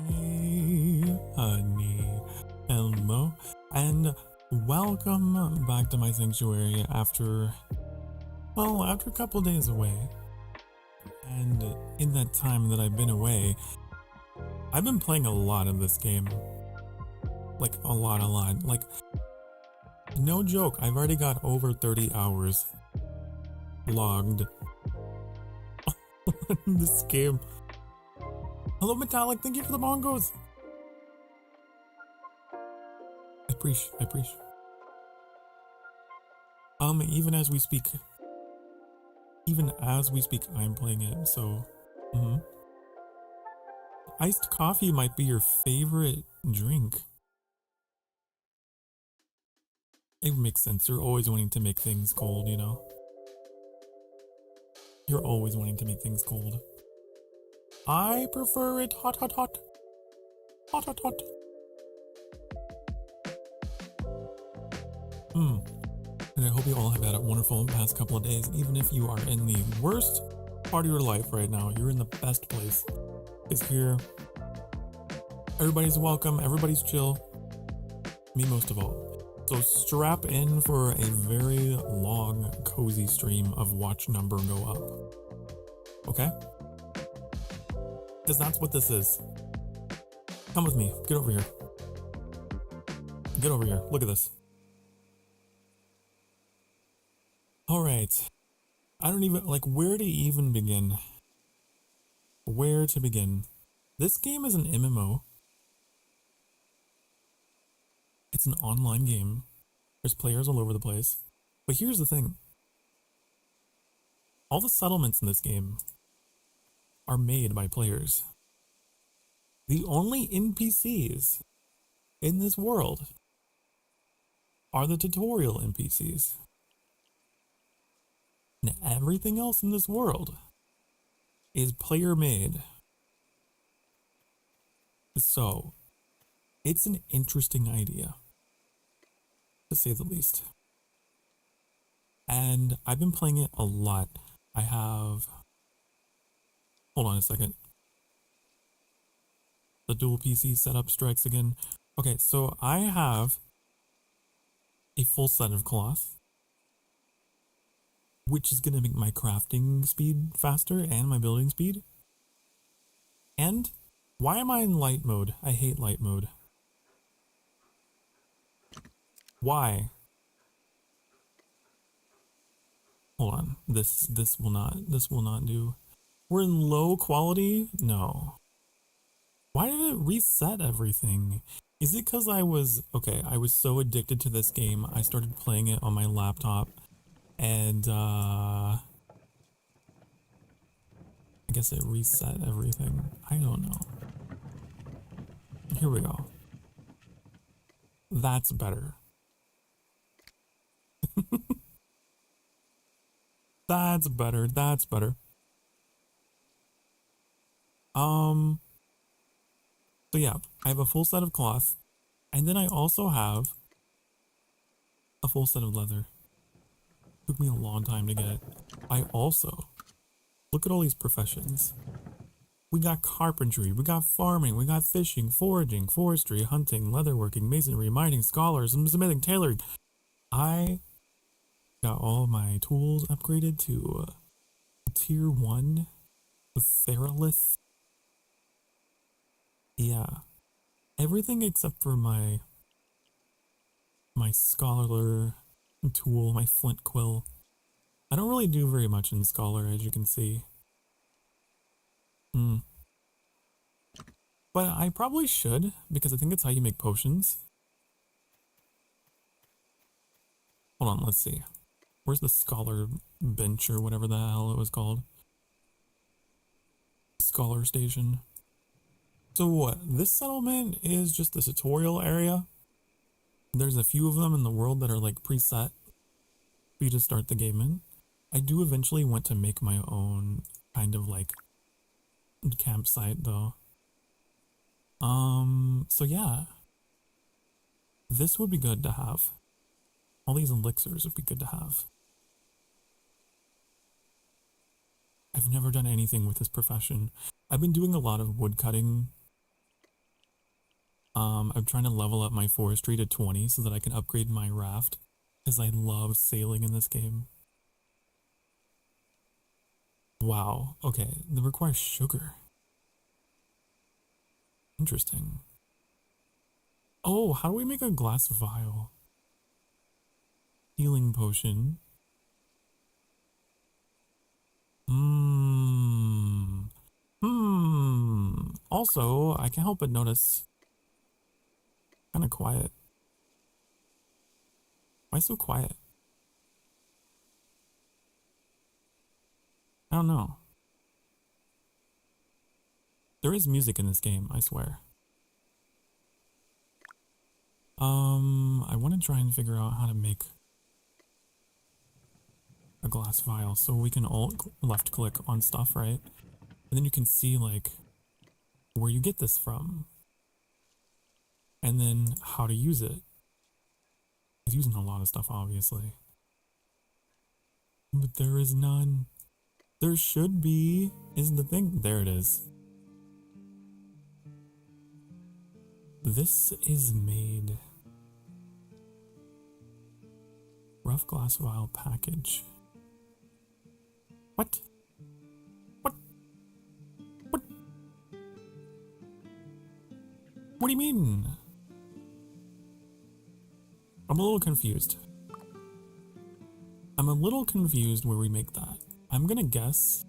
Hi, honey. Hello, and welcome back to my sanctuary after a couple days away. And in that time that I've been away, I've been playing a lot of this game. Like, a lot. Like, no joke, I've already got over 30 hours logged in this game. Hello, Metallic, thank you for the bongos. I appreciate. Even as we speak, I'm playing it, so, Iced coffee might be your favorite drink. It makes sense, you're always wanting to make things cold, you know? You're always wanting to make things cold. I prefer it hot. And I hope you all have had a wonderful past couple of days. Even if you are in the worst part of your life right now, you're in the best place. Is here. Everybody's welcome. Everybody's chill. Me most of all. So strap in for a very long, cozy stream of watch number go up. Okay? Because that's what this is. Come with me. Get over here. Get over here. Look at this. Alright. I don't even, like, where to even begin? Where to begin? This game is an MMO. It's an online game. There's players all over the place. But here's the thing. All the settlements in this game are made by players. The only NPCs in this world are the tutorial NPCs. And everything else in this world is player made. So, it's an interesting idea, to say the least. And I've been playing it a lot. I have... Hold on a second. The dual PC setup strikes again. Okay, so I have a full set of cloth, which is going to make my crafting speed faster and my building speed. And why am I in light mode? I hate light mode. Why? Hold on. This will not do. We're in low quality? No. Why did it reset everything? Is it because I was so addicted to this game, I started playing it on my laptop, and I guess it reset everything. I don't know. Here we go. That's better. That's better. So yeah, I have a full set of cloth, and then I also have a full set of leather. Took me a long time to get. I also, look at all these professions. We got carpentry, we got farming, we got fishing, foraging, forestry, hunting, leatherworking, masonry, mining, scholars, and smithing, tailoring. I got all my tools upgraded to tier 1 Feralith. Yeah. Everything except for my scholar tool, my flint quill. I don't really do very much in scholar, as you can see. But I probably should, because I think it's how you make potions. Hold on, let's see. Where's the scholar bench or whatever the hell it was called? Scholar station. So what? This settlement is just a tutorial area. There's a few of them in the world that are like preset for you to start the game in. I do eventually want to make my own kind of like campsite though. So yeah. This would be good to have. All these elixirs would be good to have. I've never done anything with this profession. I've been doing a lot of wood cutting. I'm trying to level up my forestry to 20 so that I can upgrade my raft, because I love sailing in this game. Wow, okay, that requires sugar. Interesting. Oh, how do we make a glass vial? Healing potion. Also, I can't help but notice, kind of quiet. Why so quiet? I don't know. There is music in this game, I swear. I want to try and figure out how to make a glass vial, so we can alt left click on stuff, right? And then you can see like where you get this from, and then how to use it. He's using a lot of stuff, obviously, but there is none. There should be, isn't the thing? There it is. This is made. Rough glass vial package. What? What? What? What do you mean? I'm a little confused. I'm a little confused where we make that. I'm gonna guess.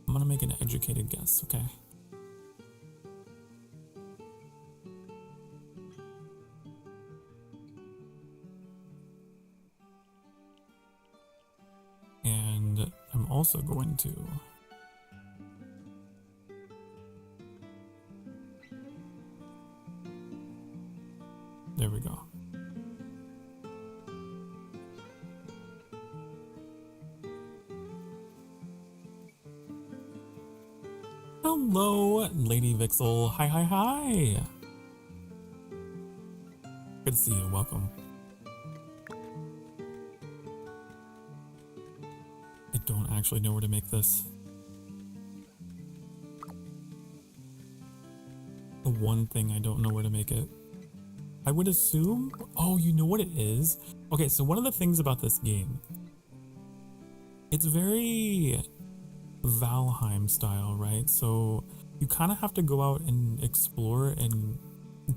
I'm gonna make an educated guess, okay? And I'm also going to there we go. Hello, Lady Vixel. Hi, hi, hi. Good to see you. Welcome. I don't actually know where to make this. The one thing I don't know where to make it. I would assume... Oh, you know what it is? Okay, so one of the things about this game, it's very Valheim style, right? So you kind of have to go out and explore and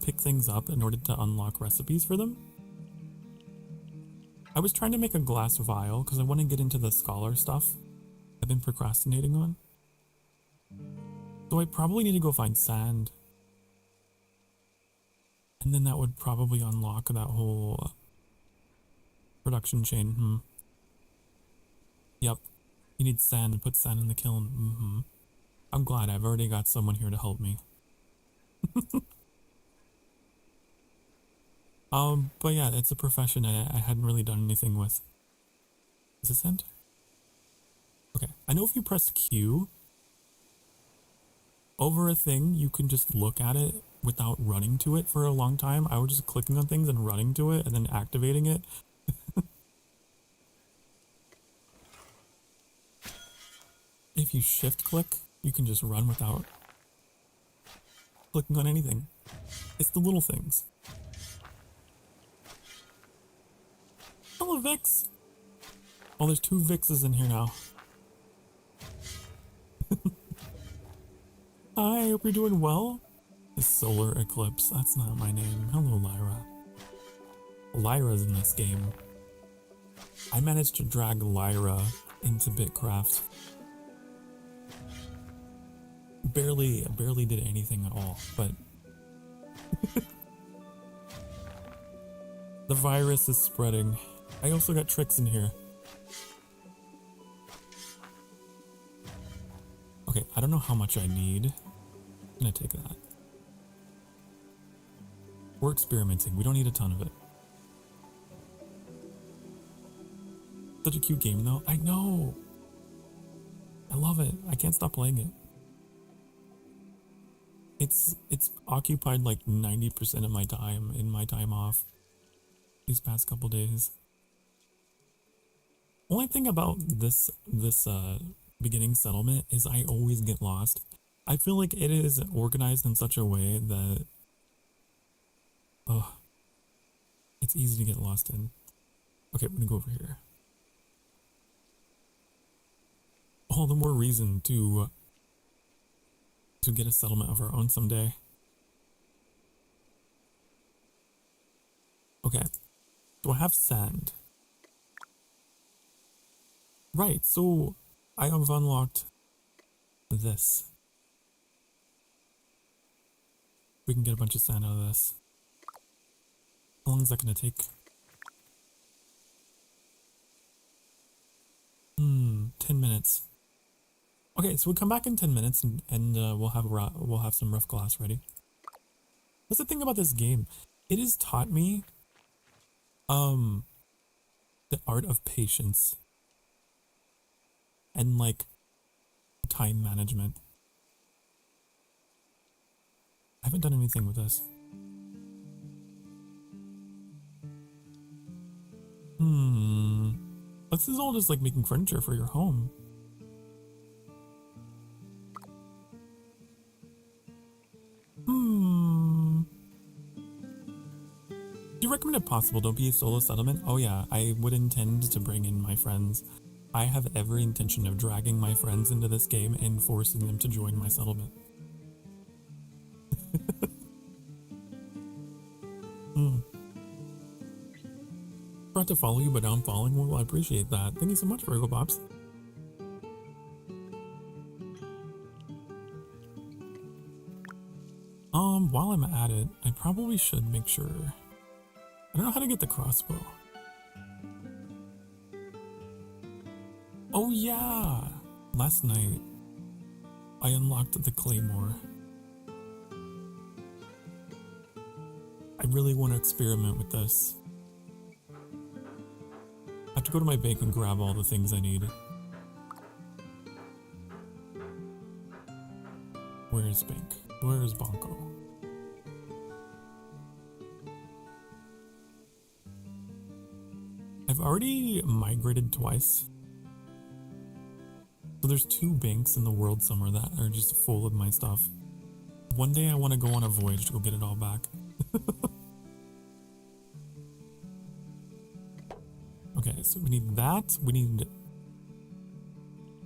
pick things up in order to unlock recipes for them. I was trying to make a glass vial because I want to get into the scholar stuff I've been procrastinating on. So I probably need to go find sand. And then that would probably unlock that whole production chain. Yep. You need sand to put sand in the kiln. I'm glad I've already got someone here to help me. But yeah, it's a profession I hadn't really done anything with. Is this end? Okay. I know if you press Q over a thing, you can just look at it without running to it for a long time. I was just clicking on things and running to it and then activating it. If you shift click, you can just run without clicking on anything. It's the little things. Hello, Vix. Oh, there's 2 Vixes in here now. Hi, hope you're doing well. The solar eclipse, that's not my name. Hello, Lyra. Lyra's in this game. I managed to drag Lyra into BitCraft. Barely did anything at all, but the virus is spreading. I also got tricks in here. Okay, I don't know how much I need. I'm gonna take that. We're experimenting. We don't need a ton of it. Such a cute game, though. I know. I love it. I can't stop playing it. It's occupied like 90% of my time in my time off these past couple days. Only thing about this beginning settlement is I always get lost. I feel like it is organized in such a way that it's easy to get lost in. Okay, we're gonna go over here. All the more reason to get a settlement of our own someday. Okay, do I have sand? Right, so I have unlocked this. We can get a bunch of sand out of this. How long is that gonna take? 10 minutes. Okay, so we come back in 10 minutes and we'll have some rough glass ready. That's the thing about this game. It has taught me the art of patience and like time management. I haven't done anything with this. This is all just like making furniture for your home. Do you recommend if possible don't be a solo settlement? Oh yeah, I would intend to bring in my friends. I have every intention of dragging my friends into this game and forcing them to join my settlement. Forgot to follow you, but now I'm following. Well, I appreciate that. Thank you so much, Virgo Pops. While I'm at it, I probably should make sure. I don't know how to get the crossbow. Oh yeah! Last night, I unlocked the claymore. I really want to experiment with this. I have to go to my bank and grab all the things I need. Where is bank? Where is Bonko? I've already migrated twice. So there's 2 banks in the world somewhere that are just full of my stuff. One day I want to go on a voyage to go get it all back. Okay, so we need that. We need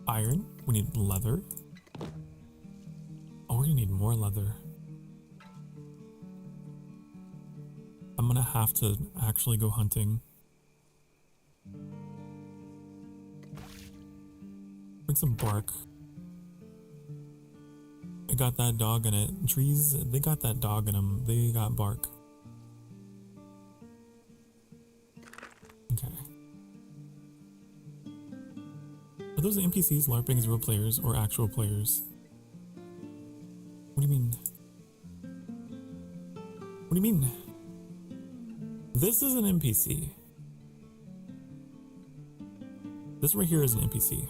iron. We need leather. Oh, we're gonna need more leather. I'm gonna have to actually go hunting. Bring some bark. I got that dog in it. Trees, they got that dog in them. They got bark. Okay. Are those NPCs LARPing as real players or actual players? What do you mean? What do you mean? This is an NPC. This right here is an NPC.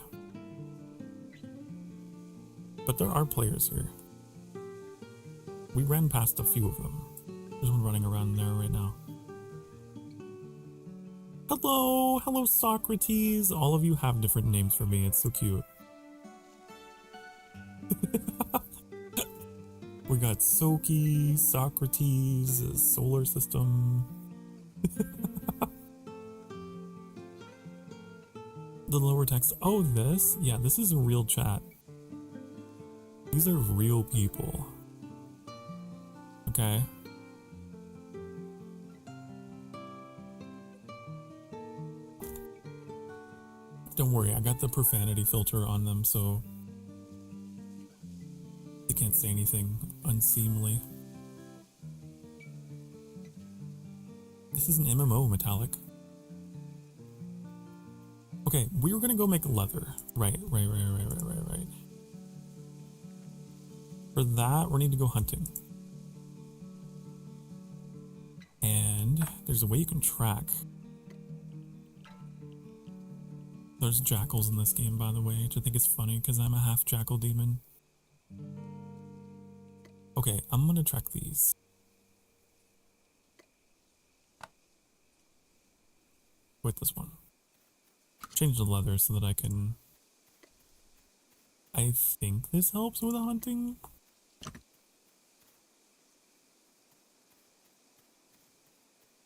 But there are players here. We ran past a few of them. There's one running around there right now. Hello! Hello, Socrates! All of you have different names for me. It's so cute. We got Soki, Socrates, Solar System. The lower text. Oh, this? Yeah, this is a real chat. These are real people. Okay. Don't worry, I got the profanity filter on them, so they can't say anything unseemly. This is an MMO, Metallic. Okay, we were gonna go make leather. Right. For that, we need to go hunting. And there's a way you can track. There's jackals in this game, by the way, which I think is funny because I'm a half jackal demon. Okay, I'm gonna track these. With this one. change the leather so that I can... I think this helps with the hunting.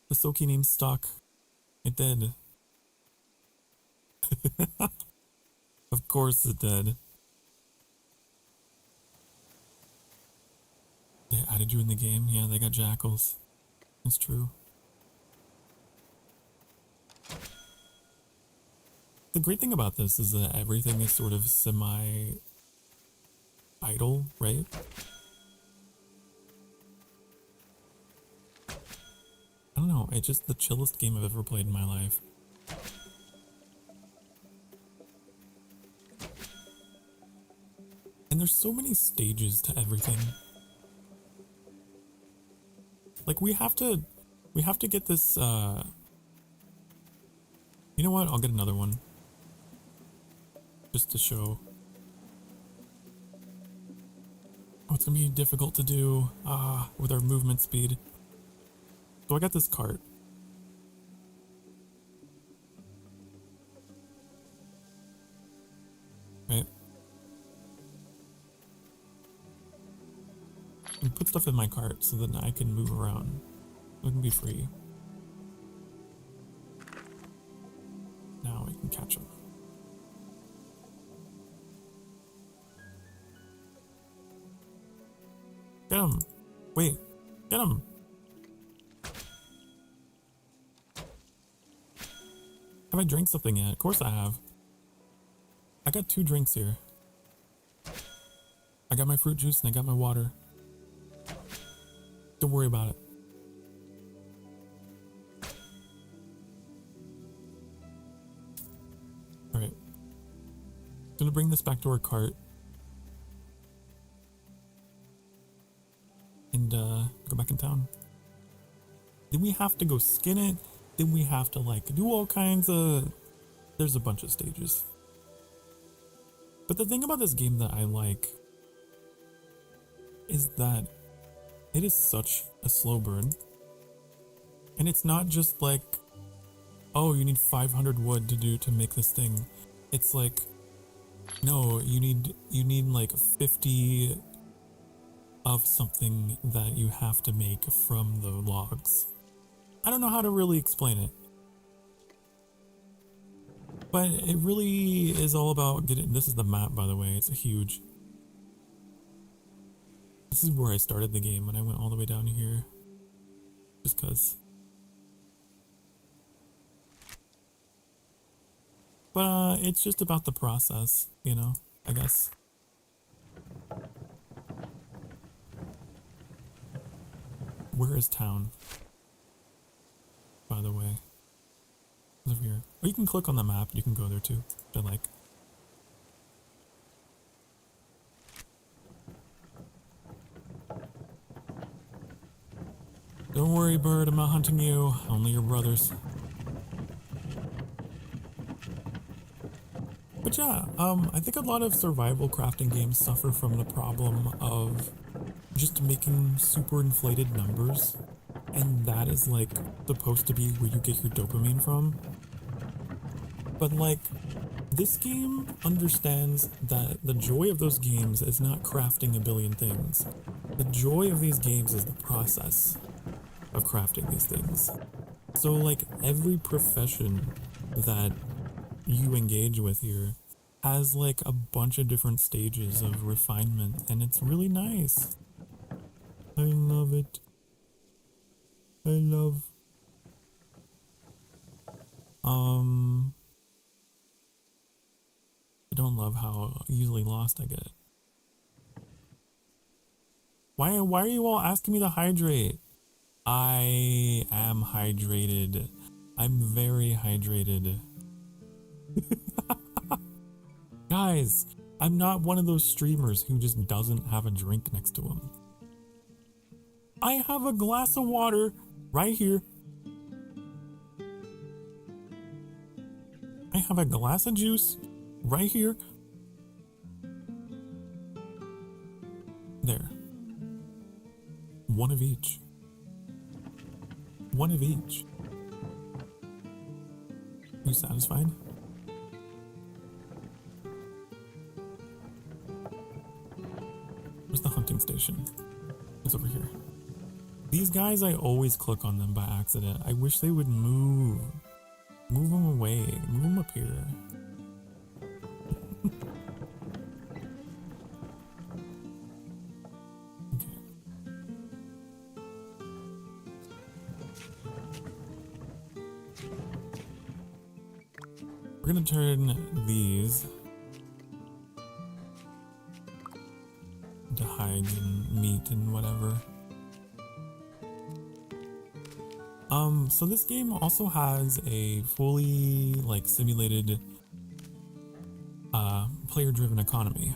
The Soki name stuck. It did. Of course it did. They added you in the game? Yeah, they got jackals. It's true. The great thing about this is that everything is sort of semi-idle, right? I don't know, it's just the chillest game I've ever played in my life. And there's so many stages to everything. Like we have to get this, you know what, I'll get another one. Just to show. Oh, it's gonna be difficult to do, with our movement speed. So I got this cart. Right? And put stuff in my cart so that I can move around. So it can be free. Now I can catch them. Get him! Wait, get him! Have I drank something yet? Of course I have. I got 2 drinks here. I got my fruit juice and I got my water. Don't worry about it. Alright. I'm gonna bring this back to our cart. And go back in town. Then we have to go skin it. Then we have to like do all kinds of... There's a bunch of stages. But the thing about this game that I like is that it is such a slow burn. And it's not just like, oh, you need 500 wood to make this thing. It's like, no, you need like 50 of something that you have to make from the logs. I don't know how to really explain it. But it really is all about getting... This is the map, by the way. It's huge. This is where I started the game when I went all the way down here. Just cause. But it's just about the process, you know, I guess. Where is town? By the way. It's over here. Or you can click on the map and you can go there too, which I like. Don't worry, bird, I'm not hunting you. Only your brothers. But yeah, I think a lot of survival crafting games suffer from the problem of just making super inflated numbers. And that is like supposed to be where you get your dopamine from. But like, this game understands that the joy of those games is not crafting a billion things. The joy of these games is the process of crafting these things. So like every profession that you engage with here has like a bunch of different stages of refinement, and it's really nice. I love it. I love. I don't love how easily lost I get. Why are you all asking me to hydrate? I am hydrated. I'm very hydrated. Guys, I'm not one of those streamers who just doesn't have a drink next to him. I have a glass of water right here. I have a glass of juice right here. There. One of each. One of each. You satisfied? Where's the hunting station? It's over here. These guys, I always click on them by accident. I wish they would move. Move them away. Move them up here. We're gonna turn these into hides and meat and whatever. So this game also has a fully like simulated player-driven economy.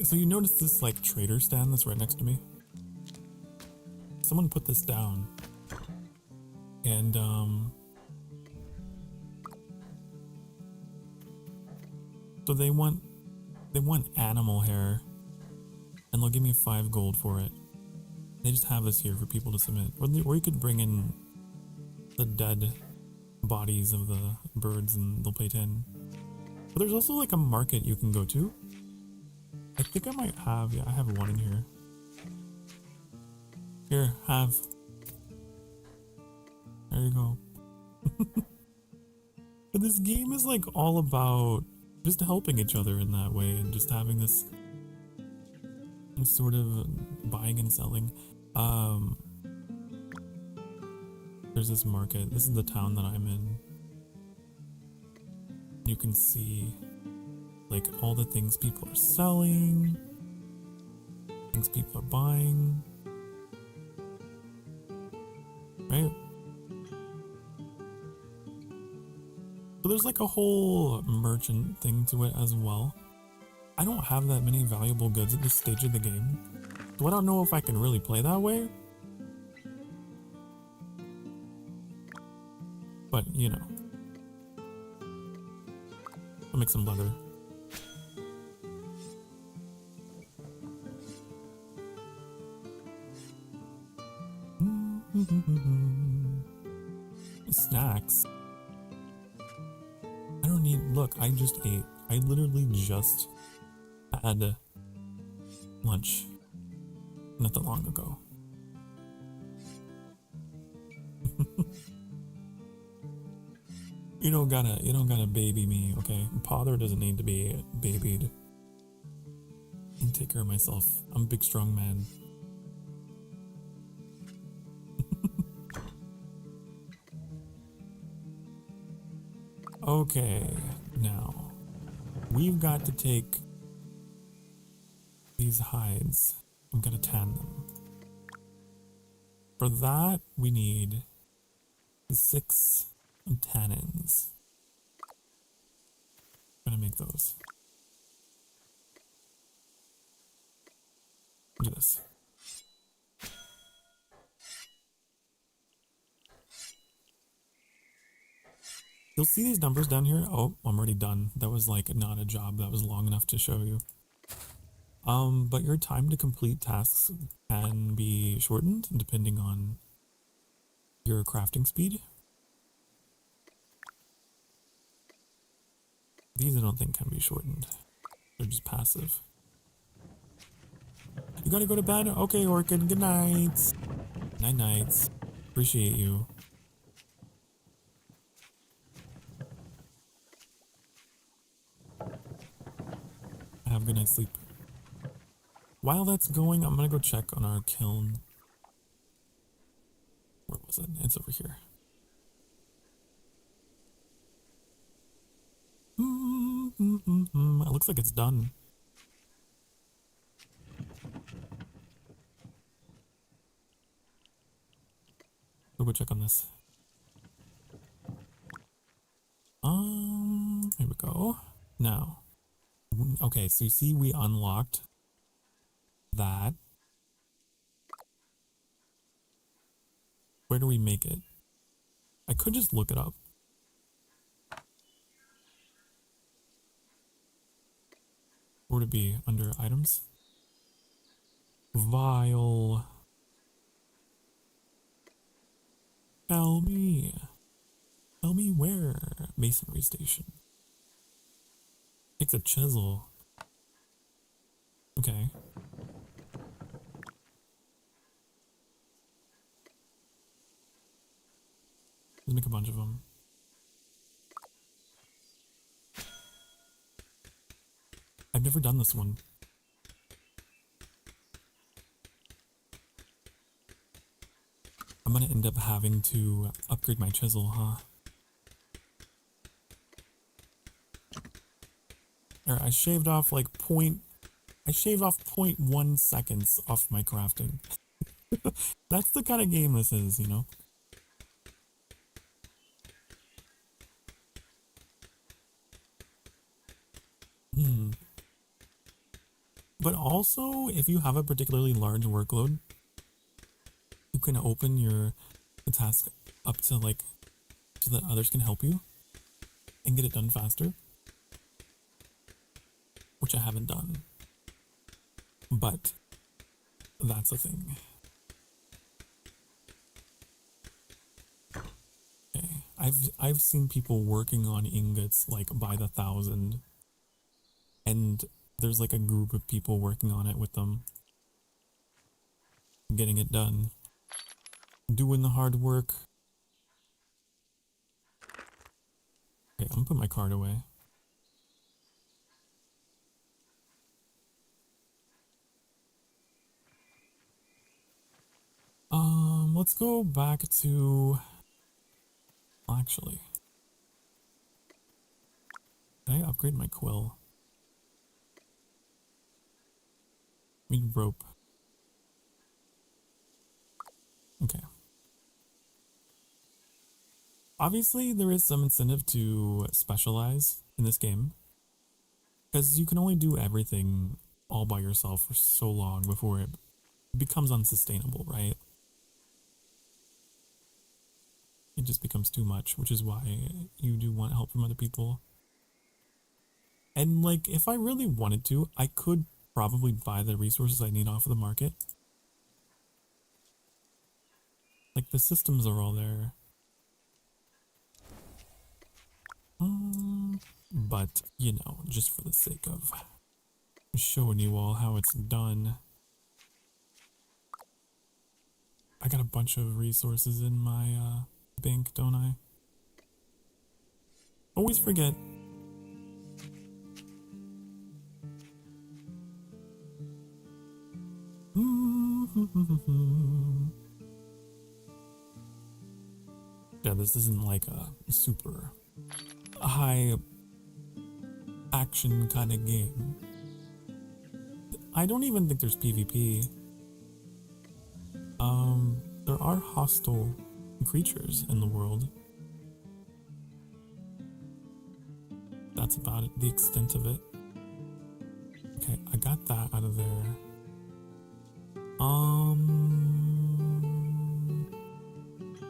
So you notice this like trader stand that's right next to me? Someone put this down. And so they want animal hair, and they'll give me 5 gold for it. They just have this here for people to submit, or you could bring in the dead bodies of the birds, and they'll pay 10. But there's also like a market you can go to. I think I might have, yeah, I have one in here. Here, have. There you go. But this game is like all about just helping each other in that way, and just having this sort of buying and selling. There's this market. This is the town that I'm in. You can see like all the things people are selling, things people are buying, right? So there's like a whole merchant thing to it as well. I don't have that many valuable goods at this stage of the game, so I don't know if I can really play that way. But, you know. I'll make some leather. Snacks. I don't need, look, I just ate. I literally just had lunch not that long ago. You don't gotta baby me, okay? Father doesn't need to be babied. I can take care of myself. I'm a big strong man. Okay, now we've got to take these hides. I'm gonna tan them. For that, we need 6 tannins. I'm gonna make those. Look at this. You'll see these numbers down here. Oh, I'm already done. That was like not a job that was long enough to show you. But your time to complete tasks can be shortened depending on your crafting speed. These I don't think can be shortened. They're just passive. You gotta go to bed? Okay, Orchid. Good night. Night nights. Appreciate you. Have a good night's sleep. While that's going, I'm gonna go check on our kiln. Where was it? It's over here. It looks like it's done. We'll go check on this. Here we go. Now, okay, so you see we unlocked that. Where do we make it? I could just look it up. Where would it be? Under items? Vial. Tell me. Tell me where. Masonry station. Takes a chisel. Okay. Let's make a bunch of them. I've never done this one. I'm gonna end up having to upgrade my chisel, huh? Or I shaved off like I shaved off 0.1 seconds off my crafting. That's the kind of game this is, you know? But also, if you have a particularly large workload, you can open the task up to like, so that others can help you and get it done faster. Which I haven't done. But that's a thing. Okay. I've seen people working on ingots like by the 1,000. And there's like a group of people working on it with them. Getting it done. Doing the hard work. Okay, I'm gonna put my card away. Let's go back to... Actually... Did I upgrade my quill? I need rope. Okay. Obviously, there is some incentive to specialize in this game. Because you can only do everything all by yourself for so long before it becomes unsustainable, right? It just becomes too much, which is why you do want help from other people. And like, if I really wanted to, I could probably buy the resources I need off of the market. Like, the systems are all there. But, you know, just for the sake of showing you all how it's done. I got a bunch of resources in my bank, don't I? Always forget. Yeah, this isn't like a super high action kind of game. I don't even think there's PvP. There are hostile creatures in the world. That's about it, the extent of it. Okay, I got that out of there. I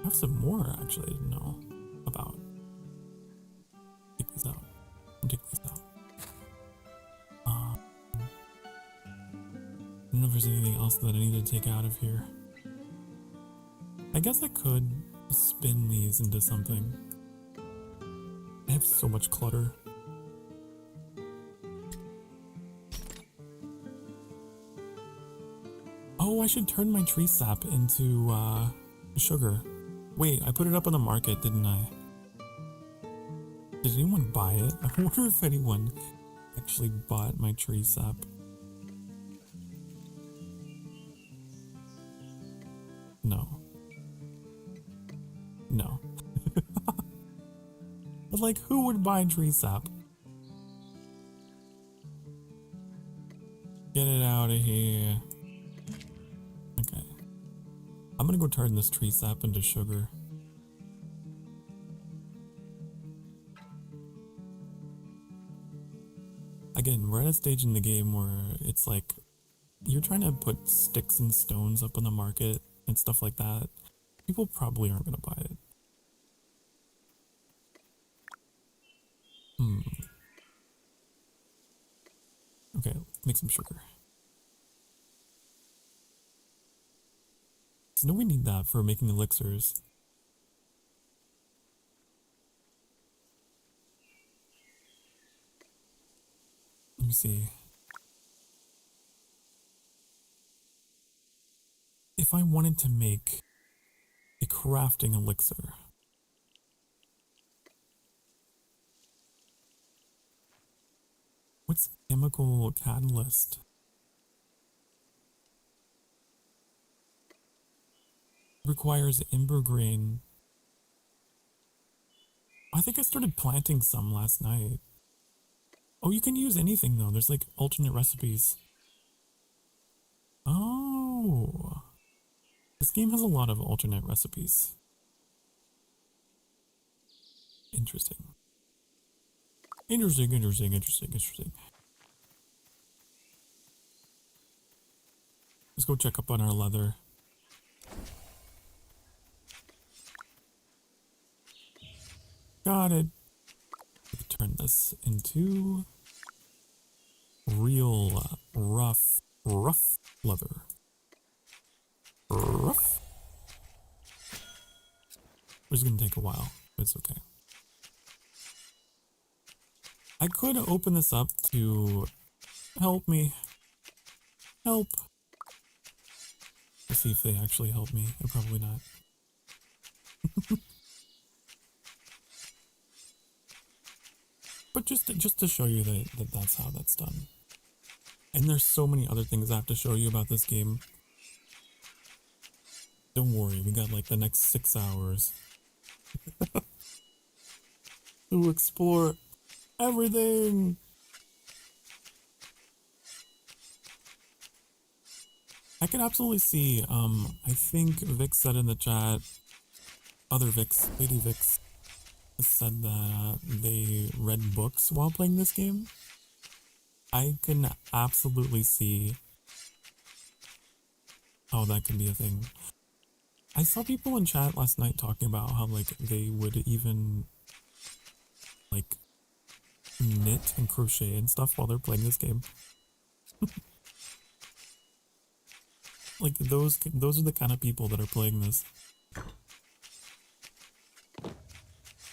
have some more actually I didn't know about. Take these out. Take these out. I don't know if there's anything else that I need to take out of here. I guess I could spin these into something. I have so much clutter. Oh, I should turn my tree sap into sugar. Wait, I put it up on the market, didn't I? Did anyone buy it? I wonder if anyone actually bought my tree sap. No. No. But like, who would buy tree sap? Get it out of here. Okay. I'm gonna go turn this tree sap into sugar. Again, we're at a stage in the game where it's like, you're trying to put sticks and stones up on the market and stuff like that. People probably aren't gonna buy it. Okay, make some sugar. So no, we need that for making elixirs. Let me see. if I wanted to make a crafting elixir, what's chemical catalyst? Requires ember grain. I think I started planting some last night. Oh, you can use anything though. There's like alternate recipes. Oh. This game has a lot of alternate recipes. Interesting. Interesting. Let's go check up on our leather. Got it. We can turn this into real rough leather. Rough. Which is gonna take a while, but it's okay. I could open this up to help me. Help. Let's see if they actually help me. They're probably not. But just to show you that that's how that's done. And there's so many other things I have to show you about this game. Don't worry, we got like the next 6 hours to explore everything. I can absolutely see, I think Vic said in the chat, other Vics, Lady Vics, said that they read books while playing this game. I can absolutely see how that could be a thing. I saw people in chat last night talking about how like they would even like knit and crochet and stuff while they're playing this game. Like those are the kind of people that are playing this.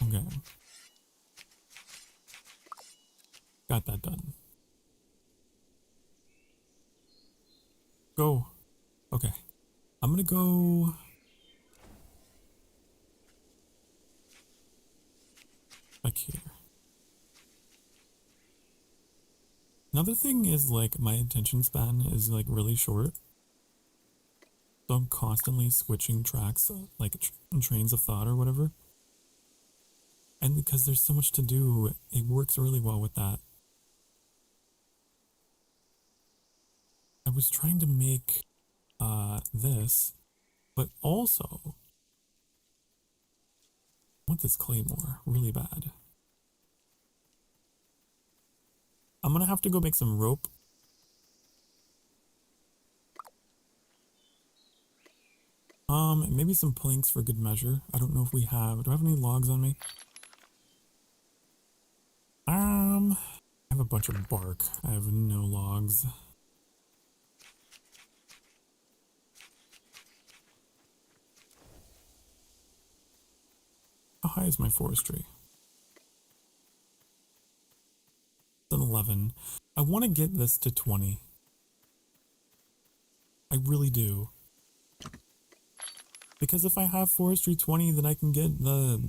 Okay. Got that done. Go. Okay. I'm gonna go... back here. Another thing is like my attention span is like really short. So I'm constantly switching tracks, like trains of thought or whatever. And because there's so much to do, it works really well with that. I was trying to make this, but also I want this claymore really bad. I'm gonna have to go make some rope. Maybe some planks for good measure. I don't know if we have. Do I have any logs on me? I have a bunch of bark. I have no logs. How high is my forestry? It's an 11. I want to get this to 20. I really do. Because if I have forestry 20, then I can get the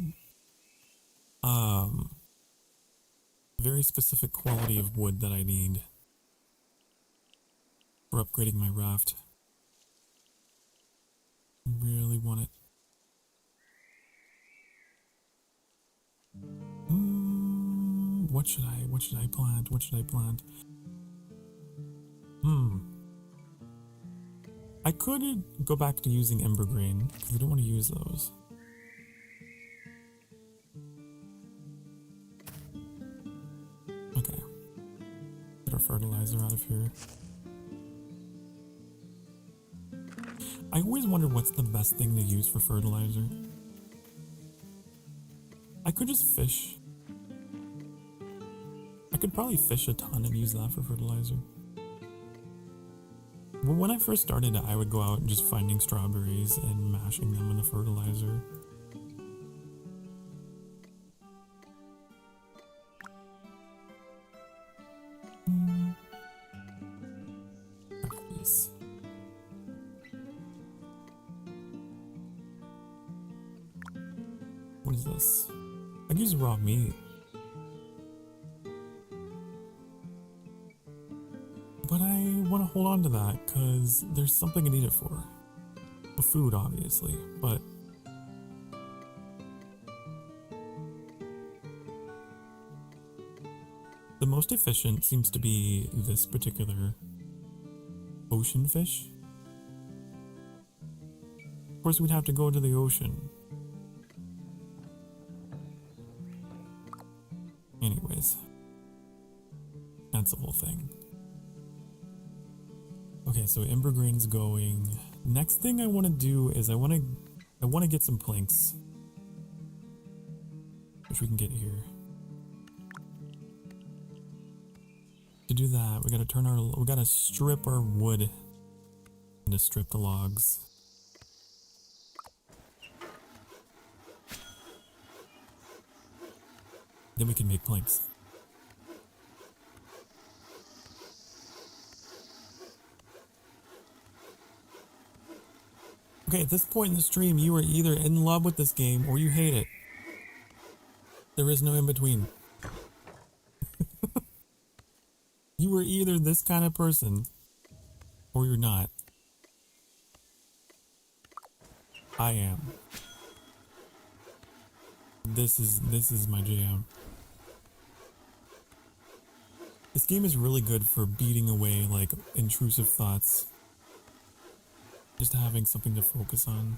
very specific quality of wood that I need for upgrading my raft. I really want it. What should I plant? What should I plant? I could go back to using ember grain, because I don't want to use those. Okay. Get our fertilizer out of here. I always wonder what's the best thing to use for fertilizer. I could just fish. I could probably fish a ton and use that for fertilizer. Well, when I first started, I would go out and just finding strawberries and mashing them in the fertilizer. What is this? I can use raw meat. But I want to hold on to that because there's something I need it for. Food, obviously, but the most efficient seems to be this particular ocean fish. Of course, we'd have to go to the ocean. Anyways, that's the whole thing. Okay, so Ember Grain's going. Next thing I want to do is I want to get some planks, which we can get here. To do that, we gotta strip our wood and to strip the logs. Then we can make planks. Okay, at this point in the stream, you are either in love with this game or you hate it. There is no in between. You are either this kind of person or you're not. I am. This is my jam. This game is really good for beating away like intrusive thoughts. Just having something to focus on.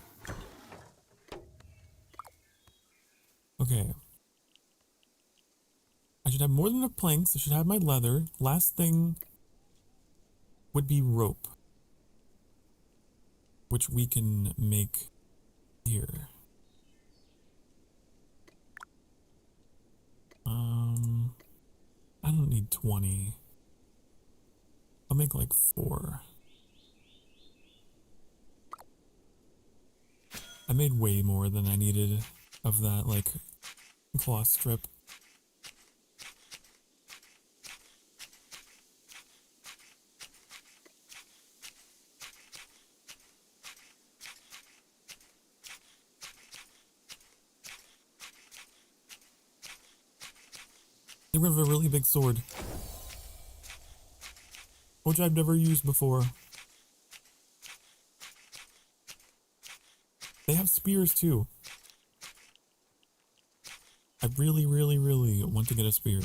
Okay. I should have more than enough planks. I should have my leather. Last thing would be rope, which we can make here. I don't need 20. I'll make like 4. I made way more than I needed of that, like, cloth strip. They have a really big sword, which I've never used before. They have spears too. I really, really, really want to get a spear.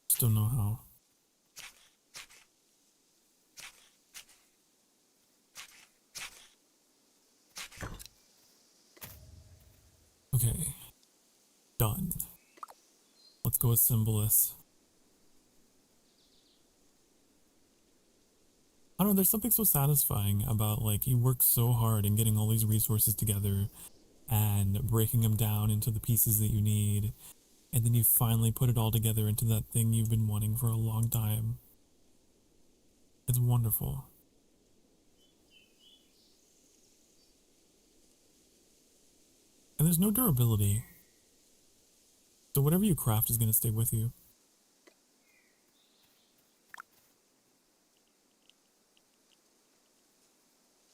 Just don't know how. Okay. Done. Let's go assemble this. I don't know, there's something so satisfying about, like, you work so hard in getting all these resources together and breaking them down into the pieces that you need, and then you finally put it all together into that thing you've been wanting for a long time. It's wonderful. And there's no durability. So whatever you craft is going to stay with you.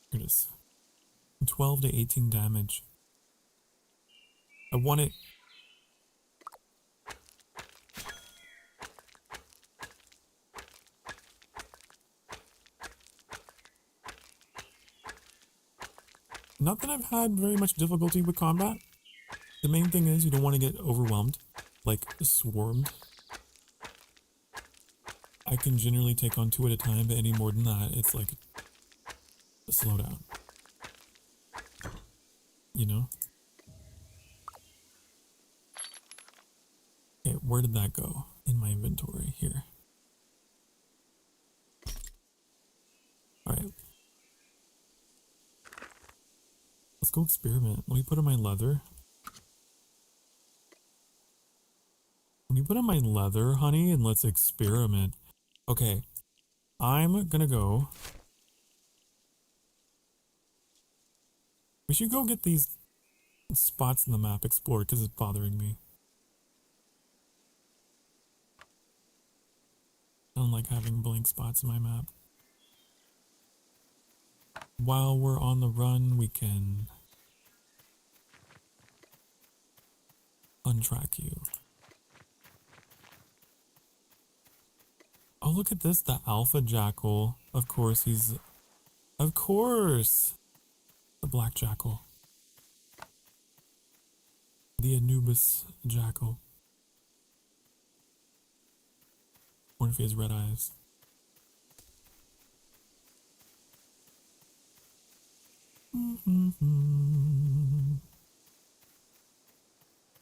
Here it is. 12 to 18 damage. I want it. Not that I've had very much difficulty with combat. The main thing is you don't want to get overwhelmed, like swarmed. I can generally take on 2 at a time, but any more than that, it's like a slowdown. You know? Okay, where did that go? In my inventory, here. Alright. Let's go experiment. Let me put on my leather. Let me put on my leather, honey, and let's experiment. Okay. I'm gonna go. We should go get these spots in the map explored because it's bothering me. I don't like having blank spots in my map. while we're on the run, we can untrack you. Oh, look at this, the alpha jackal. Of course, of course, the black jackal. The Anubis jackal. Or if he has red eyes.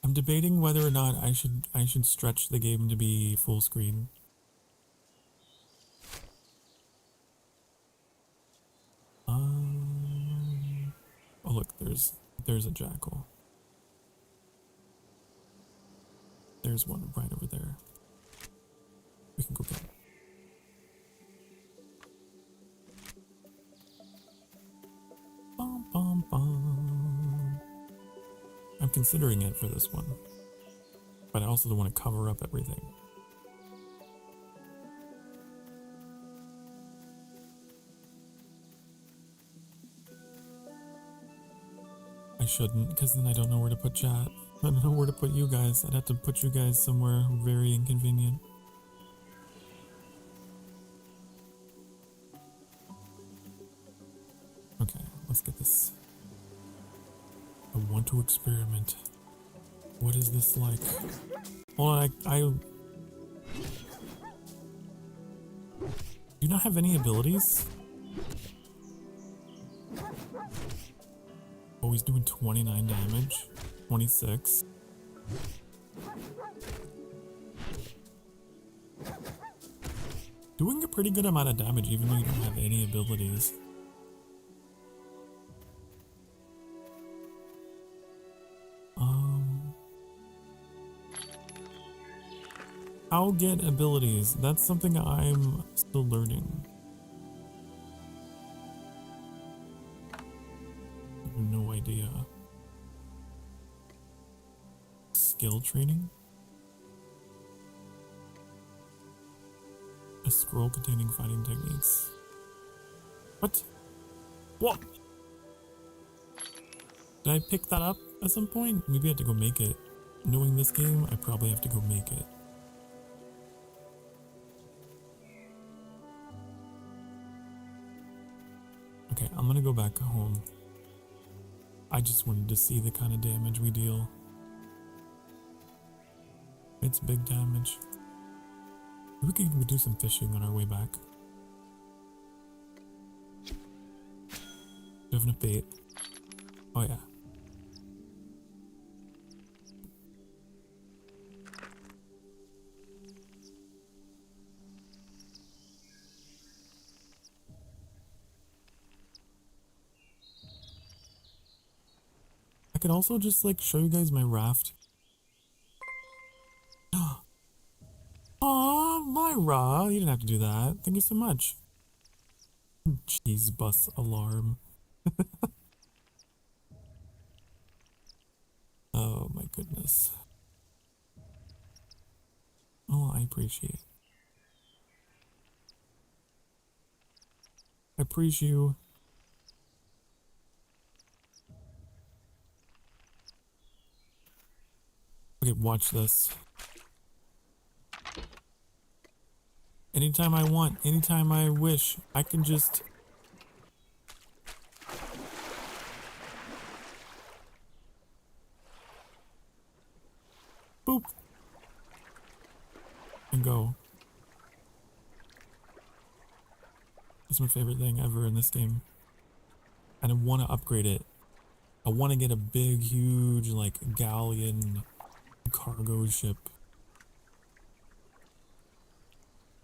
I'm debating whether or not I should stretch the game to be full screen. Oh look, there's a jackal. There's one right over there. We can go get it. Bum, bum, bum. I'm considering it for this one, but I also don't want to cover up everything. I shouldn't, because then I don't know where to put chat. I don't know where to put you guys. I'd have to put you guys somewhere very inconvenient. Okay, let's get this. I want to experiment. What is this like? Hold on, I do not have any abilities? Oh, he's doing 29 damage. 26. Doing a pretty good amount of damage even though you don't have any abilities. I'll get abilities. That's something I'm still learning. I have no idea. Skill training? A scroll containing fighting techniques. What? What? Did I pick that up at some point? Maybe I have to go make it. Knowing this game, I probably have to go make it. Okay, I'm gonna go back home. I just wanted to see the kind of damage we deal. It's big damage. We could do some fishing on our way back. Do you have enough bait? Oh yeah. I could also just like show you guys my raft. Aw, Myra, you didn't have to do that. Thank you so much. Cheese bus alarm. Oh my goodness. Oh, I appreciate. I appreciate you. Okay, watch this. Anytime I want, anytime I wish, I can just... boop. And go. That's my favorite thing ever in this game. And I want to upgrade it. I want to get a big, huge, like, galleon cargo ship.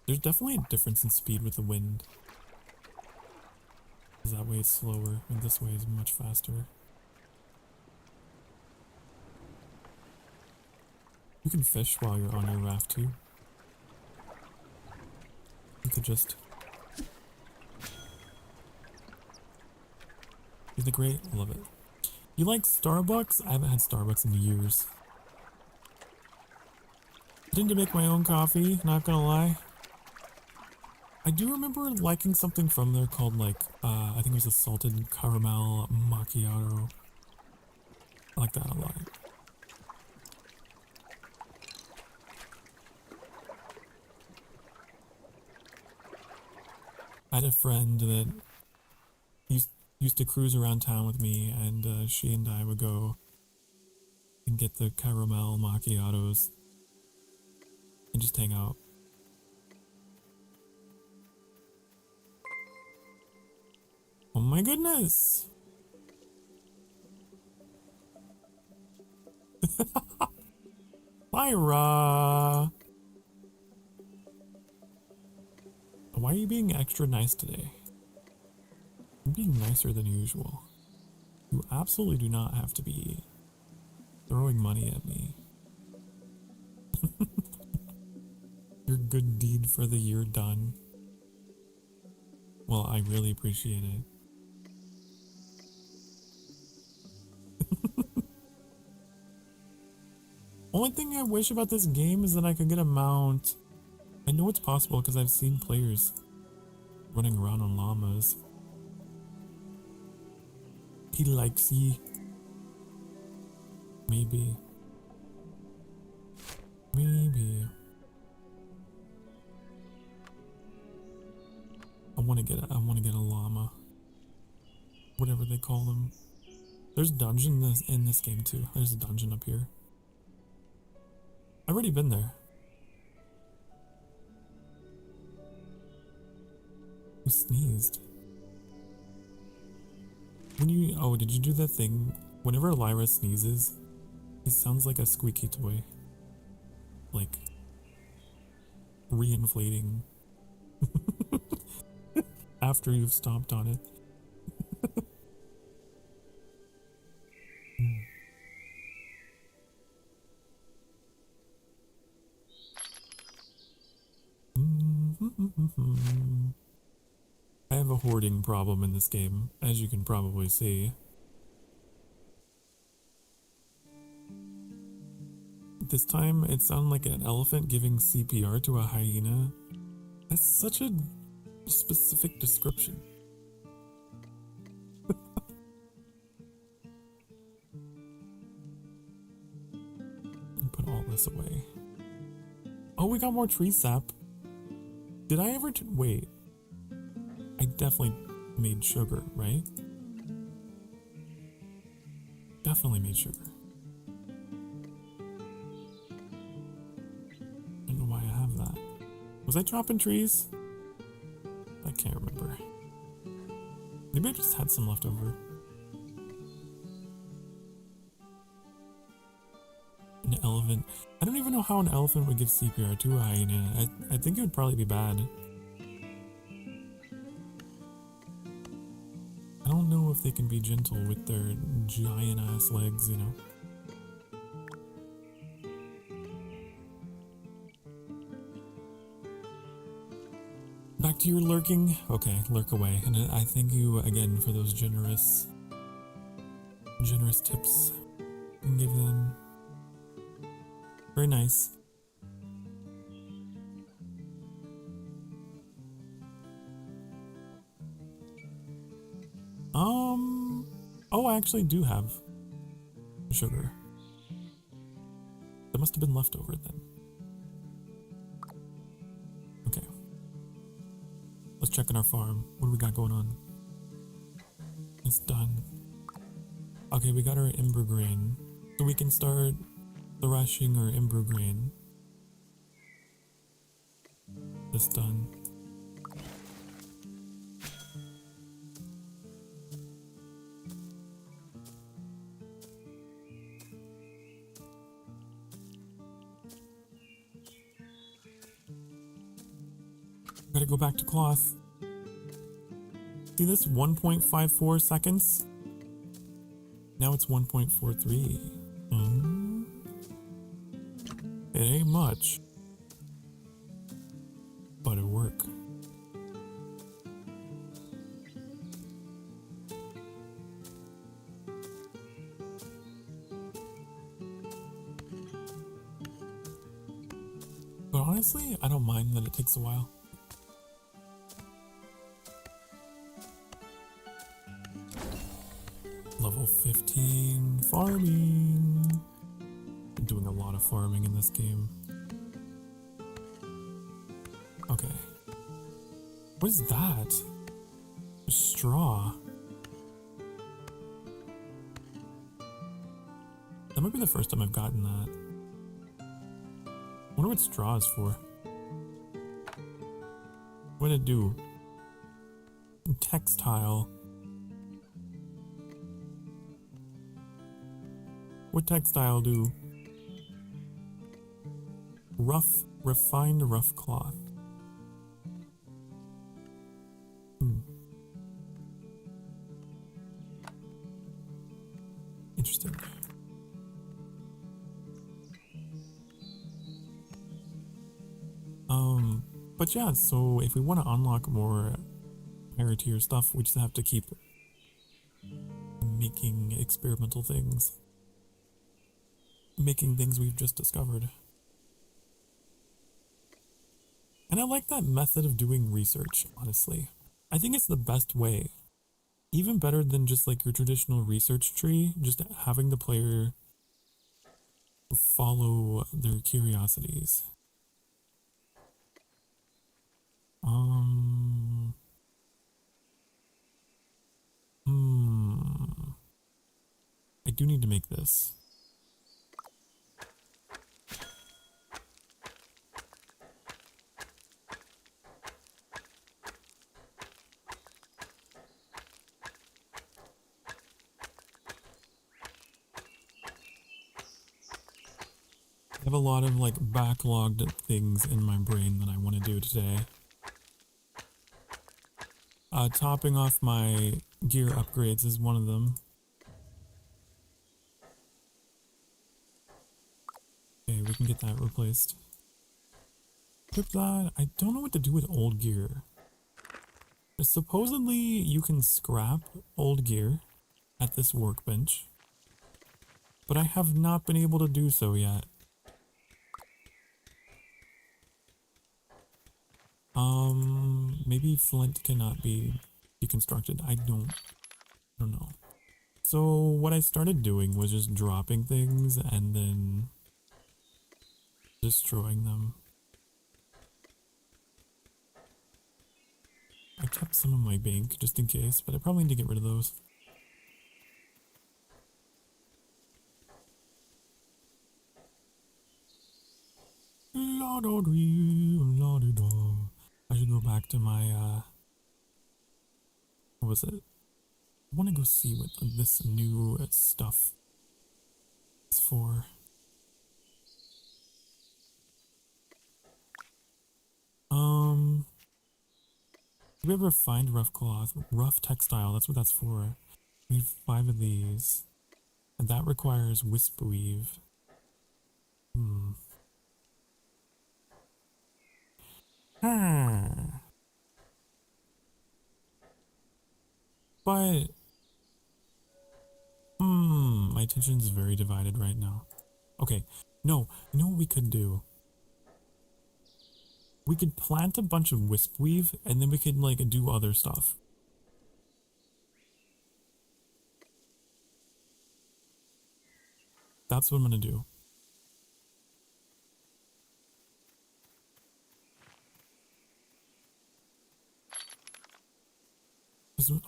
There's definitely a difference in speed with the wind. Because that way is slower, and this way is much faster. You can fish while you're on your raft too. You could just... Isn't it great? I love it. You like Starbucks? I haven't had Starbucks in years. I didn't make my own coffee, not gonna lie. I do remember liking something from there called like, I think it was a salted caramel macchiato. I like that a lot. I had a friend that used to cruise around town with me, and she and I would go and get the caramel macchiatos and just hang out. Oh my goodness! Lyra! Why are you being extra nice today? You're being nicer than usual. You absolutely do not have to be throwing money at me. Your good deed for the year done. Well, I really appreciate it. Only thing I wish about this game is that I could get a mount. I know it's possible because I've seen players running around on llamas. He likes ye. Maybe. Maybe. I want to get a llama. Whatever they call them. There's dungeons in this game too. There's a dungeon up here. I've already been there. Who sneezed? Oh, did you do that thing? Whenever Lyra sneezes, it sounds like a squeaky toy. Like, re-inflating. After you've stomped on it. I have a hoarding problem in this game, as you can probably see. This time, it sounded like an elephant giving CPR to a hyena. That's such a specific description. Put all this away. Oh, we got more tree sap. Did I ever wait? I definitely made sugar, right? Definitely made sugar. I don't know why I have that. Was I chopping trees? I can't remember. Maybe I just had some left over. An elephant. I don't even know how an elephant would give CPR to a hyena. I think it would probably be bad. I don't know if they can be gentle with their giant ass legs, you know. Back to your lurking? Okay, lurk away. And I thank you again for those generous tips you can give them. Very nice. Oh, I actually do have sugar. That must have been left over then. Okay. Let's check on our farm. What do we got going on? It's done. Okay, we got our ember grain. So we can start threshing our ember grain. This done. Gotta go back to cloth. See this? 1.54 seconds? Now it's 1.43. It ain't much. But it work. But honestly, I don't mind that it takes a while. Level 15 farming. I'm doing a lot of farming in this game. Okay. What is that? Straw. That might be the first time I've gotten that. I wonder what straw is for. What did it do? Textile. What textile do? Rough, refined rough cloth. Interesting. But yeah, so if we want to unlock more higher tier stuff, we just have to keep making experimental things. Making things we've just discovered. And I like that method of doing research, honestly. I think it's the best way. Even better than just like your traditional research tree, just having the player follow their curiosities. I do need to make this. I have a lot of like backlogged things in my brain that I want to do today. Topping off my gear upgrades is one of them. Okay, we can get that replaced. Equip that. I don't know what to do with old gear. Supposedly you can scrap old gear at this workbench, but I have not been able to do so yet. Maybe flint cannot be deconstructed. I don't know. So what I started doing was just dropping things and then destroying them. I kept some in my bank just in case, but I probably need to get rid of those. I should go back to my, what was it? I want to go see what this new stuff is for. Do we ever find rough cloth? Rough textile, that's what that's for. We need 5 of these. And that requires wisp weave. But my attention is very divided right now. Okay, no, you know what we could do? We could plant a bunch of wisp weave and then we could like do other stuff. That's what I'm gonna do.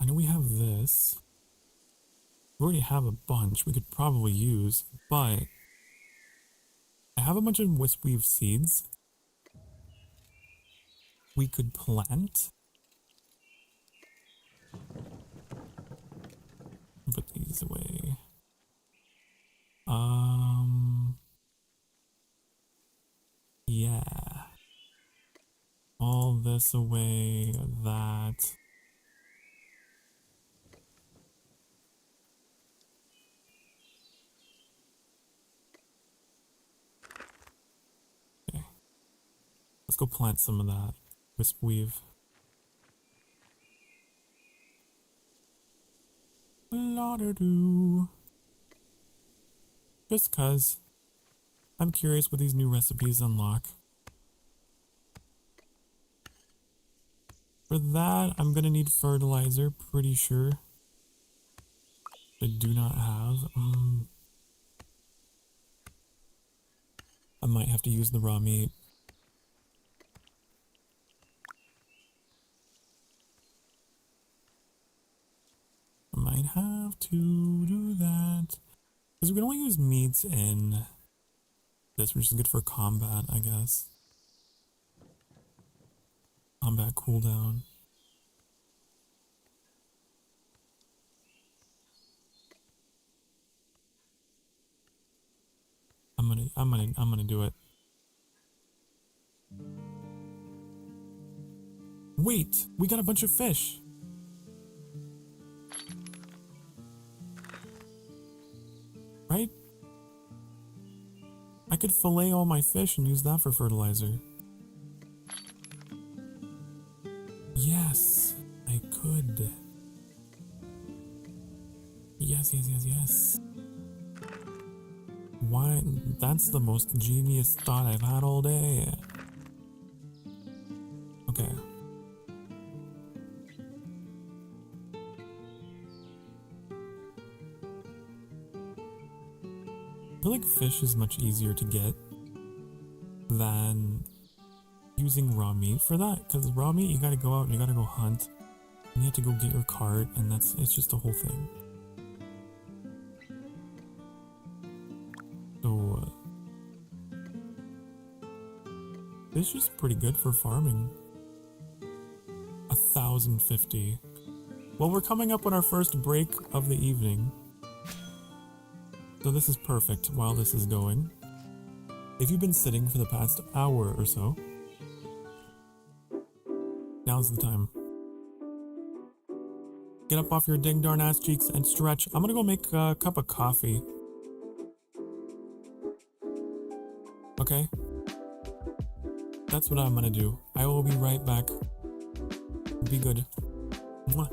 I know we have this. We already have a bunch we could probably use, but I have a bunch of wisp weave seeds we could plant. Put these away. Yeah. All this away, that. Okay. Let's go plant some of that wisp weave. La-da-doo. Just cause I'm curious what these new recipes unlock. For that, I'm gonna need fertilizer, pretty sure. I do not have. I might have to use the raw meat. I might have to do that. Because we can only use meats in this, which is good for combat, I guess. Combat cooldown. I'm gonna do it. Wait, we got a bunch of fish. Right? I could fillet all my fish and use that for fertilizer. Yes, I could. Yes. Why? That's the most genius thought I've had all day. Okay. I feel like fish is much easier to get than using raw meat for that, because raw meat you gotta go out and you gotta go hunt and you have to go get your cart, and it's just a whole thing. So fish is pretty good for farming. 1,050. Well, we're coming up on our first break of the evening, so this is perfect while this is going. If you've been sitting for the past hour or so, now's the time. Get up off your ding darn ass cheeks and stretch. I'm gonna go make a cup of coffee. Okay? That's what I'm gonna do. I will be right back. Be good. Mwah.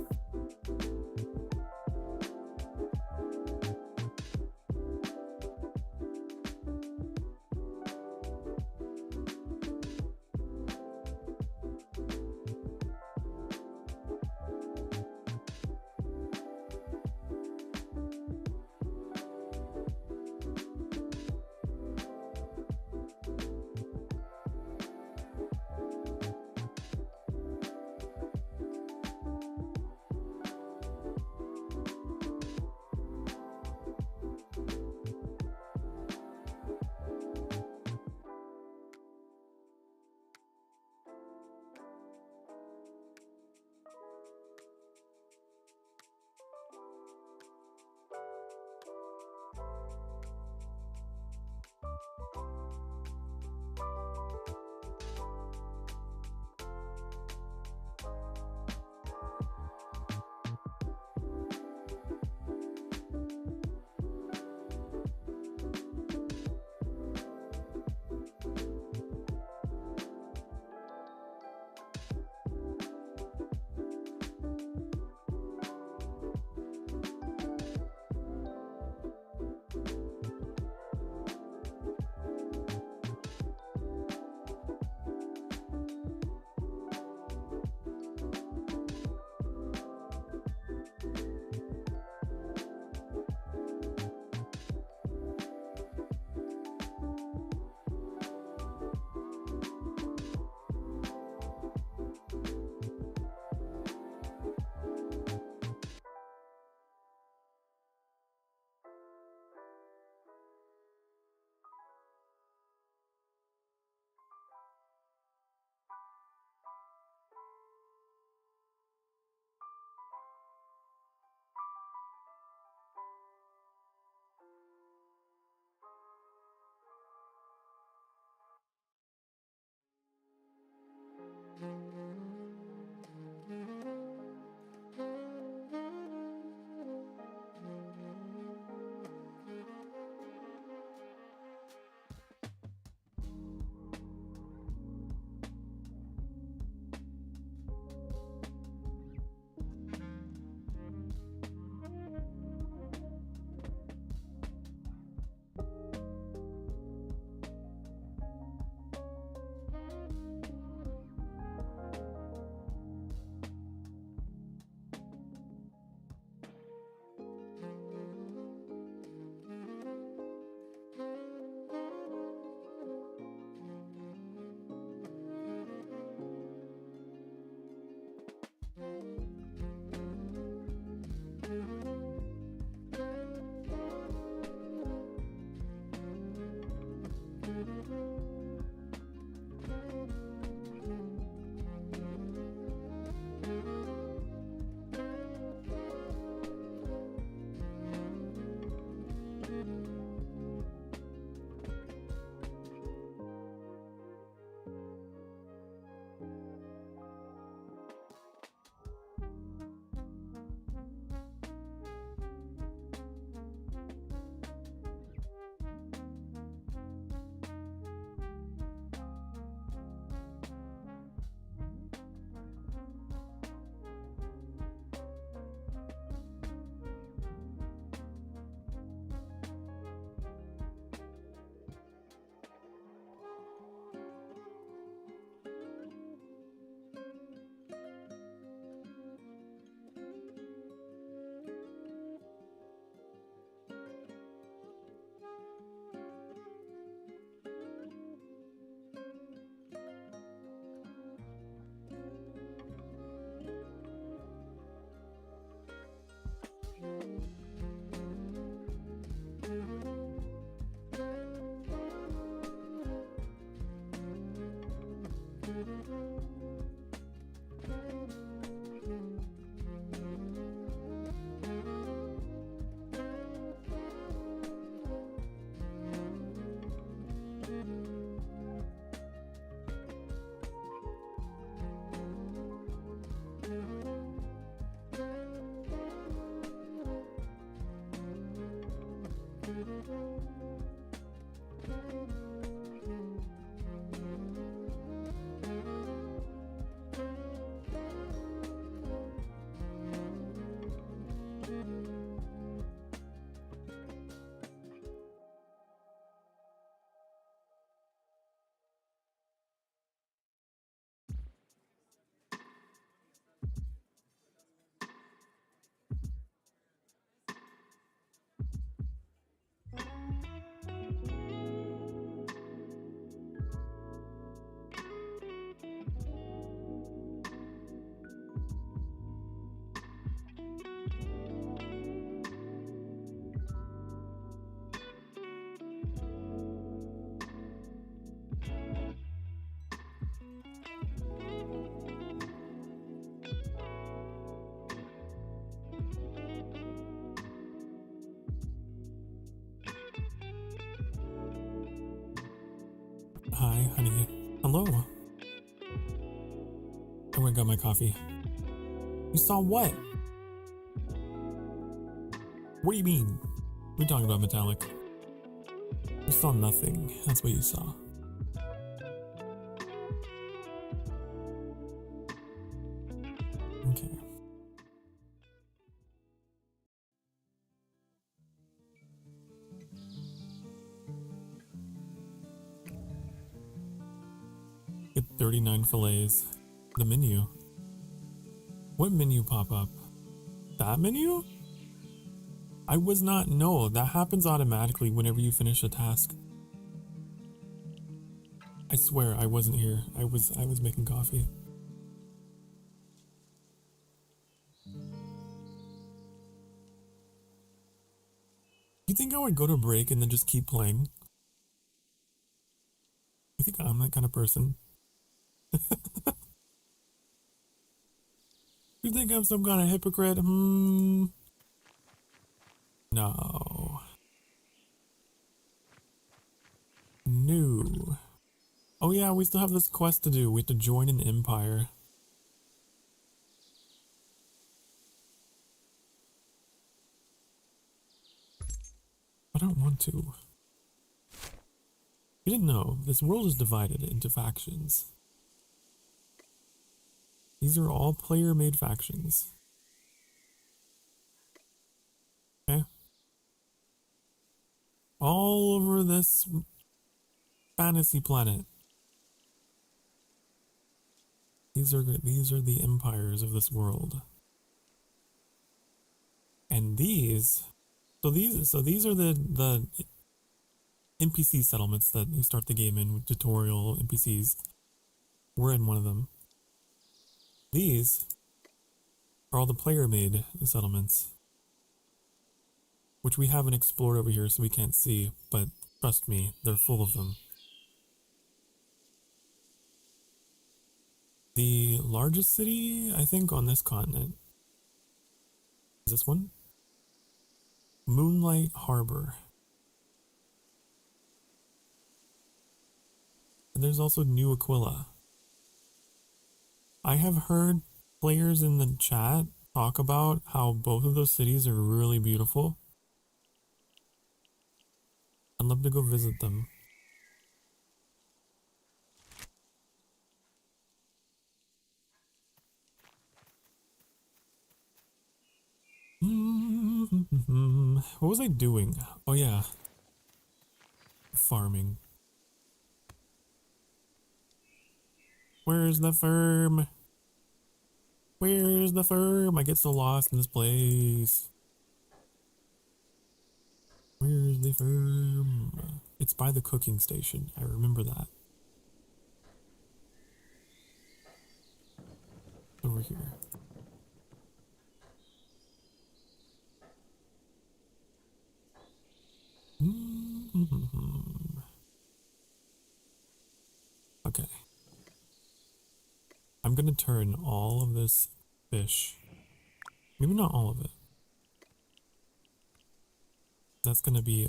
Hi, honey. Hello. I went and got my coffee. You saw what? What do you mean? We're talking about metallic. You saw nothing. That's what you saw. Okay. Get 39 fillets. The menu. What menu pop up? That menu? I was not. No, that happens automatically whenever you finish a task. I swear I wasn't here. I was making coffee. You think I would go to break and then just keep playing? You think I'm that kind of person? You think I'm some kind of hypocrite? No. No. Oh yeah, we still have this quest to do. We have to join an empire. I don't want to. You didn't know, this world is divided into factions. These are all player-made factions. Okay? All over this fantasy planet. These are the empires of this world. And these are the NPC settlements that you start the game in with tutorial NPCs. We're in one of them. These are all the player-made settlements, which we haven't explored over here, so we can't see, but trust me, they're full of them. the largest city, I think, on this continent. Is this one? Moonlight Harbor. And there's also New Aquila. I have heard players in the chat talk about how both of those cities are really beautiful. I'd love to go visit them. What was I doing? Oh yeah. Farming. Where's the firm? Where's the firm? I get so lost in this place. Where's the firm? It's by the cooking station. I remember that. Over here. Okay. I'm gonna turn all of this fish. Maybe not all of it. That's gonna be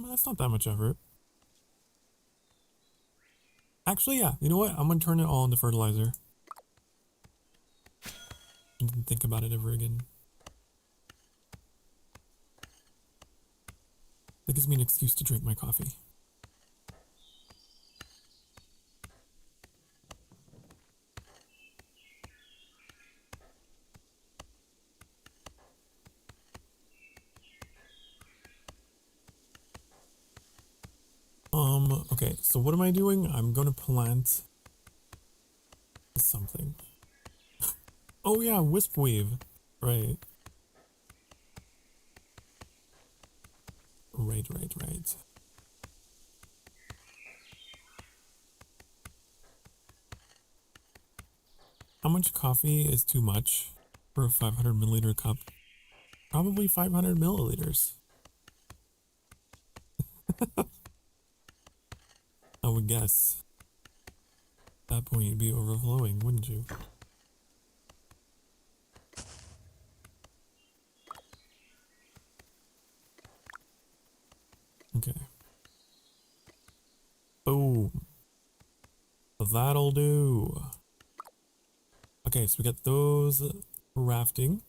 that's not that much effort. Actually, yeah. You know what? I'm gonna turn it all into fertilizer. I didn't think about it ever again. That gives me an excuse to drink my coffee. Okay, so what am I doing? I'm gonna plant something. Oh yeah, wisp wave. Right. Right. How much coffee is too much for a 500 milliliter cup? Probably 500 milliliters. I would guess. At that point, you'd be overflowing, wouldn't you? Okay. Boom. That'll do. Okay, so we got those rafting.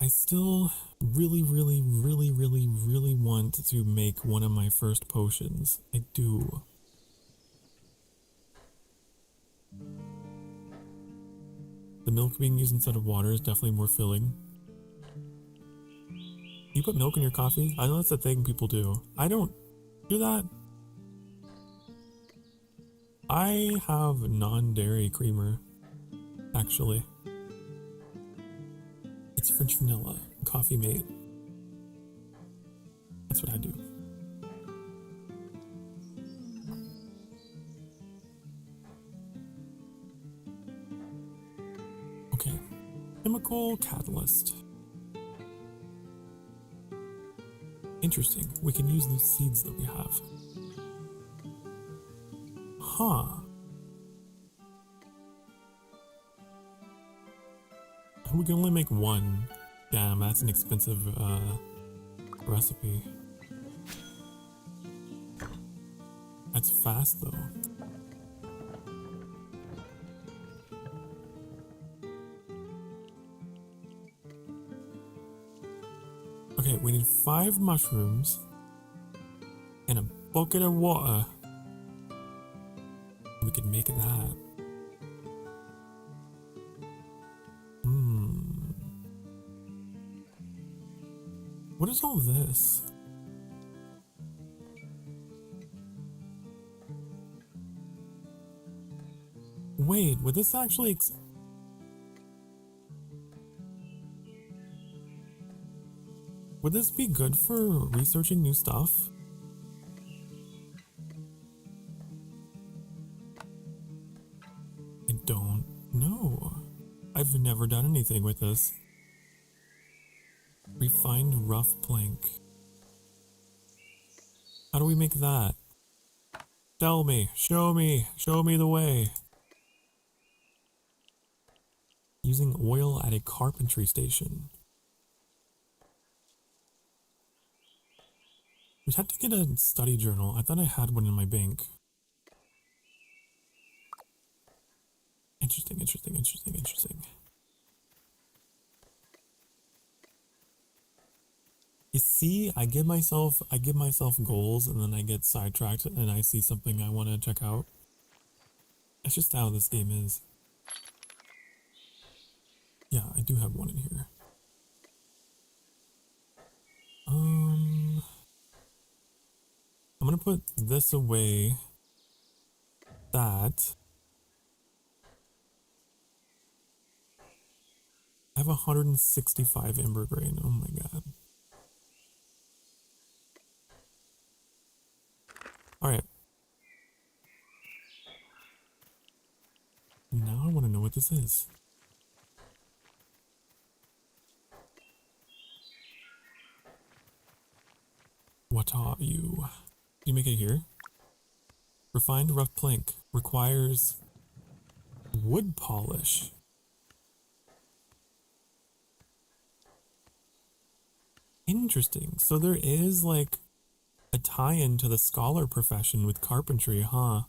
I still really want to make one of my first potions. I do. The milk being used instead of water is definitely more filling. You put milk in your coffee? I know that's a thing people do. I don't do that. I have non-dairy creamer, actually. It's French vanilla, coffee mate. That's what I do. Okay, chemical catalyst. Interesting, we can use the seeds that we have. Huh. We can only make one. Damn, that's an expensive recipe. That's fast though. Okay, we need 5 mushrooms and a bucket of water. We could make that. What is all this? Wait, would this actually would this be good for researching new stuff? I don't know. I've never done anything with this. Refined rough plank. How do we make that? Tell me, show me the way. Using oil at a carpentry station. We had to get a study journal. I thought I had one in my bank. Interesting. You see, I give myself goals and then I get sidetracked and I see something I want to check out. That's just how this game is. Yeah, I do have one in here. I'm gonna put this away. That. I have 165 ember grain. Oh my god. Alright. Now I want to know what this is. What are you? Can you make it here? Refined rough plank requires wood polish. Interesting. So there is like a tie-in to the scholar profession with carpentry, huh?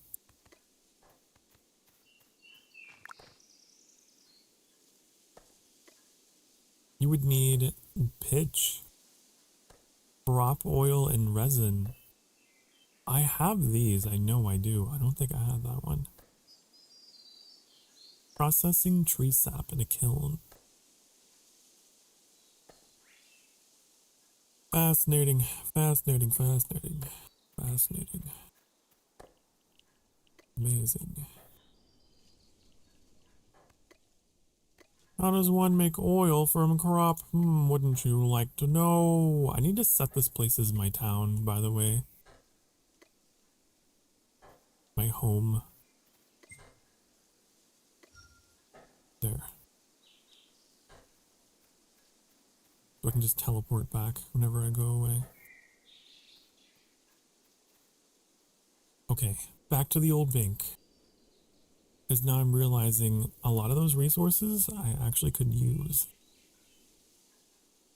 You would need pitch, crop oil, and resin. I have these. I know I do. I don't think I have that one. Processing tree sap in a kiln. Fascinating. Amazing. How does one make oil from a crop? Wouldn't you like to know? I need to set this place as my town, by the way. My home. There. So I can just teleport back whenever I go away. Okay, back to the old bank. Because now I'm realizing a lot of those resources I actually could use.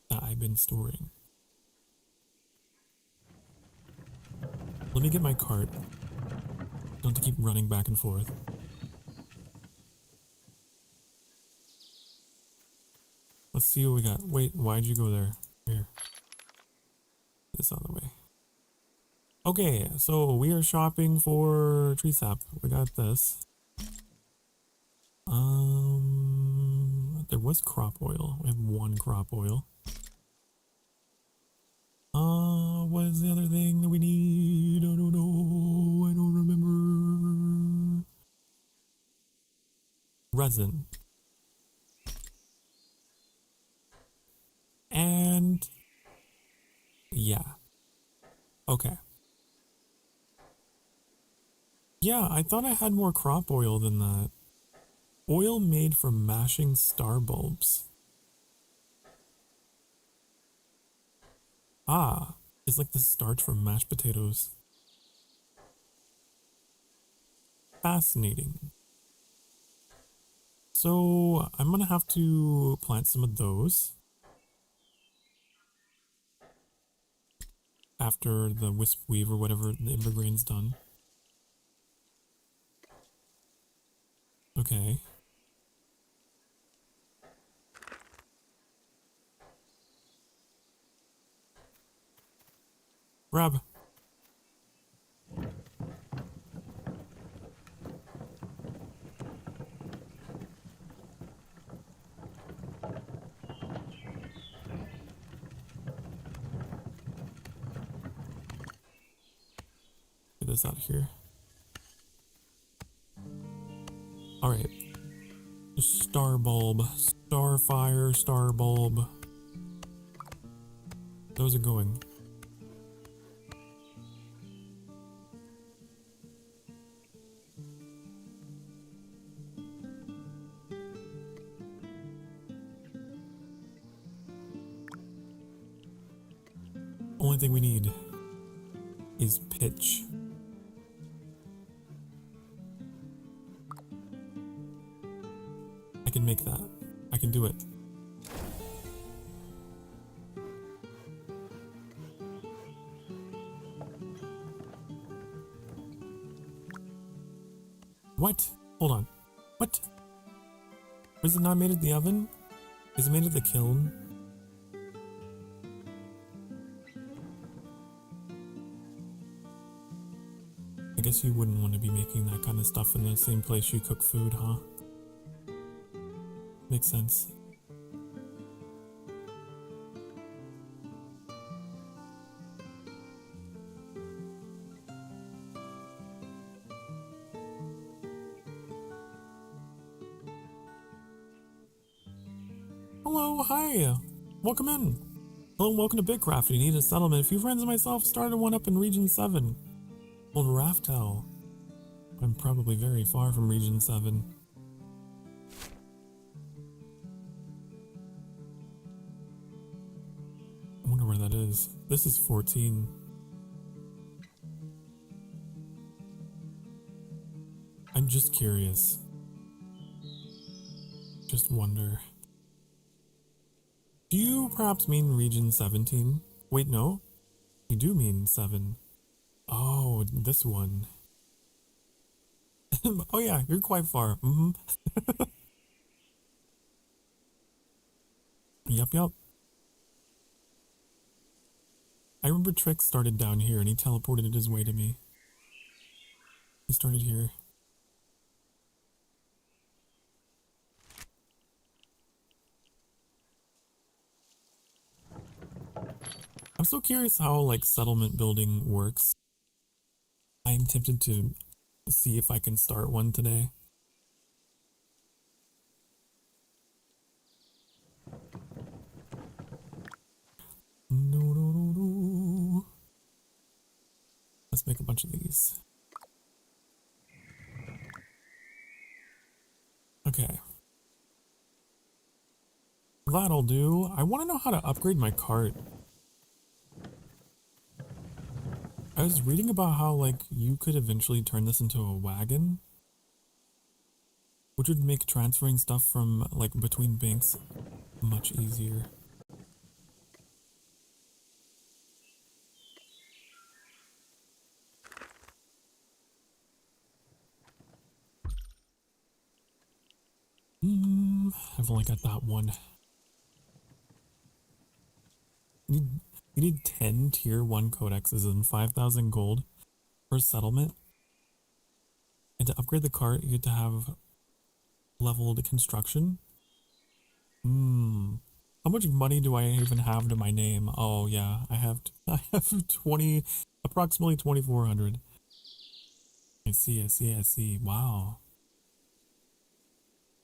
That I've been storing. Let me get my cart. Don't have to keep running back and forth. Let's see what we got. Wait, why'd you go there? Here. This on the way. Okay, so we are shopping for tree sap. We got this. There was crop oil. We have one crop oil. What is the other thing that we need? I don't know. I don't remember. Resin. And yeah. Okay. Yeah, I thought I had more crop oil than that. Oil made from mashing star bulbs. Ah, it's like the starch from mashed potatoes. Fascinating. So I'm gonna have to plant some of those after the wisp weave or whatever the evergrain's done. Okay. Grab. Get this out of here. Alright. Star bulb. Starfire, star bulb. Those are going. only thing we need is pitch. I can make that. I can do it. What? Hold on. What? Was it not made at the oven? Is it made at the kiln? I guess you wouldn't want to be making that kind of stuff in the same place you cook food, huh? Makes sense. Hello, hi! Welcome in! Hello and welcome to BitCraft. You need a settlement. A few friends and myself started one up in Region 7. Old Raftel. I'm probably very far from Region 7. I wonder where that is. This is 14. I'm just curious. Just wonder. Do you perhaps mean Region 17? Wait, no. You do mean 7. Oh, this one. Oh yeah, you're quite far. Mm-hmm. Yup. I remember Trix started down here and he teleported his way to me. He started here. I'm so curious how, like, settlement building works. I'm tempted to see if I can start one today. No. Let's make a bunch of these. Okay. That'll do. I want to know how to upgrade my cart. I was reading about how, like, you could eventually turn this into a wagon, which would make transferring stuff from, like, between banks much easier. I've only got that one. You need 10 tier 1 codexes and 5,000 gold per settlement. And to upgrade the cart, you get to have leveled construction. How much money do I even have to my name? Oh yeah, I have 20, approximately 2,400. I see. Wow.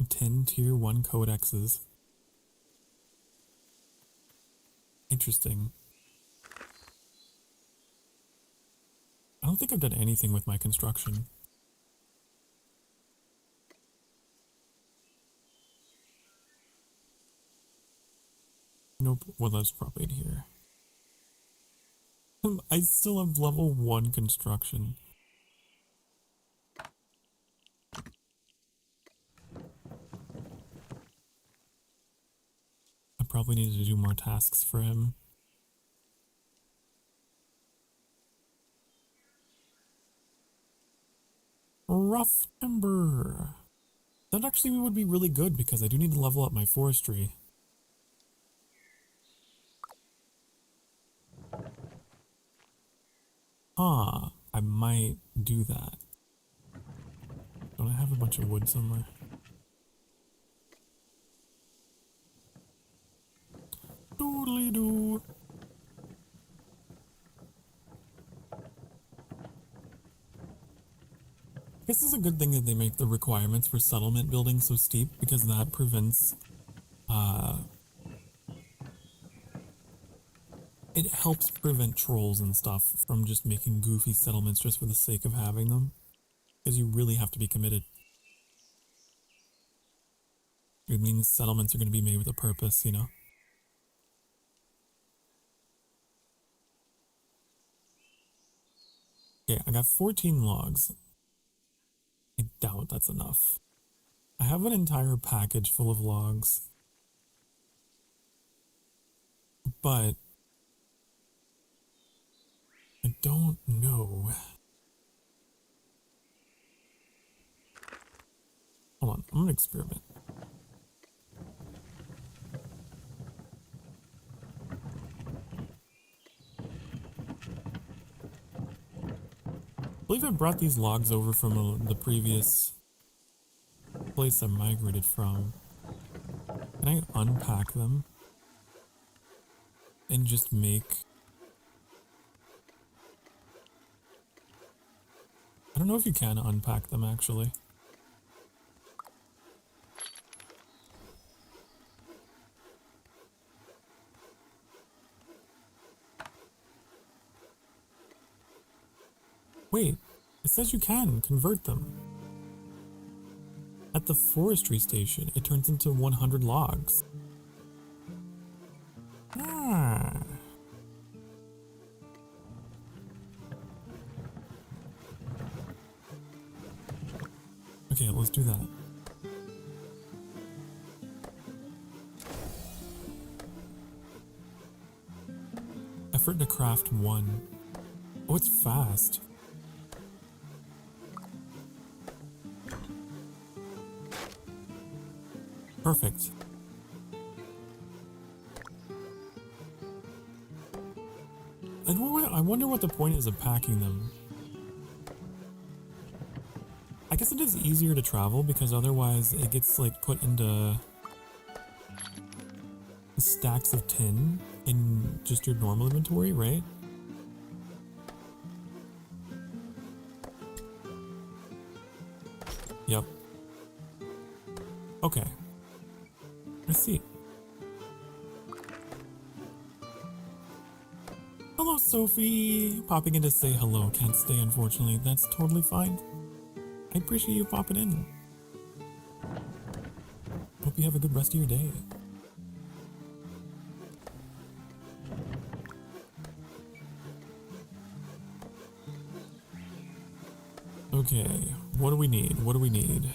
10 tier 1 codexes. Interesting. I don't think I've done anything with my construction. Nope. Well, that's probably in here. I still have level 1 construction. I probably needed to do more tasks for him. Rough timber. That actually would be really good because I do need to level up my forestry. Huh, I might do that. Don't I have a bunch of wood somewhere? Doodly-doo. I guess it's a good thing that they make the requirements for settlement building so steep because that prevents, it helps prevent trolls and stuff from just making goofy settlements just for the sake of having them. Because you really have to be committed. It means settlements are going to be made with a purpose, you know? Okay, I got 14 logs. I doubt that's enough. I have an entire package full of logs. But I don't know. Hold on, I'm gonna experiment. I believe I brought these logs over from the previous place I migrated from. Can I unpack them and just make... I don't know if you can unpack them actually. Wait, it says you can convert them. At the forestry station, it turns into 100 logs. Ah. Okay, let's do that. Effort to craft 1. Oh, it's fast. Perfect. I wonder what the point is of packing them. I guess it is easier to travel because otherwise it gets like put into stacks of tin in just your normal inventory, right? Yep. Okay. I see. Hello, Sophie! Popping in to say hello. Can't stay, unfortunately. That's totally fine. I appreciate you popping in. Hope you have a good rest of your day. Okay, what do we need? What do we need?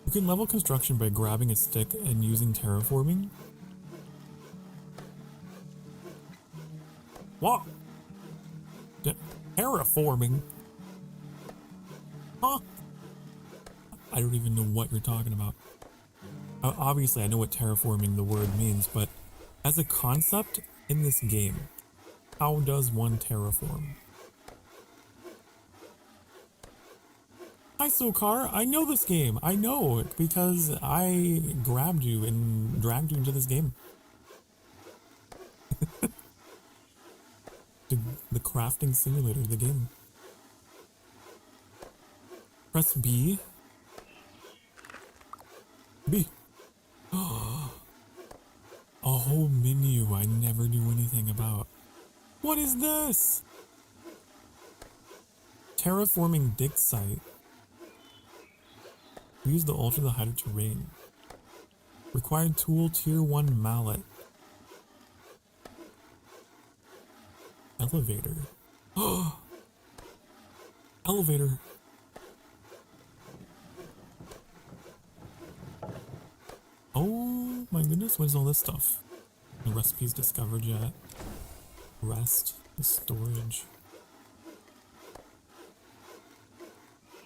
You can level construction by grabbing a stick and using terraforming. What? Terraforming? Huh? I don't even know what you're talking about. Obviously, I know what terraforming the word means, but as a concept in this game, how does one terraform? Hi, Sokar. I know this game. I know it because I grabbed you and dragged you into this game. The crafting simulator, the game. Press B. B. A whole menu I never knew anything about. What is this? Terraforming dig site. Use to alter the height of terrain. Required tool tier 1 mallet. Elevator. Elevator. Oh my goodness, what is all this stuff? The recipes discovered yet? Rest. The storage.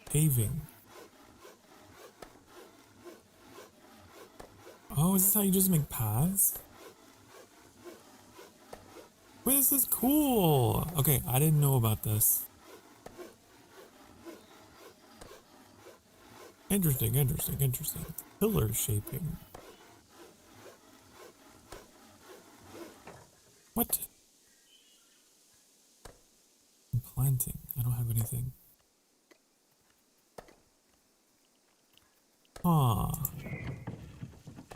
Paving. Oh, is this how you just make paths? Wait, this is cool! Okay, I didn't know about this. Interesting, interesting, interesting. Pillar shaping. What? I'm planting. I don't have anything. Huh.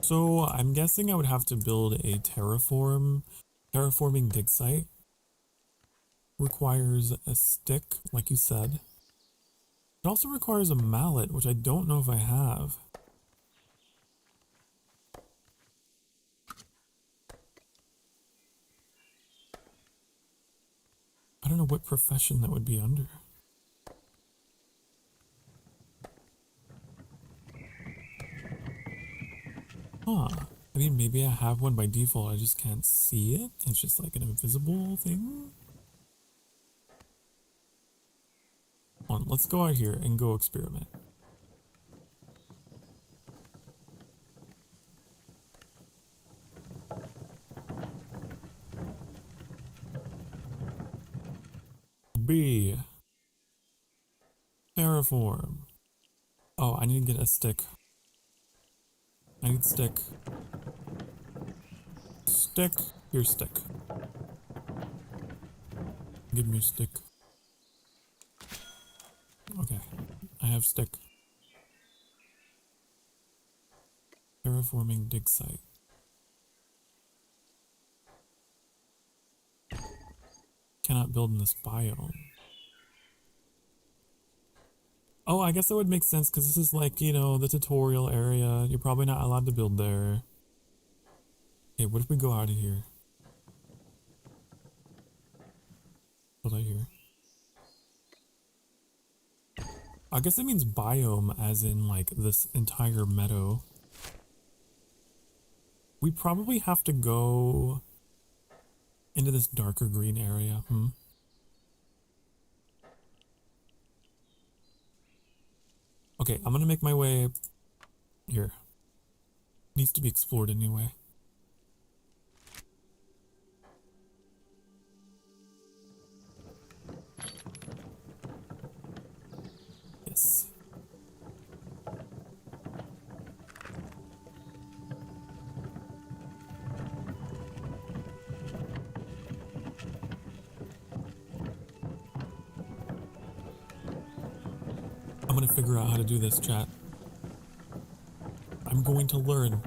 So I'm guessing I would have to build a terraforming dig site. Requires a stick, like you said. It also requires a mallet, which I don't know if I have. I don't know what profession that would be under. Huh. I mean, maybe I have one by default, I just can't see it. It's just like an invisible thing. Hold on, let's go out here and go experiment. B. Terraform. Oh, I need to get a stick. I need stick. Stick. Here's stick. Give me a stick. Okay. I have stick. Terraforming dig site. Cannot build in this biome. Oh, I guess that would make sense because this is like, you know, the tutorial area. You're probably not allowed to build there. Okay, what if we go out of here? Build out here. I guess it means biome as in like this entire meadow. We probably have to go into this darker green area. Okay, I'm gonna make my way here. Needs to be explored anyway. Yes. I'm gonna figure out how to do this, chat. I'm going to learn.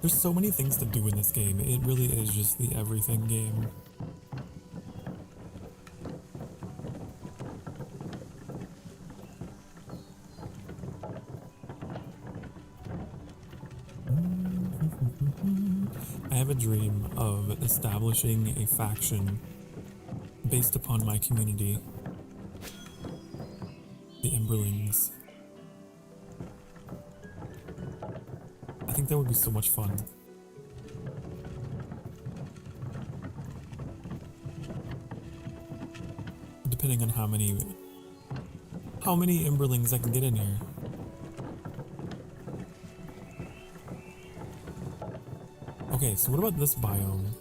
There's so many things to do in this game. It really is just the everything game. I have a dream of establishing a faction based upon my community. The Emberlings. I think that would be so much fun. Depending on how many Emberlings I can get in here. Okay, so what about this biome?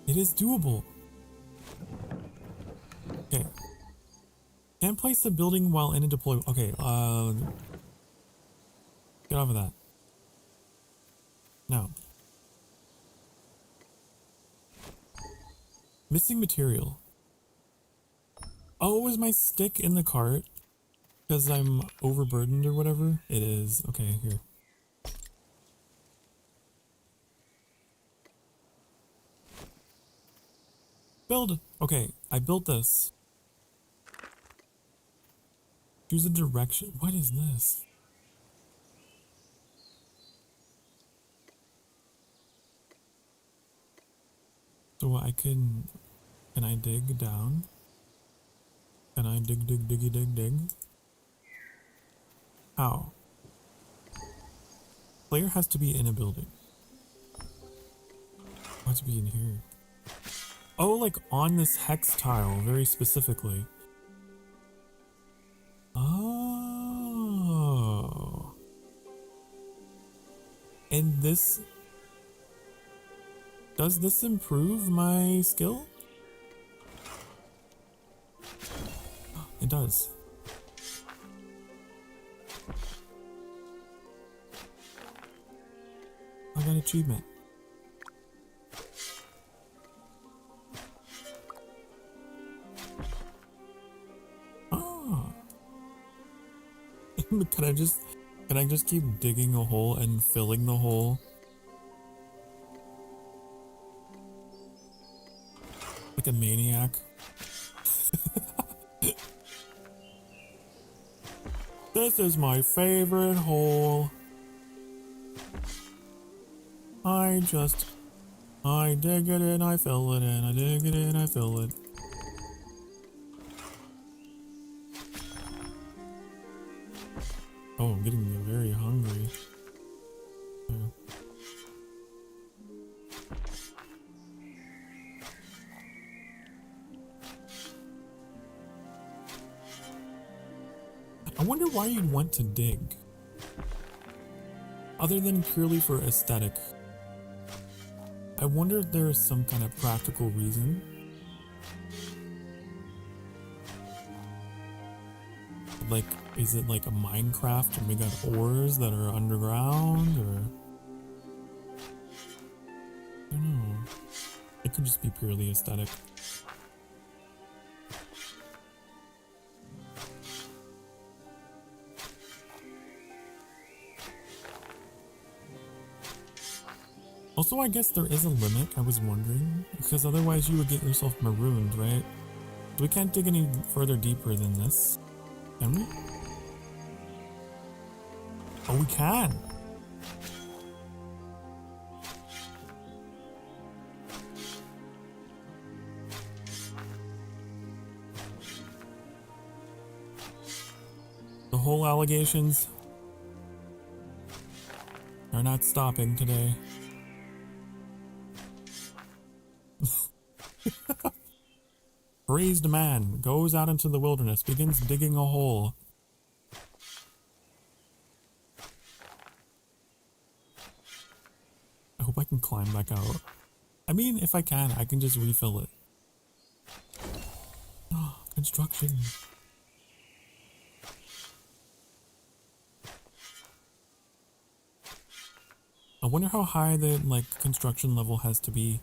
It is doable. Okay. Can't place the building while in a deployment. Okay, get off of that. Now. Missing material. Oh, is my stick in the cart? Because I'm overburdened or whatever? It is. Okay, here. Build! Okay, I built this. Choose a direction. What is this? So I can I dig down? Can I dig, dig? How? Player has to be in a building. Has to be in here. Oh, like on this hex tile, very specifically. Oh. And this... Does this improve my skill? It does. I got an achievement. Oh. Can I just keep digging a hole and filling the hole? Like a maniac. This is my favorite hole. I dig it in, I fill it in, I dig it in, I fill it. Oh, I'm getting very hungry. Yeah. I wonder why you'd want to dig. Other than purely for aesthetic. I wonder if there's some kind of practical reason. Like, is it like a Minecraft and we got ores that are underground, or... I don't know. It could just be purely aesthetic. Also, I guess there is a limit, I was wondering, because otherwise you would get yourself marooned, right? So we can't dig any further deeper than this, can we? Oh, we can! The whole allegations are not stopping today. Crazed man goes out into the wilderness, begins digging a hole. I hope I can climb back out. I mean, if I can just refill it. Oh, construction. I wonder how high the construction level has to be.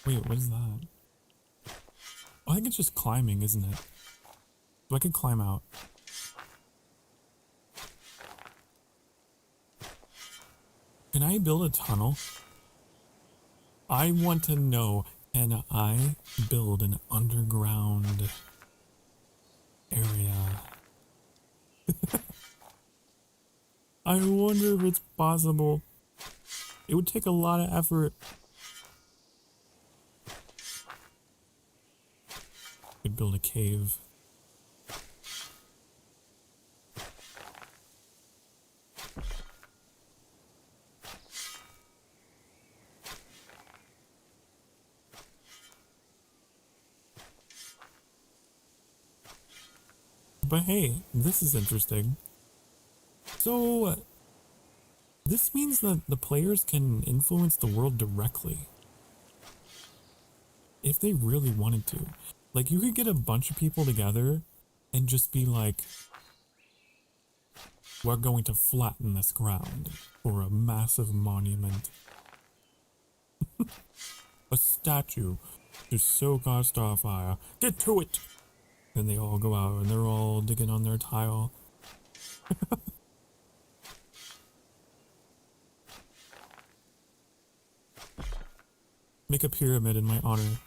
Wait, what is that? Oh, I think it's just climbing, isn't it? So I can climb out. Can I build a tunnel? I want to know, can I build an underground area? I wonder if it's possible. It would take a lot of effort. Could build a cave. But hey, this is interesting. So, this means that the players can influence the world directly. If they really wanted to. Like, you could get a bunch of people together and just be like, we're going to flatten this ground for a massive monument. A statue to Sokar Starfire. Get to it! Then they all go out and they're all digging on their tile. Make a pyramid in my honor.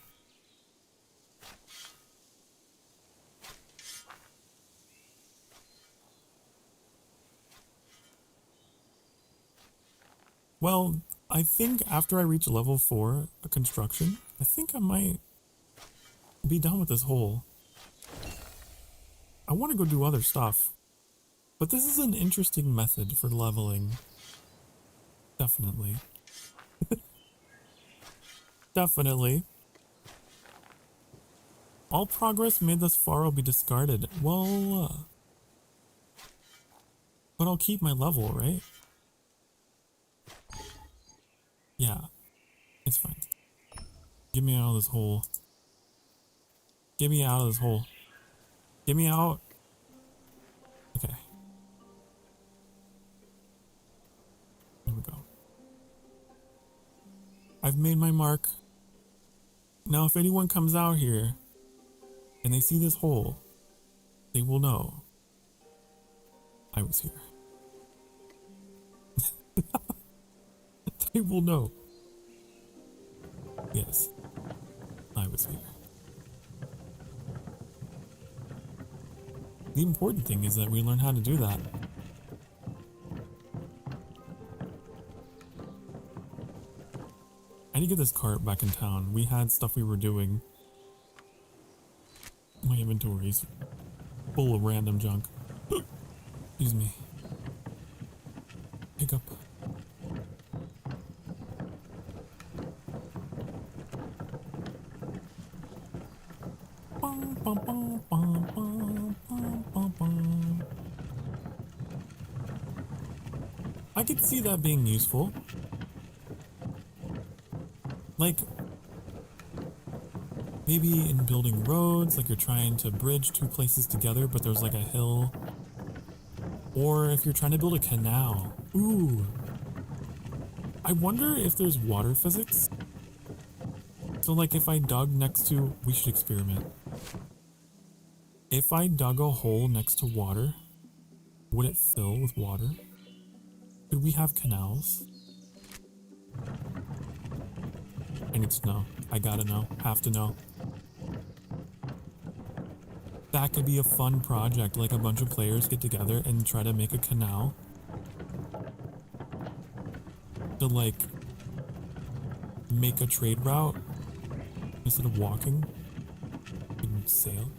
Well, I think after I reach level 4 of construction, I think I might be done with this hole. I want to go do other stuff. But this is an interesting method for leveling. Definitely. Definitely. All progress made thus far will be discarded. Well, but I'll keep my level, right? Yeah, it's fine. Get me out of this hole. Get me out of this hole. Get me out. Okay. Here we go. I've made my mark. Now if anyone comes out here and they see this hole, they will know I was here. They will know. Yes, I was here. The important thing is that we learn how to do that. I need to get this cart back in town. We had stuff we were doing. My inventory's full of random junk. Excuse me. Pick up. I could see that being useful. Like, maybe in building roads, like you're trying to bridge two places together, but there's like a hill. Or if you're trying to build a canal. Ooh. I wonder if there's water physics. So like if I dug next to, we should experiment. If I dug a hole next to water, would it fill with water? Could we have canals? I need to know. I gotta know. Have to know. That could be a fun project, like a bunch of players get together and try to make a canal. To like, make a trade route. Instead of walking, you can sail.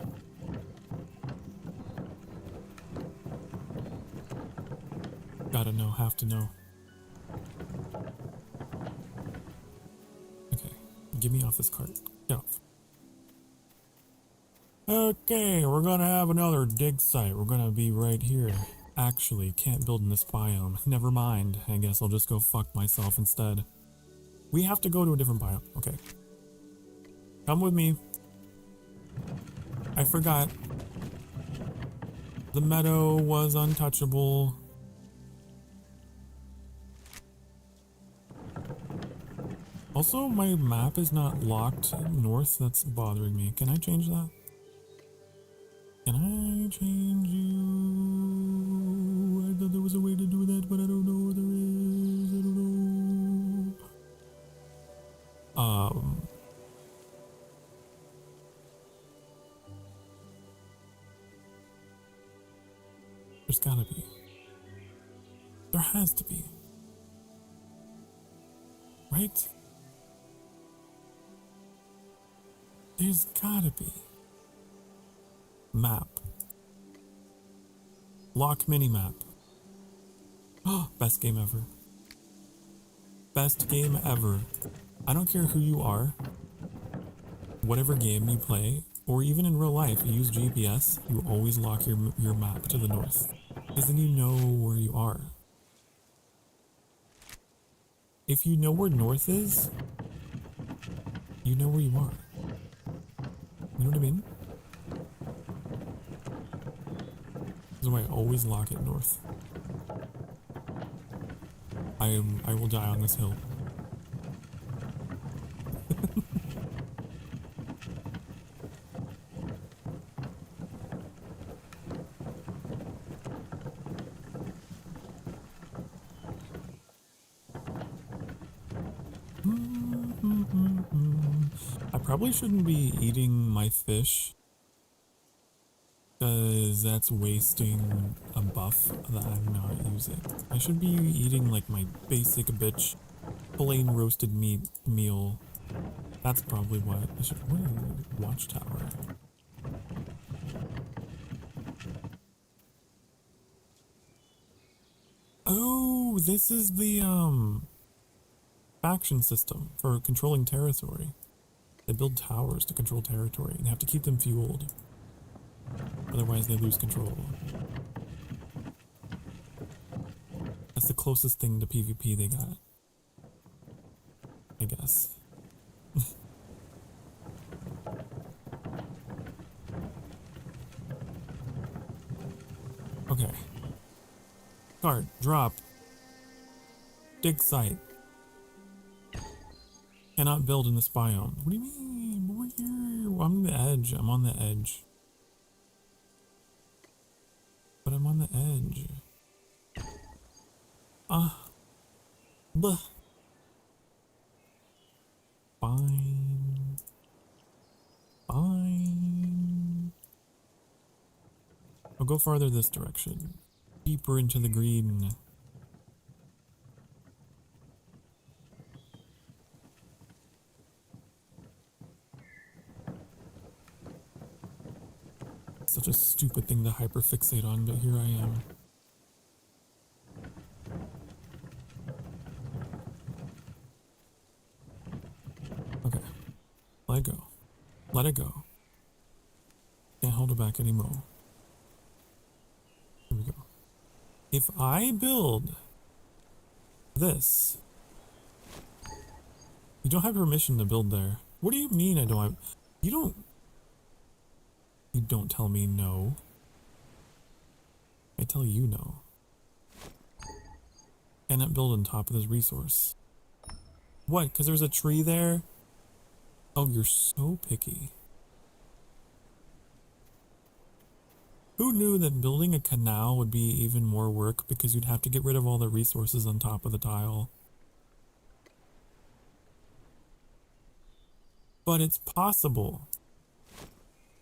Gotta know, have to know. Okay, get me off this cart. Get off. Okay, we're gonna have another dig site. We're gonna be right here. Actually, can't build in this biome. Never mind. I guess I'll just go fuck myself instead. We have to go to a different biome. Okay. Come with me. I forgot. The meadow was untouchable. Also, my map is not locked north. That's bothering me. Can I change that? Can I change you? I thought there was a way to do that, but I don't know what there is. I don't know. There's gotta be. There has to be. Right? There's gotta be. Map. Lock minimap. Oh, best game ever. Best game ever. I don't care who you are, whatever game you play, or even in real life, you use GPS, you always lock your map to the north. Because then you know where you are. If you know where north is, you know where you are. You know what I mean? That's why I always lock it north. I will die on this hill. I probably shouldn't be eating my fish, because that's wasting a buff that I'm not using. I should be eating like my basic bitch plain roasted meat meal. That's probably what I should. What is it? Watchtower. Oh, this is the faction system for controlling territory. They build towers to control territory. They have to keep them fueled. Otherwise they lose control. That's the closest thing to PvP they got. I guess. Okay. Cart, drop. Dig site. Cannot build in this biome. What do you mean? We're here. I'm on the edge. I'm on the edge. But I'm on the edge. Ah. Bleh. Fine. Fine. I'll go farther this direction. Deeper into the green. Such a stupid thing to hyperfixate on, but here I am. Okay. Let it go. Let it go. Can't hold it back anymore. Here we go. If I build this, you don't have permission to build there. What do you mean I don't have... You don't tell me no. I tell you no. Cannot build on top of this resource. What? Because there's a tree there? Oh, you're so picky. Who knew that building a canal would be even more work because you'd have to get rid of all the resources on top of the tile? But it's possible.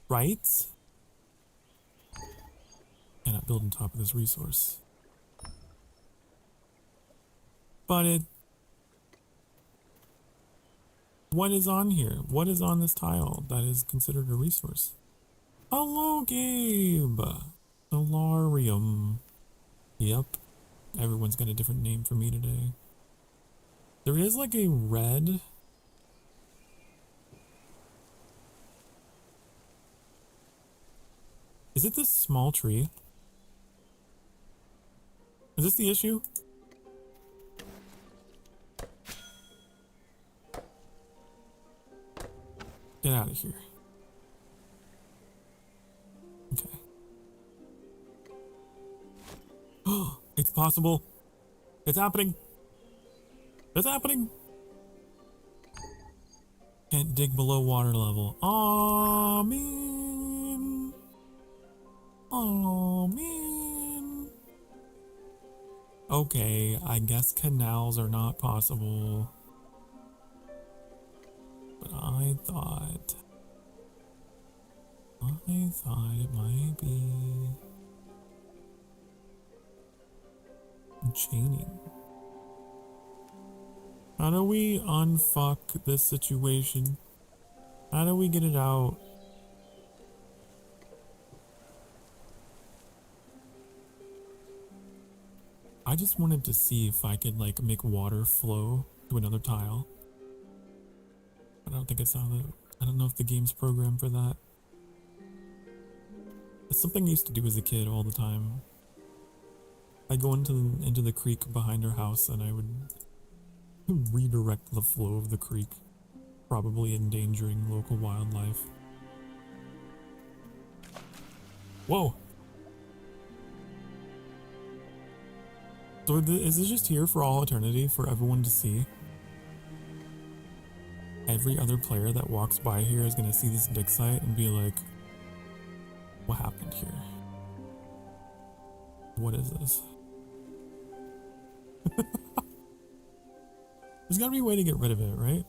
Right? Cannot build on top of this resource. But it... What is on here? What is on this tile that is considered a resource? Hello, Gabe! Solarium. Yep. Everyone's got a different name for me today. There is like a red... Is it this small tree? Is this the issue? Get out of here. Okay. Oh, it's possible. It's happening. It's happening. Can't dig below water level. Aw, man. Aw, man. Okay, I guess canals are not possible. But I thought it might be chaining. How do we unfuck this situation? How do we get it out? I just wanted to see if I could like make water flow to another tile. I don't think it's how the... I don't know if the game's programmed for that. It's something I used to do as a kid all the time. I'd go into the creek behind our house and I would redirect the flow of the creek, probably endangering local wildlife. Whoa! So is this just here for all eternity for everyone to see? Every other player that walks by here is gonna see this dig site and be like, what happened here? What is this? There's gotta be a way to get rid of it, right?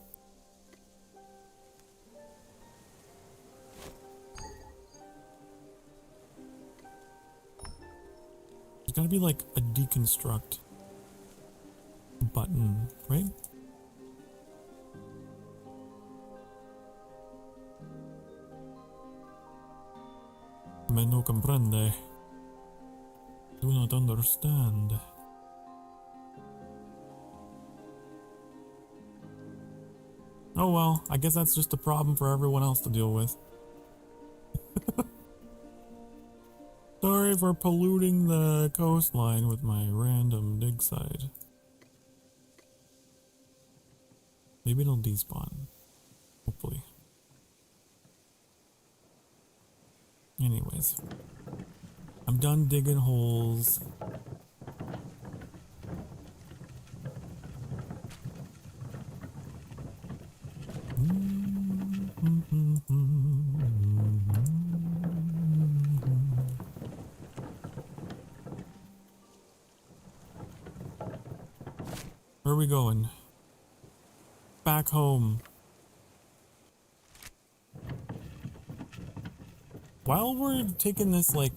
There's gotta be like a deconstruct button, right? Me no comprende. Do not understand. Oh well, I guess that's just a problem for everyone else to deal with. Sorry for polluting the coastline with my random dig site. Maybe it'll despawn. Hopefully. Anyways. I'm done digging holes. Where are we going? Back home. While we're taking this, like,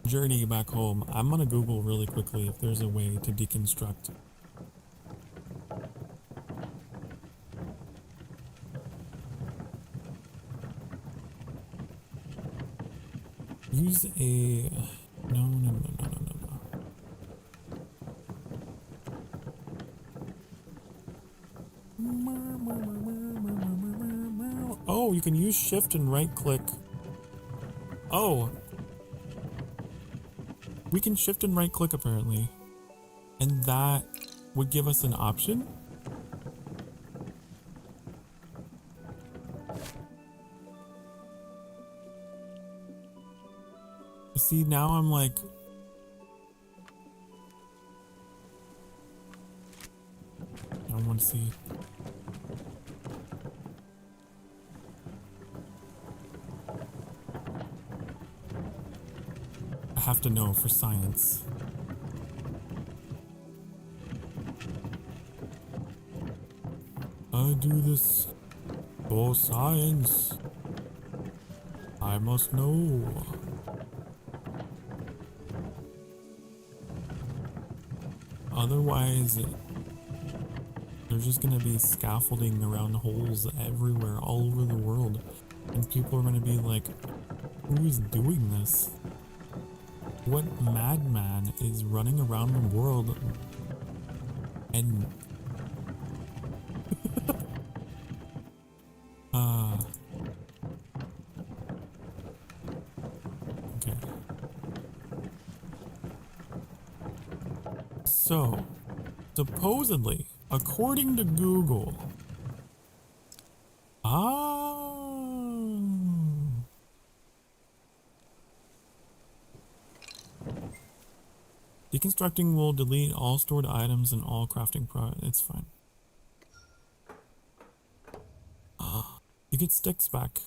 journey back home, I'm gonna Google really quickly if there's a way to deconstruct. Use a... No. Oh, you can use shift and right click. Oh. We can shift and right click apparently. And that would give us an option? See, now I'm like... I don't want to see. I have to know for science. I do this for science. I must know. Otherwise, there's just gonna be scaffolding around holes everywhere, all over the world. And people are gonna be like, who is doing this? What madman is running around the world and... Okay. So, supposedly, according to Google, deconstructing will delete all stored items and all crafting it's fine. You get sticks back.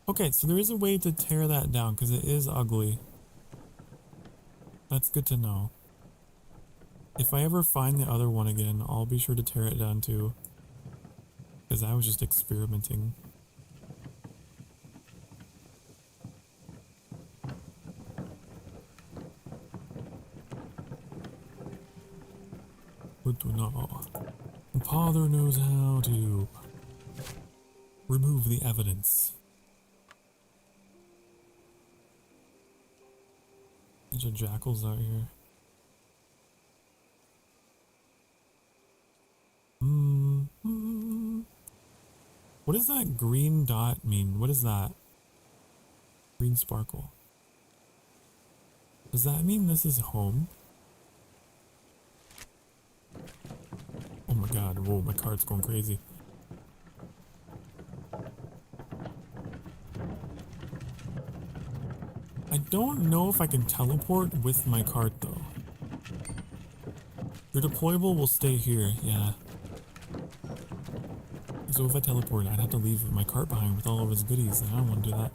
Okay, so there is a way to tear that down because it is ugly. That's good to know. If I ever find the other one again, I'll be sure to tear it down too. Because I was just experimenting. Good to know. Father knows how to remove the evidence. Bunch of jackals out here. What does that green dot mean? What is that? Green sparkle. Does that mean this is home? Oh my god, whoa, my cart's going crazy. I don't know if I can teleport with my cart though. Your deployable will stay here, yeah. So if I teleport, I'd have to leave my cart behind with all of his goodies, and I don't want to do that.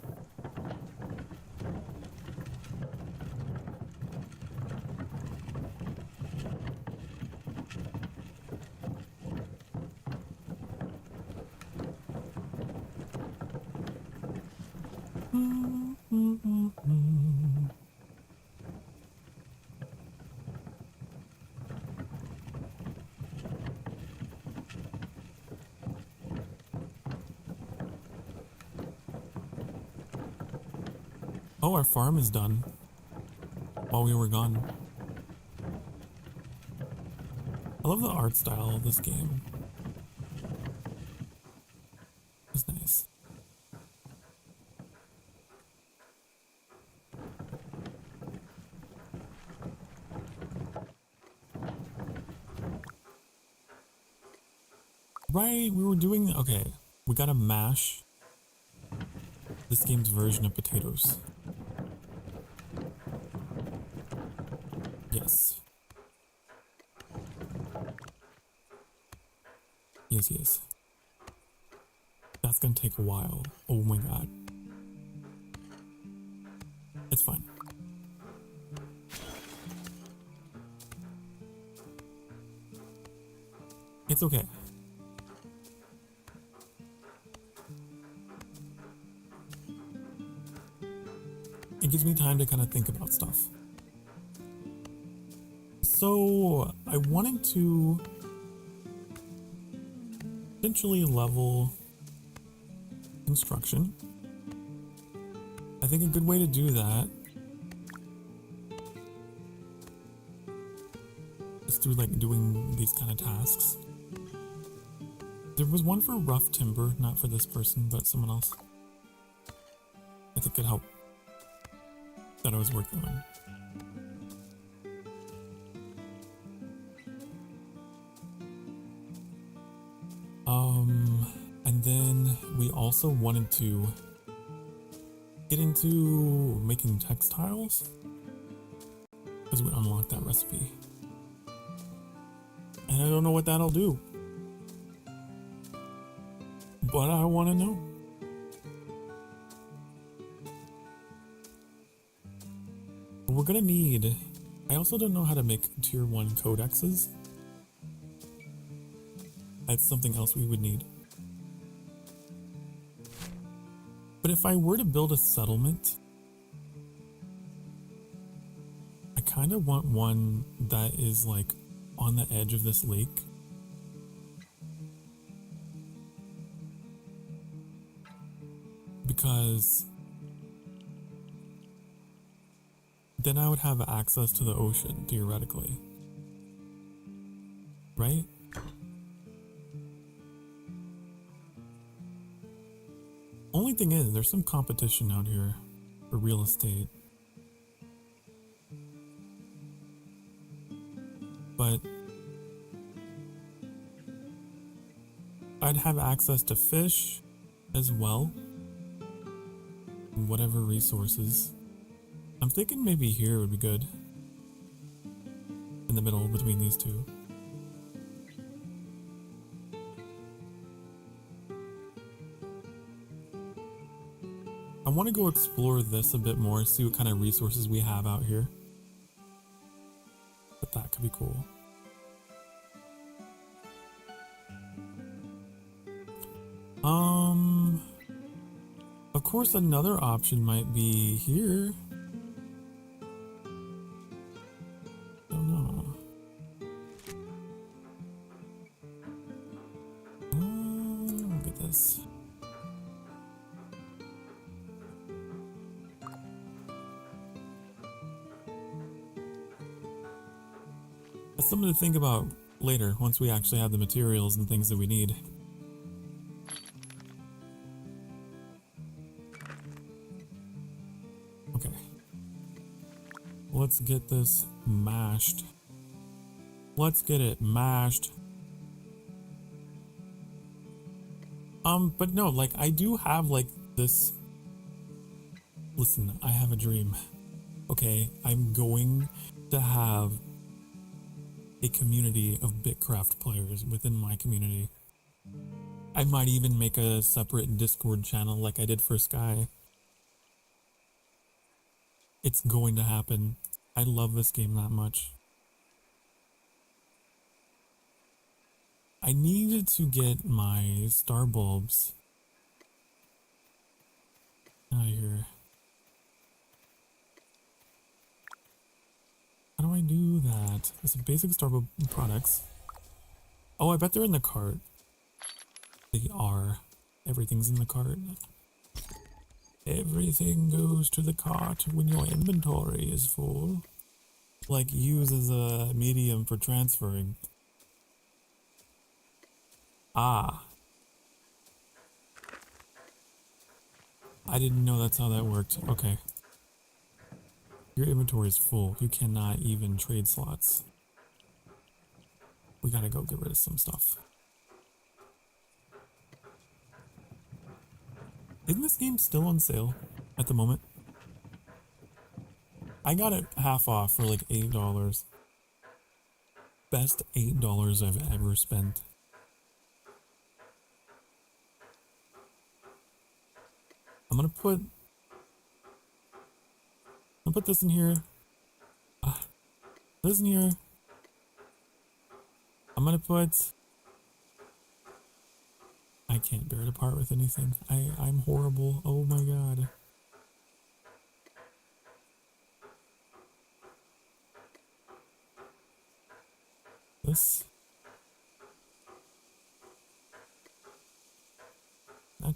Oh, our farm is done while we were gone. I love the art style of this game. It's nice. Right, we were doing... Okay, we gotta mash this game's version of potatoes. Yes. Yes. That's gonna take a while. Oh my god. It's fine. It's okay. It gives me time to kind of think about stuff. So I wanted to potentially level construction. I think a good way to do that is through like doing these kind of tasks. There was one for rough timber, not for this person, but someone else. I think could help that I was working on. And then we also wanted to get into making textiles because we unlocked that recipe. And I don't know what that'll do, but I want to know. We're gonna need, I also don't know how to make tier 1 codexes. That's something else we would need. But if I were to build a settlement, I kind of want one that is like on the edge of this lake. Because then I would have access to the ocean, theoretically. Right? Only thing is, there's some competition out here for real estate. But I'd have access to fish as well. And whatever resources. I'm thinking maybe here would be good. In the middle between these two. I want to go explore this a bit more, see what kind of resources we have out here. But that could be cool. Of course, another option might be here. Don't know. Look at this. That's something to think about later, once we actually have the materials and things that we need. Okay. Let's get this mashed. Let's get it mashed. But no, like, I do have, like, this... Listen, I have a dream. Okay, I'm going to have a community of BitCraft players within my community. I might even make a separate Discord channel like I did for Sky. It's going to happen. I love this game that much. I needed to get my star bulbs out of here. How do I do that? There's some basic star bulb products. Oh, I bet they're in the cart. They are. Everything's in the cart. Everything goes to the cart when your inventory is full. Like, use as a medium for transferring. Ah. I didn't know that's how that worked. Okay. Your inventory is full. You cannot even trade slots. We gotta go get rid of some stuff. Isn't this game still on sale at the moment? I got it half off for like $8. Best $8 I've ever spent. I'm gonna put this in here. This in here. I'm gonna put I can't bear it apart with anything. I'm horrible. Oh my god. This. That.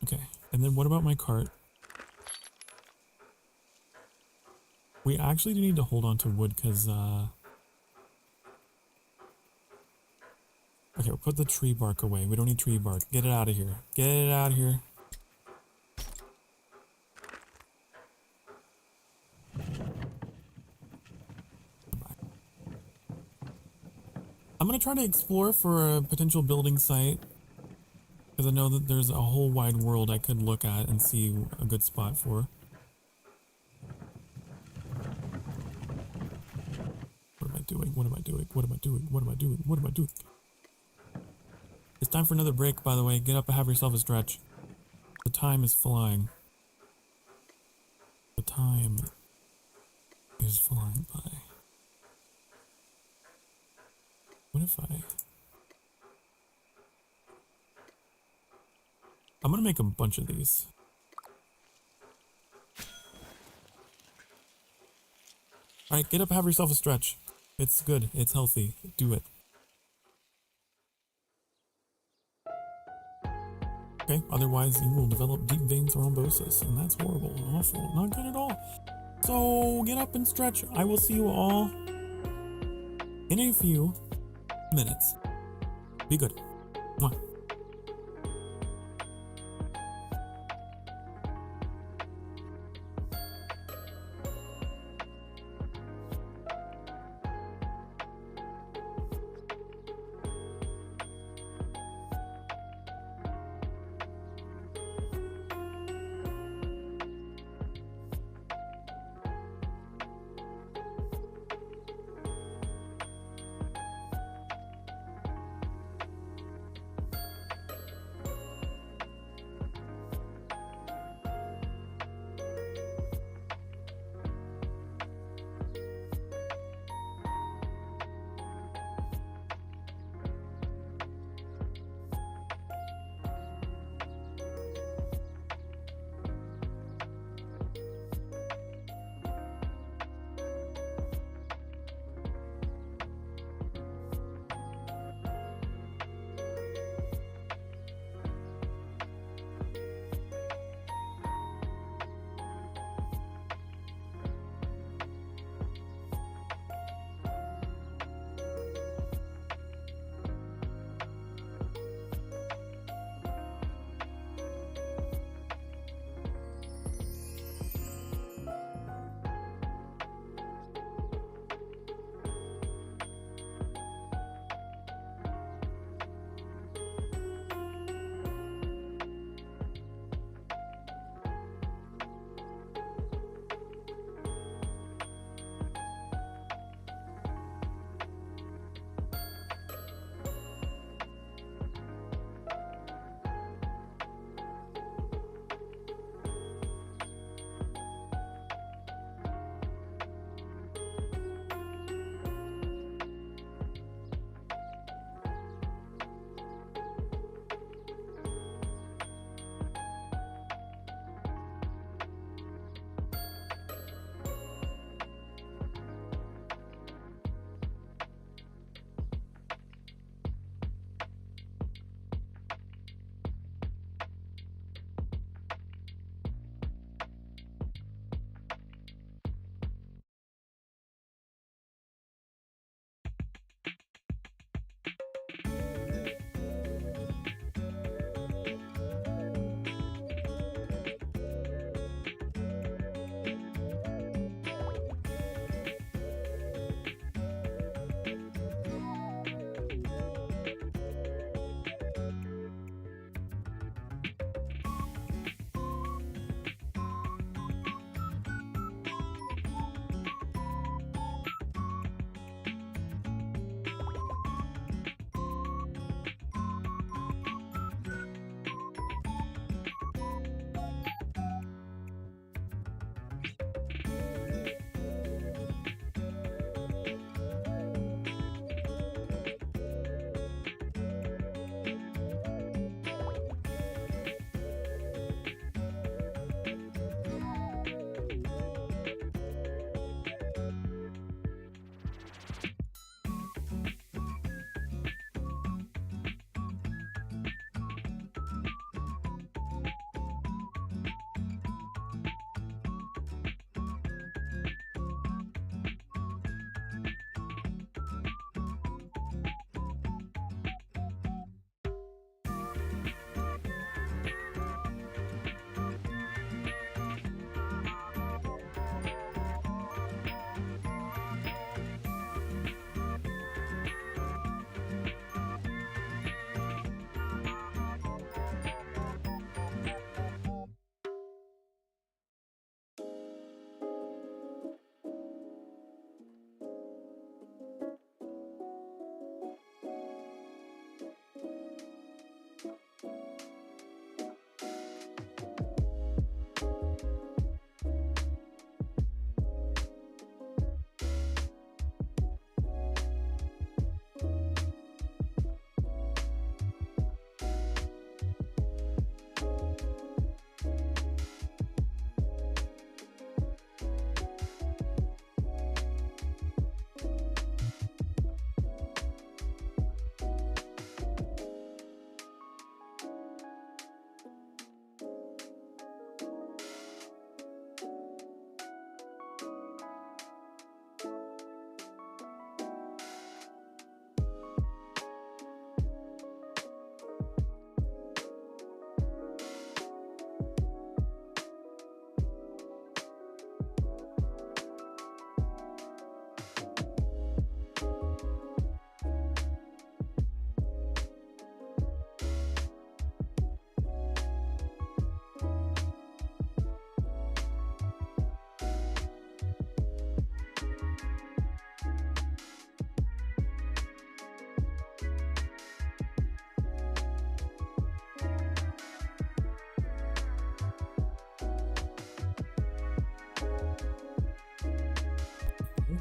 Okay. And then what about my cart? We actually do need to hold on to wood because, okay, we'll put the tree bark away. We don't need tree bark. Get it out of here. Get it out of here. Goodbye. I'm going to try to explore for a potential building site. Because I know that there's a whole wide world I could look at and see a good spot for. What am I doing? What am I doing? What am I doing? What am I doing? What am I doing? It's time for another break, by the way. Get up and have yourself a stretch. The time is flying. The time is flying by. What if I'm gonna make a bunch of these. Alright, get up, have yourself a stretch. It's good, it's healthy. Do it. Okay, otherwise you will develop deep vein thrombosis, and that's horrible, awful, not good at all. So get up and stretch. I will see you all in a few minutes. Be good. Mwah.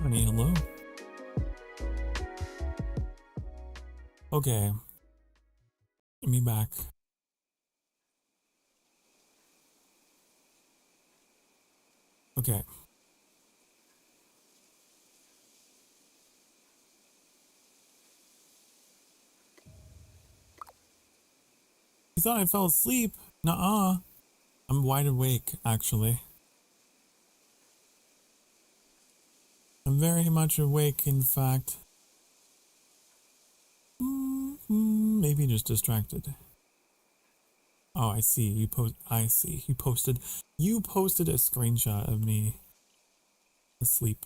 Harmony, hello. Okay. Get me back. Okay. You thought I fell asleep? Nuh-uh. I'm wide awake, actually. I'm very much awake, in fact. Maybe just distracted. Oh, I see. I see. You posted a screenshot of me asleep.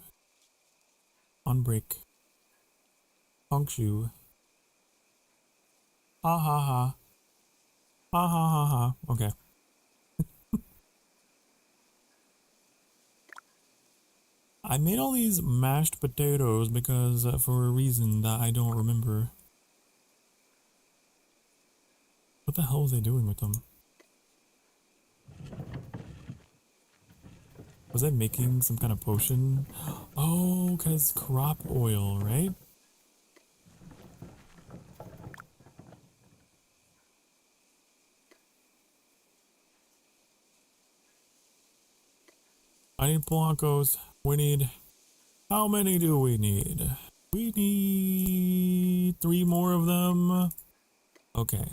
On break. Honkshu. Ha ha ha. Ha ha ha ha. Okay. I made all these mashed potatoes because for a reason that I don't remember. What the hell was I doing with them? Was I making some kind of potion? Oh, because crop oil, right? I need Blancos. We need... How many do we need? We need 3 more of them. Okay.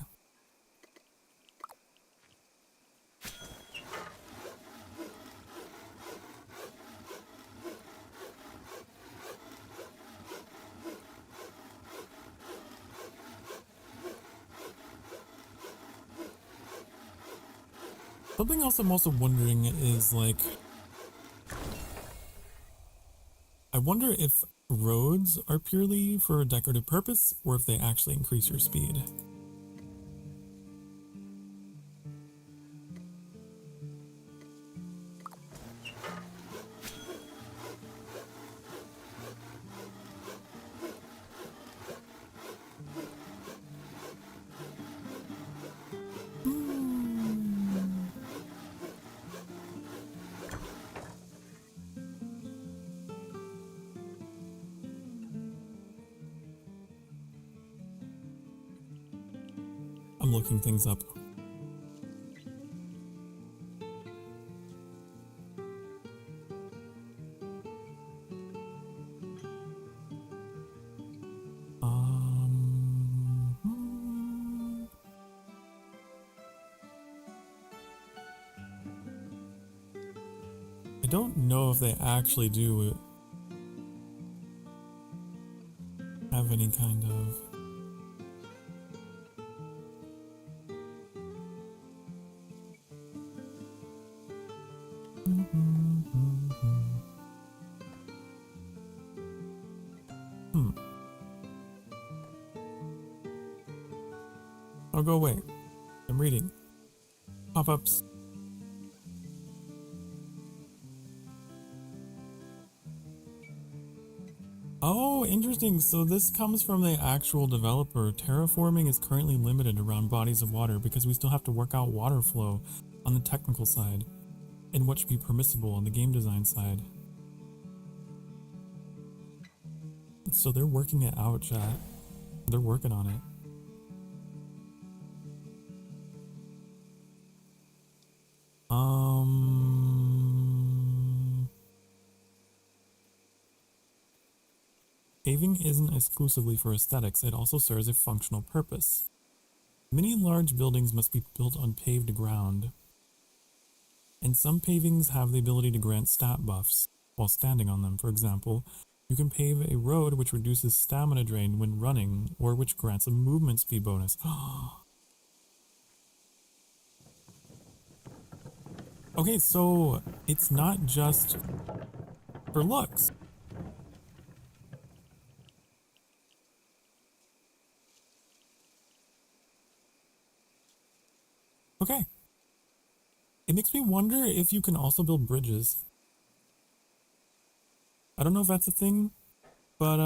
Something else I'm also wondering is, like... I wonder if roads are purely for a decorative purpose, or if they actually increase your speed. I'm looking things up. I don't know if they actually do have any kind of... Oh, go away. I'm reading. Pop-ups. Oh, interesting. So this comes from the actual developer. Terraforming is currently limited around bodies of water because we still have to work out water flow on the technical side and what should be permissible on the game design side. So they're working it out, chat. They're working on it. Paving isn't exclusively for aesthetics, it also serves a functional purpose. Many large buildings must be built on paved ground, and some pavings have the ability to grant stat buffs while standing on them. For example, you can pave a road which reduces stamina drain when running, or which grants a movement speed bonus. Okay, so it's not just for looks. Okay. It makes me wonder if you can also build bridges. I don't know if that's a thing, but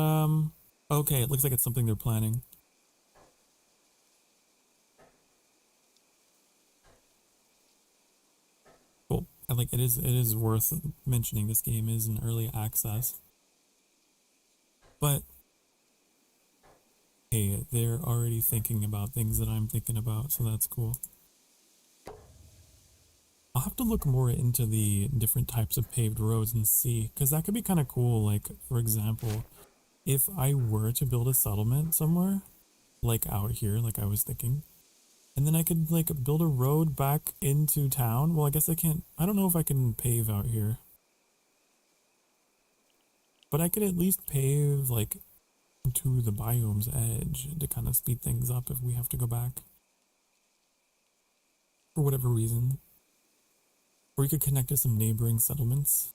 okay, it looks like it's something they're planning. Cool. I like it is worth mentioning this game is in early access. But hey, they're already thinking about things that I'm thinking about, so that's cool. I'll have to look more into the different types of paved roads and see, because that could be kind of cool. Like, for example, if I were to build a settlement somewhere, like out here, like I was thinking, and then I could like build a road back into town. Well, I guess I can't, I don't know if I can pave out here, but I could at least pave like to the biome's edge to kind of speed things up if we have to go back for whatever reason. Or you could connect to some neighboring settlements.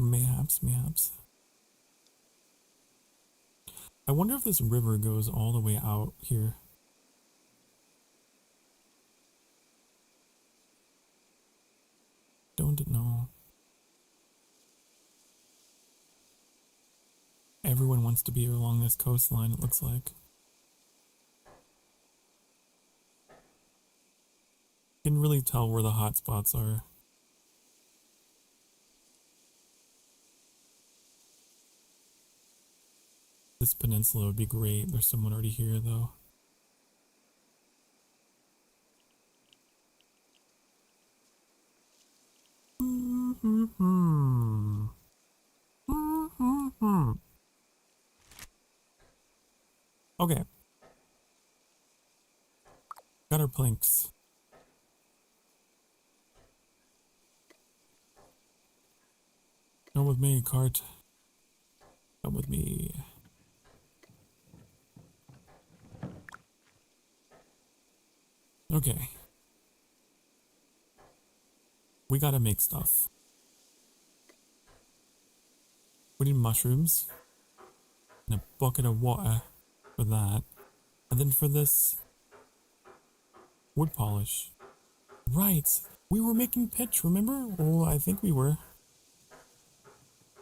Mayhaps, mayhaps. I wonder if this river goes all the way out here. Don't know. Everyone wants to be along this coastline, it looks like. You can really tell where the hot spots are. This peninsula would be great. There's someone already here, though. Okay. Got our planks. Come with me, cart. Come with me. Okay. We gotta make stuff. We need mushrooms. And a bucket of water for that. And then for this wood polish. Right. We were making pitch, remember? Oh, I think we were.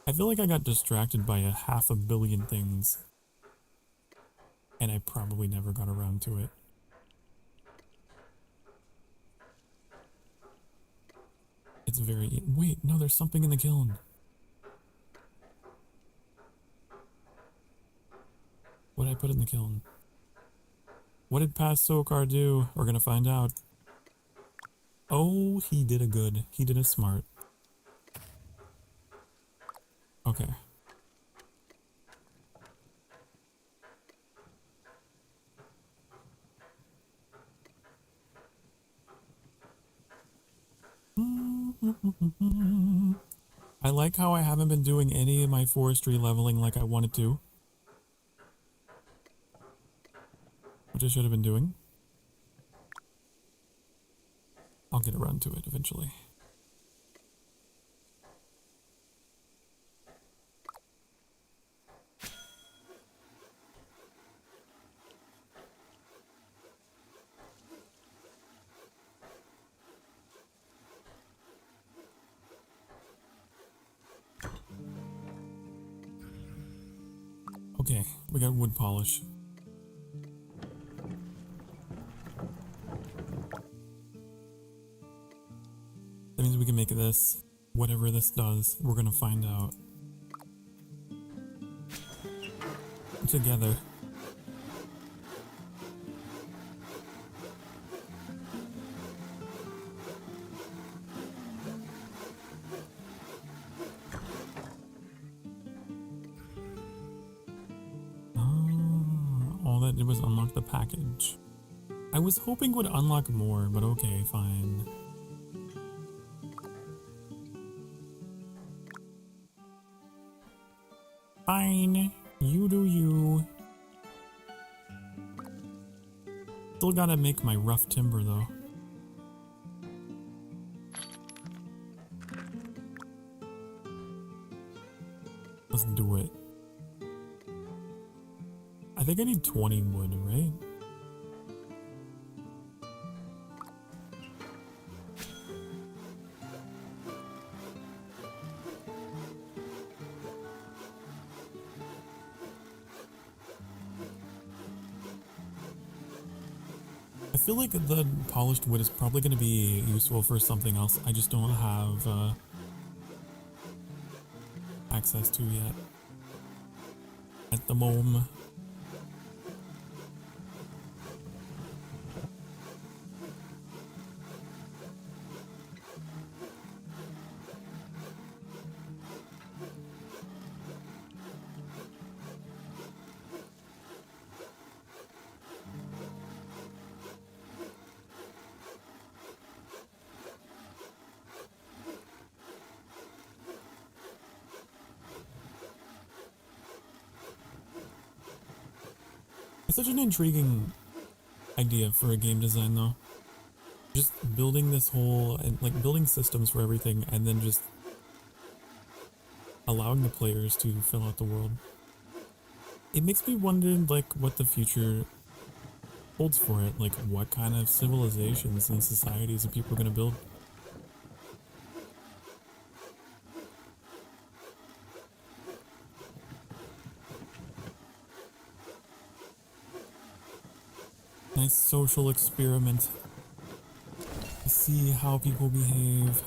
I feel like I got distracted by a 500 million things. And I probably never got around to it. It's very... Wait, no, there's something in the kiln. What did I put in the kiln? What did past Sokar do? We're gonna find out. Oh, he did a good. He did a smart. Okay. I like how I haven't been doing any of my forestry leveling like I wanted to. Which I should have been doing. I'll get around to it eventually. Okay, we got wood polish. That means we can make this. Whatever this does, we're gonna find out. Together. All that did was unlock the package. I was hoping it would unlock more, but okay, fine. Fine, you do you. Still gotta make my rough timber though. Let's do it. I think I need 20 wood, right? I feel like the polished wood is probably going to be useful for something else. I just don't have access to yet. At the moment. It's such an intriguing idea for a game design though. Just building this whole, and like building systems for everything and then just allowing the players to fill out the world. It makes me wonder like what the future holds for it, like what kind of civilizations and societies are people going to build. Nice social experiment to see how people behave.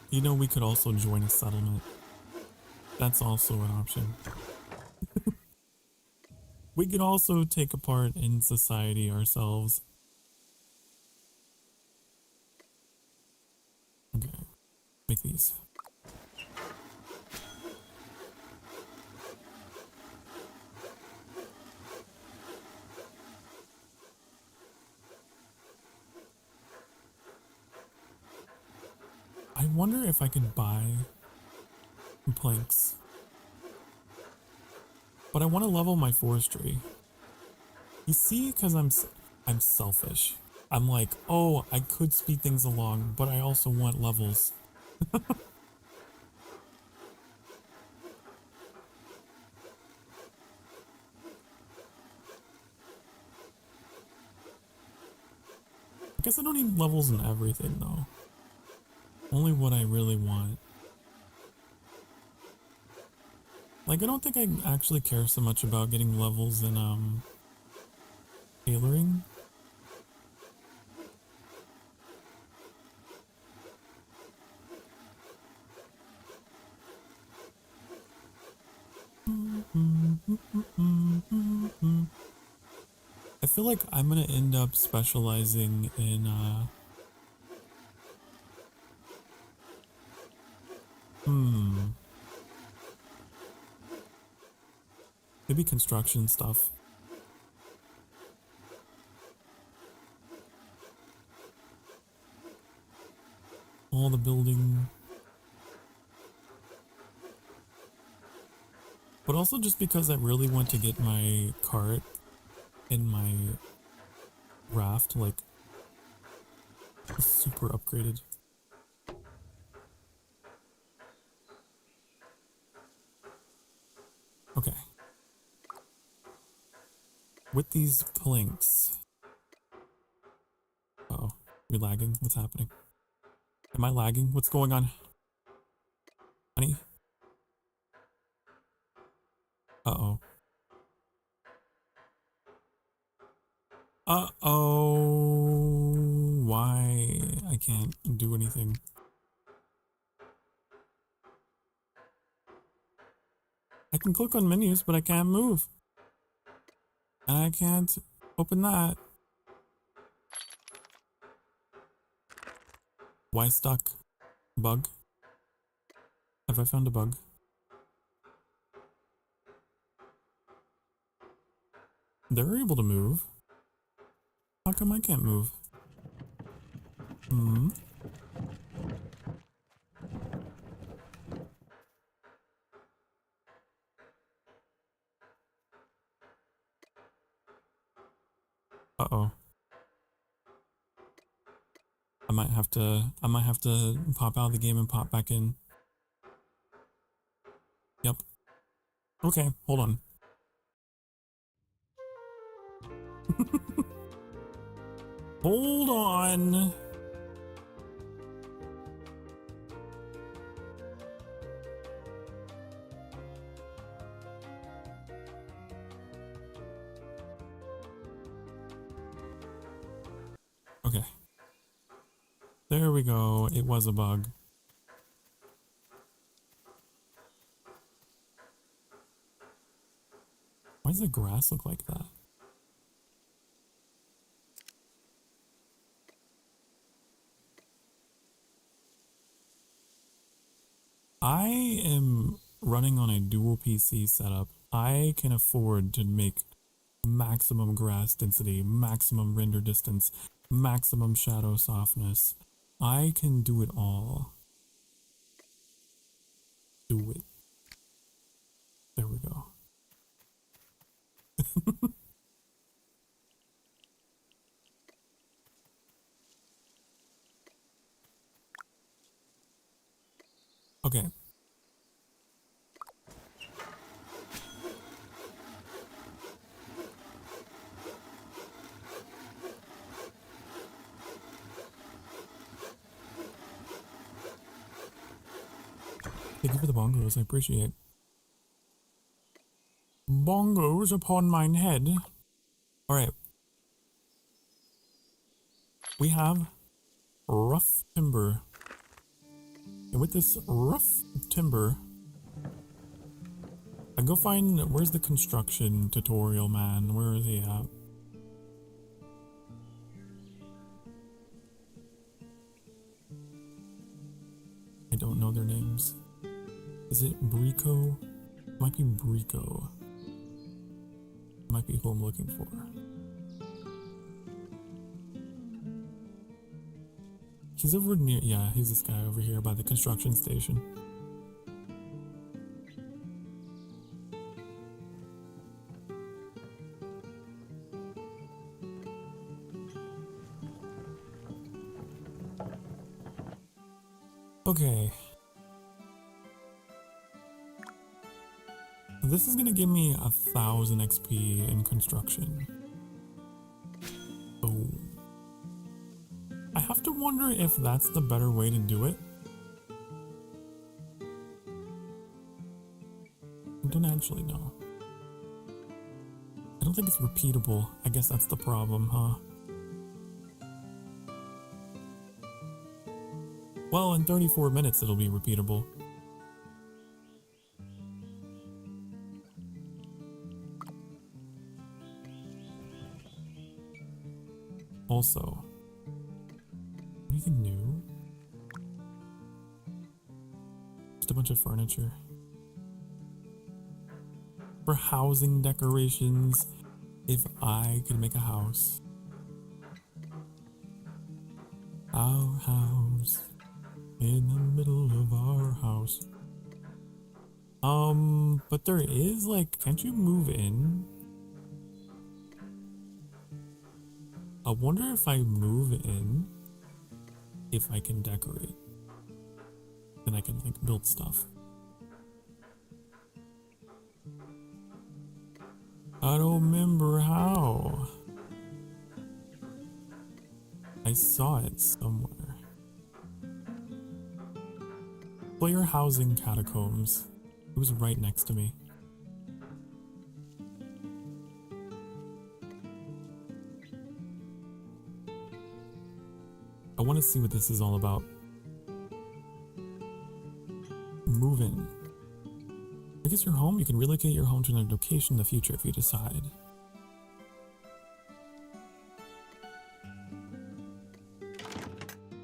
You know, we could also join a settlement. That's also an option. We could also take a part in society ourselves. Okay, make these. I wonder if I could buy planks. But I want to level my forestry. You see, because I'm selfish. I'm like, oh, I could speed things along, but I also want levels. I guess I don't need levels in everything though. Only what I really want. Like, I don't think I actually care so much about getting levels in, tailoring. I feel like I'm gonna end up specializing in, maybe construction stuff. All the building. But also just because I really want to get my cart and my raft, like, super upgraded. Okay. With these planks. Uh-oh. Are we lagging? What's happening? Am I lagging? What's going on? Honey? Uh-oh. Uh-oh. Why? I can't do anything. I can click on menus, but I can't move. And I can't open that. Why stuck? Bug? Have I found a bug? They're able to move. How come I can't move? Uh-oh. I might have to pop out of the game and pop back in. Yep. Okay, hold on. Hold on. Okay. There we go. It was a bug. Why does the grass look like that? I am running on a dual PC setup. I can afford to make maximum grass density, maximum render distance, maximum shadow softness. I can do it all. Do it. There we go. Okay. Thank you for the bongos, I appreciate. Bongos upon mine head. Alright. We have rough timber. And with this rough timber, I go find, where's the construction tutorial man? Where is he at? I don't know their names. Is it Brico? It might be Brico. Might be who I'm looking for. He's over near, yeah, he's this guy over here by the construction station. Okay. This is gonna give me 1,000 XP in construction. So I have to wonder if that's the better way to do it. I don't actually know. I don't think it's repeatable. I guess that's the problem, huh? Well, in 34 minutes it'll be repeatable. Also, anything new? Just a bunch of furniture. For housing decorations, if I could make a house. Our house. In the middle of our house. But there is like, can't you move in? I wonder if I move in, if I can decorate. Then I can like build stuff. I don't remember how. I saw it somewhere. Player housing catacombs. It was right next to me. I want to see what this is all about. Move in. I guess your home, you can relocate your home to another location in the future if you decide.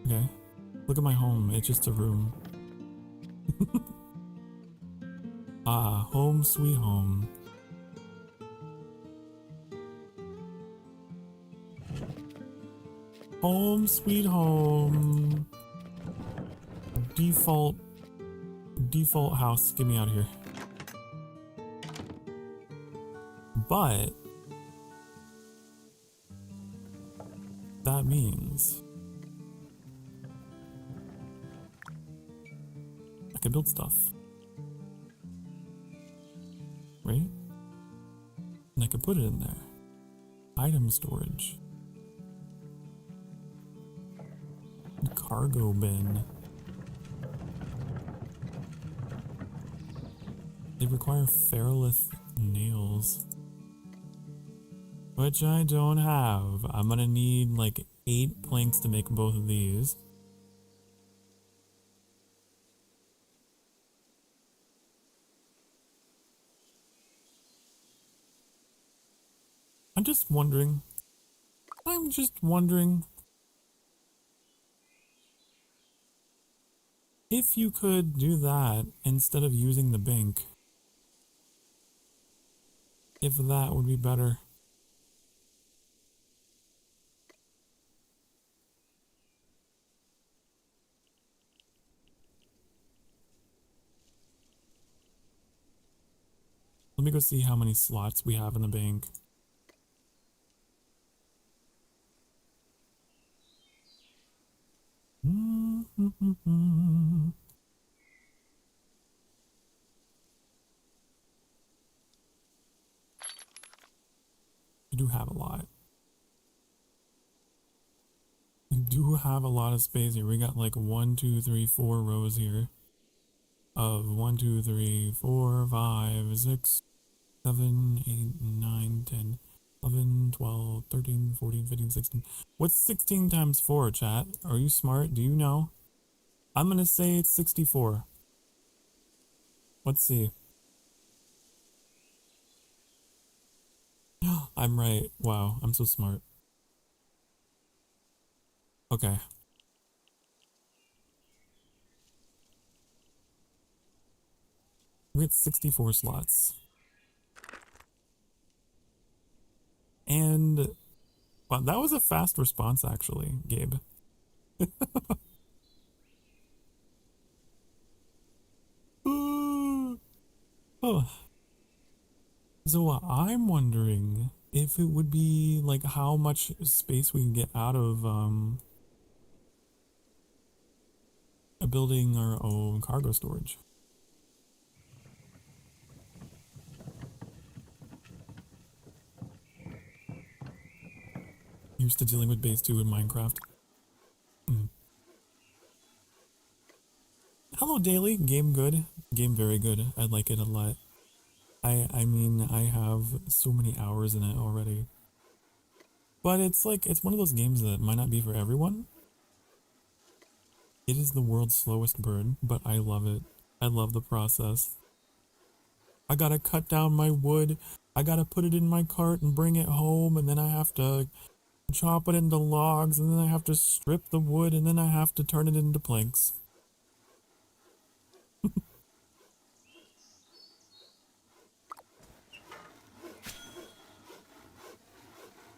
Okay. Look at my home, it's just a room. Ah, home sweet home. Home sweet home. Default house, get me out of here. But that means I can build stuff. right? And I could put it in there. Item storage. Cargo bin. They require ferrolith nails, which I don't have. I'm gonna need like 8 planks to make both of these. I'm just wondering if you could do that instead of using the bank. If that would be better. Let me go see how many slots we have in the bank. We do have a lot. We do have a lot of space here. We got like 1, 2, 3, 4 rows here. Of 1, 2, 3, 4, 5, 6, 7, 8, 9, 10, 11, 12, 13, 14, 15, 16. What's 16 times 4, chat? Are you smart? Do you know? I'm gonna say it's 64. Let's see. I'm right. Wow, I'm so smart. Okay. We had 64 slots. And wow, that was a fast response actually, Gabe. Oh. So I'm wondering if it would be like how much space we can get out of building our own cargo storage. Used to dealing with base 2 in Minecraft. Hello Daily, game good. Game very good. I like it a lot. I mean, I have so many hours in it already. But it's like, it's one of those games that might not be for everyone. It is the world's slowest bird, but I love it. I love the process. I gotta cut down my wood. I gotta put it in my cart and bring it home, and then I have to chop it into logs, and then I have to strip the wood, and then I have to turn it into planks.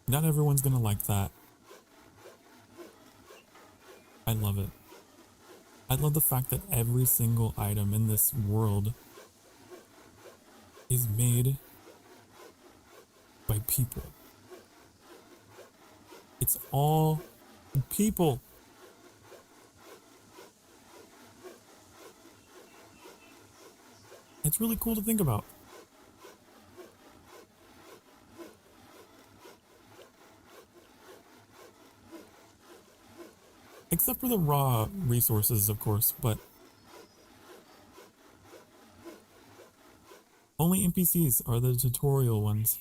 Not everyone's gonna like that. I love it. I love the fact that every single item in this world is made by people. It's all people. It's really cool to think about. Except for the raw resources, of course, but only NPCs are the tutorial ones.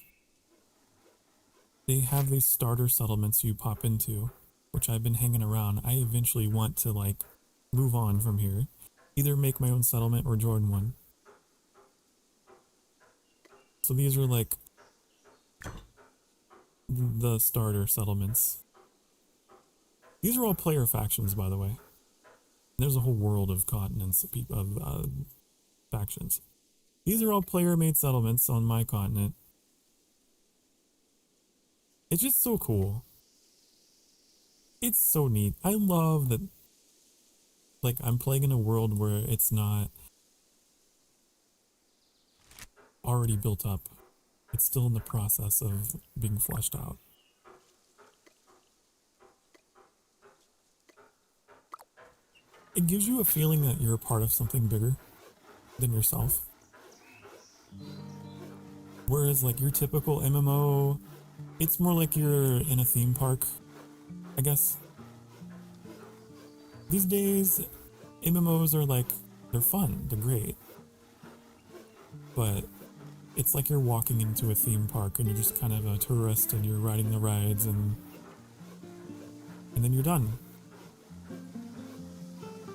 They have these starter settlements you pop into, which I've been hanging around. I eventually want to, like, move on from here. Either make my own settlement or join one. So these are, like, the starter settlements. These are all player factions, by the way. There's a whole world of continents of factions. These are all player-made settlements on my continent. It's just so cool. It's so neat. I love that, like, I'm playing in a world where it's not already built up. It's still in the process of being fleshed out. It gives you a feeling that you're a part of something bigger than yourself. Whereas like your typical MMO, it's more like you're in a theme park, I guess. These days, MMOs are like, they're fun, they're great. But it's like you're walking into a theme park and you're just kind of a tourist and you're riding the rides and then you're done.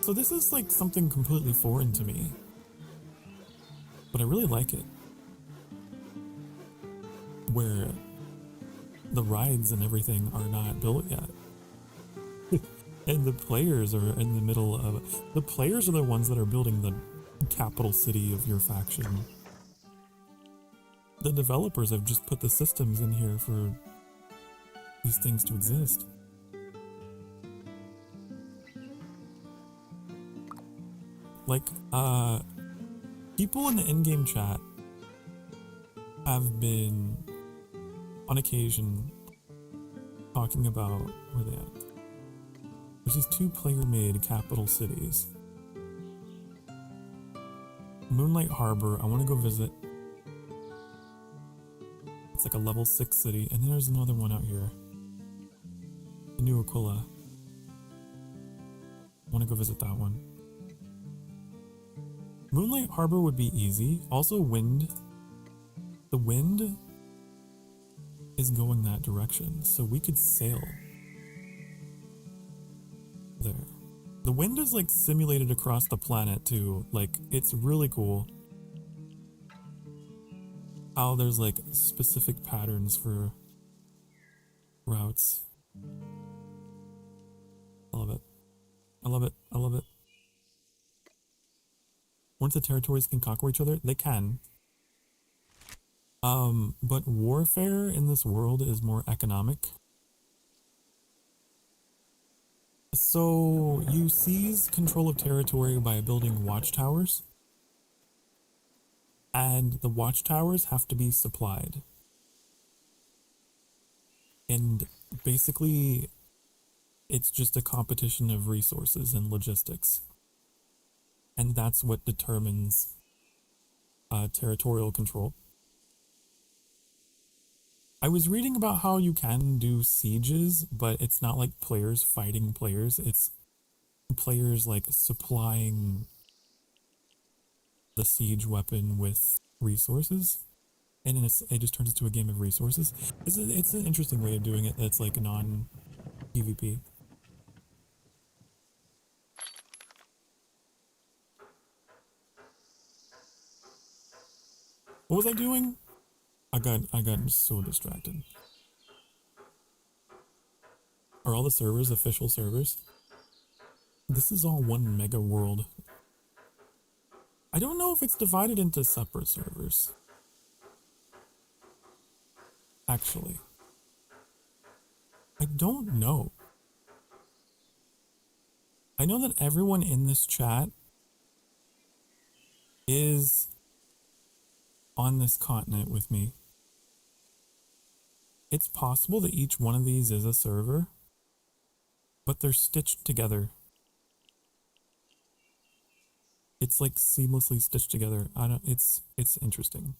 So this is like something completely foreign to me. But I really like it. Where the rides and everything are not built yet. And the players are in the middle of... The players are the ones that are building the capital city of your faction. The developers have just put the systems in here for these things to exist. Like, people in the in-game chat have been, on occasion, talking about... Where are they at? There's these 2 player-made capital cities. Moonlight Harbor, I want to go visit. It's like a level 6 city, and then there's another one out here. New Aquila. I want to go visit that one. Moonlight Harbor would be easy. Also wind. The wind is going that direction, so we could sail. There. The wind is like simulated across the planet too. Like, it's really cool how there's like specific patterns for routes. I love it. I love it. I love it. Once the territories can conquer each other, they can. But warfare in this world is more economic. So you seize control of territory by building watchtowers, and the watchtowers have to be supplied. And basically, it's just a competition of resources and logistics. And that's what determines territorial control. I was reading about how you can do sieges, but it's not like players fighting players. It's players like supplying the siege weapon with resources, and it just turns into a game of resources. It's an interesting way of doing it that's like non-PvP. What was I doing? I got so distracted. Are all the servers official servers? This is all one mega world. I don't know if it's divided into separate servers. Actually, I don't know. I know that everyone in this chat is on this continent with me. It's possible that each one of these is a server, but they're stitched together. It's like seamlessly stitched together. It's interesting.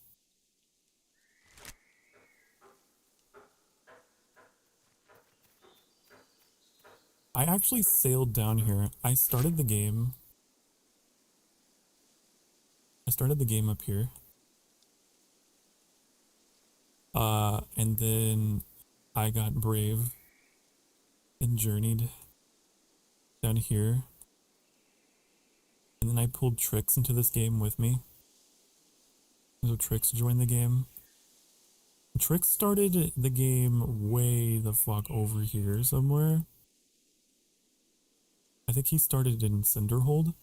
I actually sailed down here. I started the game up here. And then I got brave and journeyed down here. And then I pulled Trix into this game with me. So Trix joined the game. Trix started the game way the fuck over here somewhere. I think he started in Cinderhold.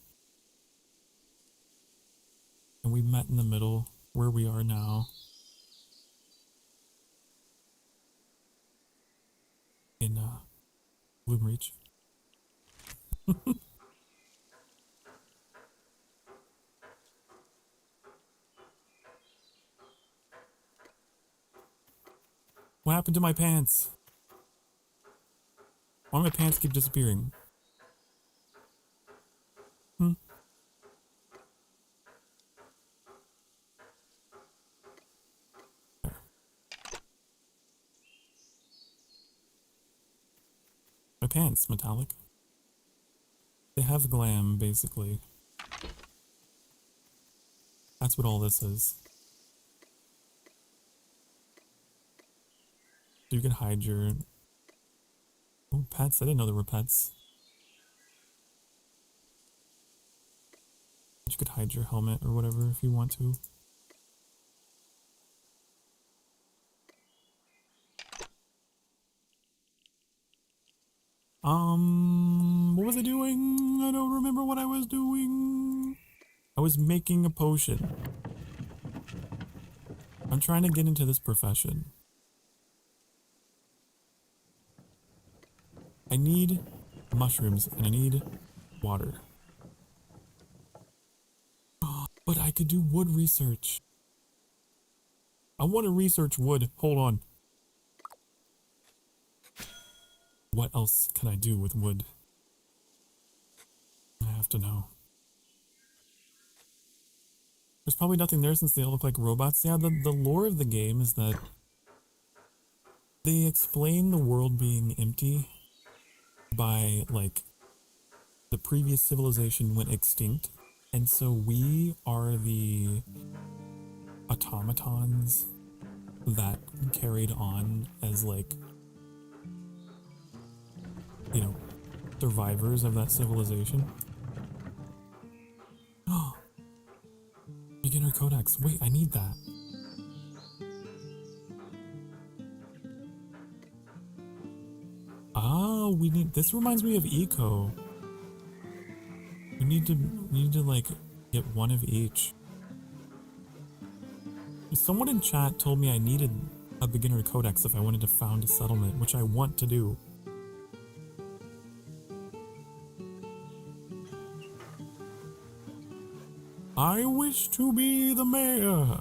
And we met in the middle where we are now. In Bloomreach. What happened to my pants? Why do my pants keep disappearing? My pants, metallic. They have glam, basically. That's what all this is. So you can hide your... Oh, pets. I didn't know there were pets. You could hide your helmet or whatever if you want to. What was I doing? I don't remember what I was doing. I was making a potion. I'm trying to get into this profession. I need mushrooms and I need water. But I could do wood research. I want to research wood. Hold on. What else can I do with wood? I have to know. There's probably nothing there since they all look like robots. Yeah, the lore of the game is that they explain the world being empty by, like, the previous civilization went extinct. And so we are the automatons that carried on as, like, you know, survivors of that civilization. Oh, beginner codex. Wait, I need that. Oh, we need. This reminds me of eco. You need to like get one of each. Someone in chat told me I needed a beginner codex if I wanted to found a settlement, which I want to do. I wish to be the mayor.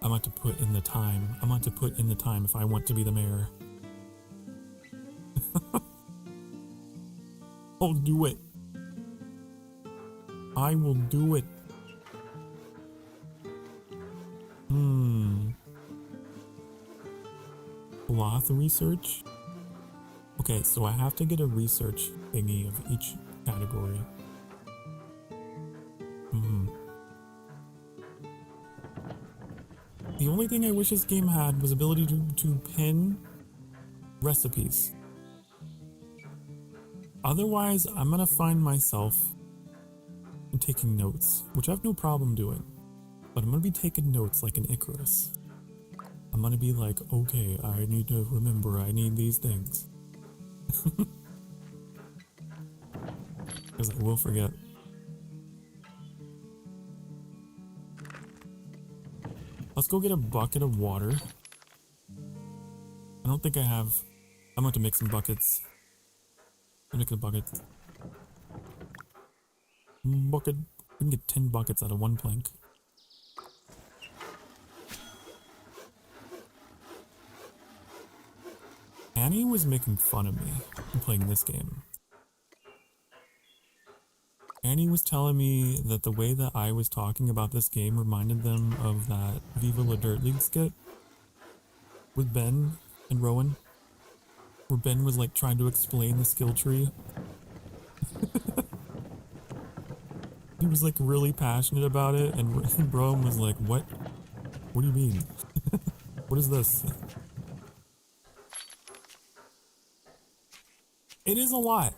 I'm about to put in the time. I'm about to put in the time if I want to be the mayor. I'll do it. I will do it. Cloth research? Okay, so I have to get a research thingy of each category. The only thing I wish this game had was ability to pin recipes. Otherwise, I'm gonna find myself taking notes, which I have no problem doing. But I'm gonna be taking notes like an Icarus. I'm gonna be like, okay, I need to remember I need these things. Because I will forget. Let's go get a bucket of water. I don't think I have... I'm going to make some buckets. I'm making a bucket. Bucket. We can get 10 buckets out of one plank. Annie was making fun of me for playing this game. Annie was telling me that the way that I was talking about this game reminded them of that Viva La Dirt League skit with Ben and Rowan, where Ben was like trying to explain the skill tree. He was like really passionate about it, and Rowan was like, what? What do you mean? What is this? It is a lot.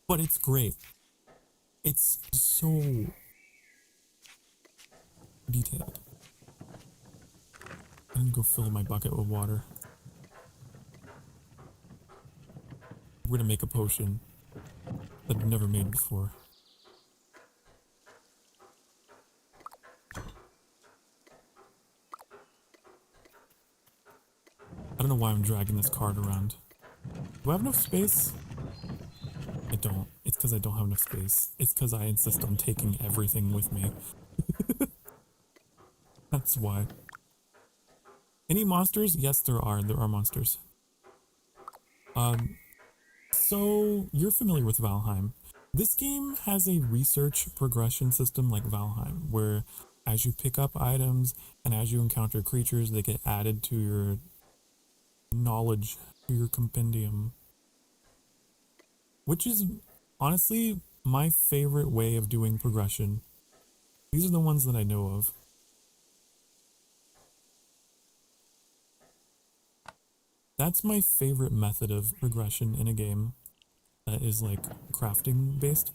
But it's great. It's so detailed. I can go fill my bucket with water. We're gonna make a potion that I've never made before. I don't know why I'm dragging this cart around. Do I have enough space? I don't. It's because I don't have enough space. It's because I insist on taking everything with me. That's why. Any monsters? Yes, there are. There are monsters. So you're familiar with Valheim. This game has a research progression system like Valheim, where as you pick up items and as you encounter creatures, they get added to your knowledge, your compendium, which is honestly my favorite way of doing progression. These are the ones that I know of. That's my favorite method of progression in a game that is like crafting based,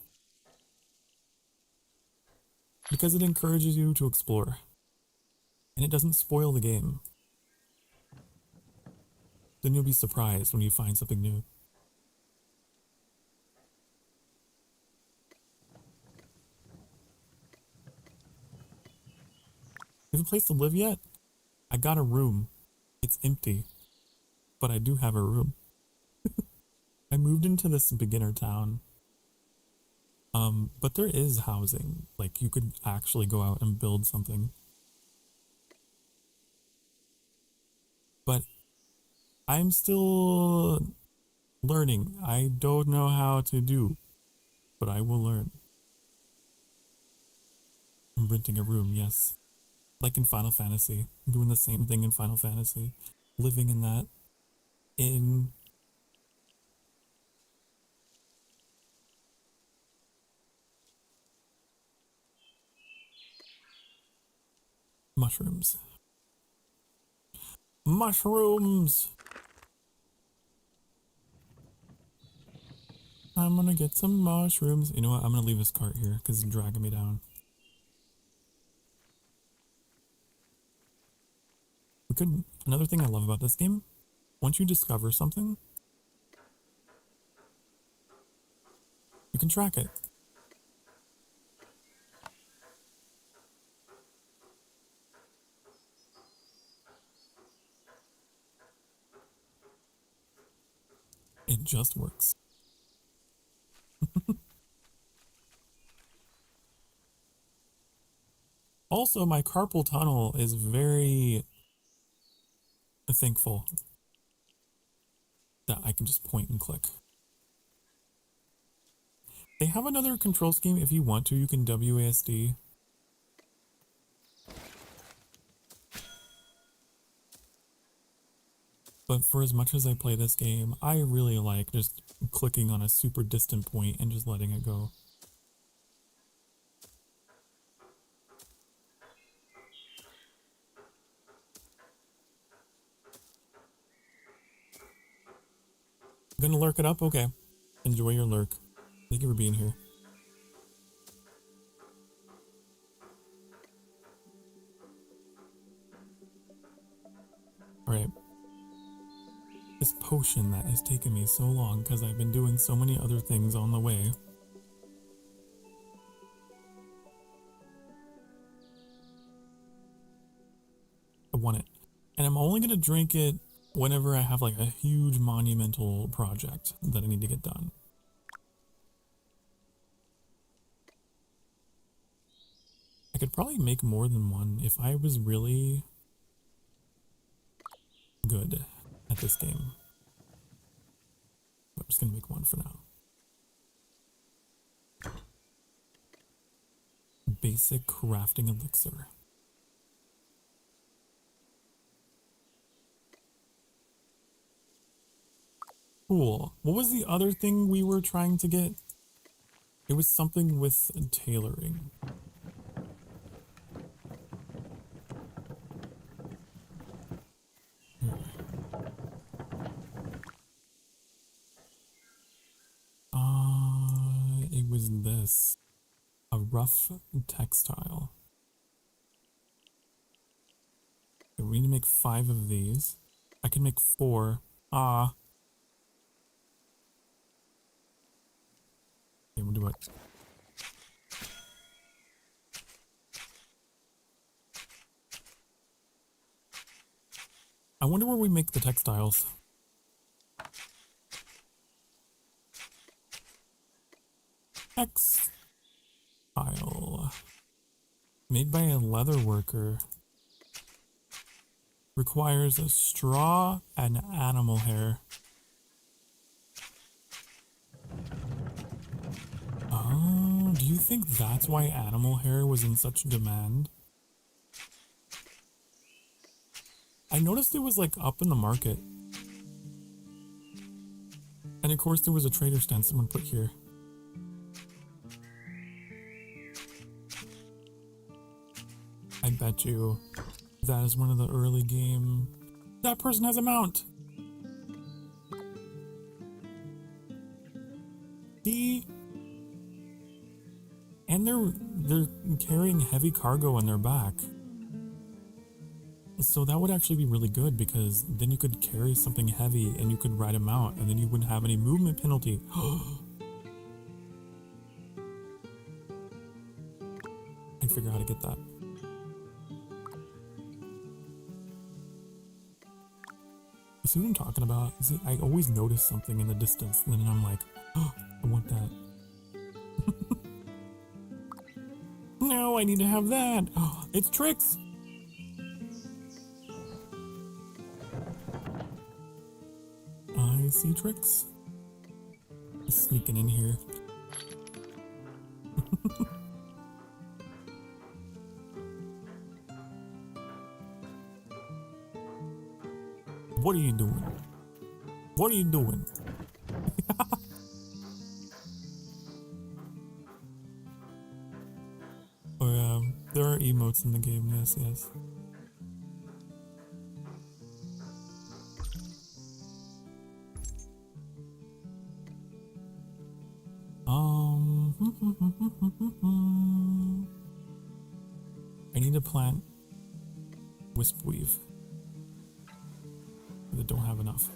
because it encourages you to explore and it doesn't spoil the game. Then you'll be surprised when you find something new. You have a place to live yet? I got a room. It's empty, but I do have a room. I moved into this beginner town. But there is housing. Like, you could actually go out and build something. But I'm still learning. I don't know how to do, but I will learn. I'm renting a room, yes. Like in Final Fantasy. I'm doing the same thing in Final Fantasy. Living in that inn. Mushrooms. Mushrooms! I'm gonna get some mushrooms. You know what? I'm gonna leave this cart here because it's dragging me down. Another thing I love about this game, once you discover something, you can track it. It just works. Also, my carpal tunnel is very thankful that I can just point and click. They have another control scheme. If you want to, you can WASD. But for as much as I play this game, I really like just clicking on a super distant point and just letting it go. Gonna lurk it up? Okay. Enjoy your lurk. Thank you for being here. Alright. This potion that has taken me so long because I've been doing so many other things on the way. I want it. And I'm only gonna drink it whenever I have like a huge monumental project that I need to get done. I could probably make more than one if I was really good at this game. But I'm just gonna make one for now. Basic crafting elixir. Cool. What was the other thing we were trying to get? It was something with tailoring. It was this. A rough textile. Okay, we need to make 5 of these. I can make 4. Okay, we'll do it. I wonder where we make the textiles. Textile. Made by a leather worker. Requires a straw and animal hair. Oh, do you think that's why animal hair was in such demand? I noticed it was like up in the market. And of course there was a trader stand someone put here. I bet you that is one of the early game. That person has a mount! See? And they're carrying heavy cargo on their back. So that would actually be really good because then you could carry something heavy and you could ride them out and then you wouldn't have any movement penalty. I'd figure out how to get that. You see what I'm talking about? See, I always notice something in the distance and then I'm like, oh, I want that. No, I need to have that. Oh, it's tricks. I see tricks. Just sneaking in here. What are you doing? What are you doing? Oh yeah, there are emotes in the game, yes, yes. I need to plant wisp weave. I don't have enough.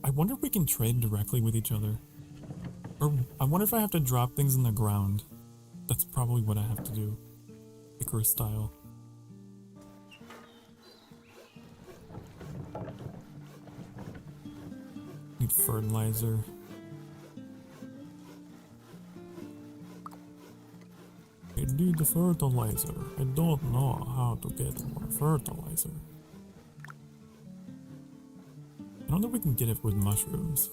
I wonder if we can trade directly with each other. Or I wonder if I have to drop things in the ground. That's probably what I have to do. Icarus style. Need fertilizer. I need the fertilizer. I don't know how to get more fertilizer. I don't know if we can get it with mushrooms.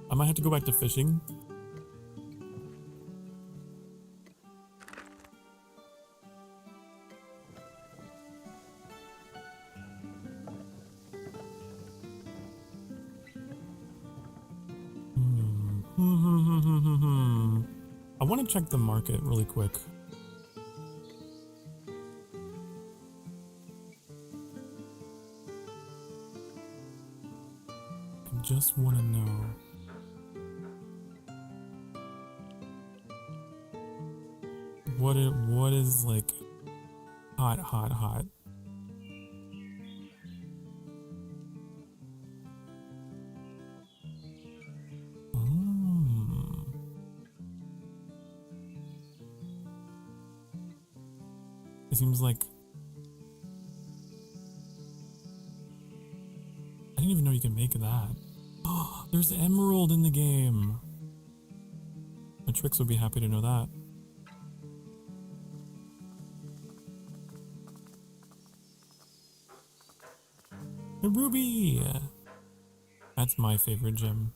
I might have to go back to fishing. I want to check the market really quick. I just want to know. What is like hot. It seems like I didn't even know you could make that. Oh, there's emerald in the game. My tricks would be happy to know that. A ruby! That's my favorite gem.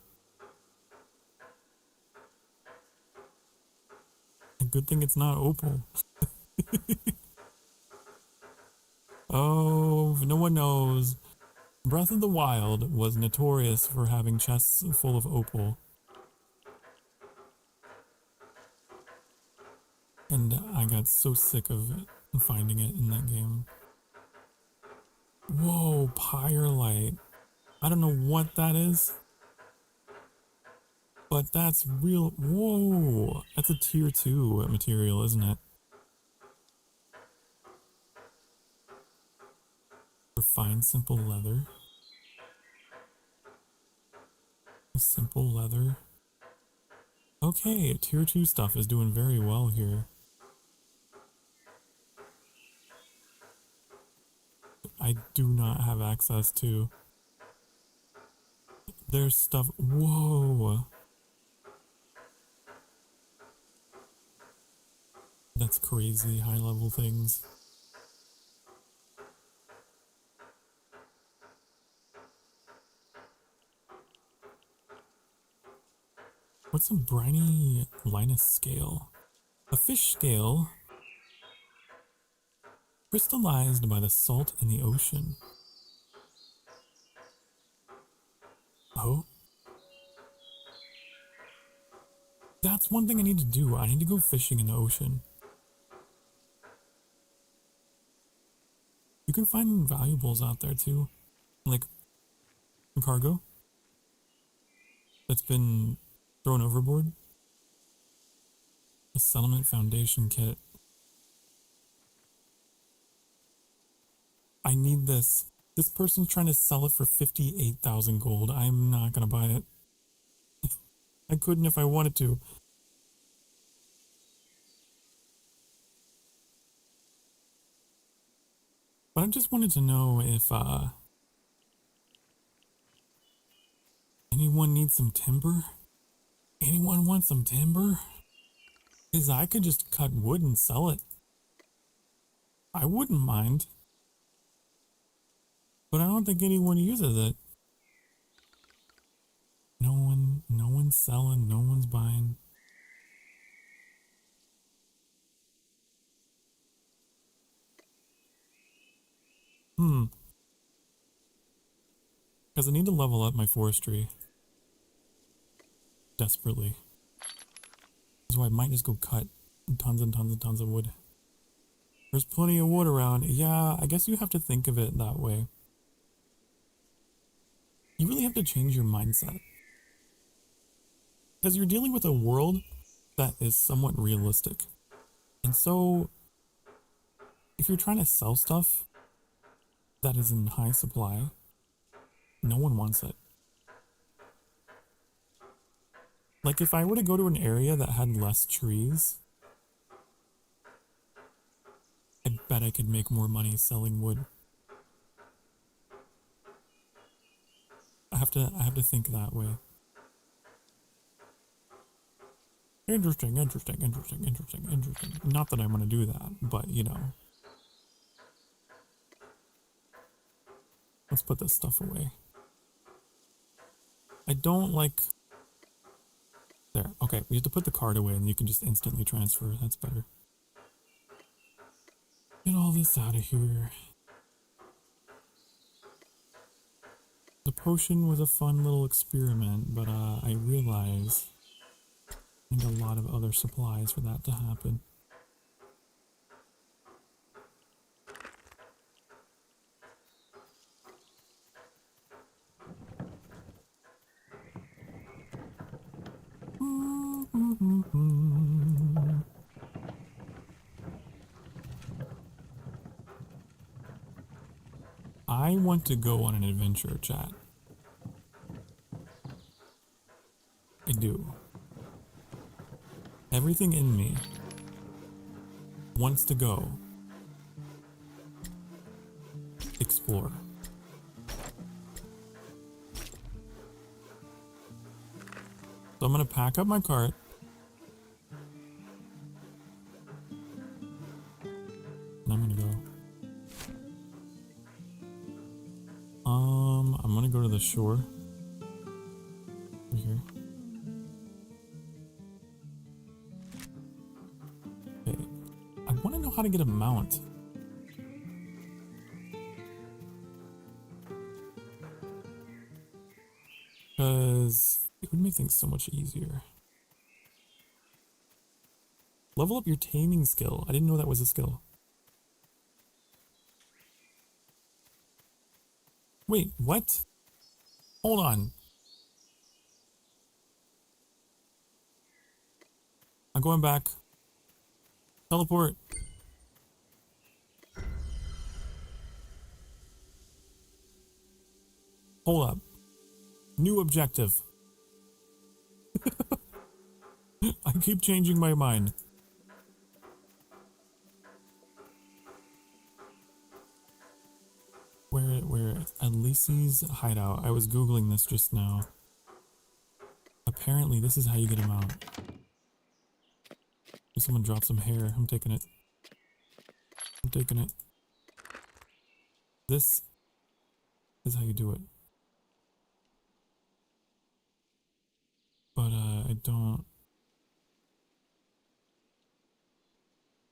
A good thing it's not opal. Oh, if no one knows, Breath of the Wild was notorious for having chests full of opal. And I got so sick of it, finding it in that game. Whoa, Pyrelite. I don't know what that is. But that's real. Whoa, that's a tier 2 material, isn't it? Refined simple leather. Simple leather. Okay, tier 2 stuff is doing very well here. I do not have access to. There's stuff. Whoa. That's crazy, high level things. What's a briny Linus scale? A fish scale crystallized by the salt in the ocean. Oh. That's one thing I need to do. I need to go fishing in the ocean. You can find valuables out there too. Like cargo that's been thrown overboard. A settlement foundation kit. I need this. This person's trying to sell it for 58,000 gold. I'm not gonna buy it. I couldn't if I wanted to. But I just wanted to know if anyone needs some timber? Anyone want some timber? Because I could just cut wood and sell it. I wouldn't mind. But I don't think anyone uses it. No one's selling, no one's buying. Because I need to level up my forestry. Desperately. So I might just go cut tons and tons and tons of wood. There's plenty of wood around. Yeah, I guess you have to think of it that way. You really have to change your mindset. Because you're dealing with a world that is somewhat realistic. And so, if you're trying to sell stuff that is in high supply, no one wants it. Like if I were to go to an area that had less trees, I bet I could make more money selling wood. I have to think that way. Interesting. Not that I'm gonna do that, but you know. Let's put this stuff away. I don't like... There, okay, we have to put the card away and you can just instantly transfer. That's better. Get all this out of here. The potion was a fun little experiment, but I realize I need a lot of other supplies for that to happen. I want to go on an adventure, chat. I do. Everything in me wants to go explore. So I'm gonna pack up my cart. And I'm gonna go. I'm gonna go to the shore. Over here. Okay. I wanna know how to get a mount. Because it would make things so much easier. Level up your taming skill. I didn't know that was a skill. Wait, what? Hold on. I'm going back. Teleport. Hold up. New objective. I keep changing my mind. Where Alisi's hideout. I was googling this just now. Apparently this is how you get him out. If someone dropped some hair, I'm taking it. I'm taking it. This is how you do it. But I don't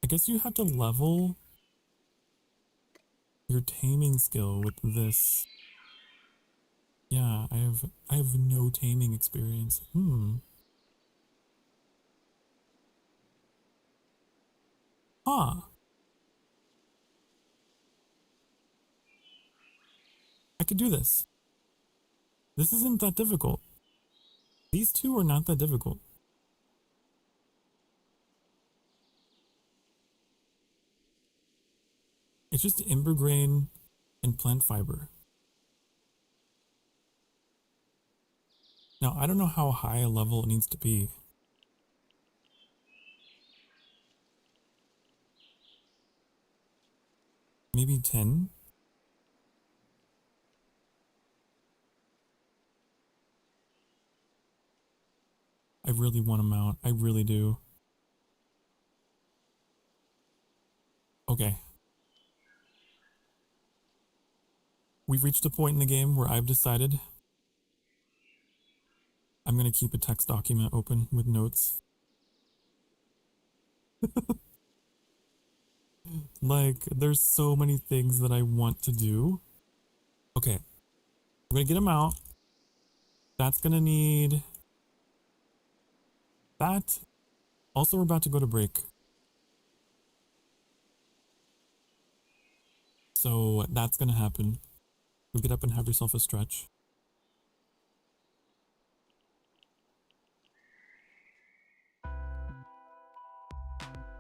guess you have to level your taming skill with this. Yeah, I have no taming experience. Huh. I could do this. This isn't that difficult. These two are not that difficult. It's just ember grain and plant fiber. Now, I don't know how high a level it needs to be. Maybe 10? I really want to mount. I really do. Okay. We've reached a point in the game where I've decided I'm going to keep a text document open with notes. Like, there's so many things that I want to do. Okay. I'm going to get them out. That's going to need that. Also, we're about to go to break. So that's going to happen. You get up and have yourself a stretch.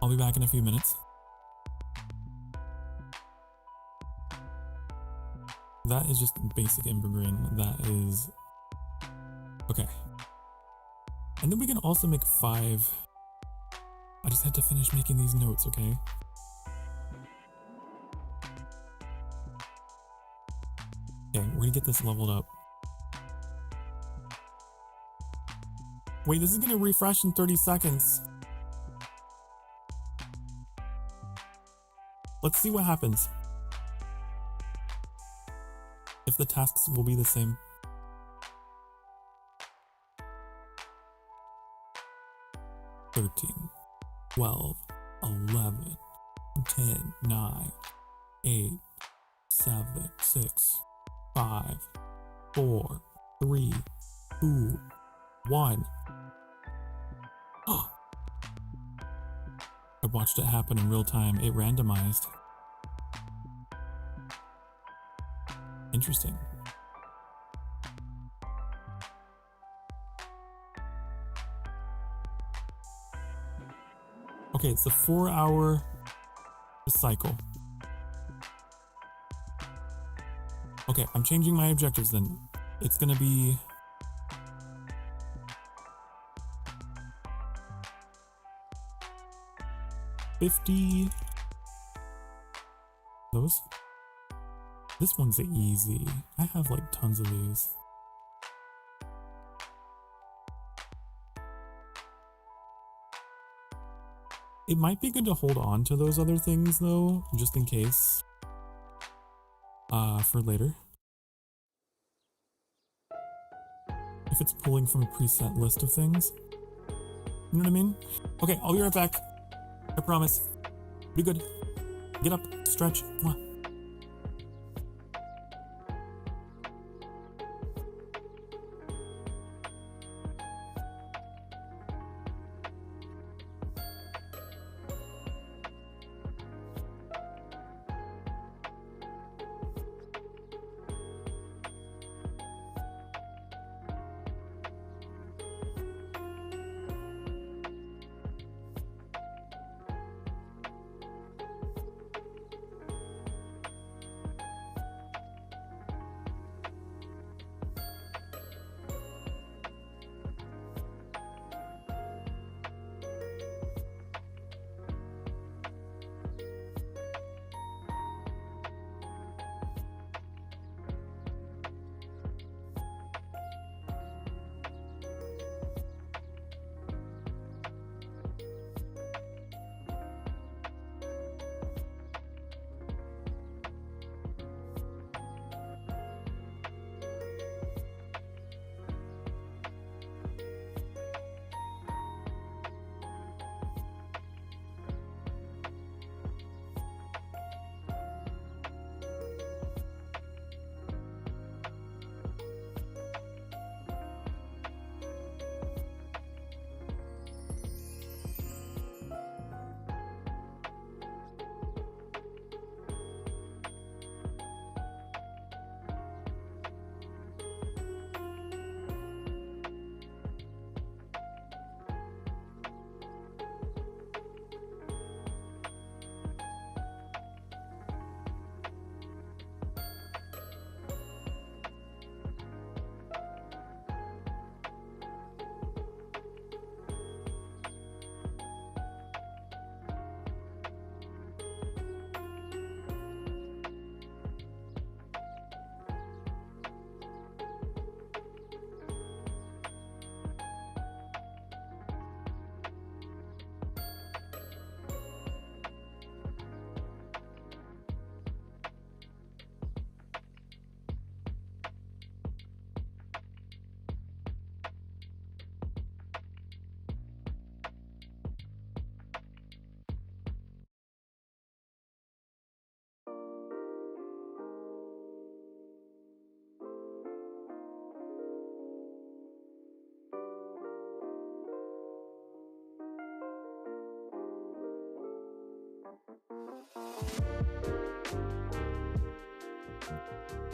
I'll be back in a few minutes. That is just basic ember grain. That is... Okay. And then we can also make 5. I just had to finish making these notes, okay? Okay, we're gonna get this leveled up. Wait, this is gonna refresh in 30 seconds. Let's see what happens. If the tasks will be the same. "13, 12, 11, 10, 9, 8, 7, 6, 5, 4, 3, 2, 1. Oh! I watched it happen in real time. It randomized. Interesting. Okay, it's a 4-hour cycle. Okay, I'm changing my objectives then. It's gonna be... $50... Those? This one's easy. I have like tons of these. It might be good to hold on to those other things though, just in case. For later. If it's pulling from a preset list of things. You know what I mean? Okay, I'll be right back. I promise. Be good. Get up, stretch. Mwah.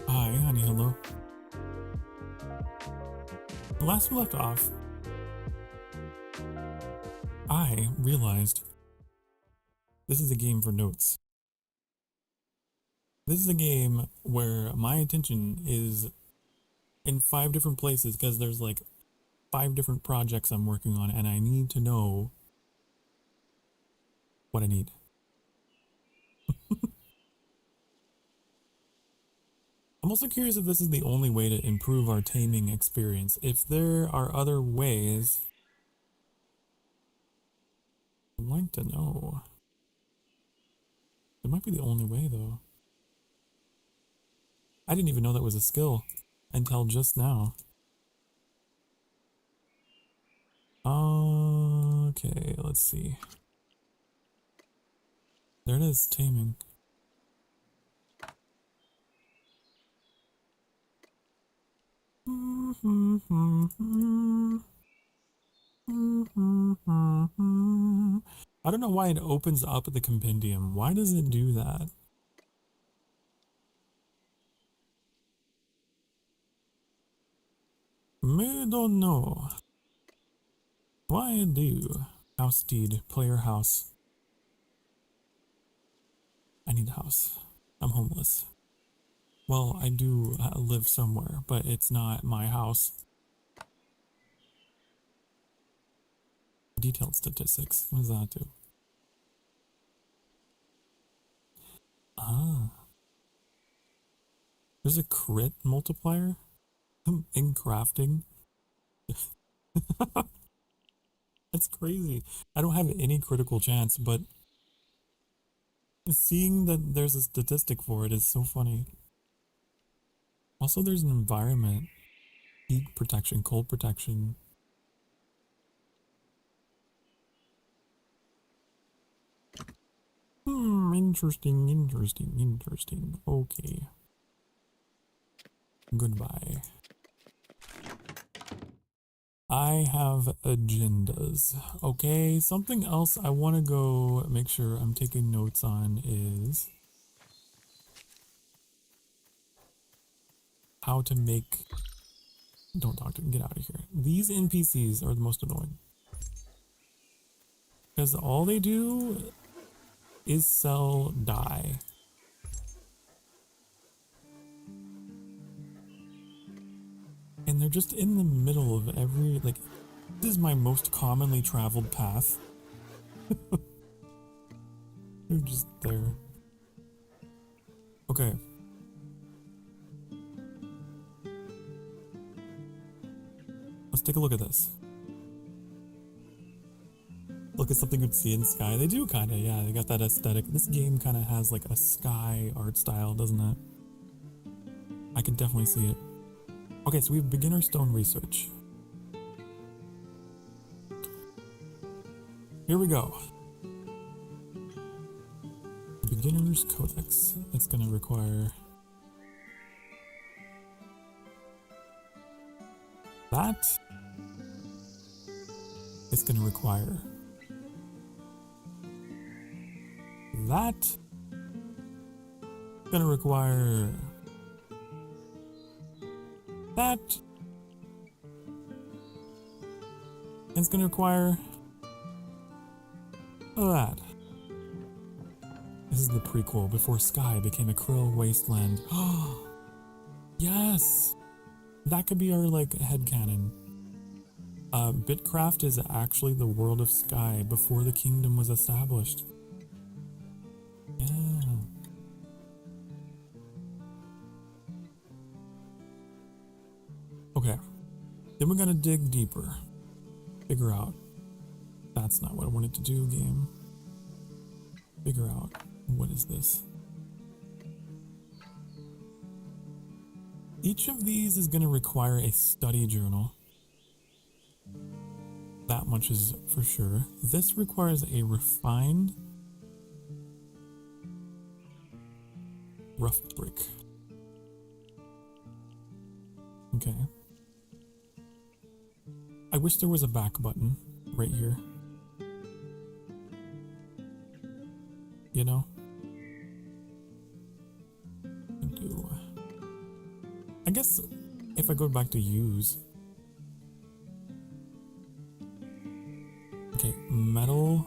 Hi, honey, hello. The last we left off, I realized this is a game for notes. This is a game where my attention is in 5 different places because there's like 5 different projects I'm working on and I need to know what I need. I'm also curious if this is the only way to improve our taming experience. If there are other ways, I'd like to know. It might be the only way though. I didn't even know that was a skill until just now. Okay, let's see. There it is, taming. I don't know why it opens up the compendium. Why does it do that? I don't know. Why it do? House deed, player house. I need a house. I'm homeless. Well, I do live somewhere, but it's not my house. Detailed statistics. What does that do? Ah. There's a crit multiplier in crafting. That's crazy. I don't have any critical chance, but seeing that there's a statistic for it is so funny. Also, there's an environment. Heat protection, cold protection. Interesting. Okay. Goodbye. I have agendas. Okay, something else I want to go make sure I'm taking notes on is how to make... Don't talk to me, get out of here. These NPCs are the most annoying. Because all they do is sell dye. And they're just in the middle of every, like, this is my most commonly traveled path. They're just there. Okay. Let's take a look at this. Look at something you'd see in sky. They do kind of, yeah, they got that aesthetic. This game kind of has like a sky art style, doesn't it? I can definitely see it. Okay, so we have beginner stone research. Here we go. Beginner's codex. It's going to require that. It's going to require that. It's going to require that. And it's going to require that. This is the prequel before Sky became a krill wasteland. Oh, yes! That could be our, like, headcanon. BitCraft is actually the world of Sky before the kingdom was established. Yeah. Okay. Then we're gonna dig deeper. Figure out. That's not what I wanted to do, game. Figure out. What is this? Each of these is going to require a study journal. That much is for sure. This requires a refined rough brick. Okay. I wish there was a back button right here. You know? guess if I go back to use. Okay, metal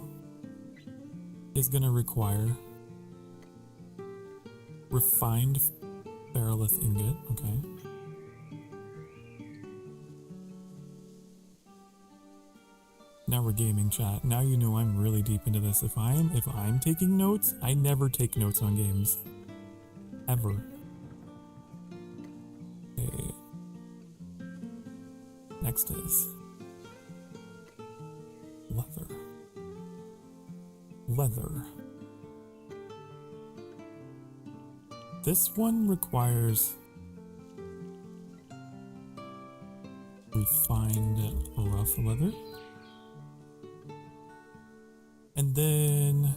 is gonna require refined ferrolith ingot, okay. Now we're gaming, chat. Now you know I'm really deep into this. If I'm taking notes, I never take notes on games. Ever. Okay. Next is leather. Leather. This one requires refined rough leather. And then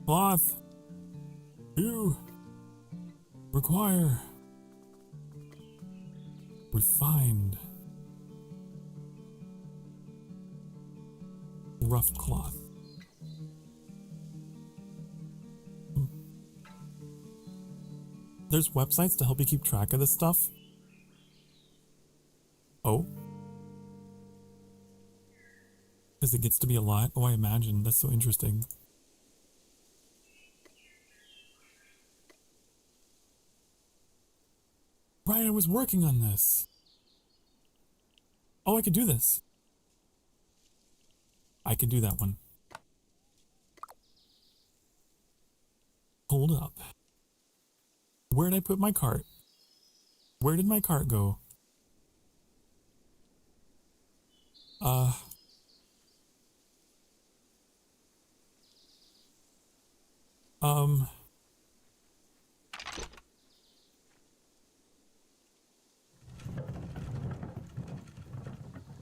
cloth, you require refined rough cloth. There's websites to help you keep track of this stuff. Oh. Because it gets to be a lot. Oh, I imagine. That's so interesting. Right, I was working on this. Oh, I could do this. I could do that one. Hold up. Where did I put my cart? Where did my cart go?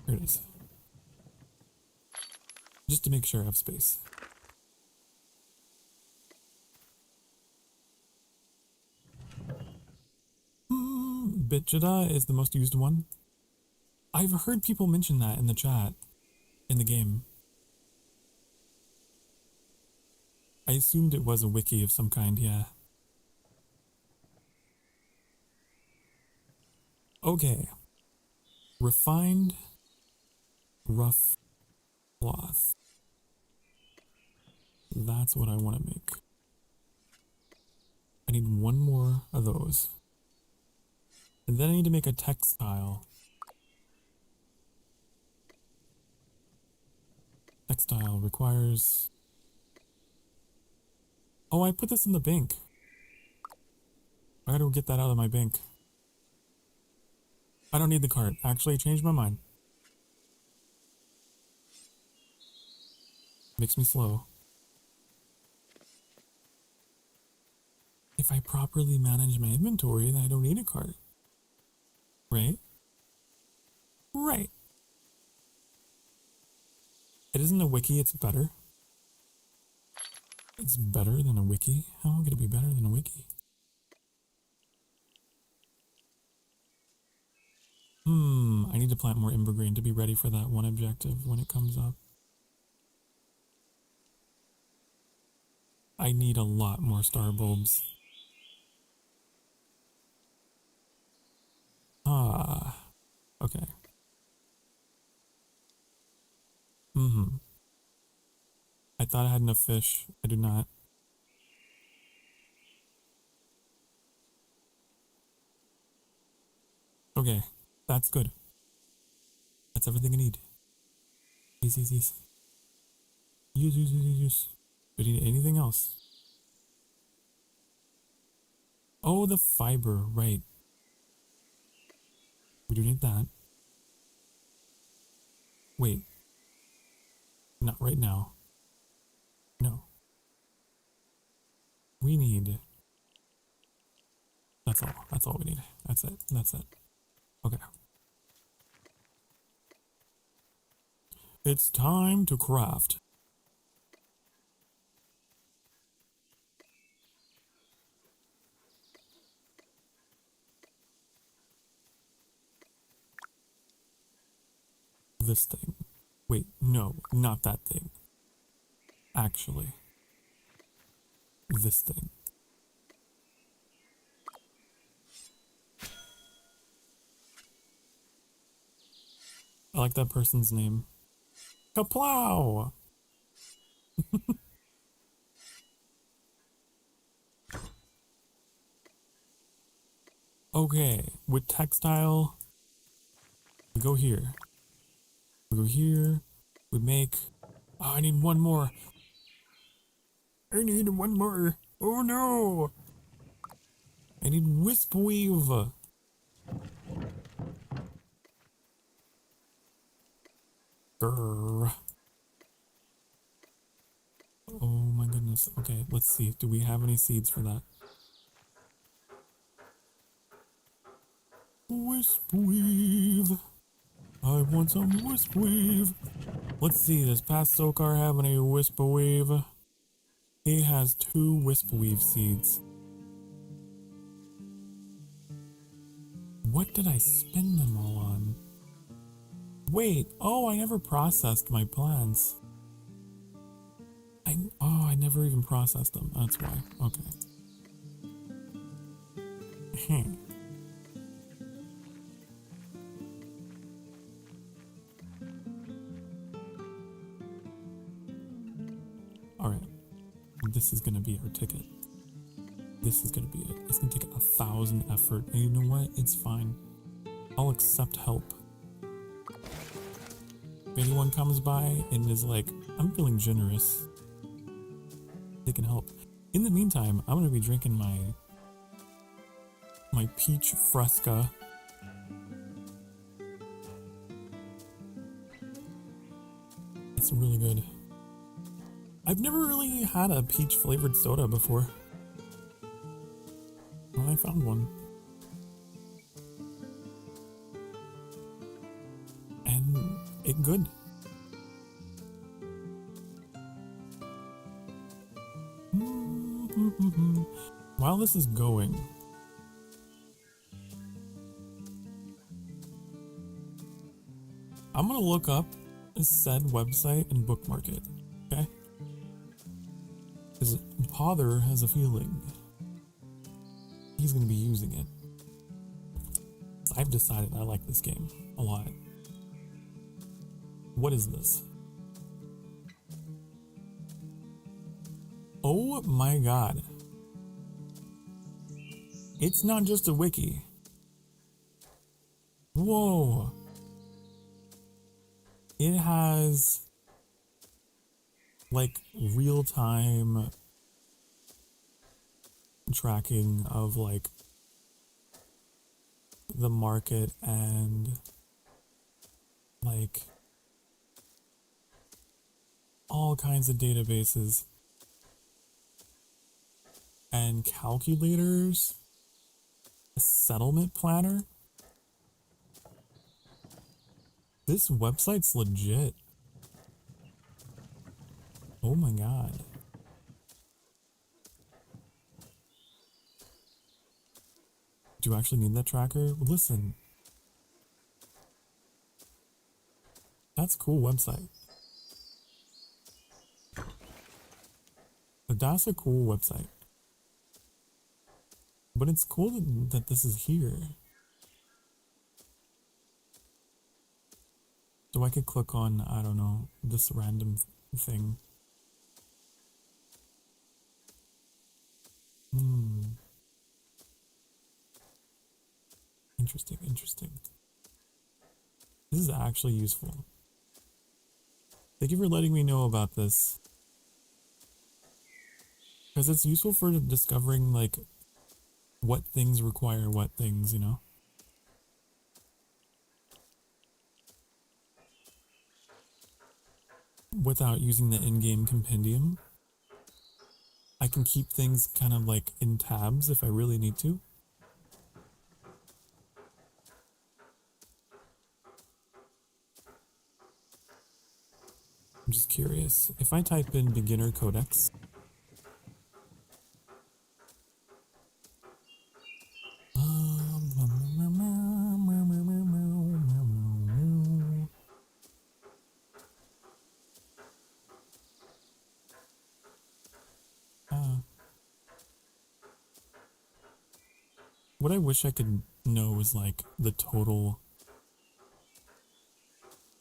Here it is. Just to make sure I have space. BitChada is the most used one. I've heard people mention that in the chat, in the game. I assumed it was a wiki of some kind, yeah. Okay. Refined rough cloth. That's what I want to make. I need one more of those. And then I need to make a textile. Textile requires... Oh, I put this in the bank. I gotta get that out of my bank. I don't need the cart. Actually, I changed my mind. Makes me slow. If I properly manage my inventory, then I don't need a cart. Right? Right. It isn't a wiki, it's better. It's better than a wiki? How could it be better than a wiki? I need to plant more imbergreen to be ready for that one objective when it comes up. I need a lot more star bulbs. Okay. I thought I had enough fish. I do not. Okay, that's good. That's everything I need. Use. Do you need anything else? Oh, the fiber, right. We do need that. Wait. Not right now. No. We need... That's all. That's all we need. That's it. That's it. Okay. It's time to craft. This thing. Wait, no, not that thing. actually. This thing. I like that person's name. Kaplow! Okay, with textile, we go here. We go here. We make... Oh, I need one more. I need one more. Oh no! I need wisp weave. Grr. Oh my goodness. Okay, let's see. Do we have any seeds for that? Wisp weave. I want some wisp weave. Let's see. Does past Sokar have any wisp weave? He has 2 wisp weave seeds. What did I spend them all on? Wait. Oh, I never processed my plants. I never even processed them. That's why. Okay. Alright. This is gonna be our ticket. This is gonna be it. It's gonna take 1,000 effort. And you know what? It's fine. I'll accept help. If anyone comes by and is like, I'm feeling generous, they can help. In the meantime, I'm gonna be drinking my peach fresca. It's really good. I've never really had a peach flavored soda before. Well, I found one. And it good. While this is going, I'm gonna look up said website and bookmark it, okay? Because Pother has a feeling he's gonna be using it. I've decided I like this game a lot. What is this? Oh my god. It's not just a wiki. Whoa. It has like real-time tracking of like the market and like all kinds of databases and calculators, a settlement planner. This website's legit. Oh my god. Do you actually need that tracker? Listen. That's a cool website. That's a cool website. But it's cool that this is here. So I could click on, I don't know, this random thing. Interesting, interesting. This is actually useful. Thank you for letting me know about this. Because it's useful for discovering, like, what things require what things, you know? Without using the in-game compendium. I can keep things kind of, like, in tabs if I really need to. I'm just curious. If I type in beginner codex... What I wish I could know is like the total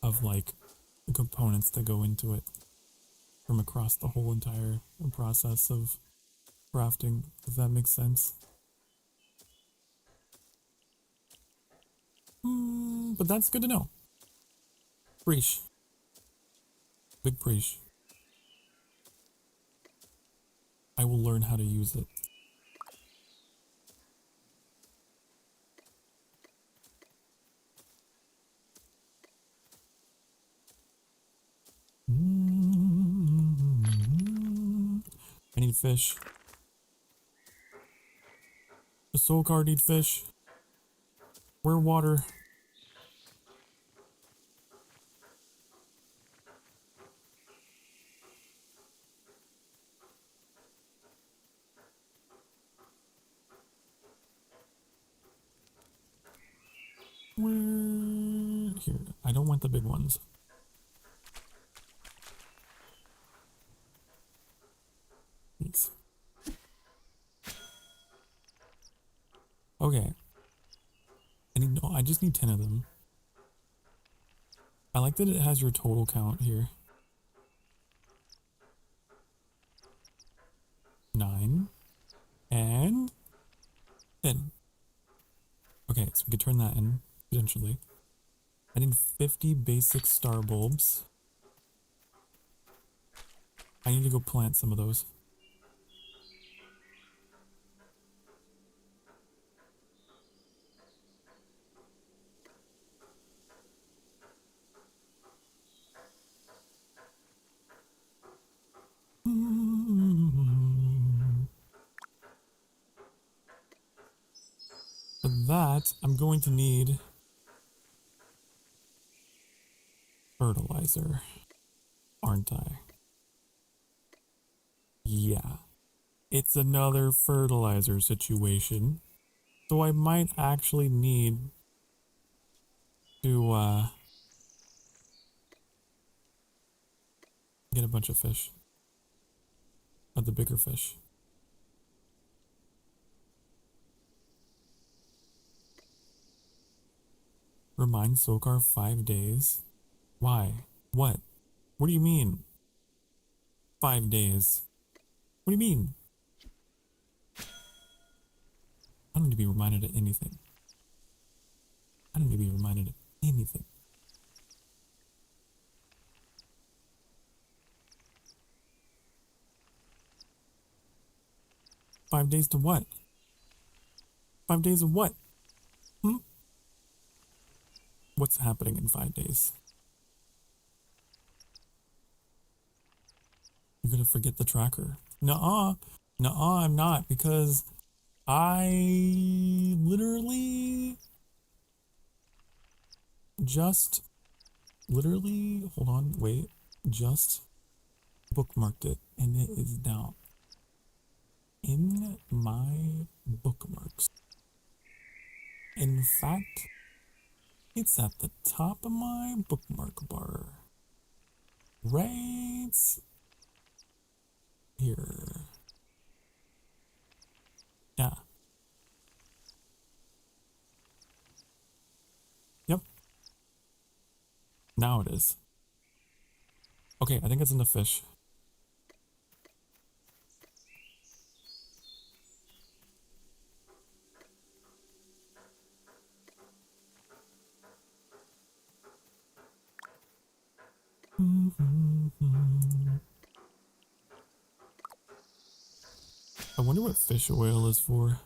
of like the components that go into it from across the whole entire process of crafting, if that makes sense. But that's good to know. Preach. Big preach. I will learn how to use it. I need fish. The Sokar need fish. Where water? Where? Here. I don't want the big ones. These. Okay. I just need 10 of them. I like that it has your total count here. 9 and 10. Okay, so we could turn that in potentially. I need 50 basic star bulbs. I need to go plant some of those. For that, I'm going to need fertilizer, aren't I? Yeah. It's another fertilizer situation. So I might actually need to get a bunch of fish. Of the bigger fish. Remind Sokar 5 days. Why? What? What do you mean? 5 days. What do you mean? I don't need to be reminded of anything. I don't need to be reminded of anything. "5 days to what? 5 days of what? What's happening in 5 days? You're gonna forget the tracker. Nuh-uh. Nuh-uh, I'm not, because I literally just hold on, wait, just bookmarked it, and it is now in my bookmarks. In fact, it's at the top of my bookmark bar. Right here. Yeah. Yep. Now it is. Okay, I think it's in the fish. I wonder what fish oil is for.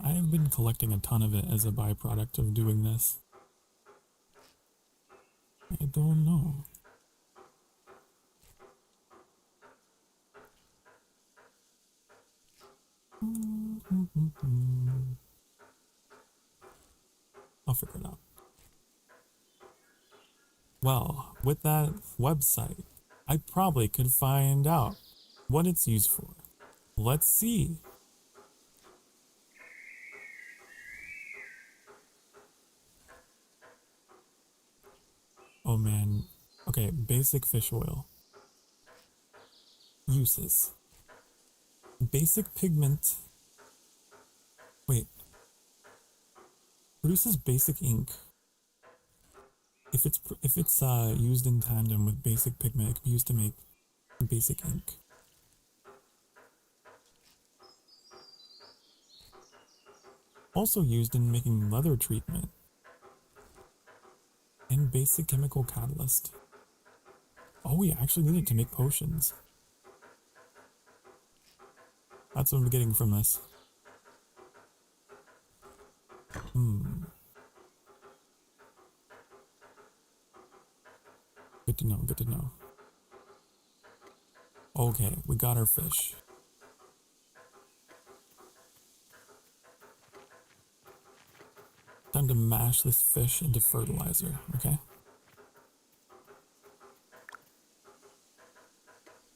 I have been collecting a ton of it as a byproduct of doing this. I don't know. I'll figure it out. Well, with that website, I probably could find out what it's used for. Let's see. Oh man. Okay, basic fish oil. Uses. Basic pigment. Wait, Produces basic ink. If it's used in tandem with basic pigment, it can be used to make basic ink. Also used in making leather treatment and basic chemical catalyst. Oh, we actually need it to make potions. That's what I'm getting from this. Good to know, good to know. Okay, we got our fish. Time to mash this fish into fertilizer, okay?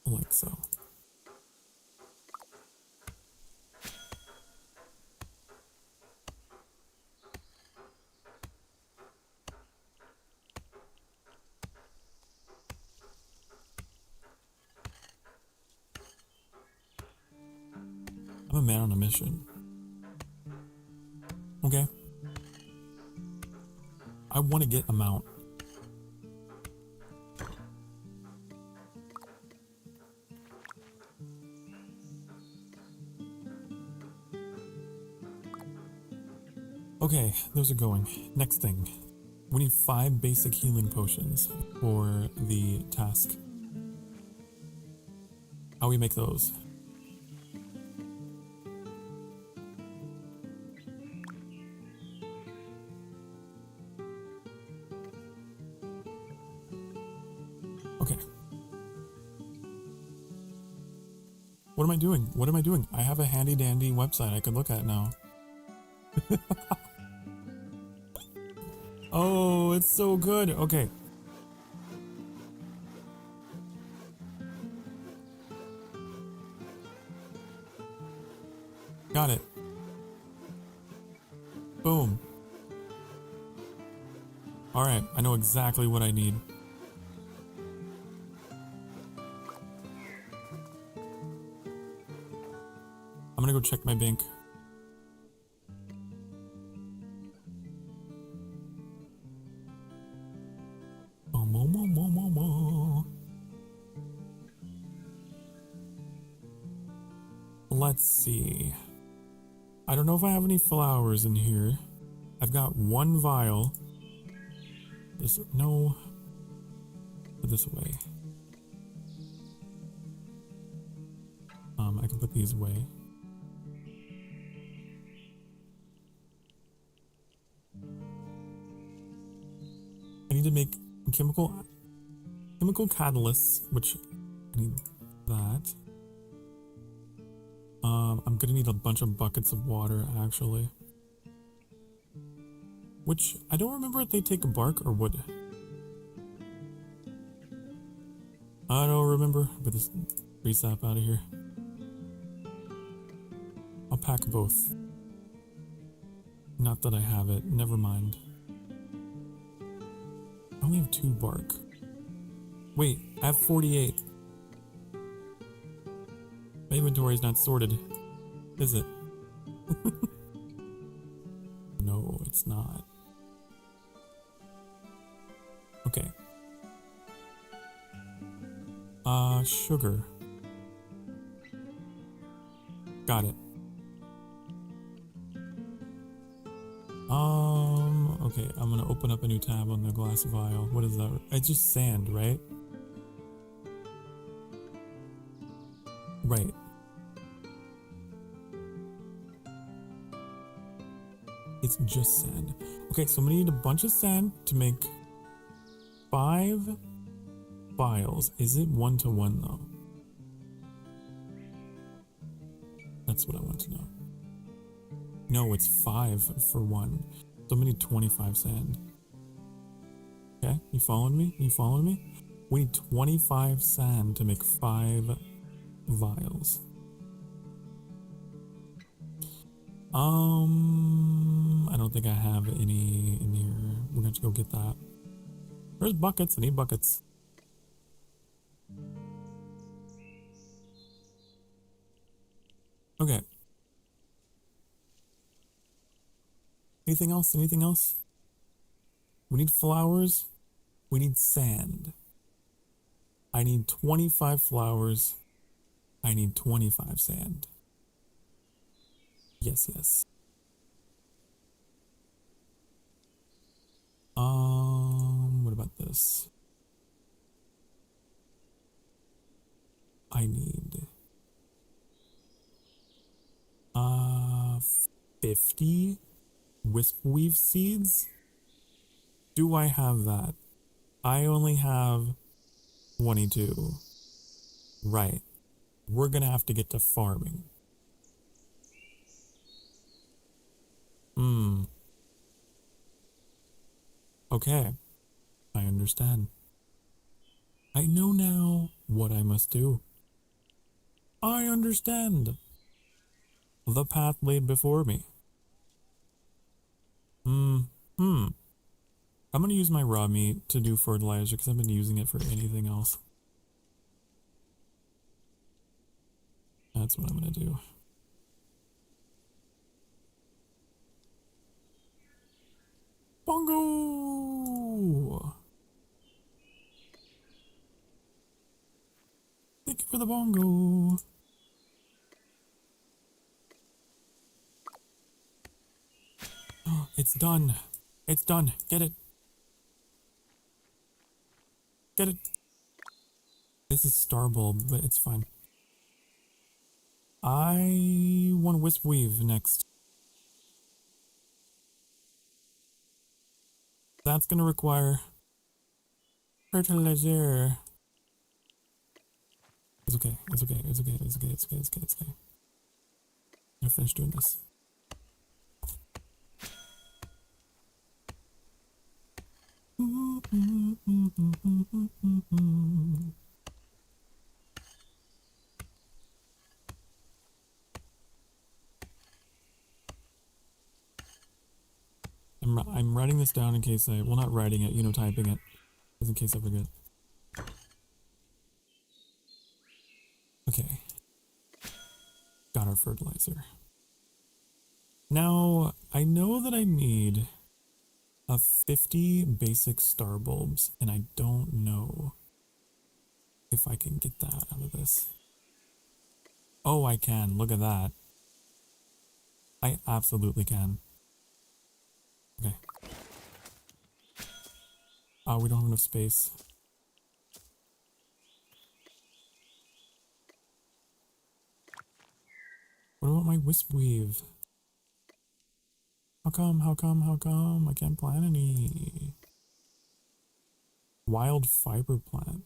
Like so. I'm a man on a mission. Okay. I want to get a mount. Okay, those are going. Next thing. We need 5 basic healing potions for the task. How we make those? Okay. What am I doing? What am I doing? I have a handy dandy website I could look at now. Oh, it's so good. Okay. Got it. Boom. Alright, I know exactly what I need. I'm gonna go check my bank. Let's see. I don't know if I have any flowers in here. I've got 1 vial. This, no. Put this away. I can put these away. I need to make chemical catalysts, which I need that. I'm gonna need a bunch of buckets of water, actually. Which, I don't remember if they take bark or wood. I don't remember, but this resap out of here. I'll pack both. Not that I have it, never mind. I only have 2 bark. Wait, I have 48. My inventory is not sorted, is it? No, it's not. Okay. Sugar. Got it. Okay, I'm gonna open up a new tab on the glass vial. What is that? It's just sand, right? Right. It's just sand. Okay, so I'm gonna need a bunch of sand to make 5 vials. Is it 1-to-1 though? That's what I want to know. No, it's 5 for 1. So I'm gonna need 25 sand. Okay, you following me? You following me? We need 25 sand to make 5 vials. I don't think I have any in here. We're gonna have to go get that. Where's buckets? I need buckets. Okay. Anything else? Anything else? We need flowers. We need sand. I need 25 flowers. I need 25 sand. Yes, yes. What about this? I need 50 wispweave seeds. Do I have that? I only have 22. Right. We're gonna have to get to farming. Okay. I understand. I know now what I must do. I understand. The path laid before me. I'm gonna use my raw meat to do fertilizer because I've been using it for anything else. That's what I'm gonna do. Bongo! Thank you for the bongo. Oh, it's done. It's done. Get it. Get it. This is star bulb, but it's fine. I want wisp weave next. That's gonna require fertilizer. It's okay. It's okay. It's okay. It's okay. It's okay. It's okay. It's okay. I'm gonna finish doing this. I'm writing this down in case I, well, not writing it, you know, typing it, just in case I forget. Okay. Got our fertilizer. Now, I know that I need 50 basic star bulbs, and I don't know if I can get that out of this. Oh, I can. Look at that. I absolutely can. Okay. Oh, we don't have enough space. What about my wisp weave? How come? How come? How come? I can't plant any. Wild fiber plant.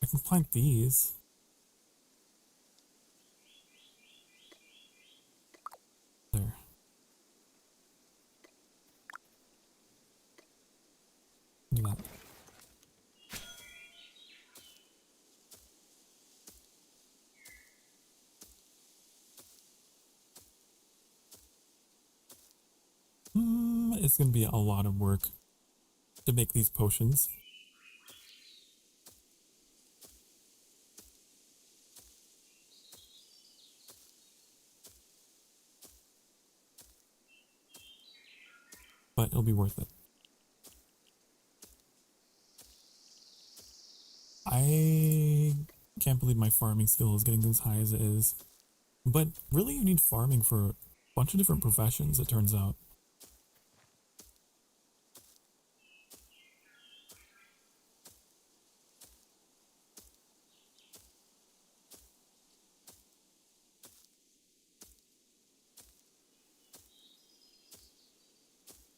I can plant these. There. Do that. It's gonna be a lot of work to make these potions. But it'll be worth it. I can't believe my farming skill is getting as high as it is. But really you need farming for a bunch of different professions, it turns out.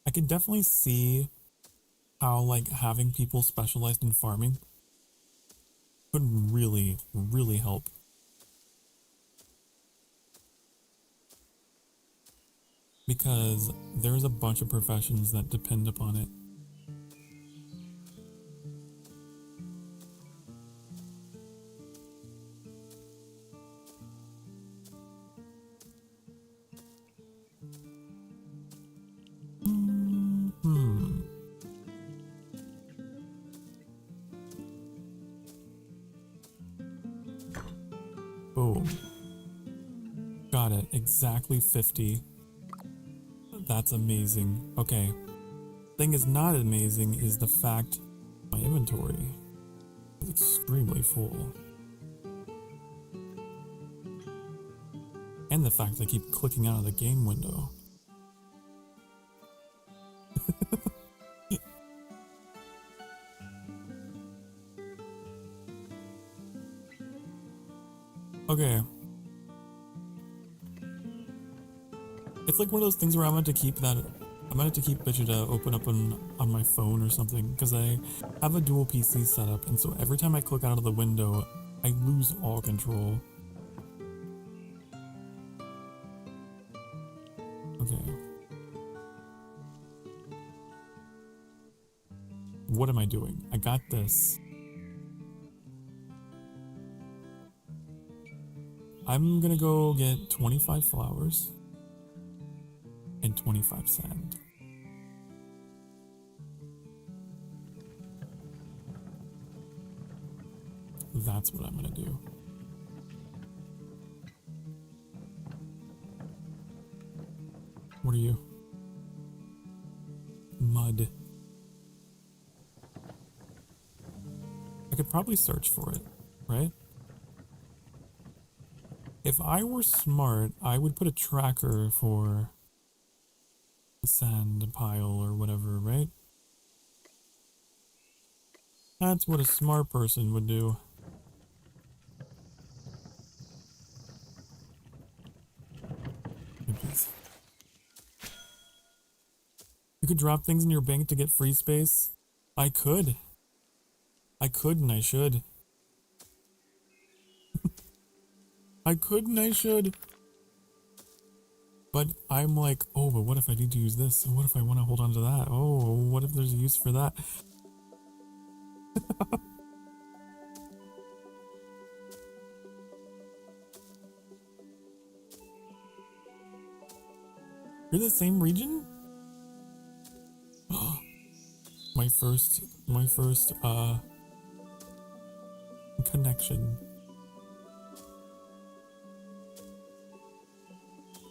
I could definitely see how like having people specialized in farming could really, really help. Because there's a bunch of professions that depend upon it. Boom. Got it. Exactly 50. That's amazing. Okay. Thing is not amazing is the fact my inventory is extremely full. And the fact that I keep clicking out of the game window. Okay. It's like one of those things where I'm going to keep Bitchita open up on my phone or something, because I have a dual PC setup, and so every time I click out of the window, I lose all control. Okay. What am I doing? I got this. I'm gonna go get 25 flowers and 25 sand. That's what I'm gonna do. What are you? Mud. I could probably search for it, right? If I were smart, I would put a tracker for the sand pile or whatever, right? That's what a smart person would do. You could drop things in your bank to get free space. I could. I could and I should. I could and I should. But I'm like, oh, but what if I need to use this? What if I want to hold on to that? Oh, what if there's a use for that? You're the same region? my first connection.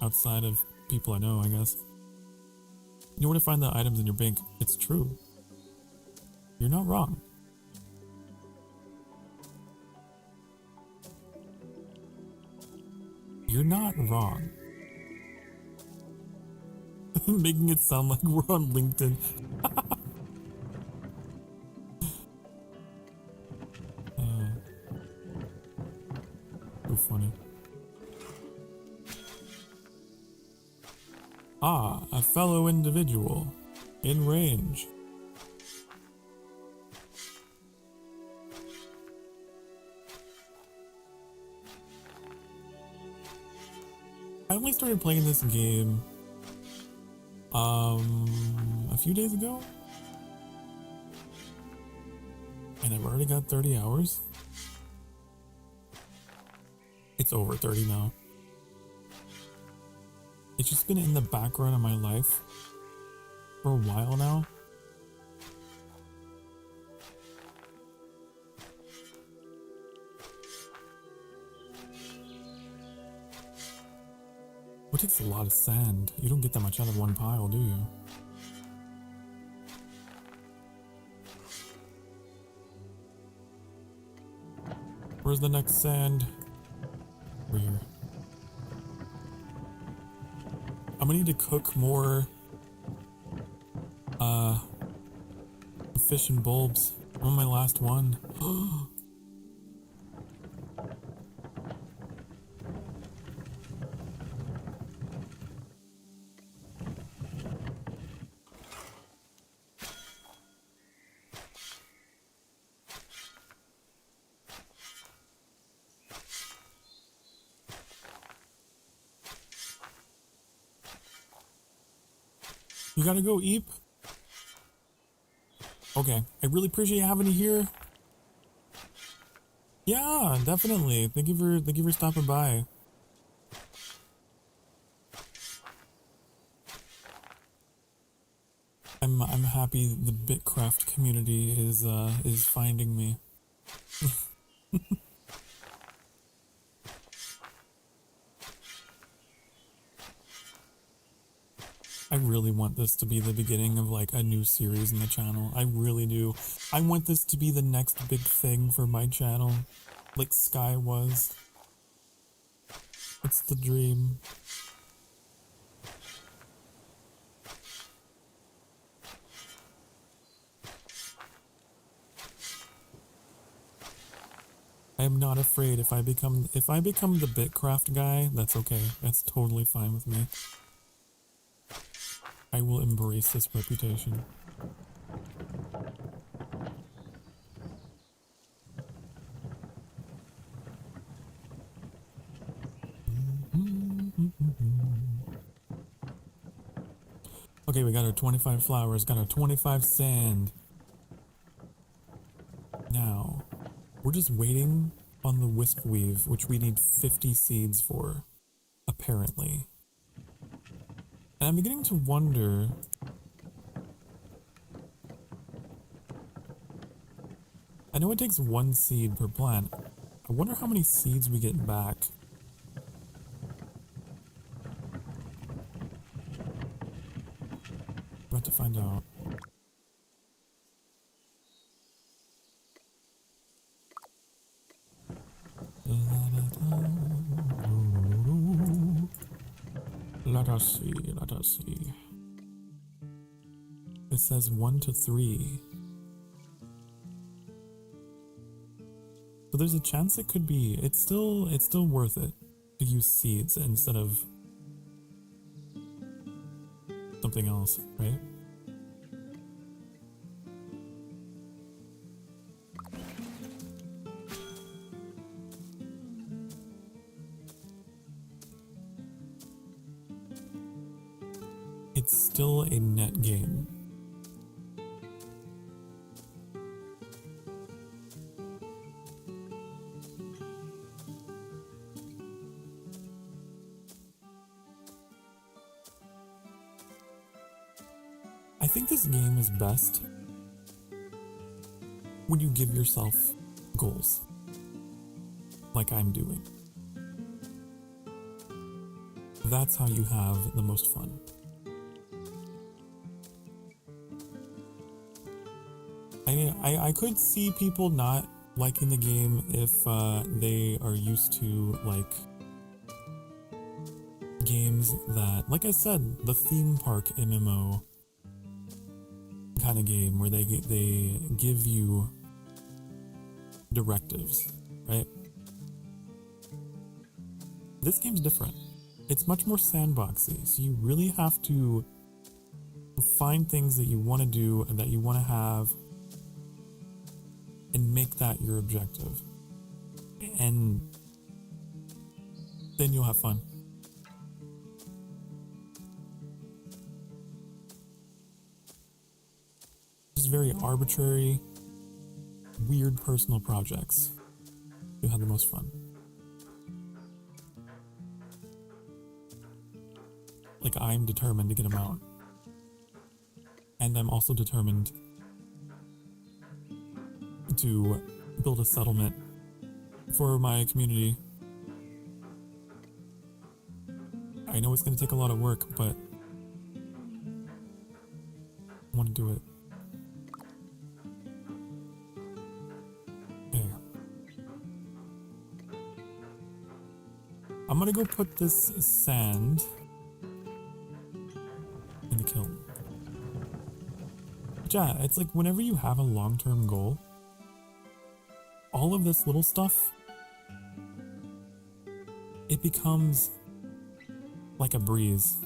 Outside of people I know, I guess. You know where to find the items in your bank. It's true. You're not wrong. You're not wrong. Making it sound like we're on LinkedIn. So funny. Ah, a fellow individual. In range. I only started playing this game a few days ago, and I've already got 30 hours. It's over 30 now. It's just been in the background of my life for a while now. What takes a lot of sand? You don't get that much out of one pile, do you? Where's the next sand? Over here. I'm gonna need to cook more fish and bulbs. I'm on my last one. You gotta go, Eep. Okay, I really appreciate you having you here. Yeah, definitely. Thank you for stopping by. I'm happy the BitCraft community is finding me. I really want this to be the beginning of like a new series in the channel. I really do. I want this to be the next big thing for my channel, like Sky was. It's the dream. I am not afraid if I become the BitCraft guy, that's okay. That's totally fine with me. I will embrace this reputation. Okay, we got our 25 flowers, got our 25 sand. Now, we're just waiting on the wisp weave, which we need 50 seeds for, apparently. And I'm beginning to wonder... I know it takes 1 seed per plant. I wonder how many seeds we get back. About to find out. Let us see, let us see. It says 1 to 3. So there's a chance it could be, it's still worth it to use seeds instead of something else, right? It's still a net game. I think this game is best when you give yourself goals, like I'm doing. That's how you have the most fun. I could see people not liking the game if they are used to like games that, like I said, the theme park MMO kind of game where they give you directives, right? This game's different. It's much more sandboxy, so you really have to find things that you want to do and that you want to have and make that your objective. And then you'll have fun. Just very arbitrary, weird personal projects. You'll have the most fun. Like, I'm determined to get them out. And I'm also determined to build a settlement for my community. I know it's going to take a lot of work, but I want to do it. Okay. I'm going to go put this sand in the kiln. But yeah, it's like whenever you have a long-term goal, all of this little stuff, it becomes like a breeze.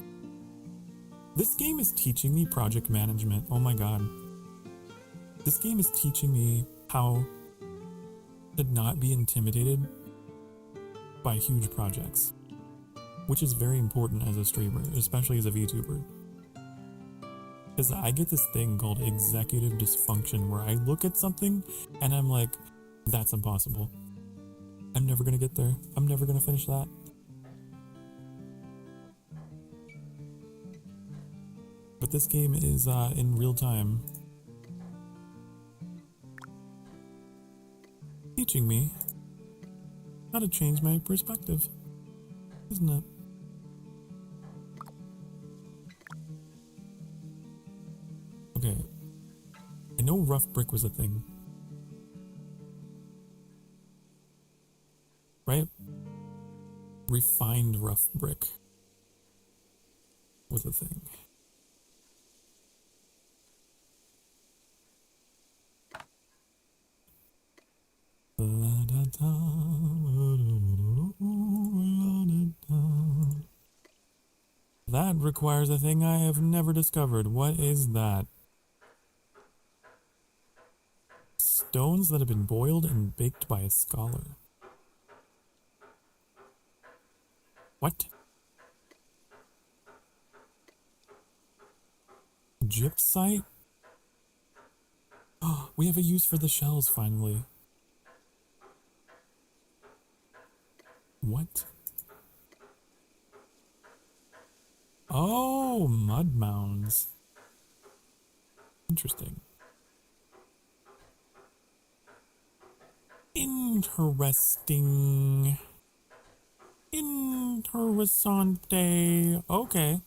This game is teaching me project management. Oh my god. This game is teaching me how to not be intimidated by huge projects, which is very important as a streamer, especially as a VTuber. Because I get this thing called executive dysfunction where I look at something and I'm like, that's impossible. I'm never gonna get there. I'm never gonna finish that. But this game is in real time teaching me how to change my perspective, isn't it? know rough brick was a thing. Right? Refined rough brick was a thing. That requires a thing I have never discovered. What is that? Stones that have been boiled and baked by a scholar. What? Gypsite? Oh, we have a use for the shells finally. What? Oh, mud mounds. Interesting. Interesting. Interessante. Okay.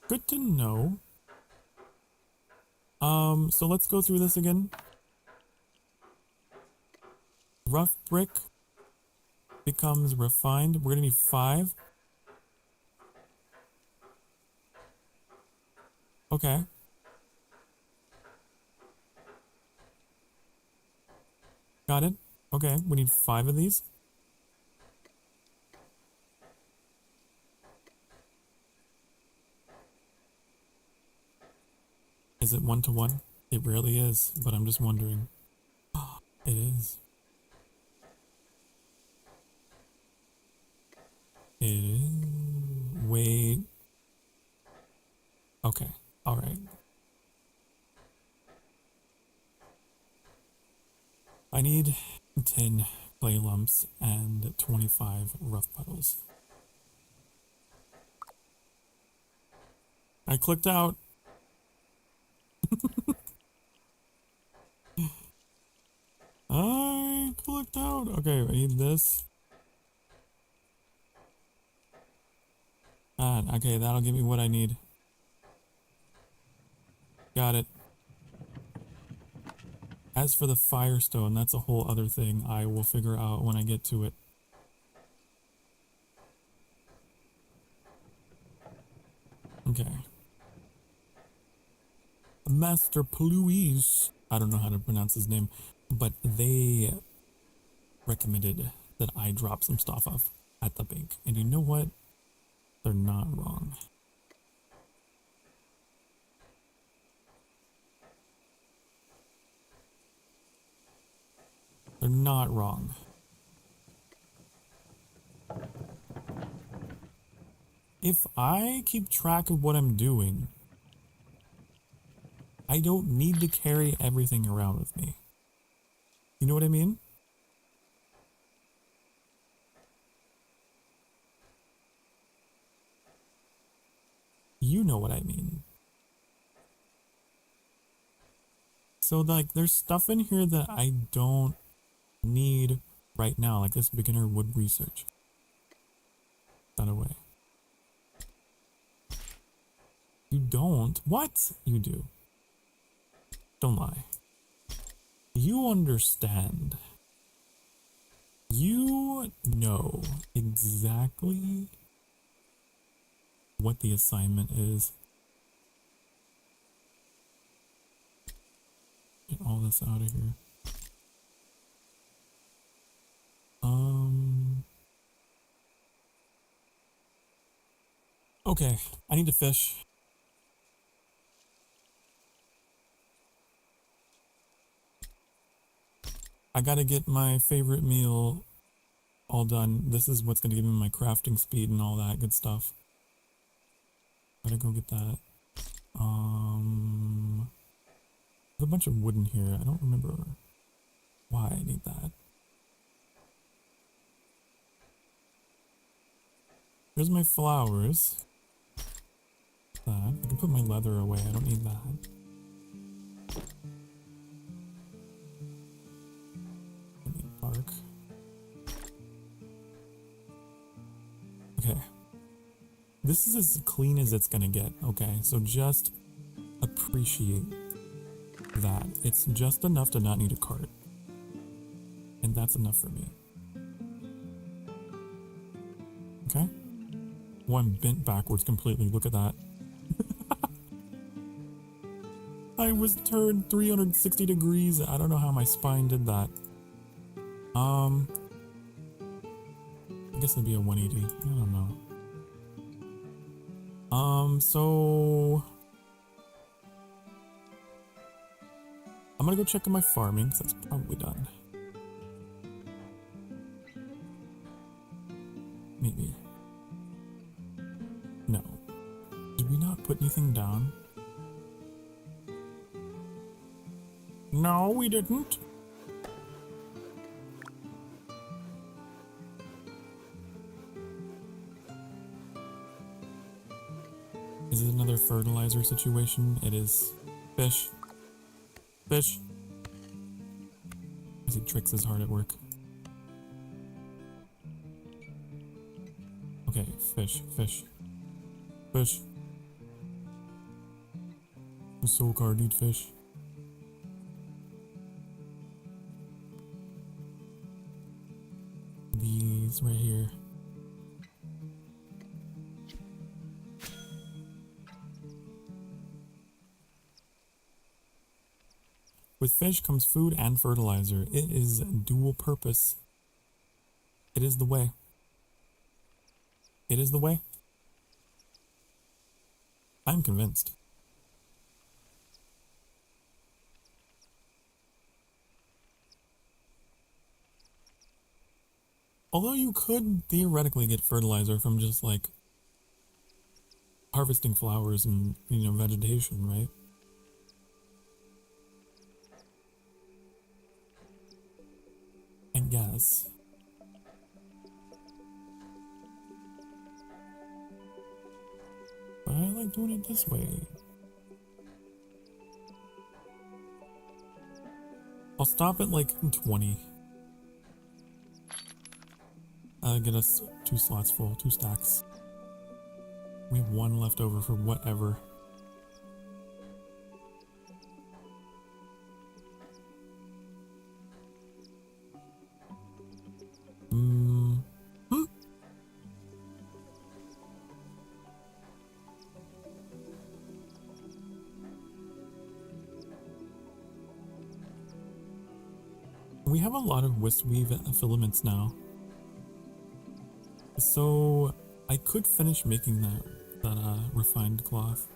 Good to know. So let's go through this again. Rough brick becomes refined. We're gonna need 5. Okay. Got it. Okay, we need 5 of these. Is it 1-to-1? It rarely is, but I'm just wondering. It is. It is. Wait. Okay. All right. I need 10 clay lumps and 25 rough puddles. I clicked out. I clicked out. Okay, I need this. Okay, that'll give me what I need. Got it. As for the firestone, that's a whole other thing I will figure out when I get to it. Okay. Master Pluise, I don't know how to pronounce his name, but they recommended that I drop some stuff off at the bank. And you know what? They're not wrong. They're not wrong. If I keep track of what I'm doing, I don't need to carry everything around with me. You know what I mean? You know what I mean. So like there's stuff in here that I don't need right now, like this beginner wood research. That away. You don't? What? You do. Don't lie. You understand. You know exactly what the assignment is. Get all this out of here. Okay, I need to fish. I gotta get my favorite meal all done. This is what's gonna give me my crafting speed and all that good stuff. Gotta go get that. There's a bunch of wood in here. I don't remember why I need that. Here's my flowers. That. I can put my leather away. I don't need that. I need bark. Okay. This is as clean as it's gonna get, okay? So just appreciate that. It's just enough to not need a cart. And that's enough for me. Okay? One bent backwards completely. Look at that. I was turned 360 degrees. I don't know how my spine did that. I guess it'd be a 180. I don't know. So I'm gonna go check on my farming, because that's probably done. Maybe. No. Did we not put anything down? No, we didn't. Is it another fertilizer situation? It is. Fish. Fish. I see Trix is hard at work. Okay, fish, fish. Fish. The Sokar need fish. These right here. With fish comes food and fertilizer. It is dual purpose. It is the way. It is the way. I'm convinced. Although you could theoretically get fertilizer from just like harvesting flowers and, you know, vegetation, right? I guess. But I like doing it this way. I'll stop at like 20. Get us 2 slots full, 2 stacks. We have 1 left over for whatever. We have a lot of Wisweave filaments now. So I could finish making that refined cloth.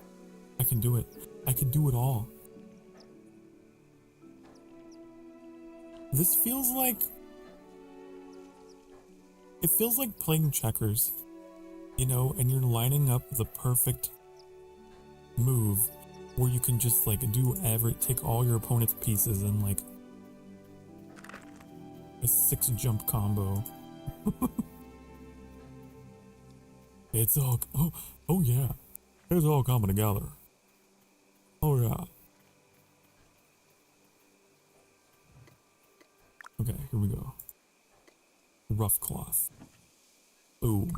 I can do it. I can do it all. This feels like... It feels like playing checkers, you know, and you're lining up the perfect move where you can just like take all your opponent's pieces and like a 6 jump combo. It's all, oh yeah, it's all coming together. Oh yeah. Okay, here we go. Rough cloth. Boom.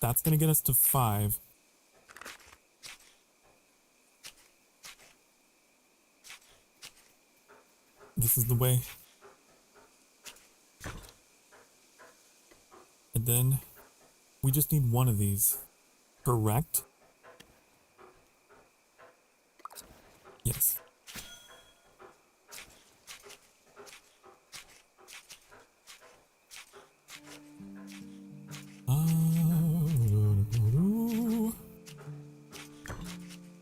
That's gonna get us to 5. This is the way. And then we just need 1 of these. Correct? Yes.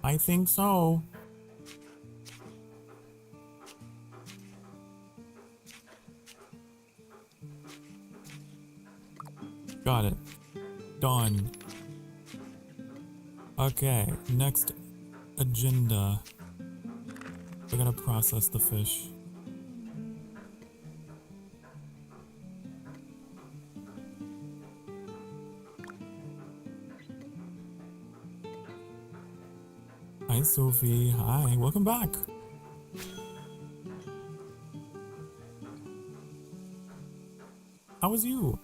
I think so. Got it. Done. Okay, next agenda. I gotta process the fish. Hi, Sophie. Hi, welcome back. How was you?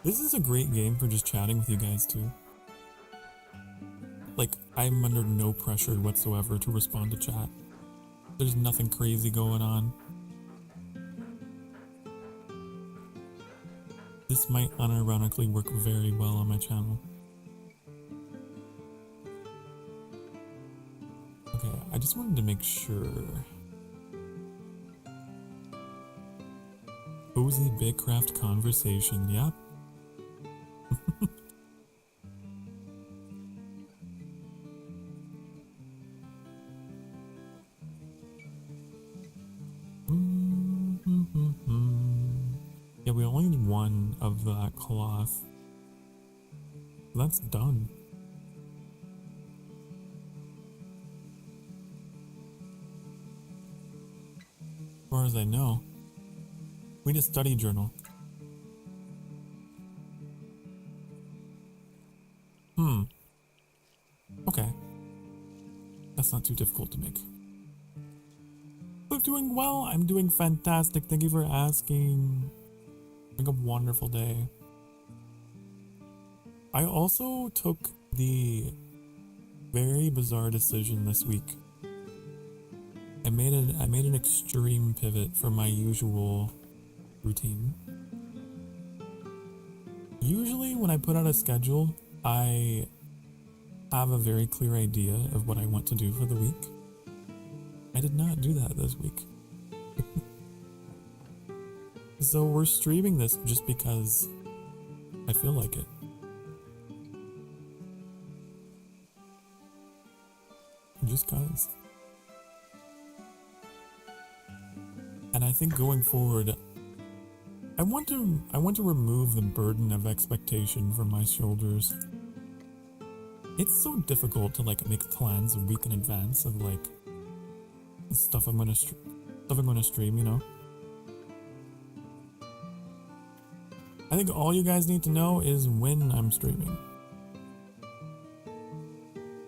This is a great game for just chatting with you guys too. Like, I'm under no pressure whatsoever to respond to chat. There's nothing crazy going on. This might unironically work very well on my channel. Okay, I just wanted to make sure. Cozy BitCraft conversation, yep. Yeah, we only need one of that cloth. That's done. As far as I know. We need a study journal. Okay. That's not too difficult to make. I'm doing well. I'm doing fantastic. Thank you for asking. Having a wonderful day. I also took the very bizarre decision this week. I made an extreme pivot from my usual routine. Usually when I put out a schedule, I have a very clear idea of what I want to do for the week. I did not do that this week. So we're streaming this just because I feel like it. Just cause. And I think going forward, I want to remove the burden of expectation from my shoulders. It's so difficult to like make plans a week in advance of like stuff I'm gonna stream, you know. I think all you guys need to know is when I'm streaming.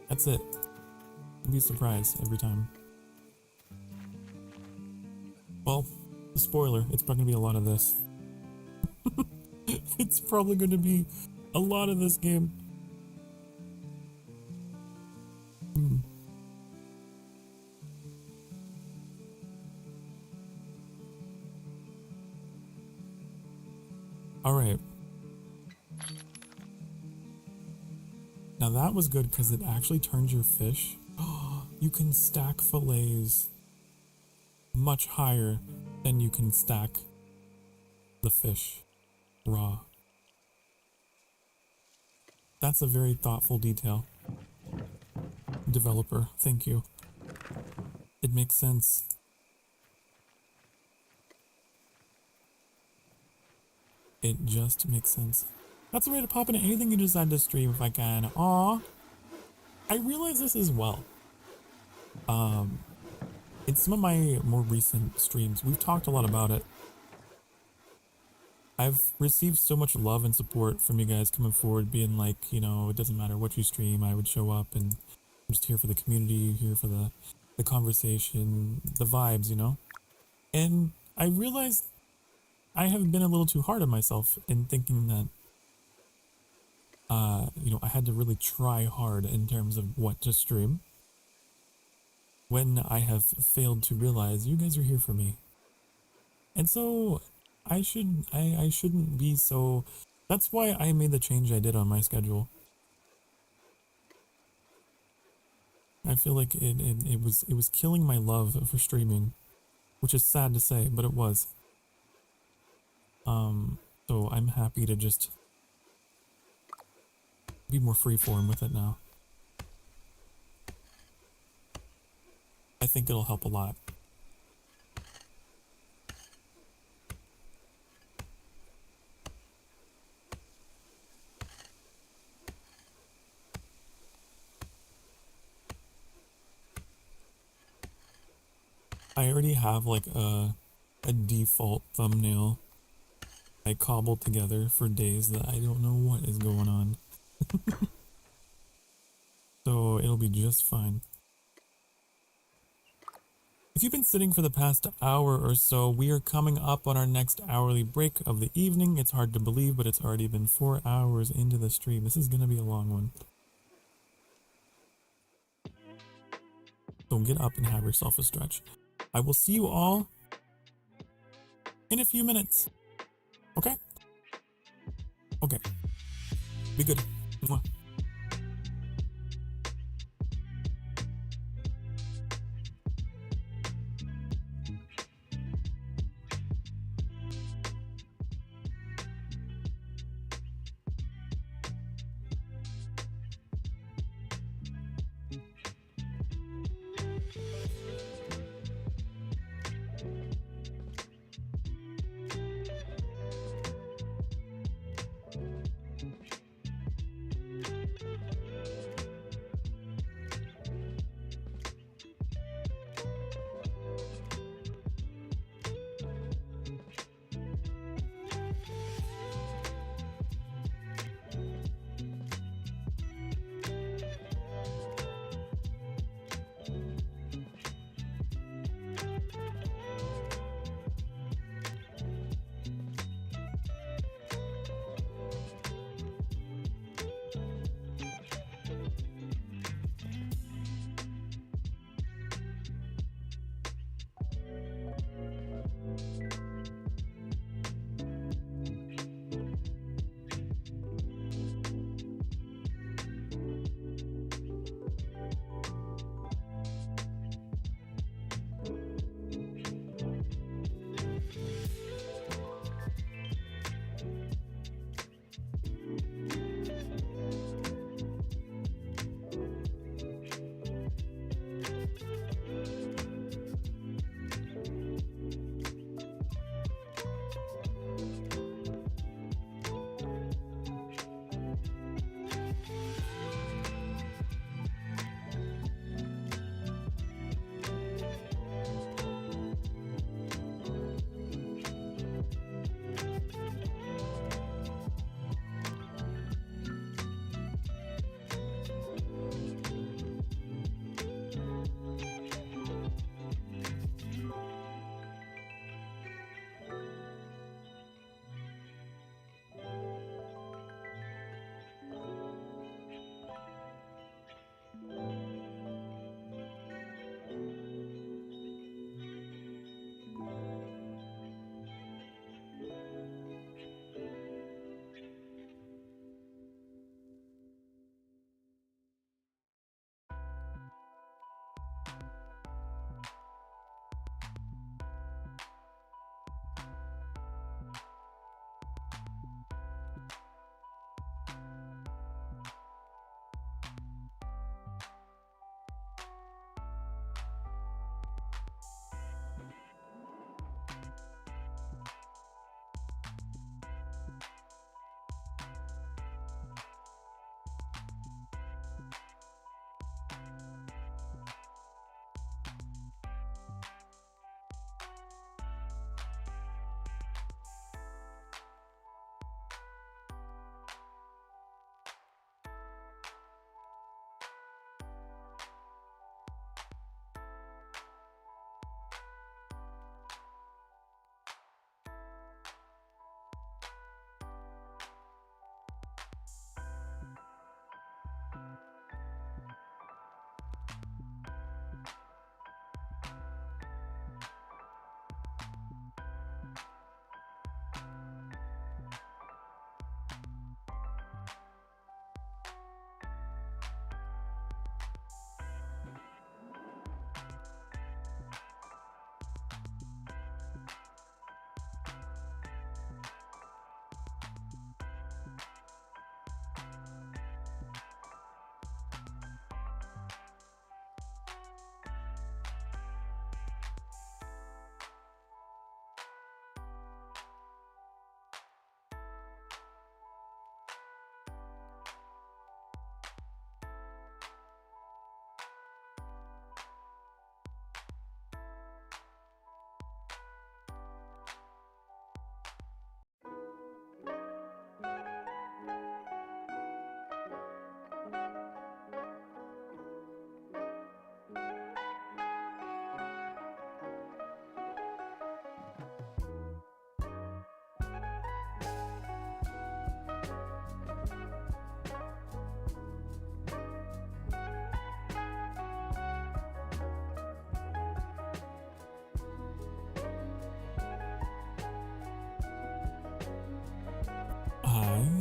That's it. You'll be surprised every time. Well, spoiler, it's probably gonna be a lot of this. It's probably gonna be a lot of this game. Alright. Now that was good because it actually turns your fish. You can stack fillets much higher than you can stack the fish raw. That's a very thoughtful detail. Developer, thank you. It makes sense. It just makes sense. That's a way to pop into anything you decide to stream if I can. Aw. I realize this as well. In some of my more recent streams, we've talked a lot about it. I've received so much love and support from you guys coming forward, being like, you know, it doesn't matter what you stream, I would show up and I'm just here for the community, here for the conversation, the vibes, you know? And I realized I have been a little too hard on myself in thinking that, you know, I had to really try hard in terms of what to stream. When I have failed to realize you guys are here for me. And so I shouldn't be so. That's why I made the change I did on my schedule. I feel like it was killing my love for streaming, which is sad to say, but it was. So I'm happy to just be more freeform with it now. I think it'll help a lot. I already have like a default thumbnail I cobbled together for days that I don't know what is going on. So it'll be just fine. If you've been sitting for the past hour or so, we are coming up on our next hourly break of the evening. It's hard to believe, but it's already been 4 hours into the stream. This is going to be a long one. So get up and have yourself a stretch. I will see you all in a few minutes. Okay? Okay. Be good. Mwah.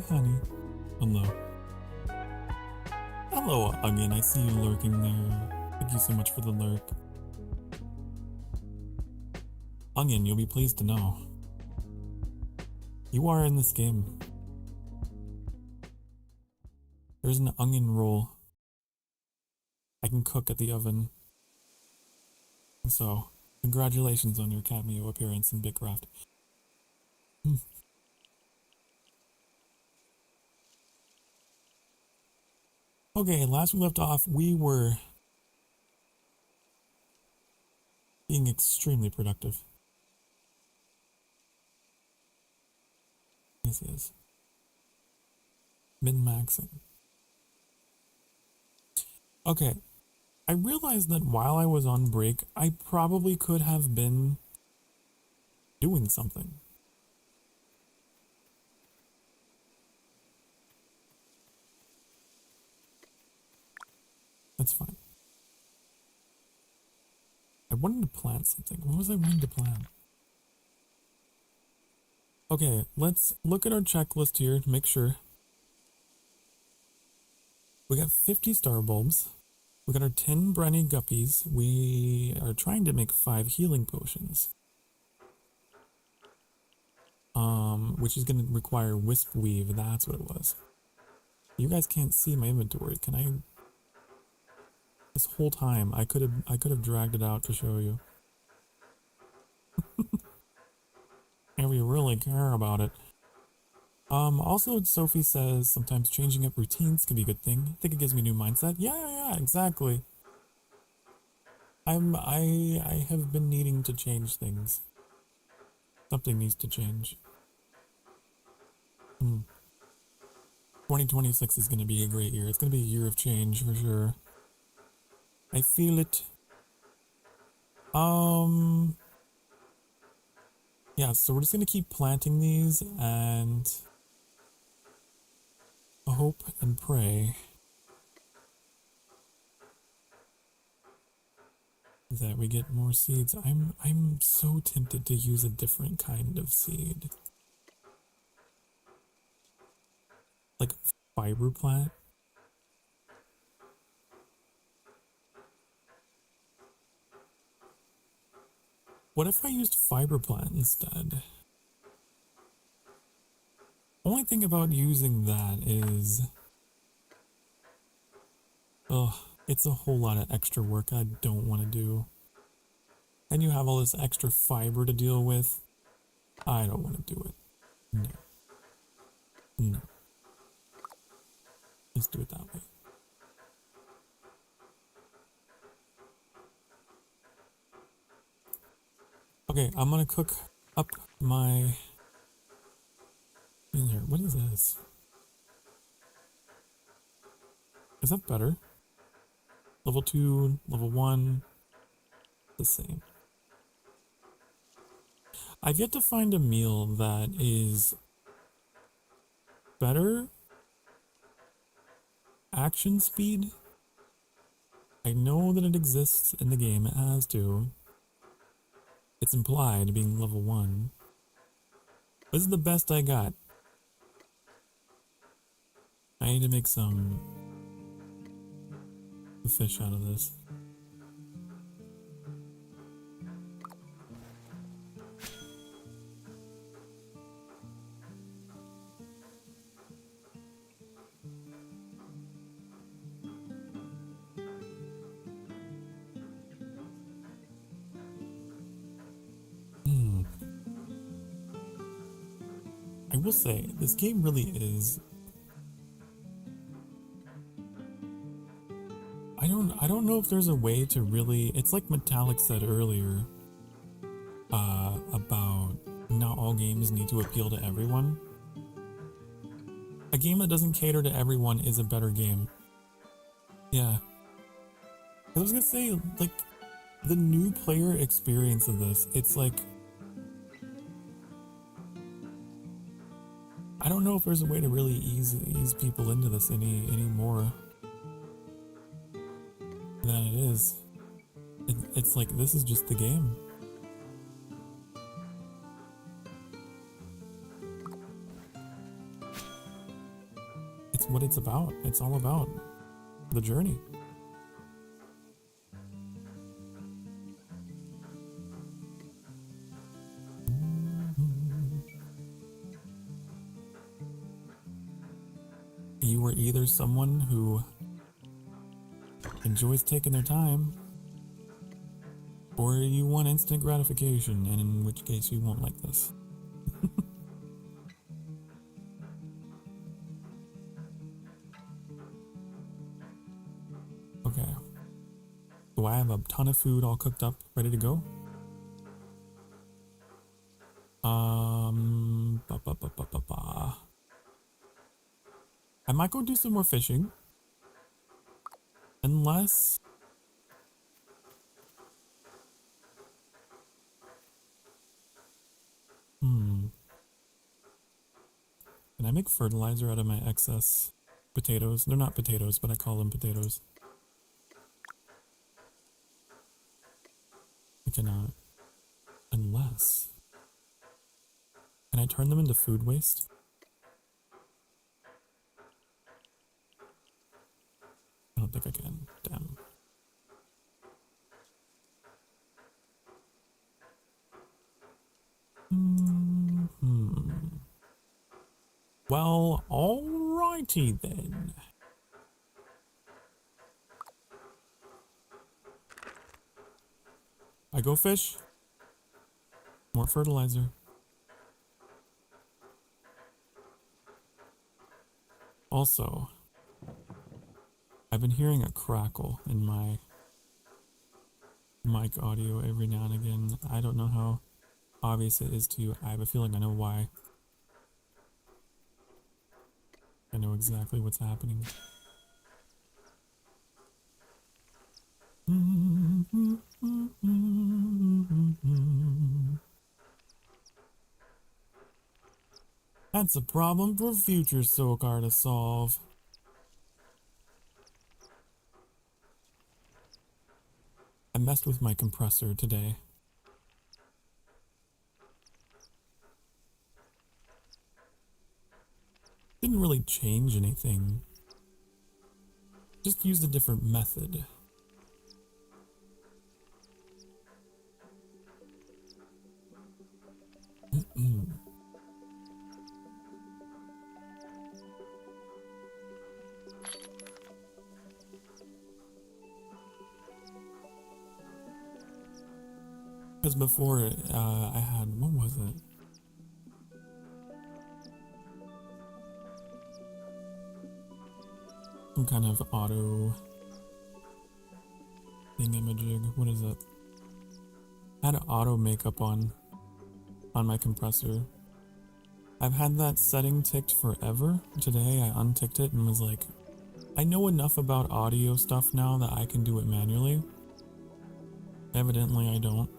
honey. Hello. Hello, Onion. I see you lurking there. Thank you so much for the lurk. Onion, you'll be pleased to know. You are in this game. There's an onion roll I can cook at the oven. So, congratulations on your cameo appearance in BitCraft. Okay, last we left off, we were being extremely productive. Yes, he is. Min-maxing. Okay, I realized that while I was on break, I probably could have been doing something. That's fine. I wanted to plant something. What was I wanting to plant? Okay, let's look at our checklist here to make sure. We got 50 star bulbs. We got our 10 briny guppies. We are trying to make 5 healing potions. Which is going to require wisp weave. That's what it was. You guys can't see my inventory. Can I? This whole time I could have dragged it out to show you. If you really care about it. Also Sophie says sometimes changing up routines can be a good thing. I think it gives me a new mindset. Yeah, exactly. I have been needing to change things. Something needs to change. 2026 is going to be a great year. It's going to be a year of change for sure. I feel it. Yeah, so we're just going to keep planting these and hope and pray that we get more seeds. I'm so tempted to use a different kind of seed. Like fiber plant. What if I used fiber plant instead? Only thing about using that is, it's a whole lot of extra work I don't want to do. And you have all this extra fiber to deal with. I don't want to do it. No. Let's do it that way. Okay, I'm gonna cook up my... in here. What is this? Is that better? Level 2, level 1, the same. I've yet to find a meal that is better action speed. I know that it exists in the game, it has to. It's implied being level 1. This is the best I got. I need to make some fish out of this. I will say, this game really is... I don't know if there's a way to really... It's like Metallic said earlier, about not all games need to appeal to everyone. A game that doesn't cater to everyone is a better game. Yeah. I was gonna say, like, the new player experience of this, it's like... I don't know if there's a way to really ease people into this any more than it is. It's like, this is just the game. what it's about. It's all about the journey. You are either someone who enjoys taking their time, or you want instant gratification, and in which case you won't like this. Okay. So I have a ton of food all cooked up, ready to go. I might go do some more fishing. Unless... Can I make fertilizer out of my excess potatoes? They're not potatoes, but I call them potatoes. I cannot. Unless... Can I turn them into food waste? I don't think I can. Damn. Well, alrighty then. I go fish. More fertilizer. Also, I've been hearing a crackle in my mic audio every now and again. I don't know how obvious it is to you. I have a feeling I know why. I know exactly what's happening. That's a problem for future Sokar to solve. I messed with my compressor today. Didn't really change anything. Just used a different method. Because before, I had, what was it? Some kind of auto thingamajig. What is it? I had an auto makeup on my compressor. I've had that setting ticked forever. Today I unticked it and was like, I know enough about audio stuff now that I can do it manually. Evidently I don't.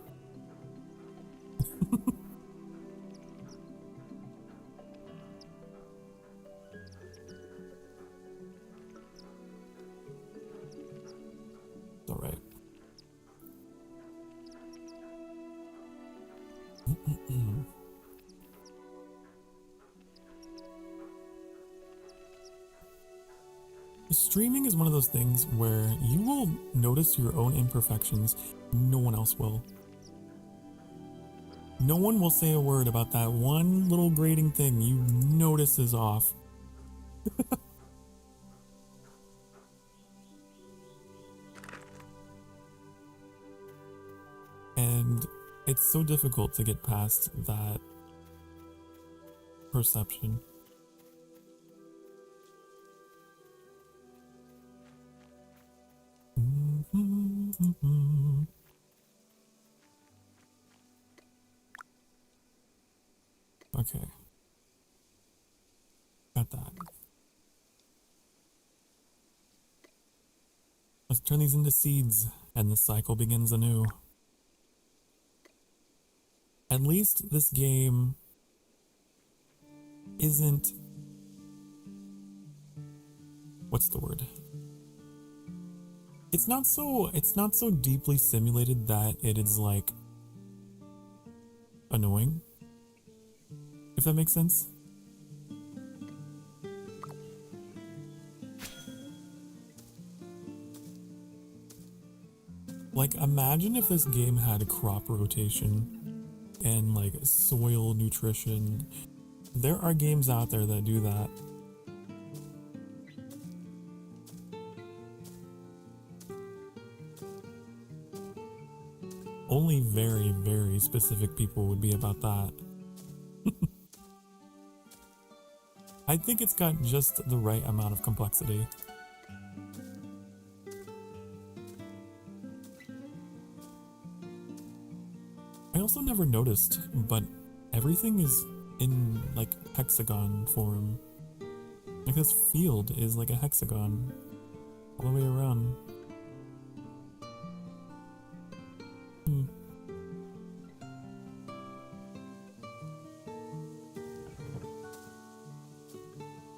It's alright. Streaming is one of those things where you will notice your own imperfections. No one else will. No one will say a word about that one little grating thing you notice is off. And it's so difficult to get past that perception. Okay. Got that. Let's turn these into seeds, and the cycle begins anew. At least this game isn't... What's the word? It's not so deeply simulated that it is like annoying. If that makes sense. Like, imagine if this game had crop rotation and like soil nutrition. There are games out there that do that. Only very, very specific people would be about that. I think it's got just the right amount of complexity. I also never noticed, but everything is in like hexagon form. Like this field is like a hexagon all the way around.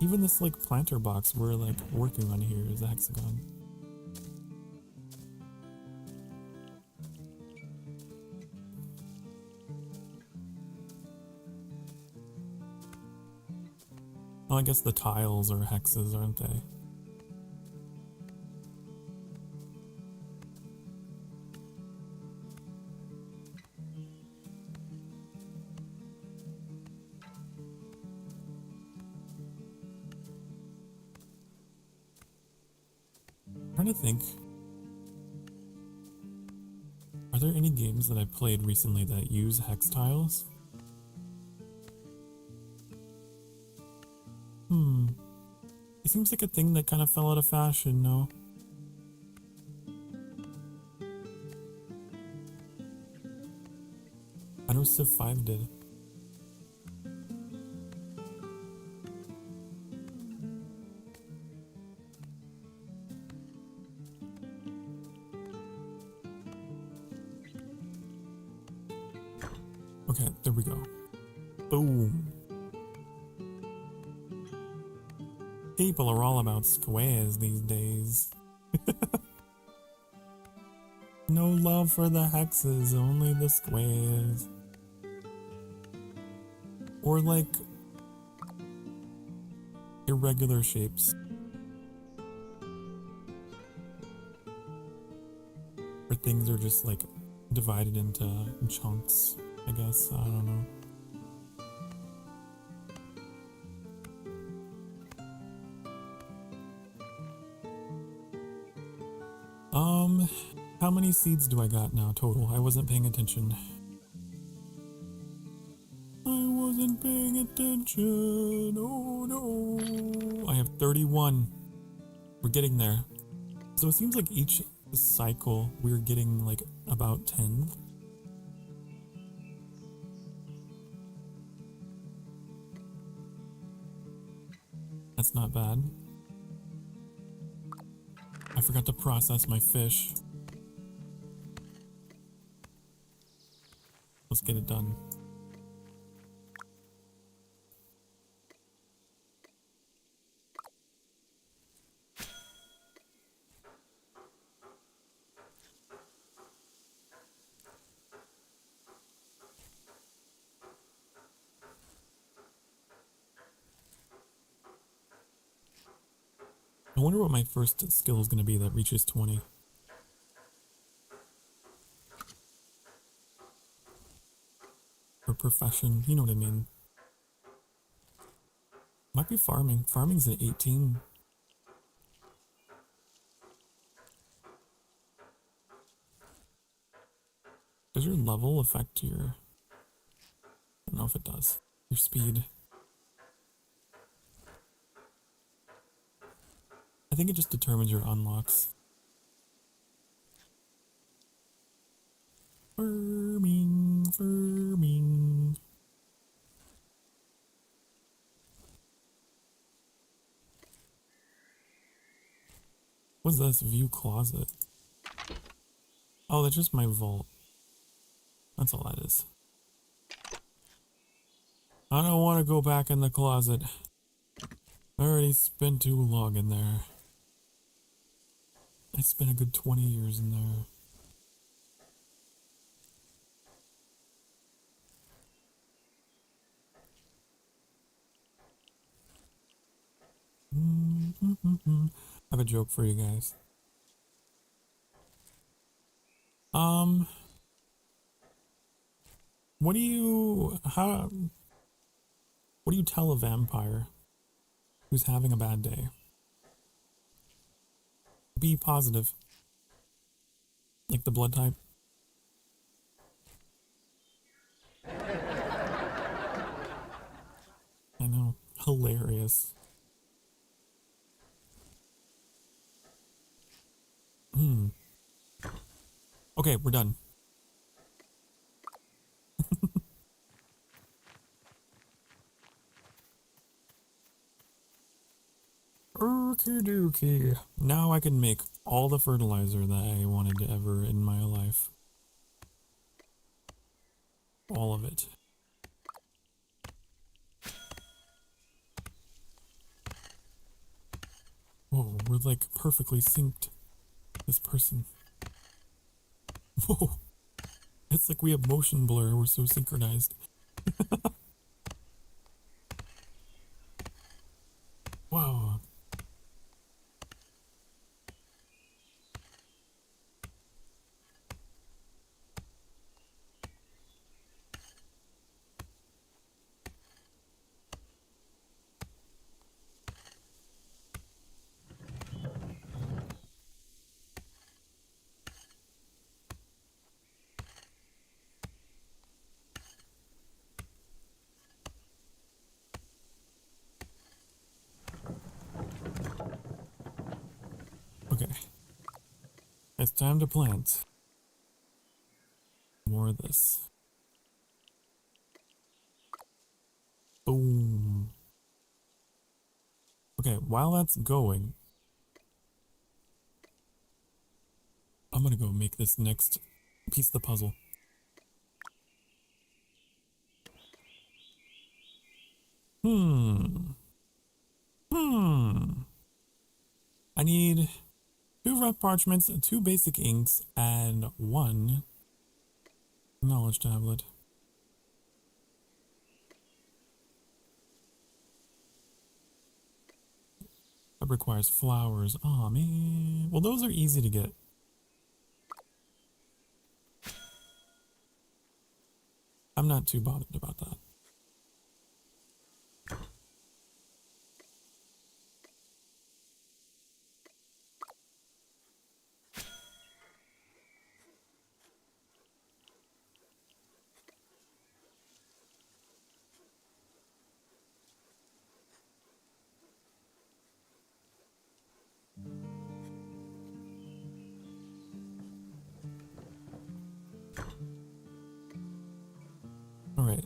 Even this like planter box we're like working on here is a hexagon. Well, I guess the tiles are hexes, aren't they? I'm trying to think. Are there any games that I played recently that use hex tiles? It seems like a thing that kind of fell out of fashion, no? I know Civ 5 did. Okay, there we go. Boom. People are all about squares these days. No love for the hexes, only the squares. Or like irregular shapes. Or things are just like divided into chunks, I guess. I don't know. How many seeds do I got now total? I wasn't paying attention. I wasn't paying attention. Oh no. I have 31. We're getting there. So it seems like each cycle we're getting like about 10. That's not bad. I forgot to process my fish. Let's get it done. I wonder what my first skill is going to be that reaches 20. Or profession, you know what I mean. Might be farming. Farming's at 18. Does your level affect your... I don't know if it does. Your speed. I think it just determines your unlocks. Farming. What's this? View closet. Oh, that's just my vault. That's all that is. I don't want to go back in the closet. I already spent too long in there. I spent a good 20 years in there. I have a joke for you guys. Um, what do you tell a vampire who's having a bad day? Be positive. Like the blood type. I know. Hilarious. Okay, we're done. Okie dokie. Now I can make all the fertilizer that I wanted to ever in my life. All of it. Whoa, we're like perfectly synced. This person. Whoa. It's like we have motion blur. We're so synchronized. Wow. Okay. It's time to plant. More of this. Boom. Okay, while that's going, I'm gonna go make this next piece of the puzzle. I need 2 rough parchments, 2 basic inks, and 1 knowledge tablet. That requires flowers. Aw, man. Well, those are easy to get. I'm not too bothered about that. Alright.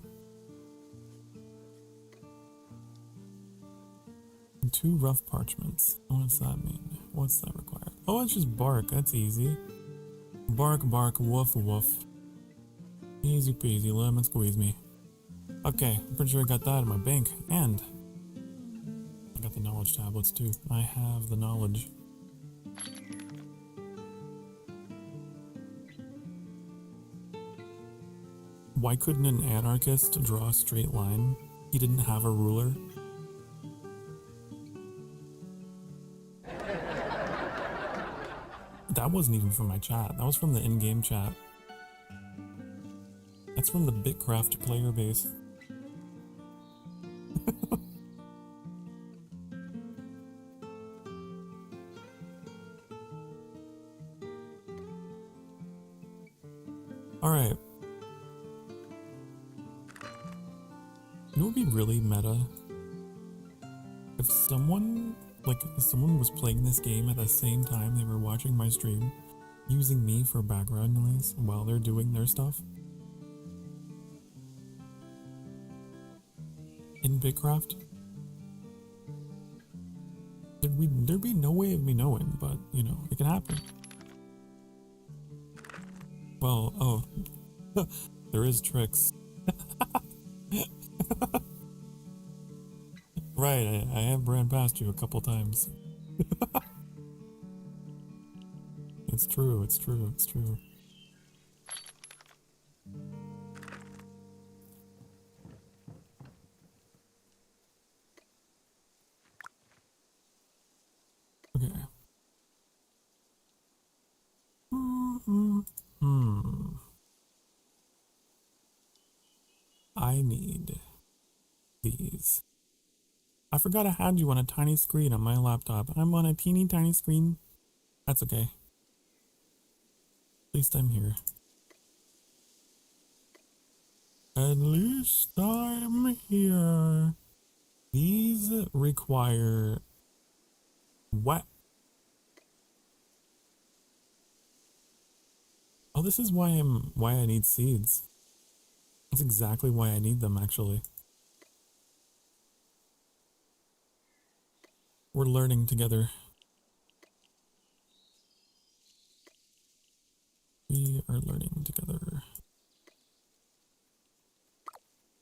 2 rough parchments. What's that mean? What's that require? Oh, it's just bark. That's easy. Bark, bark, woof, woof. Easy peasy, lemon squeeze me. Okay, I'm pretty sure I got that in my bank. And I got the knowledge tablets too. I have the knowledge. Why couldn't an anarchist draw a straight line? He didn't have a ruler. That wasn't even from my chat. That was from the in-game chat. That's from the BitCraft player base. Alright. It would be really meta if someone was playing this game at the same time they were watching my stream, using me for background noise while they're doing their stuff. In BitCraft. There'd be no way of me knowing, but, you know, it can happen. Well, oh, there is tricks. Right, I have ran past you a couple times. It's true, it's true, it's true. Okay. I need these. I forgot I had you on a tiny screen on my laptop. I'm on a teeny tiny screen. That's okay. At least I'm here. At least I'm here. These require what? Oh, this is why I need seeds. That's exactly why I need them, actually. We're learning together. We are learning together.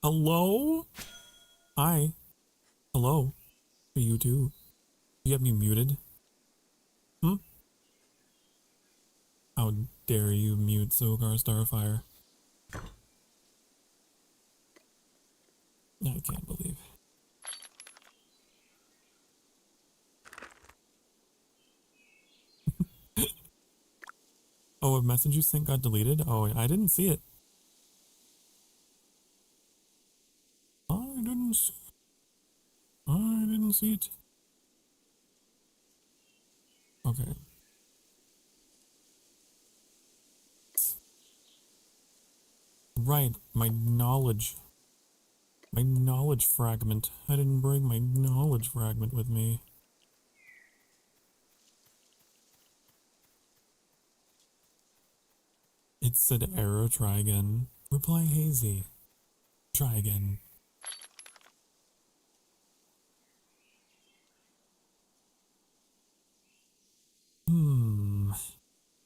Hello? Hi. Hello. To you too. You have me muted? Hmm? How dare you mute Sokar Starfire? I can't believe. Oh, a message you sent got deleted? Oh, I didn't see it. I didn't see it. Okay. Right, my knowledge fragment. I didn't bring my knowledge fragment with me. It said error, try again. Reply hazy. Try again.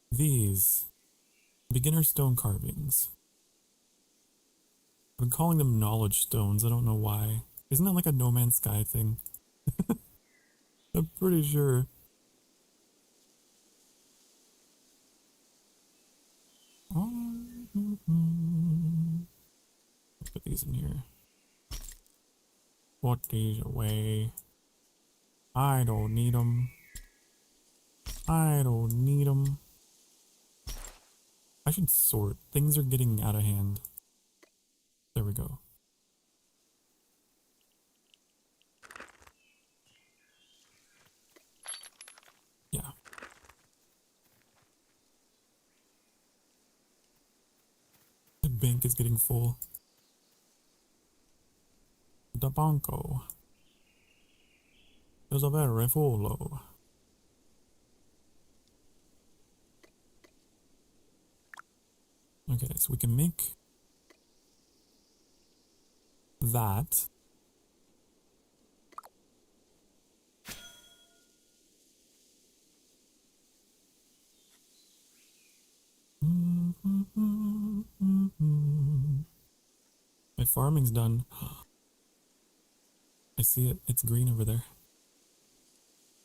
These. Beginner stone carvings. I've been calling them knowledge stones, I don't know why. Isn't that like a No Man's Sky thing? I'm pretty sure. Put these in here. Put these away. I don't need them. I don't need them. I should sort. Things are getting out of hand. There we go. Yeah. The bank is getting full. The banco is a very full. Okay, so we can make that. My farming's done. I see it. It's green over there.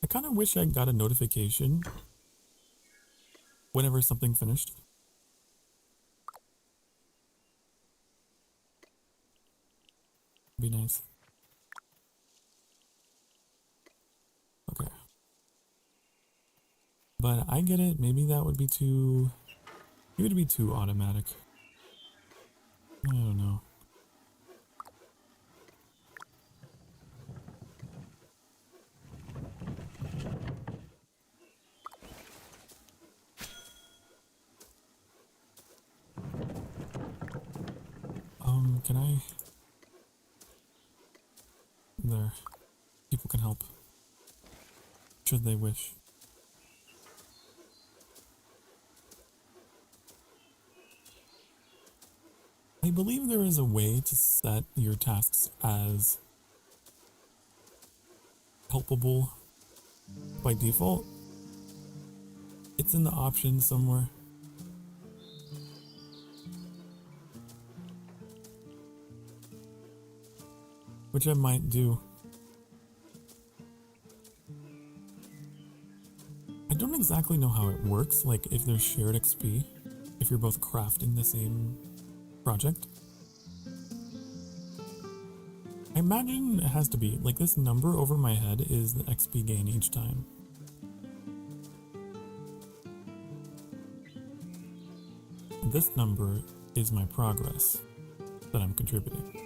I kind of wish I got a notification whenever something finished. Be nice. Okay. But I get it. Maybe that would be too... Maybe it'd be too automatic. I don't know. Can I... There. People can help. Should they wish. I believe there is a way to set your tasks as helpable by default. It's in the options somewhere. Which I might do. I don't exactly know how it works, like if there's shared XP, if you're both crafting the same project. I imagine it has to be, like this number over my head is the XP gain each time. And this number is my progress that I'm contributing.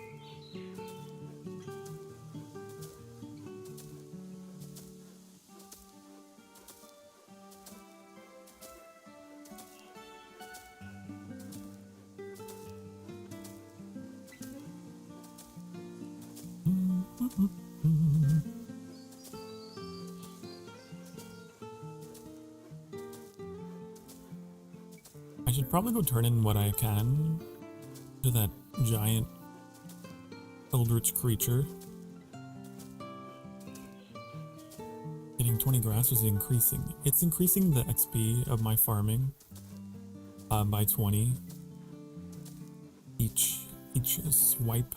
I should probably go turn in what I can to that giant eldritch creature. Getting 20 grass is increasing. It's increasing the XP of my farming by 20 each swipe.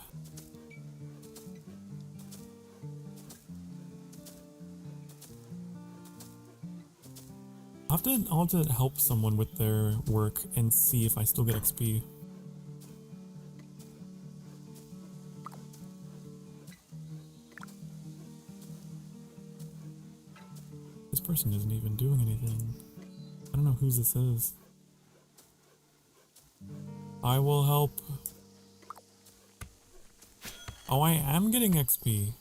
I'll have to help someone with their work and see if I still get XP. This person isn't even doing anything. I don't know whose this is. I will help. Oh, I am getting XP.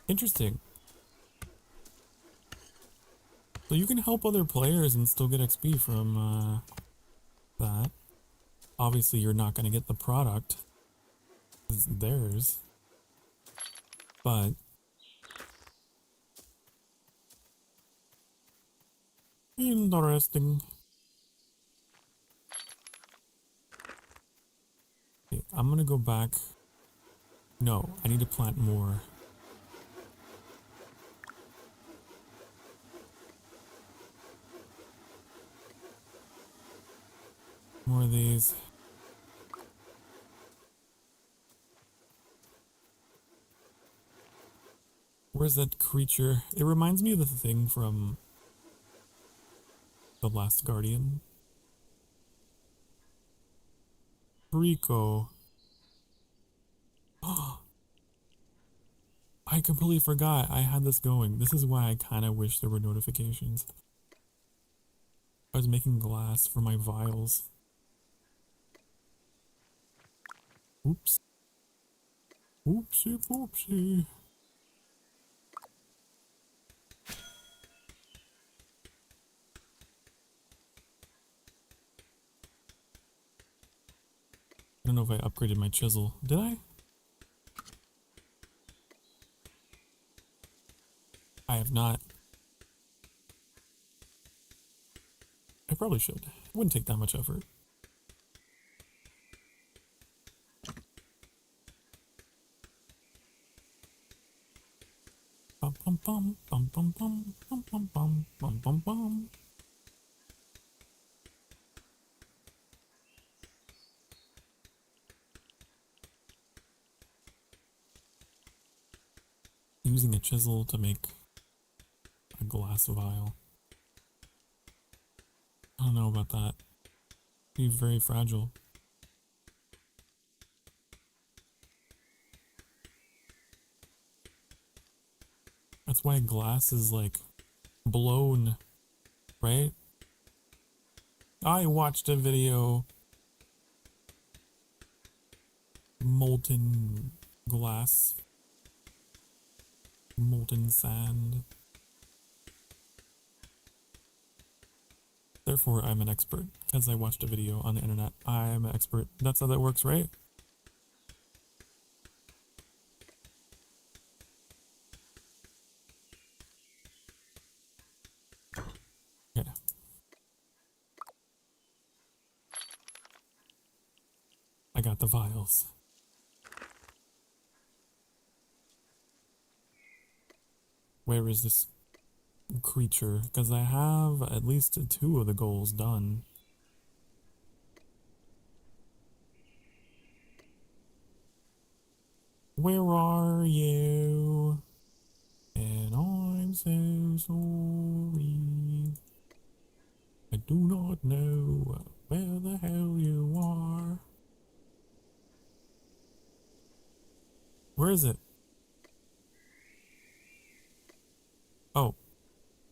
Interesting. So you can help other players and still get XP from that. Obviously, you're not going to get the product. It's theirs. But interesting. Okay, I'm going to go back. No, I need to plant more. More of these. Where's that creature? It reminds me of the thing from The Last Guardian. Rico. I completely forgot I had this going. This is why I kind of wish there were notifications. I was making glass for my vials. Oops. Oopsie poopsie. I don't know if I upgraded my chisel. Did I? I have not. I probably should. It wouldn't take that much effort. Bum bum bum bum bum bum bum bum bum bum bum bum. Using a chisel to make a glass vial. I don't know about that. Be very fragile. That's why glass is like blown, right? I watched a video. Molten glass. Molten sand. Therefore, I'm an expert, because I watched a video on the internet. I'm an expert. That's how that works, right? Okay. I got the vials. Where is this creature? Because I have at least 2 of the goals done. Where are you? And I'm so sorry. I do not know where the hell you are. Where is it? Oh,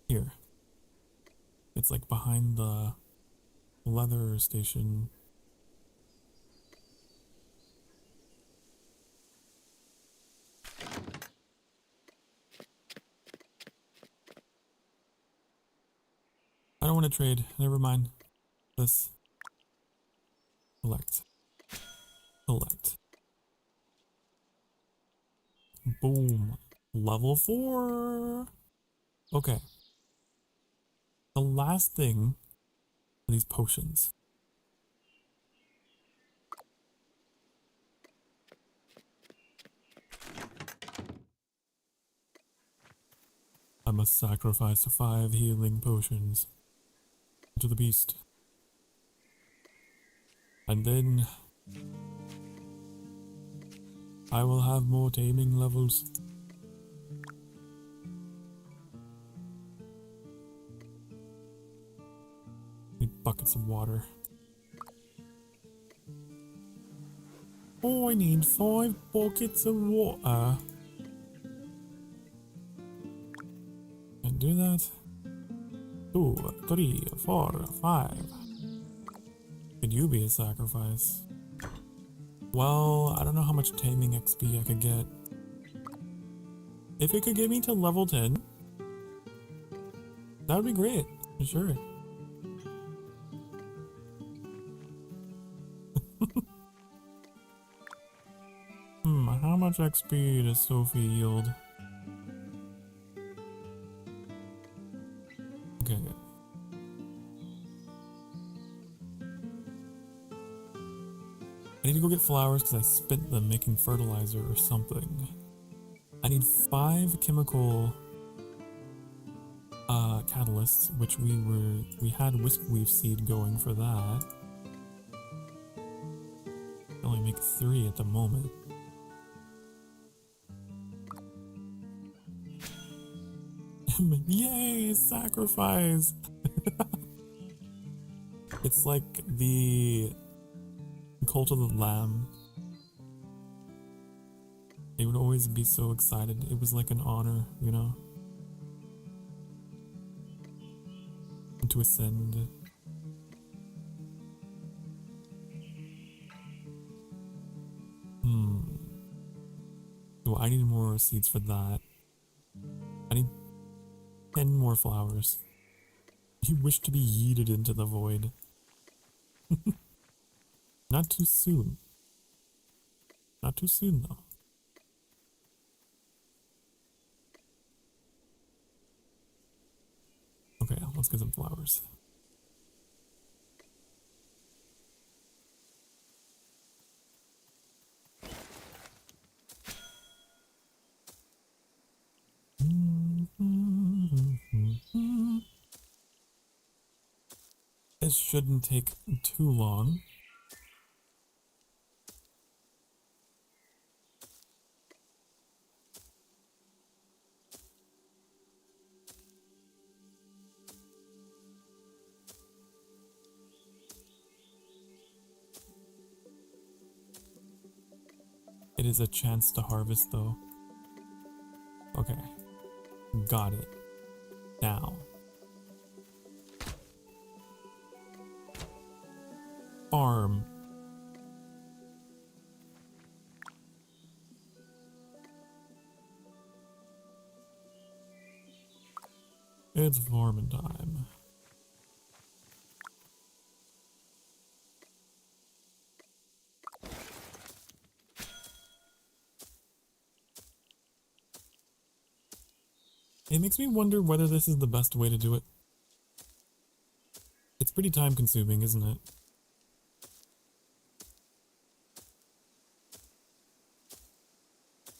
here. It's like behind the leather station. I don't want to trade. Never mind. This. collect. Collect. Boom. Level 4. Okay. The last thing are these potions. I must sacrifice 5 healing potions to the beast. And then I will have more taming levels. Need buckets of water. Oh, I need 5 buckets of water. And do that. 2, 3, 4, 5. Could you be a sacrifice? Well, I don't know how much taming XP I could get. If it could get me to level 10, that would be great, for sure. How much XP does Sophie yield? Okay. I need to go get flowers because I spent them making fertilizer or something. I need 5 chemical catalysts, which we had whiskweave seed going for that. I only make 3 at the moment. Yay, sacrifice! It's like the cult of the lamb. They would always be so excited. It was like an honor, you know? And to ascend. So I need more seeds for that. I need 10 more flowers. You wish to be yeeted into the void. Not too soon. Not too soon, though. Okay, let's get some flowers. This shouldn't take too long. It is a chance to harvest, though. Okay. Got it. Now. Farm. It's farming time. It makes me wonder whether this is the best way to do it. It's pretty time consuming, isn't it?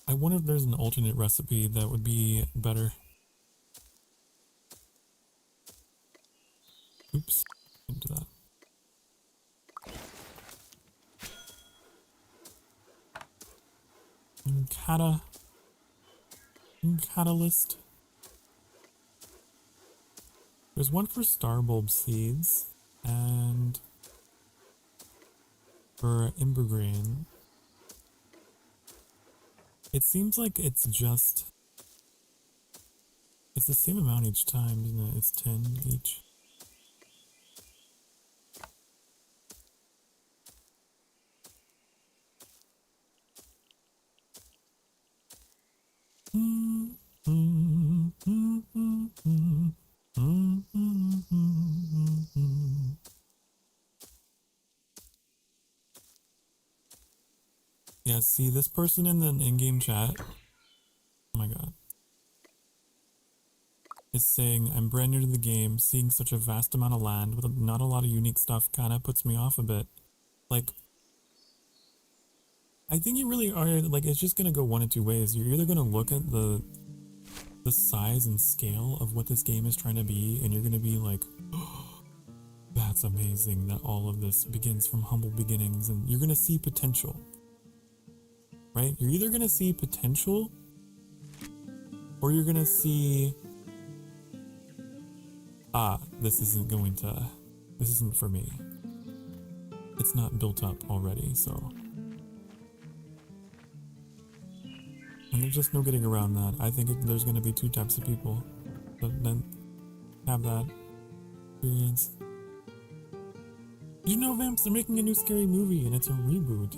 I wonder if there's an alternate recipe that would be better. Oops, didn't do that. Catalyst. There's one for starbulb seeds and for imbergrain. It seems like it's the same amount each time, isn't it? It's 10 each. see this person in the in-game chat. Oh my god. Is saying, I'm brand new to the game, seeing such a vast amount of land with not a lot of unique stuff kind of puts me off a bit. Like, I think you really are, like, it's just gonna go one of two ways. You're either gonna look at the size and scale of what this game is trying to be, and you're gonna be like, oh, that's amazing that all of this begins from humble beginnings, and you're gonna see potential. Right? You're either gonna see potential, or you're gonna see, this isn't for me. It's not built up already, so. And there's just no getting around that. I think there's going to be two types of people that have that experience. You know, Vamps, they're making a new scary movie and it's a reboot.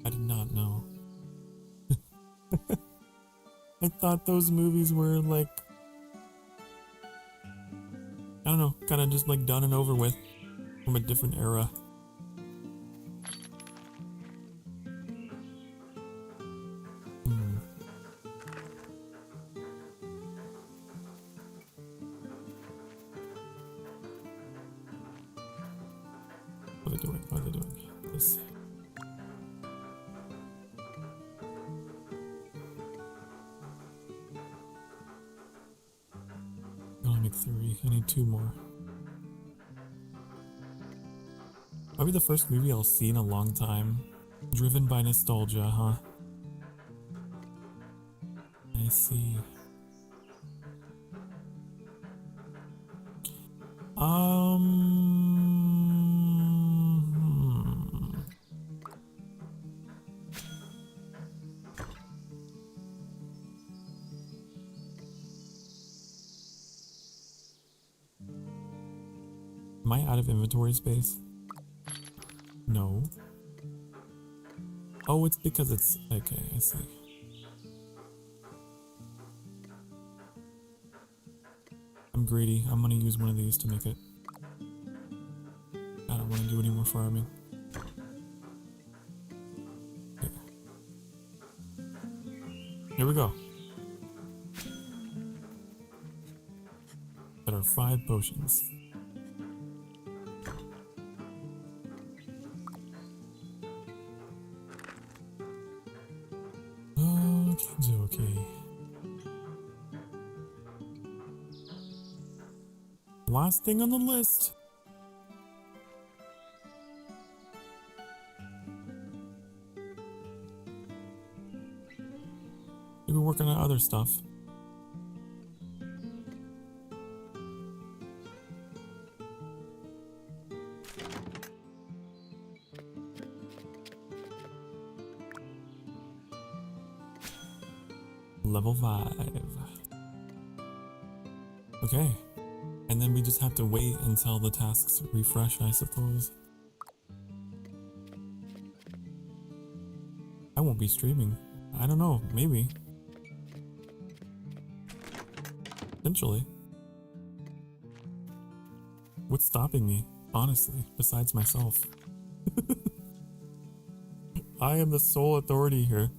I did not know. I thought those movies were like, I don't know, kind of just like done and over with from a different era. What are they doing? What are they doing? Let's see. I only make 3. I need 2 more. Probably the first movie I'll see in a long time. Driven by nostalgia, huh? I see. Am I out of inventory space? No. Oh, it's because it's... Okay, I see. I'm greedy. I'm gonna use one of these to make it. I don't want to do any more farming. Okay. Here we go. That are 5 potions. Okay. Last thing on the list. We've been working on other stuff. Level 5. Okay. And then we just have to wait until the tasks refresh, I suppose. I won't be streaming. I don't know, maybe. Potentially. What's stopping me, honestly, besides myself? I am the sole authority here.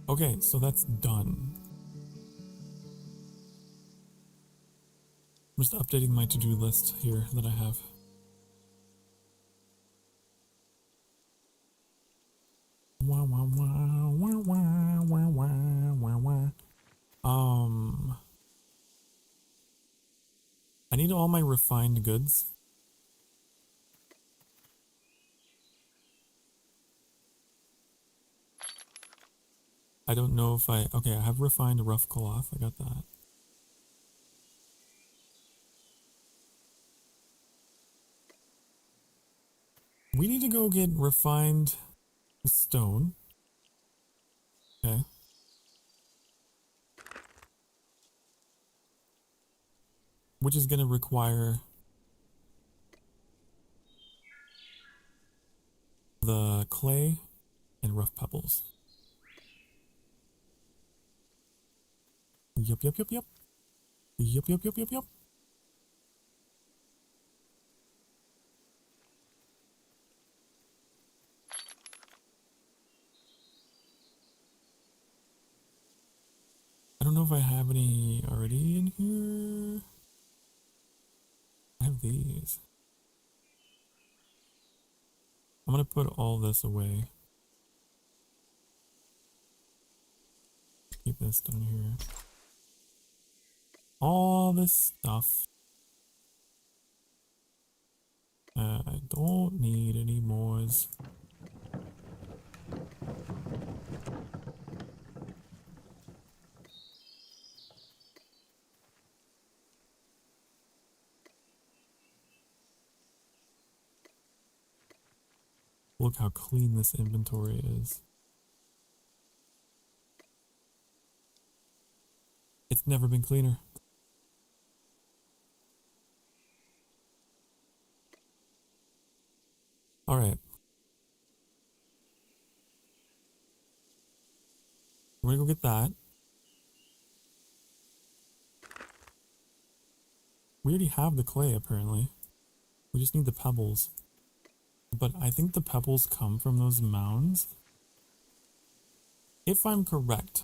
Okay, so that's done. I'm just updating my to-do list here that I have. Wah, wah, wah, wah, wah, wah, wah, wah, wah. I need all my refined goods. I don't know if okay, I have refined rough cloth, I got that. We need to go get refined stone. Okay. Which is gonna require the clay and rough pebbles. Yup. Yup. I don't know if I have any already in here. I have these. I'm gonna put all this away. Keep this down here. All this stuff. I don't need any more. Look how clean this inventory is. It's never been cleaner. All right. We're gonna go get that. We already have the clay, apparently. We just need the pebbles. But I think the pebbles come from those mounds. If I'm correct,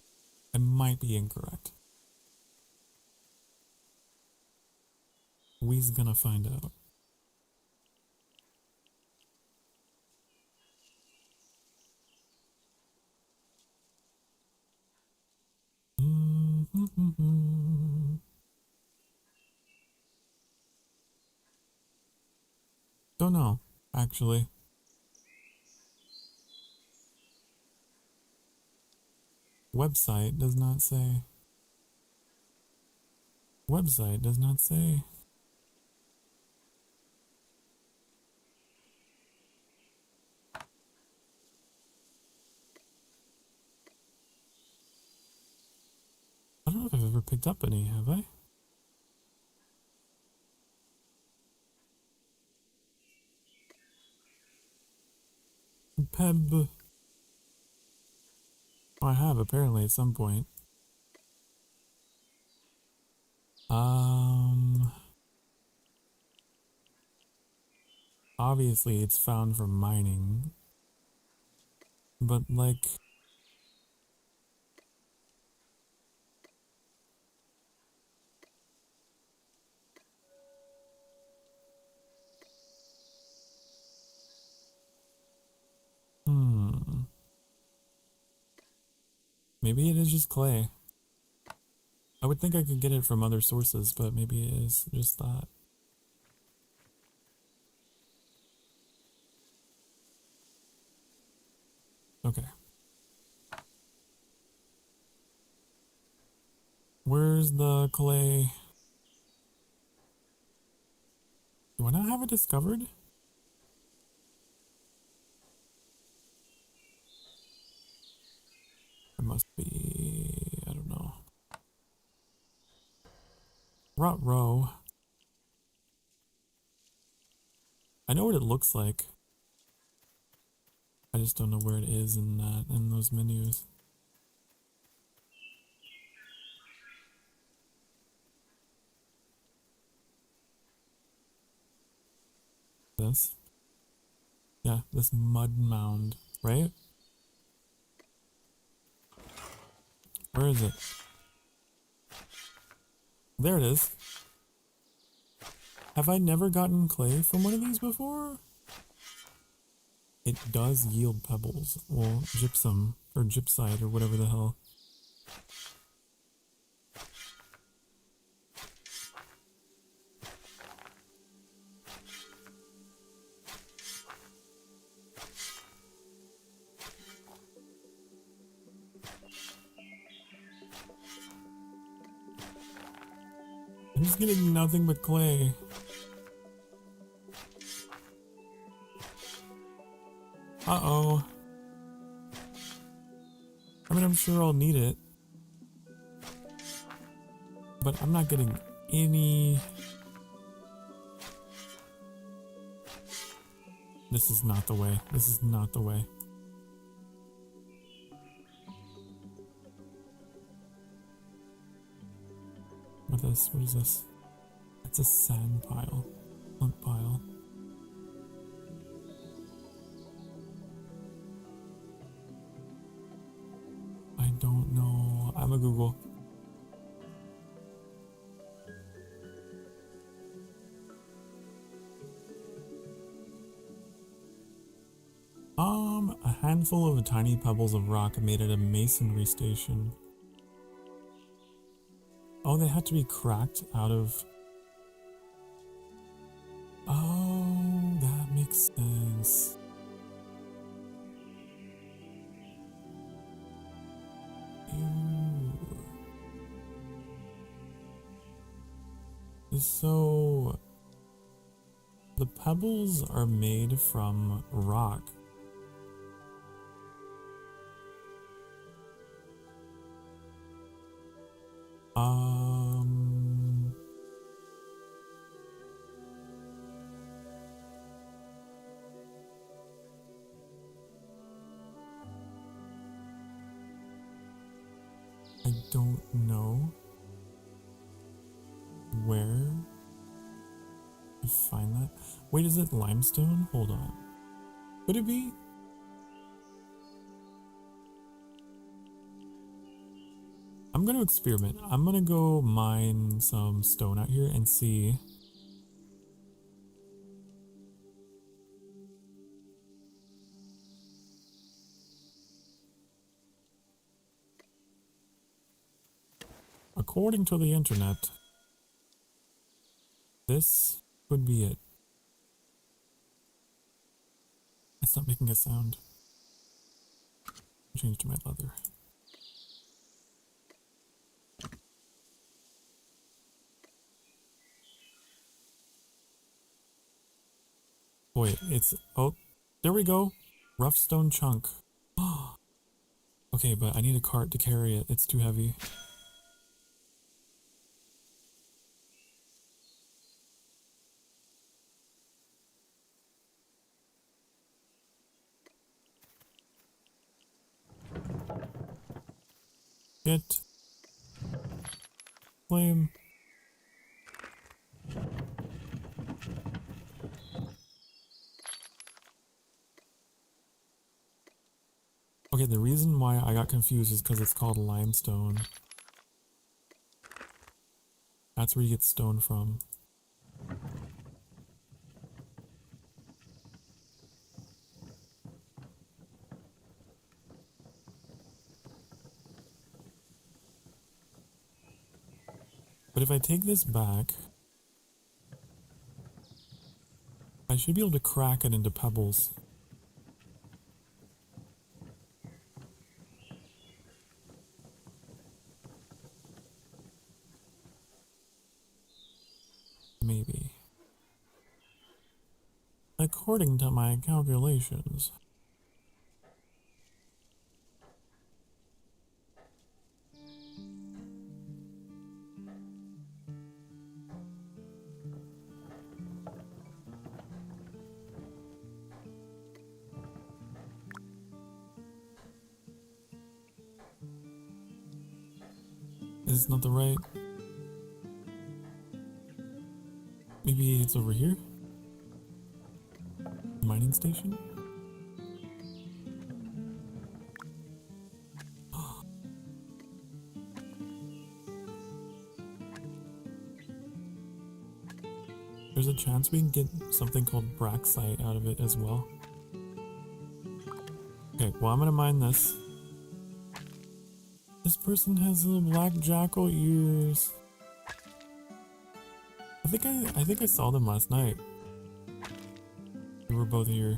I might be incorrect. We's gonna find out. Don't know, actually. Website does not say. Website does not say. I don't know if I've ever picked up any, have I? Peb. I have, apparently, at some point. Obviously it's found from mining. But, like... Maybe it is just clay. I would think I could get it from other sources, but maybe it is just that. Okay. Where's the clay? Do I not have it discovered? It must be... I don't know. Rot row. I know what it looks like. I just don't know where it is in those menus. This? Yeah, this mud mound, right? Where is it? There it is. Have I never gotten clay from one of these before? It does yield pebbles. Well, gypsum, or gypsite, or whatever the hell. I'm just getting nothing but clay. Uh-oh. I mean, I'm sure I'll need it. But I'm not getting any... This is not the way. This is not the way. What is this? It's a sand pile. Flint pile. I don't know. I'm a Google. handful of tiny pebbles of rock made at a masonry station. Oh, they had to be cracked out of... Oh, that makes sense. Ew. So, the pebbles are made from rock. I don't know where to find that. Wait, is it limestone? Hold on. Could it be? I'm gonna experiment. I'm gonna go mine some stone out here and see. According to the internet, this could be it. It's not making a sound. Change to my leather. Wait, it's... Oh, there we go. Rough stone chunk. Okay, but I need a cart to carry it. It's too heavy. Get flame. Okay, the reason why I got confused is because it's called limestone. That's where you get stone from. But if I take this back, I should be able to crack it into pebbles. Maybe. According to my calculations. Is this not the right? Maybe it's over here? Mining station? There's a chance we can get something called braxite out of it as well. Okay, well I'm gonna mine this. This person has little black jackal ears. I think I saw them last night. We were both here.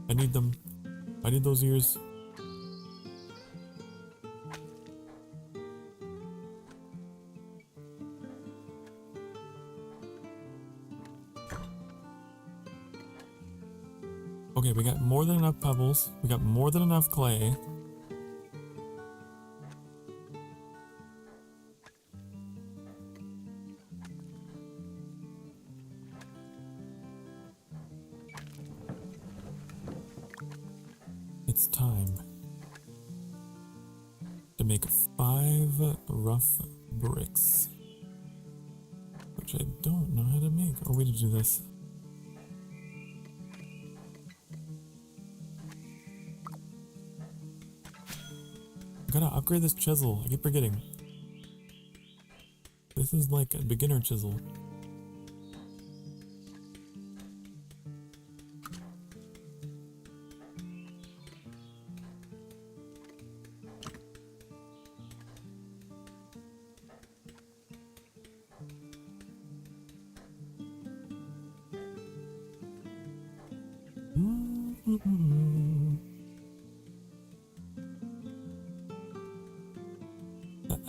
I need them. I need those ears. Okay, we got more than enough pebbles. We got more than enough clay. It's time to make 5 rough bricks, which I don't know how to make. Oh, way to do this. I gotta upgrade this chisel. I keep forgetting. This is like a beginner chisel.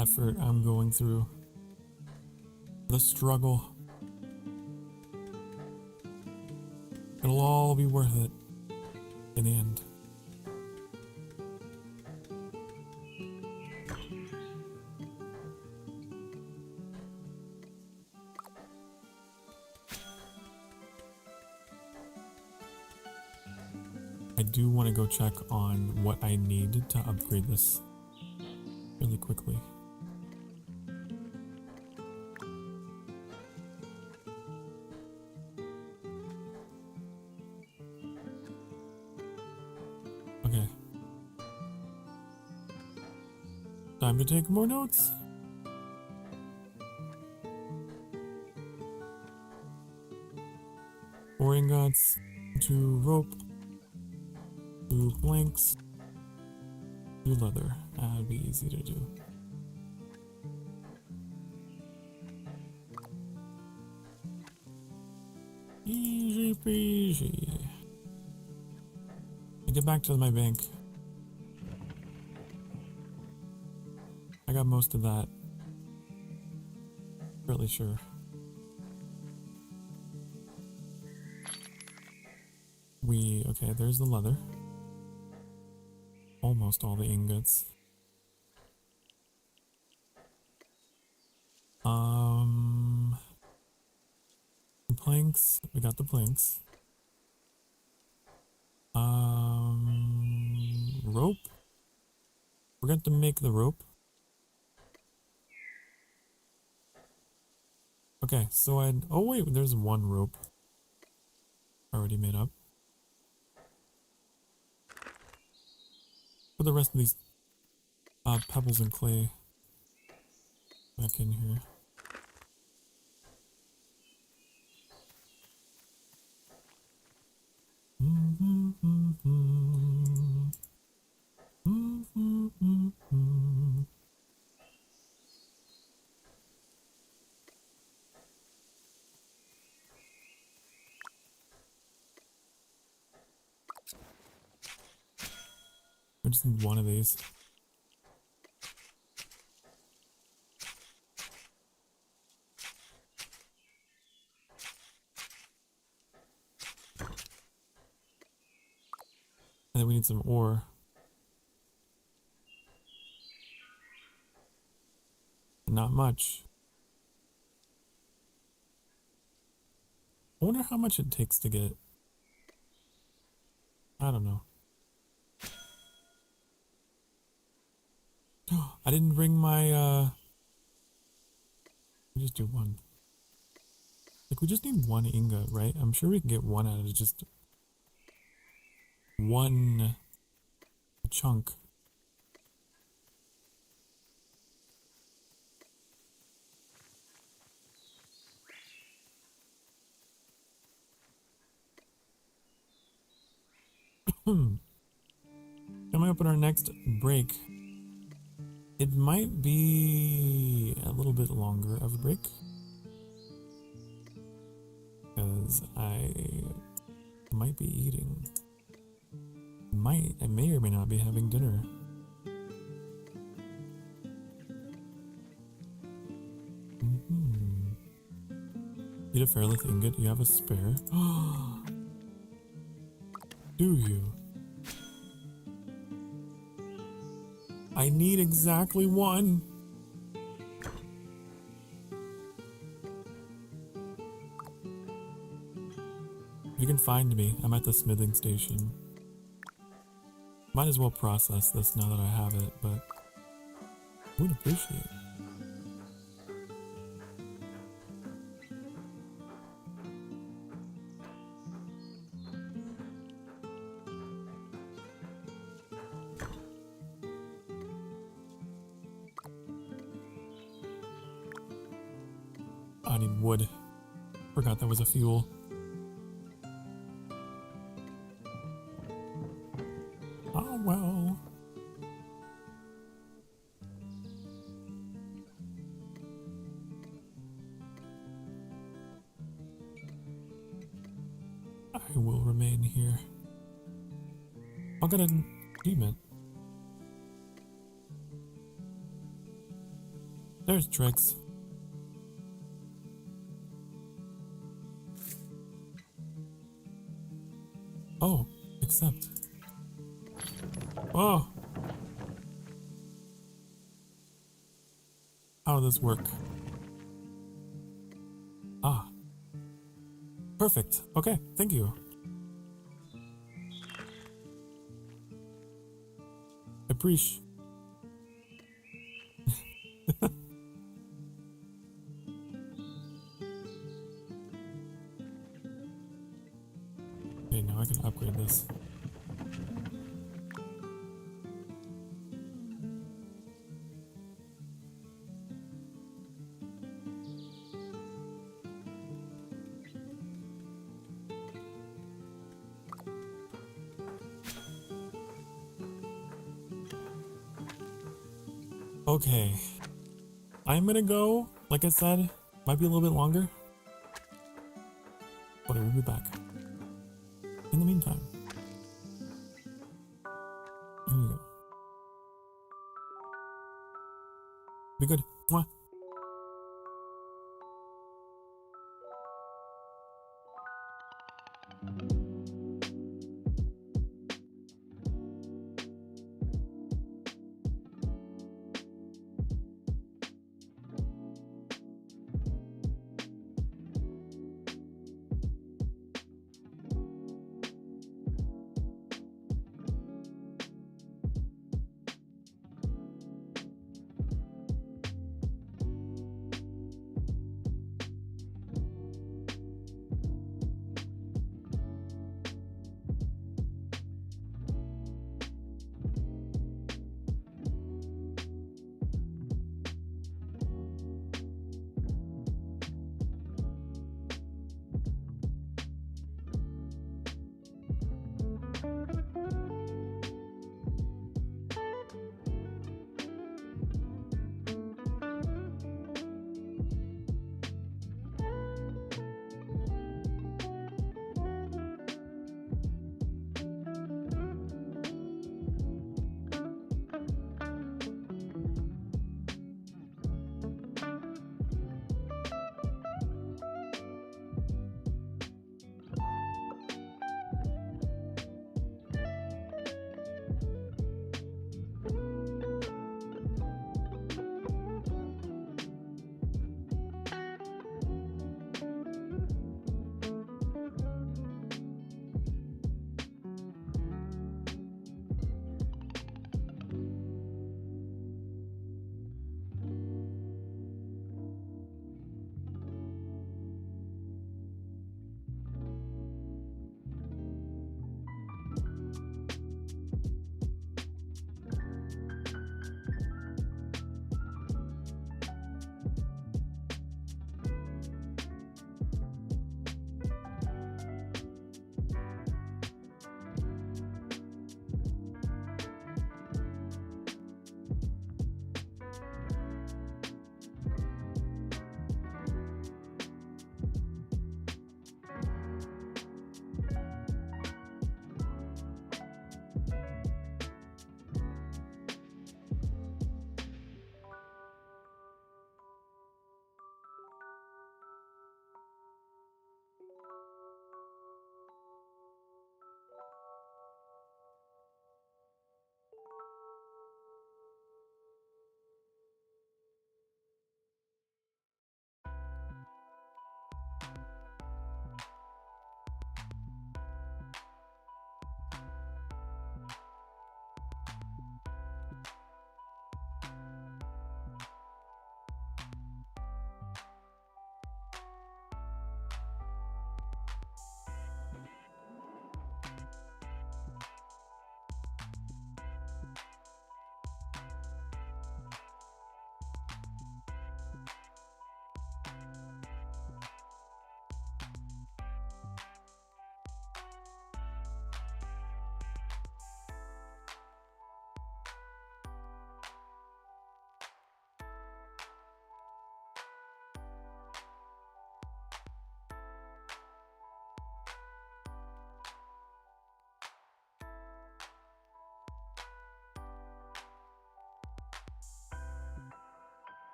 effort I'm going through. The struggle. It'll all be worth it in the end. I do want to go check on what I need to upgrade this really quickly. Okay. Time to take more notes. Four ingots, 2 rope, 2 planks, 2 leather. That'd be easy to do. Easy peasy. I get back to my bank. I got most of that. Fairly sure. Okay, there's the leather. Almost all the ingots. The planks. We got the planks. Rope. We're going to make the rope. Okay, so oh wait, there's 1 rope already made up. Put the rest of these pebbles and clay back in here. I just need 1 of these. And then we need some ore. Not much. I wonder how much it takes to get. I don't know. I didn't bring my, let me just do 1. Like, we just need 1 ingot, right? I'm sure we can get 1 out of just 1 chunk. Coming up on our next break. It might be a little bit longer of a break. Because I might be eating. I may or may not be having dinner. Need a Fairlith ingot? You have a spare? Do you? I need exactly 1. You can find me. I'm at the smithing station. Might as well process this now that I have it, but would appreciate it. I need wood. Forgot that was a fuel. Oh well. I will remain here. I'll get an achievement. There's tricks. Oh, except. Oh! How does this work? Ah. Perfect. Okay, thank you. Appreciate. Okay, now I can upgrade this. Okay. I'm gonna go, like I said, might be a little bit longer, but I will be back. In the meantime, here we go. Be good. Mwah.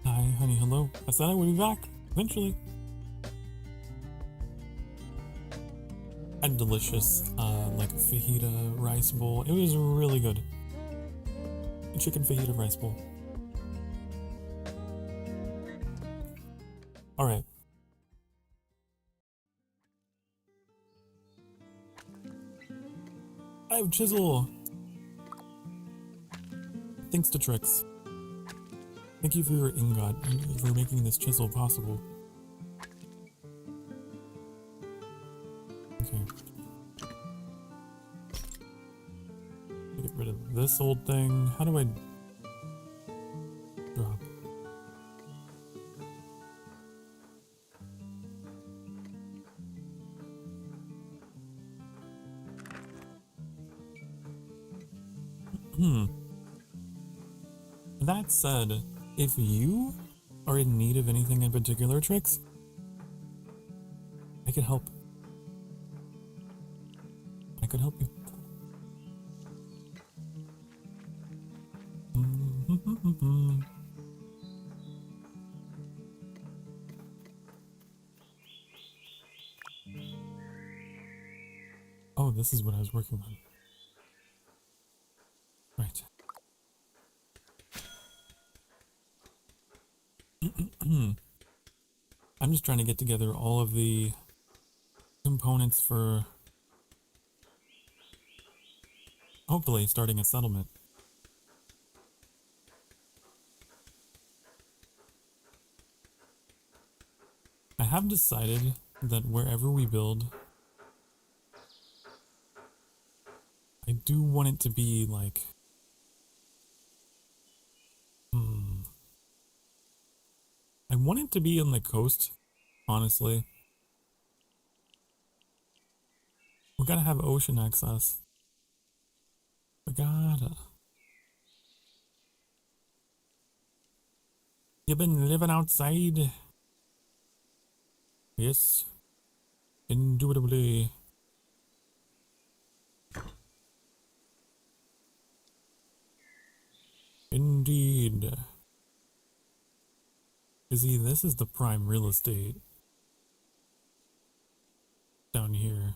Hi, honey, hello. I said I would be back, eventually. I had a delicious, like, fajita rice bowl. It was really good. A chicken fajita rice bowl. Alright. I have chisel! Thanks to Trix. Thank you for your ingot and for making this chisel possible. Okay. Get rid of this old thing. How do I drop? That said, if you are in need of anything in particular, Trix, I could help. I could help you. Oh, this is what I was working on. Right. I'm just trying to get together all of the components for hopefully starting a settlement. I have decided that wherever we build, I do want it to be like I want it to be on the coast, honestly. We gotta have ocean access. We gotta. You've been living outside. Yes. Indubitably. Indeed. You see, this is the prime real estate. Down here.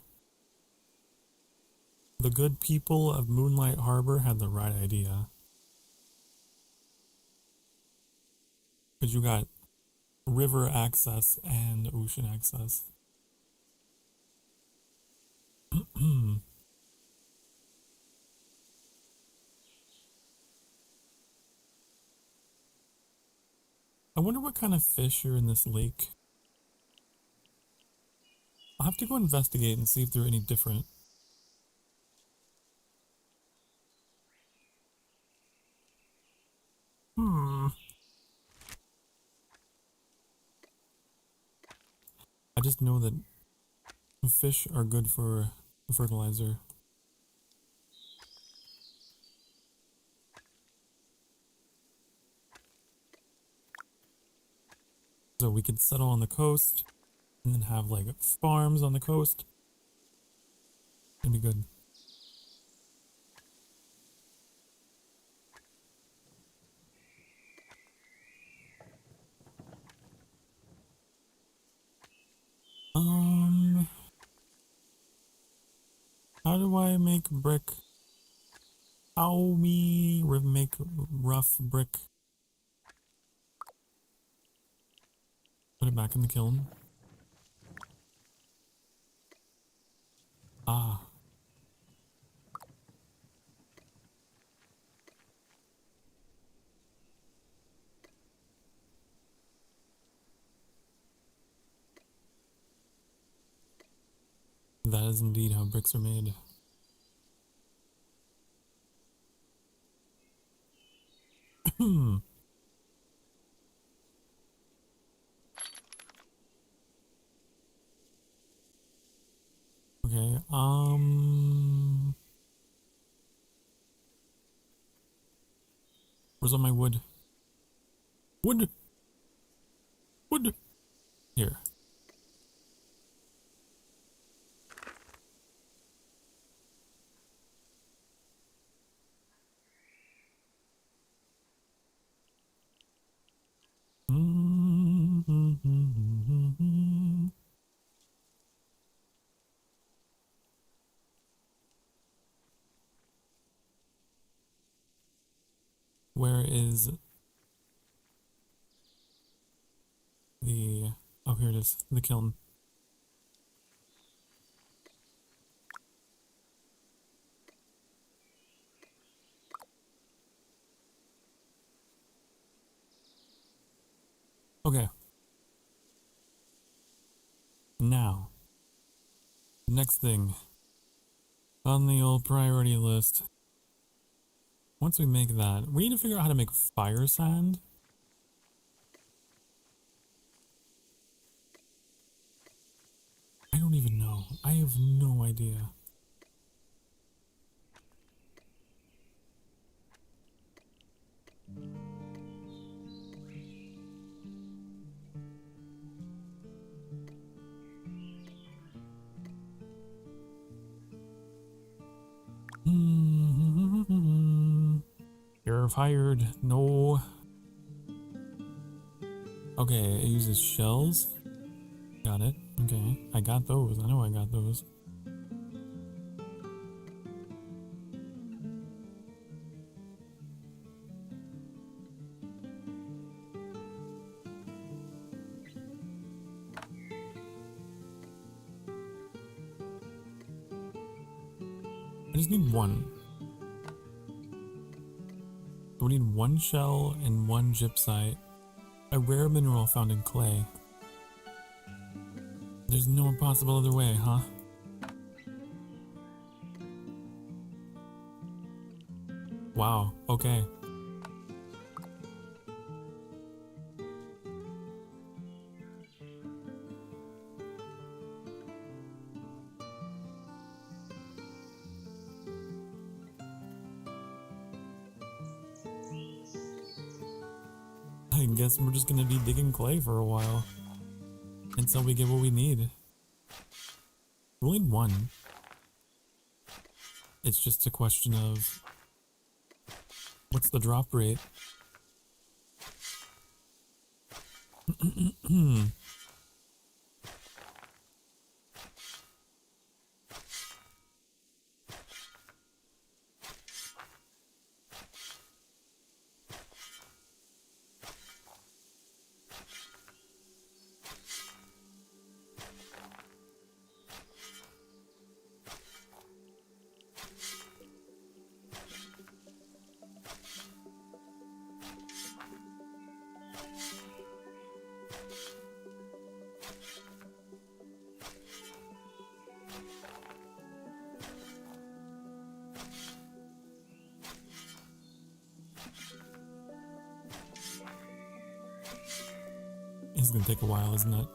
The good people of Moonlight Harbor had the right idea. Because you got river access and ocean access. I wonder what kind of fish are in this lake. I'll have to go investigate and see if they're any different. I just know that fish are good for fertilizer. So we could settle on the coast and then have like farms on the coast. It'd be good. How do I make brick? How we make rough brick? Put it back in the kiln. Ah. That is indeed how bricks are made. Okay, where's all my wood? Wood! Wood! Here. Where is the... Oh, here it is. The kiln. Okay. Now, next thing on the old priority list. Once we make that, we need to figure out how to make fire sand. I don't even know. I have no idea. You're fired. No. Okay, it uses shells. Got it. Okay, I got those. I know I got those. I just need one. So we need one shell and one gypsite. A rare mineral found in clay. There's no possible other way, huh? Wow, okay. I guess we're just gonna be digging clay for a while until we get what we need. We only need one. It's just a question of what's the drop rate? It's gonna take a while, isn't it?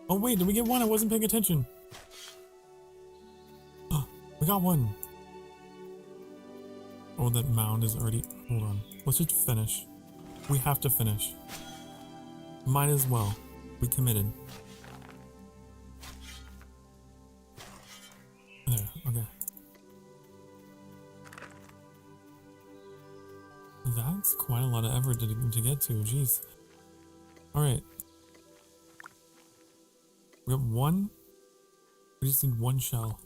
Oh wait, did we get one? I wasn't paying attention. Oh, we got one. Oh, that mound is already... Hold on. Let's just finish. We have to finish. Might as well. We committed. There, okay. That's quite a lot of effort to get to, jeez. Alright. We have one. We just need one shell.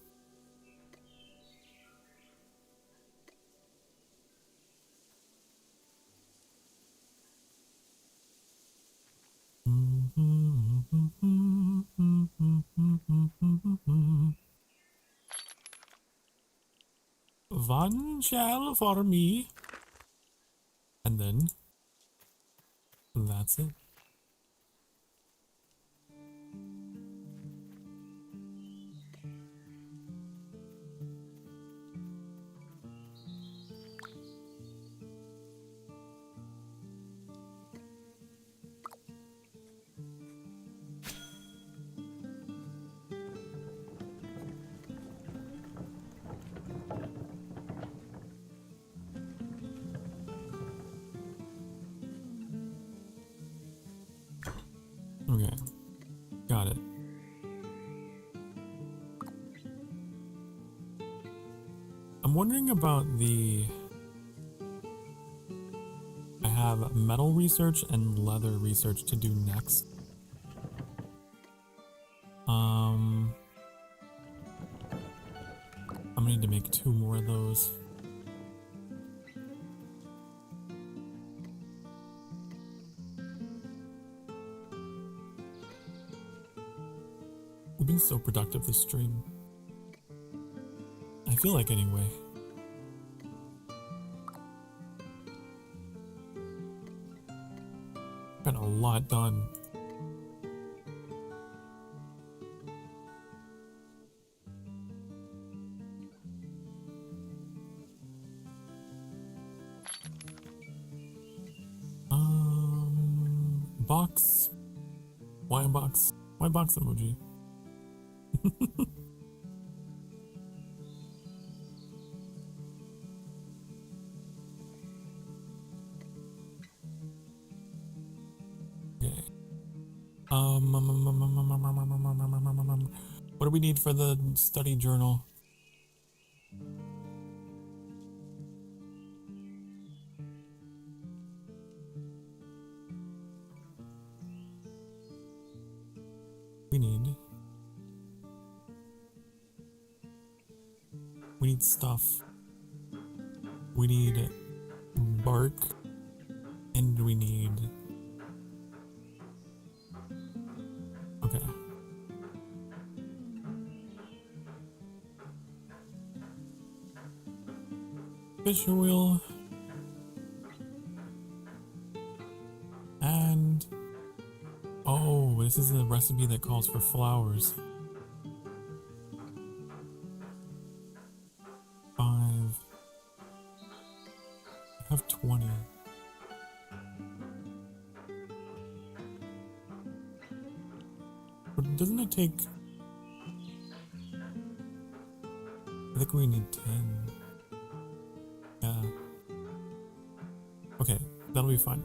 One shell for me. And then that's it. Okay, got it. I'm wondering about the... I have metal research and leather research to do next. I'm gonna need to make 2 more of those. We've been so productive this stream. I feel like anyway. Got a lot done. Box. Why a box? Why box emoji? Okay. What do we need for the study journal? We need stuff. We need bark, and we need... Okay. Fish oil. And... oh, this is a recipe that calls for flowers. 5. I have 20. But doesn't it take... I think we need 10. Yeah. Okay, that'll be fine.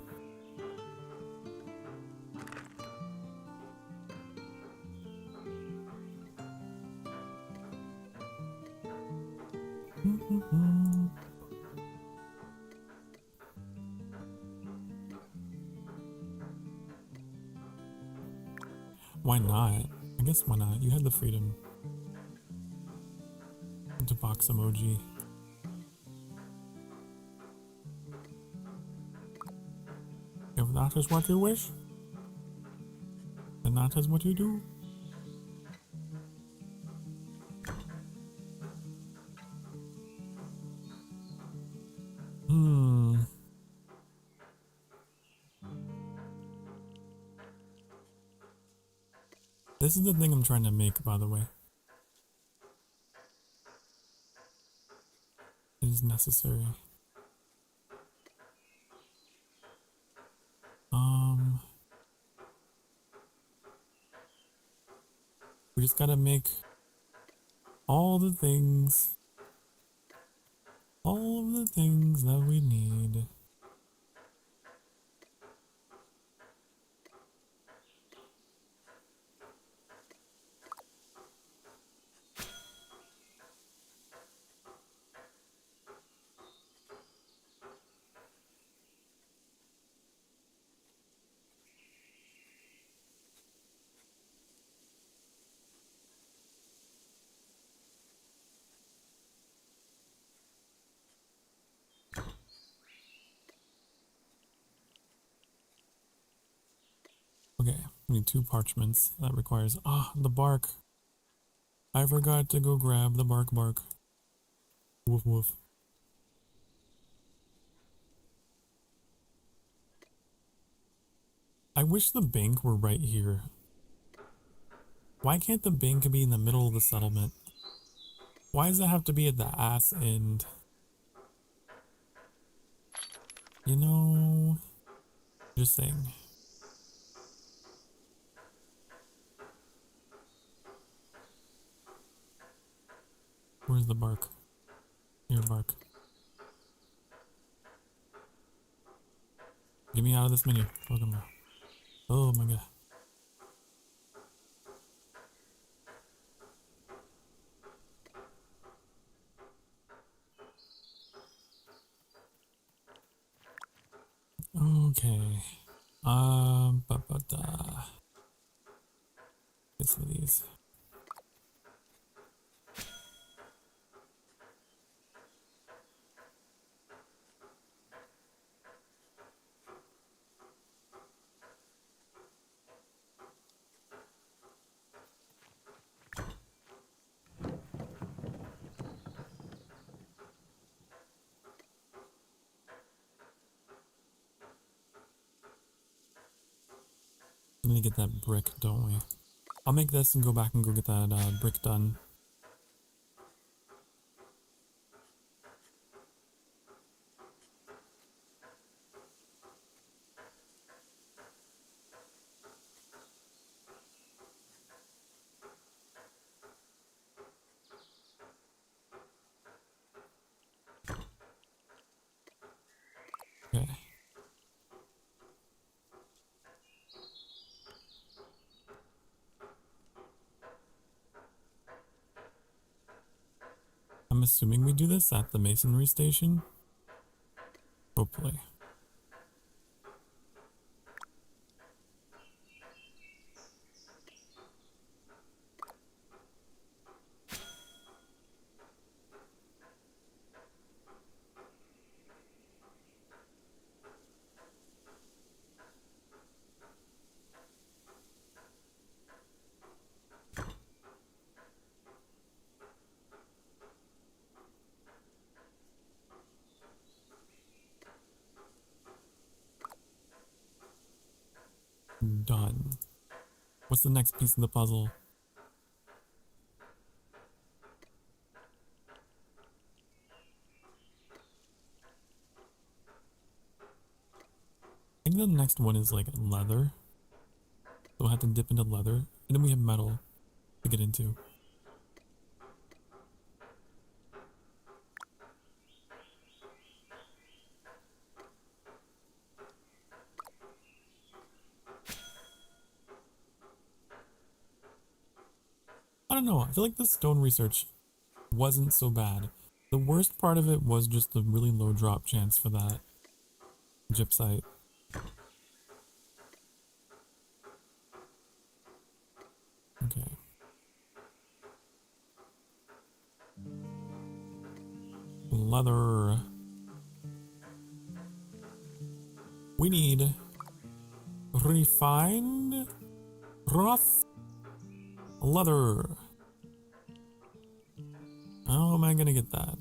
Why not? I guess why not? You had the freedom. To box emoji. If that is what you wish, then that is what you do. This is the thing I'm trying to make, by the way. It is necessary. We just gotta make all the things. All of the things that we need. Okay, we need 2 parchments. That requires, the bark. I forgot to go grab the bark. Woof woof. I wish the bank were right here. Why can't the bank be in the middle of the settlement? Why does it have to be at the ass end? You know, just saying. Where's the bark? Here, bark. Get me out of this menu. Welcome. Oh my god. Okay. Get some of these. We need to get that brick, don't we? I'll make this and go back and go get that brick done. Okay. I'm assuming we do this at the masonry station. Hopefully. Done. What's the next piece of the puzzle? I think the next one is like leather. So we'll have to dip into leather. And then we have metal to get into. I don't know. I feel like the stone research wasn't so bad. The worst part of it was just the really low drop chance for that gypsite. Okay. Leather. We need refined rough leather. How am I gonna get that?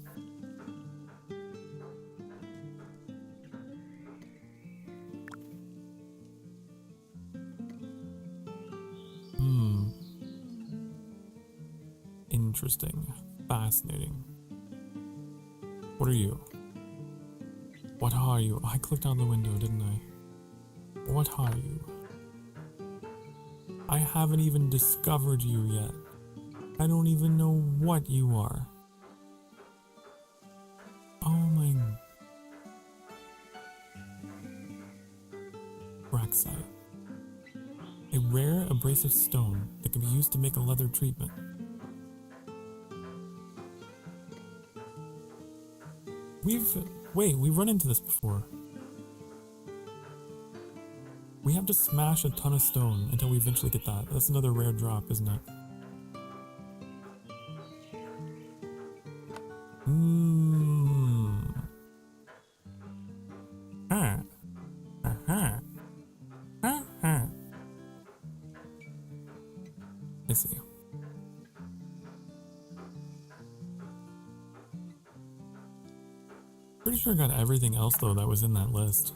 Interesting. Fascinating. What are you? What are you? I clicked out the window, didn't I? What are you? I haven't even discovered you yet. I don't even know what you are. Oh my... Braxite. A rare abrasive stone that can be used to make a leather treatment. We've run into this before. We have to smash a ton of stone until we eventually get that. That's another rare drop, isn't it? I see. Pretty sure I got everything else though that was in that list.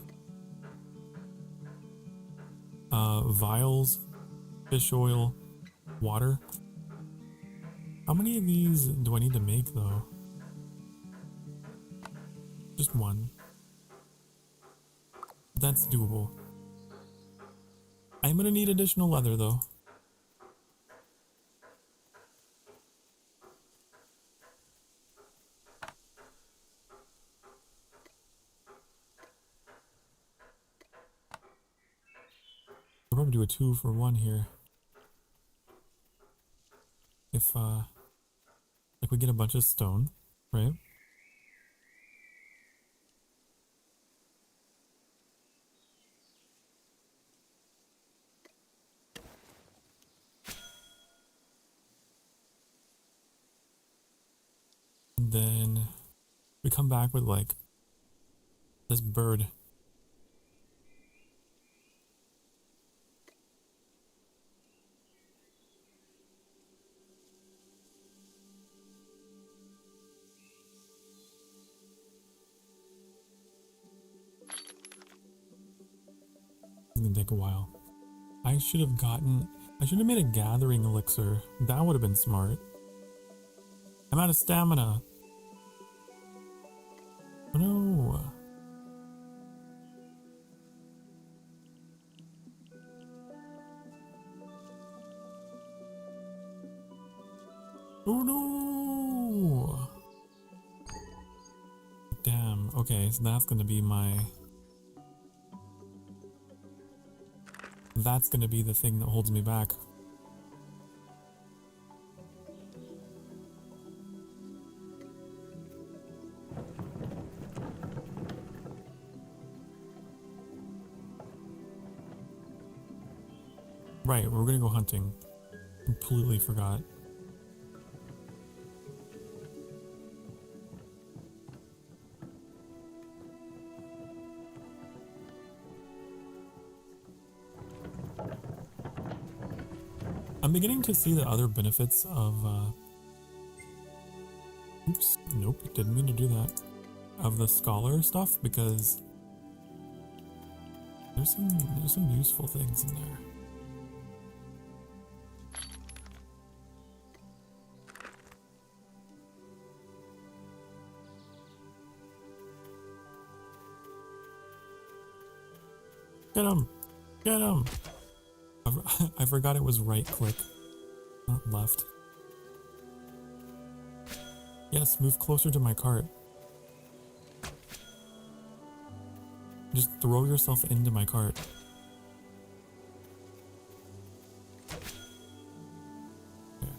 Vials, fish oil, water. How many of these do I need to make though? Just one. That's doable. I'm gonna need additional leather though. I'll probably do a 2 for 1 here. If like we get a bunch of stone, right? And then we come back with like this bird. It's gonna take a while. I should have made a gathering elixir. That would have been smart. I'm out of stamina. Oh no. Oh no. Damn. Okay, so that's gonna be my... That's gonna be the thing that holds me back. Right, we're gonna go hunting. Completely forgot. I'm beginning to see the other benefits of, oops, nope, didn't mean to do that. Of the scholar stuff, because there's some useful things in there. Get him! Get him! I forgot it was right click, not left. Yes, move closer to my cart. Just throw yourself into my cart. Okay.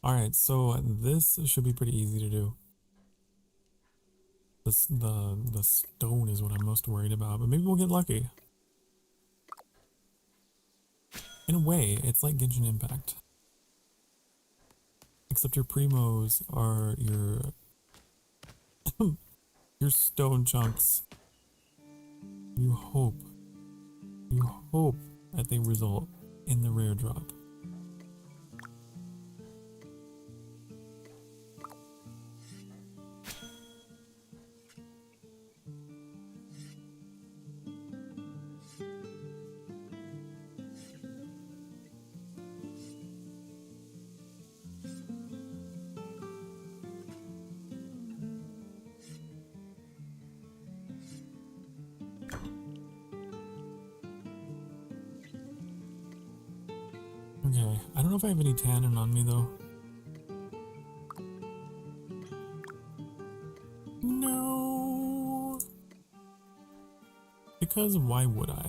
Alright, so this should be pretty easy to do. The stone is what I'm most worried about, but maybe we'll get lucky. In a way, it's like Genshin Impact. Except your primos are your your stone chunks. You hope that they result in the rare drop. Okay, I don't know if I have any tannin on me though. No! Because why would I?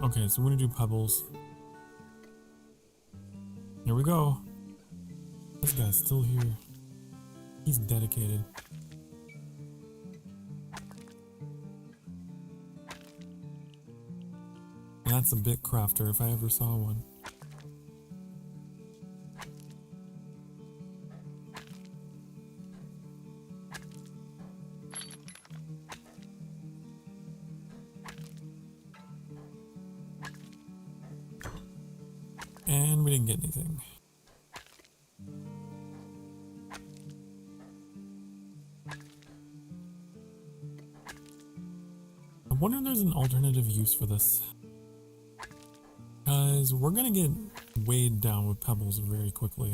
Okay, so we're gonna do pebbles. Here we go. This guy's still here. He's dedicated. That's a bit crafter if I ever saw one. And we didn't get anything. I wonder if there's an alternative use for this. Because we're gonna get weighed down with pebbles very quickly.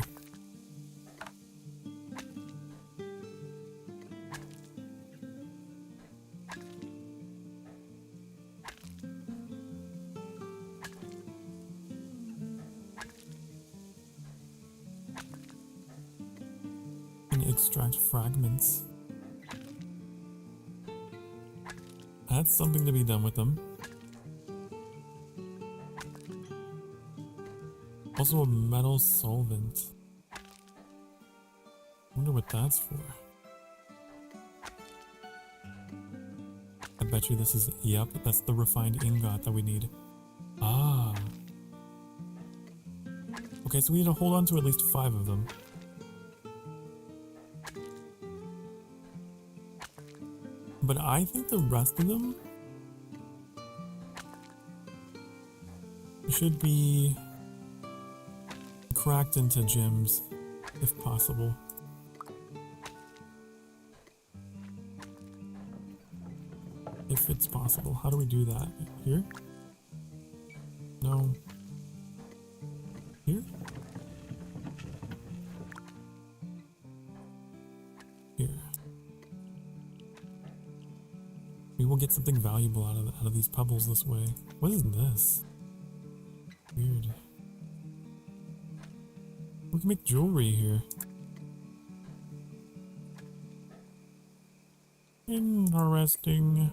Extract fragments. That's something to be done with them. Also a metal solvent. Wonder what that's for. I bet you this is, yep, that's the refined ingot that we need. Ah. Okay, so we need to hold on to at least 5 of them. But I think the rest of them should be cracked into gems, if possible. If it's possible. How do we do that? Here? No. Here? Here. We will get something valuable out of these pebbles this way. What is this? Weird. We can make jewelry here. Interesting.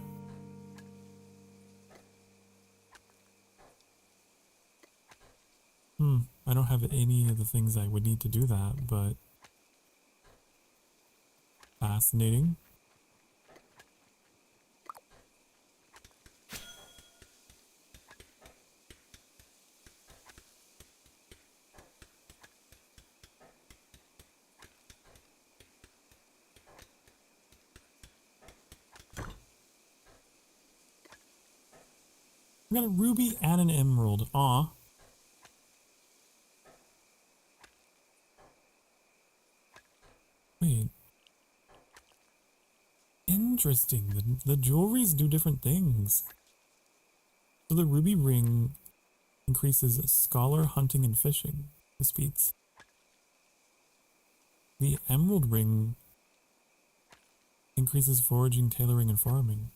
I don't have any of the things I would need to do that, but fascinating. We got a ruby and an emerald. Aw. Wait. Interesting. The jewelries do different things. So the ruby ring increases scholar, hunting, and fishing speeds. The emerald ring increases foraging, tailoring, and farming.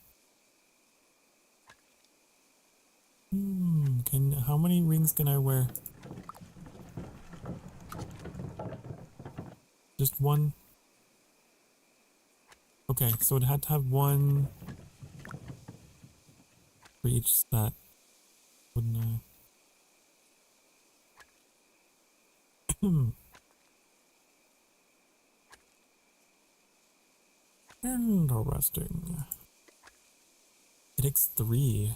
How many rings can I wear? Just one? Okay, so it had to have one for each set, wouldn't I? Interesting. It takes 3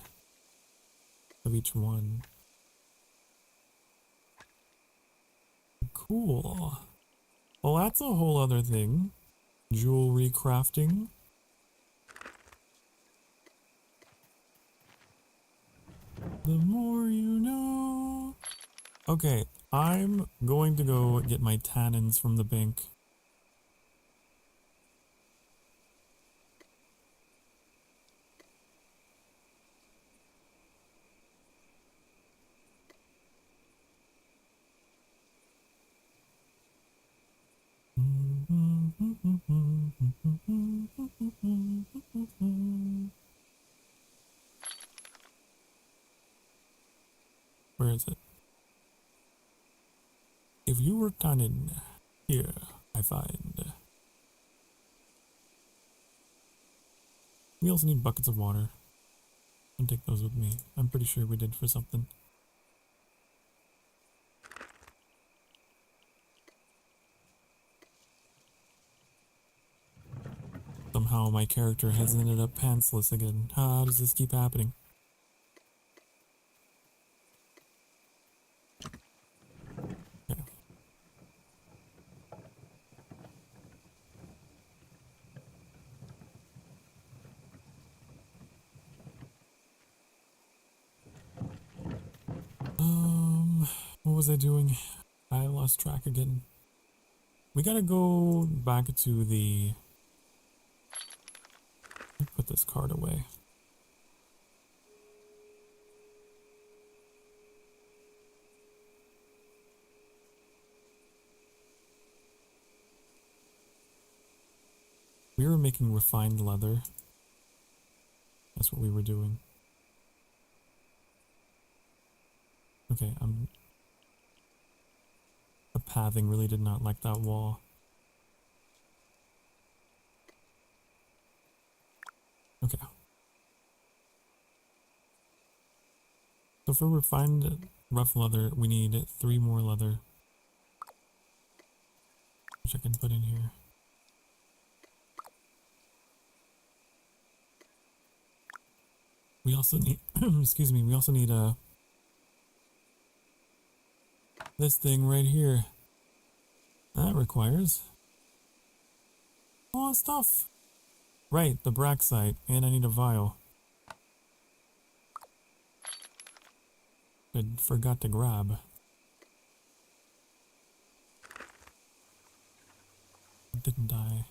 of each one. Cool. Well, that's a whole other thing. Jewelry crafting. The more you know. Okay, I'm going to go get my tannins from the bank. Where is it? If you were tannin, here I find. We also need buckets of water. I'll take those with me. I'm pretty sure we did for something. Somehow my character has ended up pantsless again. How does this keep happening? Okay. What was I doing? I lost track again. We gotta go back to the... Put this card away. We were making refined leather. That's what we were doing. Okay, the pathing really did not like that wall. Okay. So for refined rough leather, we need 3 more leather. Which I can put in here. We also need, excuse me, we also need this thing right here. That requires a lot of stuff. Right, the braxite, and I need a vial. I forgot to grab. Didn't I?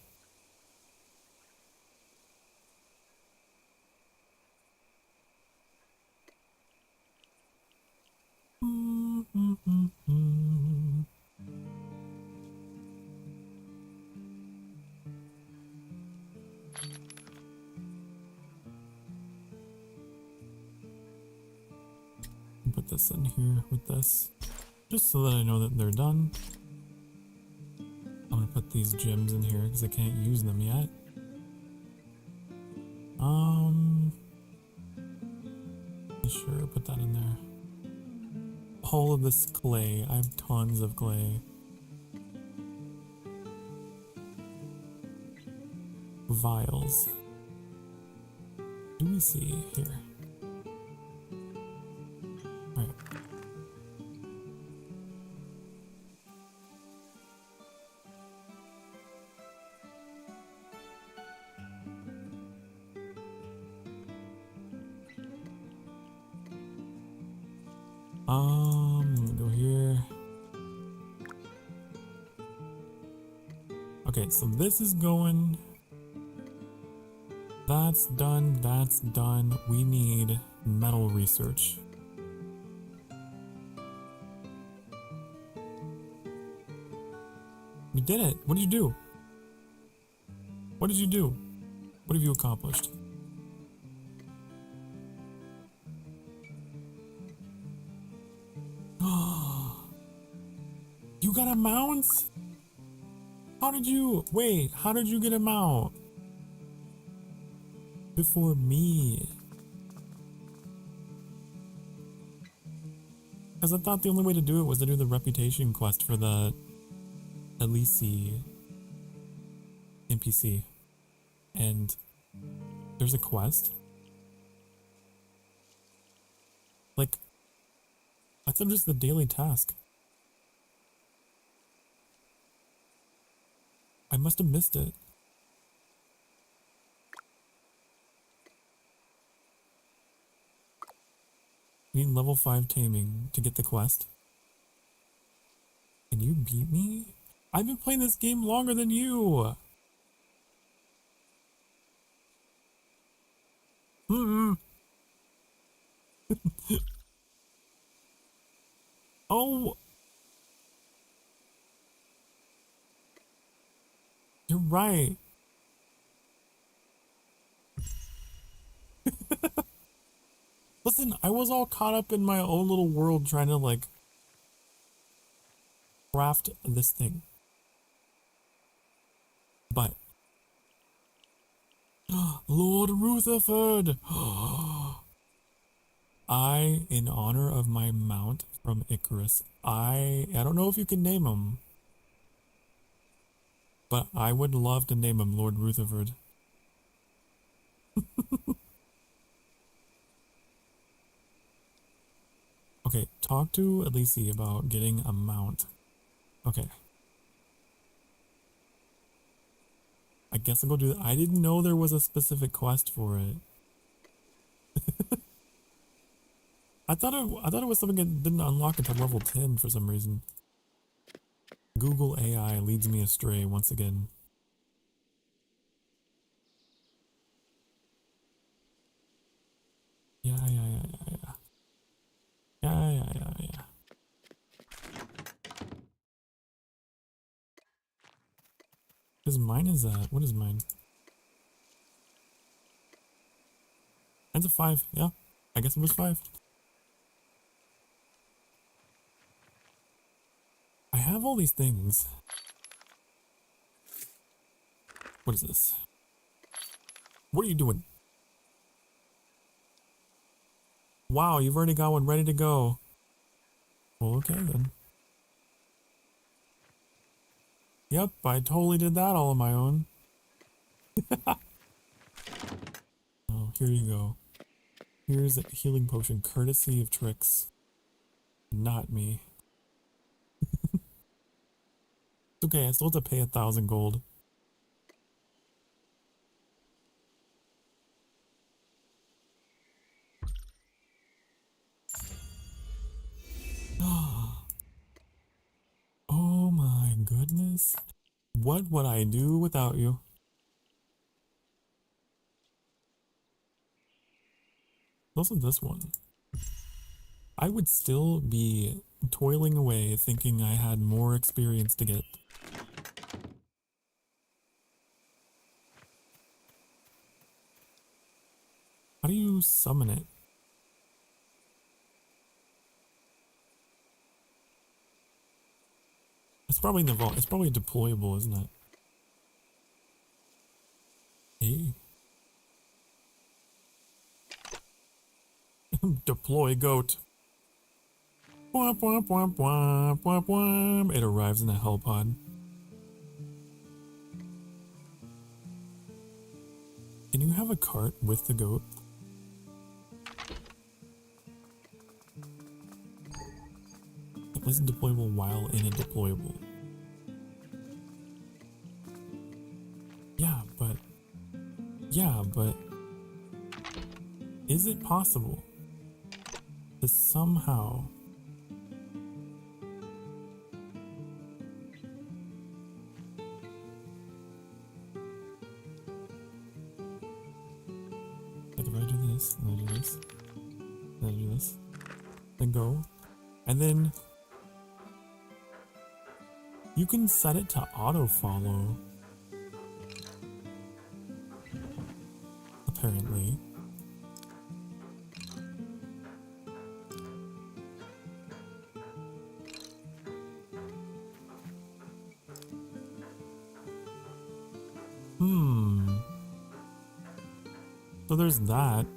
Put this in here with this, just so that I know that they're done. I'm gonna put these gems in here because I can't use them yet. Sure, put that in there. All of this clay. I have tons of clay. Vials. What do we see here? All right. Go here. Okay, so this is going. That's done, that's done. We need metal research. We did it! What did you do? What did you do? What have you accomplished? You got a mount? How did you... Wait, how did you get a mount? Before me. Because I thought the only way to do it was to do the reputation quest for the Elise NPC. And there's a quest. Like, I thought it was the daily task. I must have missed it. You need level 5 taming to get the quest. Can you beat me? I've been playing this game longer than you. Oh, you're right. Listen, I was all caught up in my own little world trying to like craft this thing. But Lord Rutherford, I, in honor of my mount from Icarus, I don't know if you can name him, but I would love to name him Lord Rutherford. Okay, talk to Elise about getting a mount. Okay. I guess I'll go do that. I didn't know there was a specific quest for it. I thought it was something that didn't unlock until level 10 for some reason. Google AI leads me astray once again. Yeah. Yeah. Because mine is that. What is mine? Mine's a 5. Yeah. I guess it was 5. I have all these things. What is this? What are you doing? Wow, you've already got one ready to go. Well, okay then. Yep, I totally did that all on my own. Oh, here you go. Here's a healing potion, courtesy of Tricks. Not me. It's okay, I still have to pay 1,000 gold. Oh my goodness. What would I do without you? Also this one. I would still be toiling away thinking I had more experience to get. How do you summon it? It's probably in the vault. It's probably deployable, isn't it? Hey. Deploy goat. Womp womp womp womp womp womp. It arrives in a hell pod. Can you have a cart with the goat? It wasn't deployable while in a deployable. Yeah, but is it possible to somehow if I do this, and I do this, and I do this, then go, and then you can set it to auto follow. Apparently. So there's that.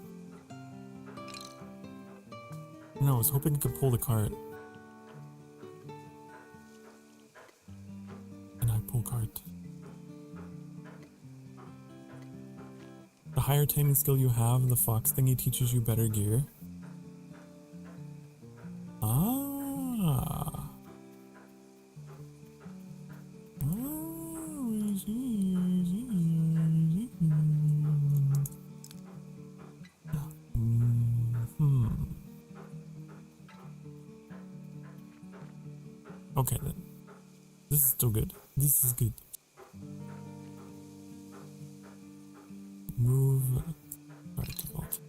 No, I was hoping you could pull the cart. And I pull cart. The higher taming skill you have, the fox thingy teaches you better gear. Ah. Okay then. so good. This is good. Move. Alright, default.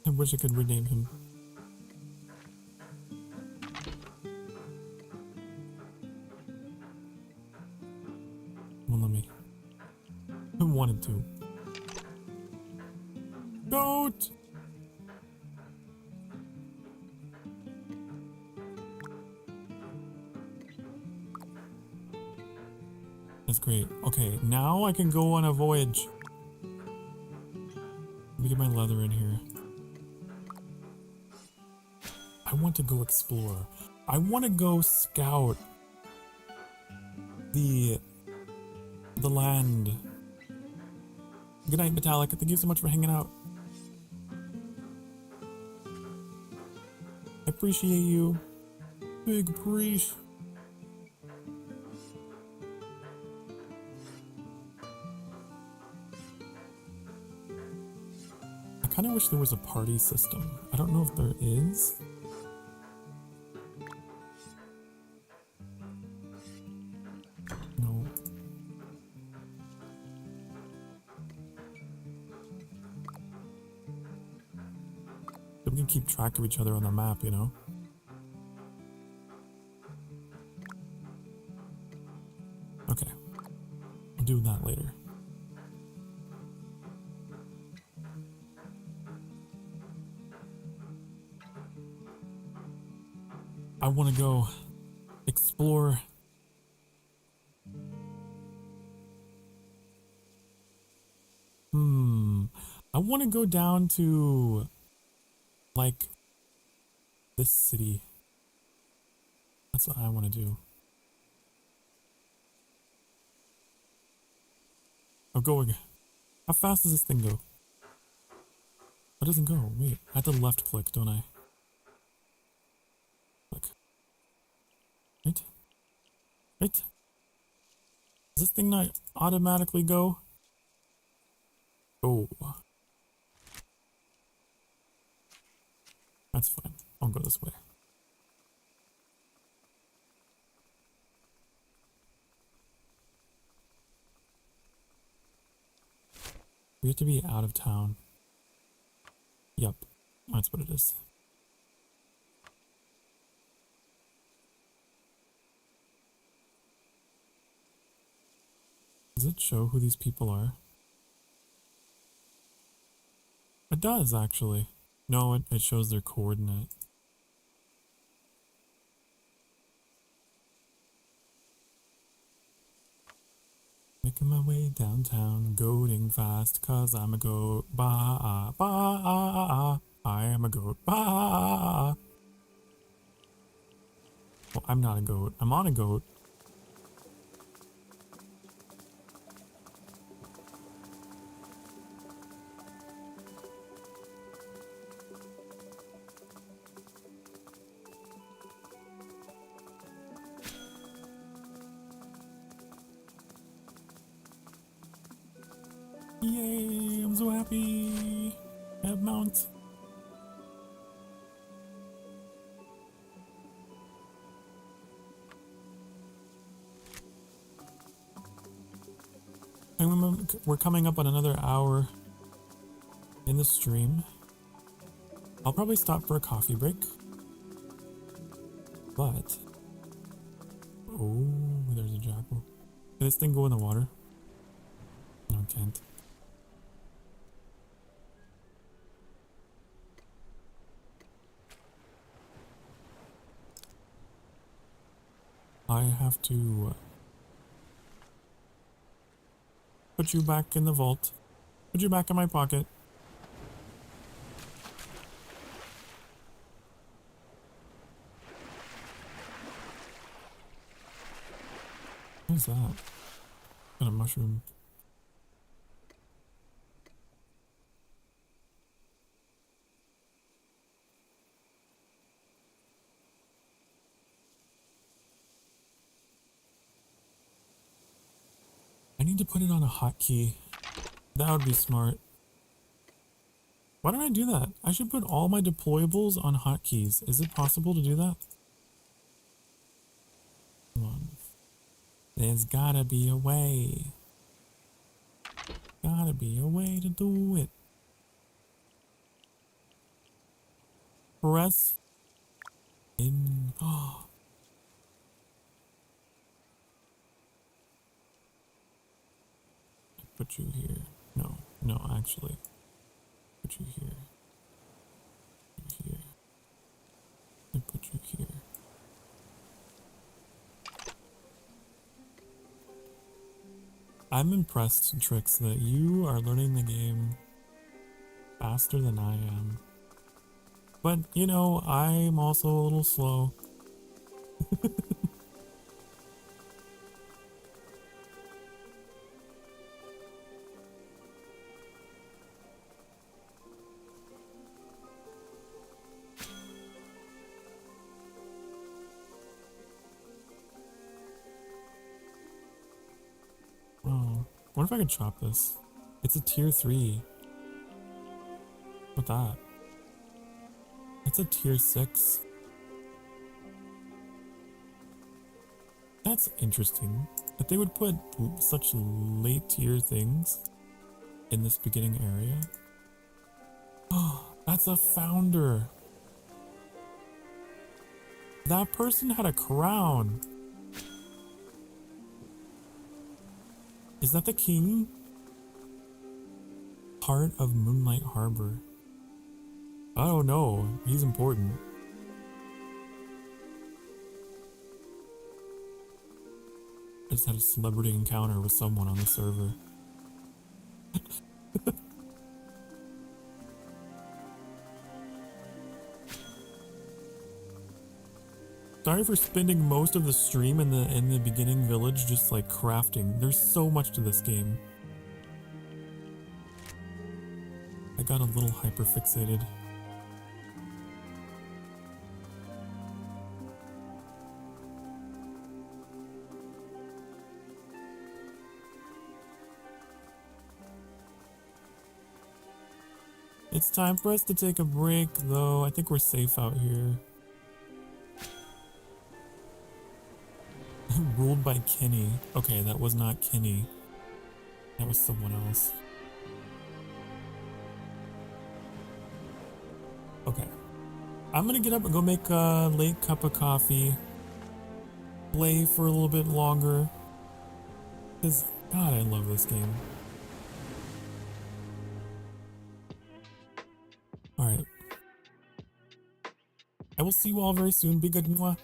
I wish I could rename him. Won't let me. I wanted to. Goat! That's great. Okay, now I can go on a voyage. Let me get my leather in here. I want to go explore. I want to go scout the land. Good night, Metallic. Thank you so much for hanging out. I appreciate you. Big appreciate. I kind of wish there was a party system. I don't know if there is. No. We can keep track of each other on the map, you know? Okay. I'll do that later. I want to go explore. I want to go down to, like, this city. That's what I want to do. I'm going. How fast does this thing go? It doesn't go. Wait, I have to left click, don't I? Click. Right? Right? Does this thing not automatically go? Oh. That's fine. I'll go this way. We have to be out of town. Yep, that's what it is. Does it show who these people are? It does, actually. No, it shows their coordinate. Making my way downtown, goating fast, cause I'm a goat. Ba ba I am a goat. Ba. Well, I'm not a goat. I'm on a goat. Yay, I'm so happy. I have mount. We're coming up on another hour in the stream. I'll probably stop for a coffee break. But... oh, there's a jackal. Can this thing go in the water? No, it can't. I have to put you back in the vault. Put you back in my pocket. What is that? Got a mushroom. I need to put it on a hotkey. That would be smart. Why don't I do that? I should put all my deployables on hotkeys. Is it possible to do that? Come on. There's gotta be a way. Gotta be a way to do it. Press in. Oh. Put you here. No, no, actually. Put you here. Put you here. I put you here. I'm impressed, Trix, that you are learning the game faster than I am. But, you know, I'm also a little slow. Oh, what if I could chop this? It's a tier 3. What that? It's a tier 6. That's interesting. That they would put such late tier things in this beginning area. Oh, that's a founder. That person had a crown. Is that the king? Heart of Moonlight Harbor. I don't know. He's important. I just had a celebrity encounter with someone on the server. Sorry for spending most of the stream in the beginning village just like crafting. There's so much to this game. I got a little hyperfixated. It's time for us to take a break though. I think we're safe out here. Ruled by Kenny. Okay, that was not Kenny. That was someone else. Okay. I'm gonna get up and go make a late cup of coffee. Play for a little bit longer. Because, God, I love this game. Alright. I will see you all very soon. Be good, mwah.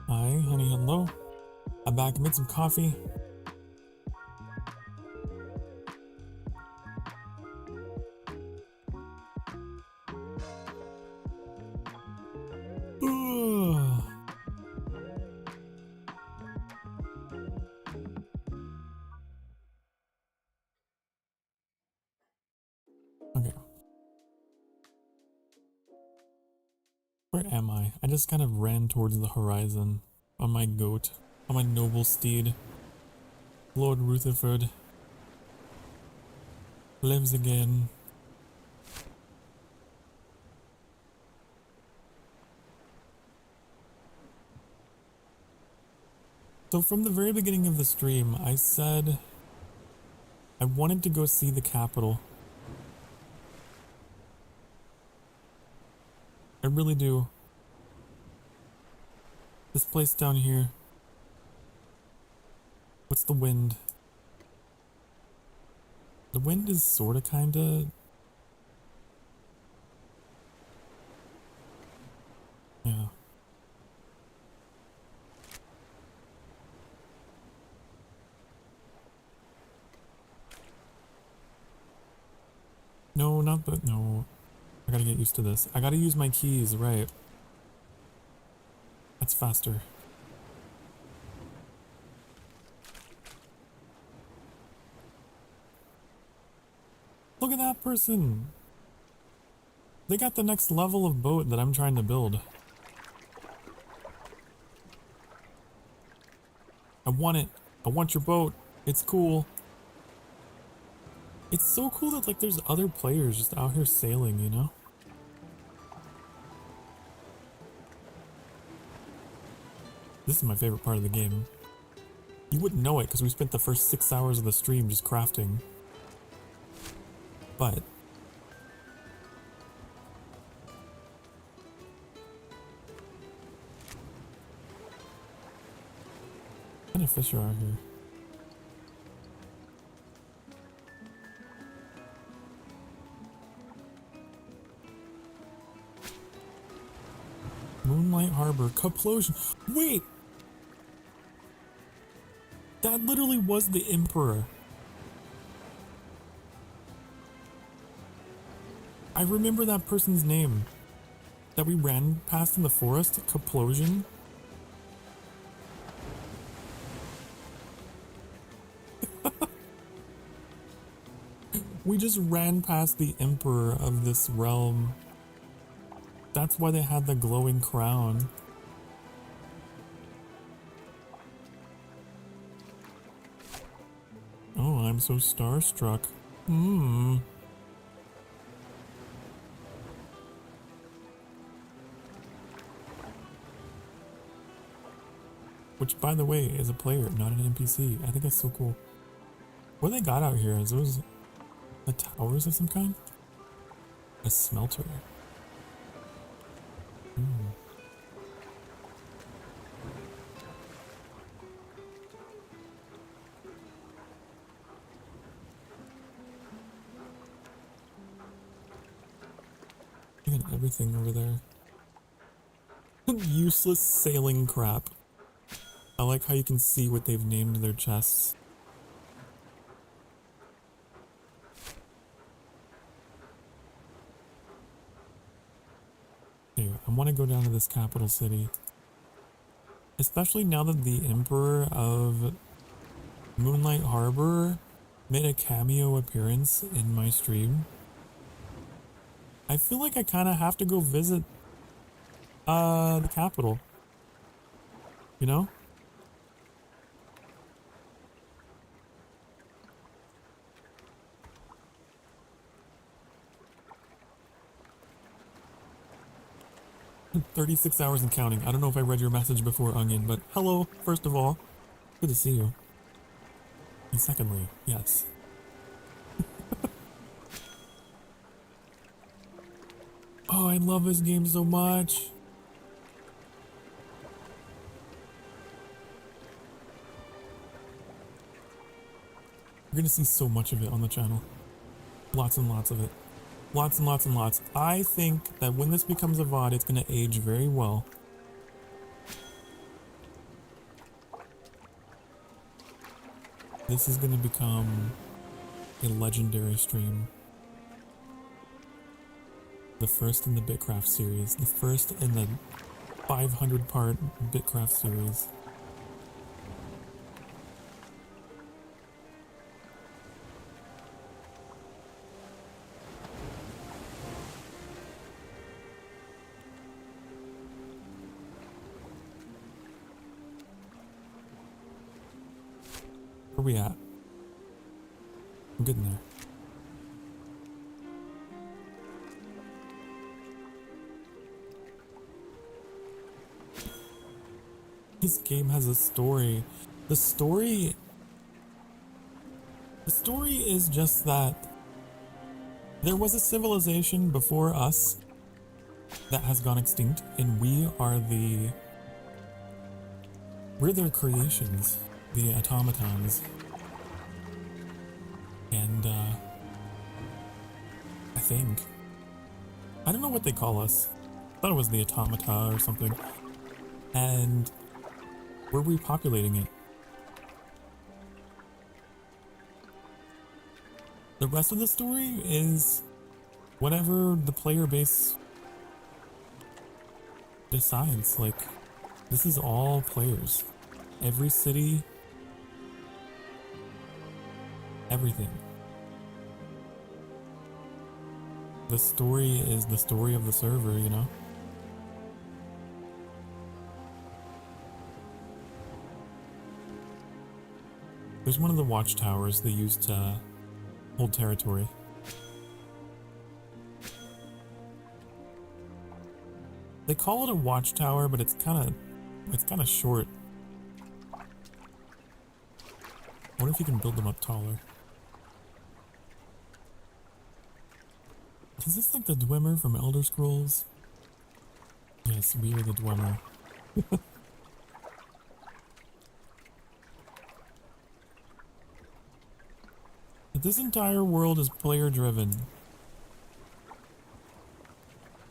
Hi, honey, hello. I'm back. I made some coffee. Ugh. Okay. Where am I? I just kind of ran towards the horizon on my goat, on my noble steed. Lord Rutherford lives again. So from the very beginning of the stream, I said I wanted to go see the capital. I really do. This place down here. What's the wind? The wind is sorta kinda... yeah. No, not the... no. I gotta get used to this. I gotta use my keys, right. That's faster. Look at that person! They got the next level of boat that I'm trying to build. I want it. I want your boat. It's cool. It's so cool that like there's other players just out here sailing, you know? This is my favorite part of the game. You wouldn't know it because we spent the first 6 hours of the stream just crafting. But what kind of fish are out here? Moonlight Harbor, Caplosion. Wait! That literally was the Emperor. I remember that person's name that we ran past in the forest, Caplosion. We just ran past the Emperor of this realm. That's why they had the glowing crown. Oh, I'm so starstruck. Which, by the way, is a player, not an NPC. I think that's so cool. What they got out here is those the towers of some kind? A smelter. Look at everything over there. Useless sailing crap. I like how you can see what they've named their chests. Here, I want to go down to this capital city. Especially now that the Emperor of Moonlight Harbor made a cameo appearance in my stream. I feel like I kind of have to go visit the capital. You know? "36 hours and counting. I don't know if I read your message before, Onion, but hello, first of all. Good to see you. And secondly, yes. Oh, I love this game so much. You're gonna see so much of it on the channel. Lots and lots of it. Lots and lots and lots. I think that when this becomes a VOD, it's gonna age very well. This is gonna become a legendary stream. The first in the BitCraft series. The first in the 500-part BitCraft series. Where we at? I'm getting there. This game has a story. The story is just that there was a civilization before us that has gone extinct, and we're their creations, the automatons. And I don't know what they call us. I thought it was the automata or something. And we're repopulating it. The rest of the story is whatever the player base decides. Like, this is all players. Every city, everything. The story is the story of the server, you know? There's one of the watchtowers they used to hold territory. They call it a watchtower, but it's kind of short. I wonder if you can build them up taller. Is this like the Dwemer from Elder Scrolls? Yes, we are the Dwemer. This entire world is player driven.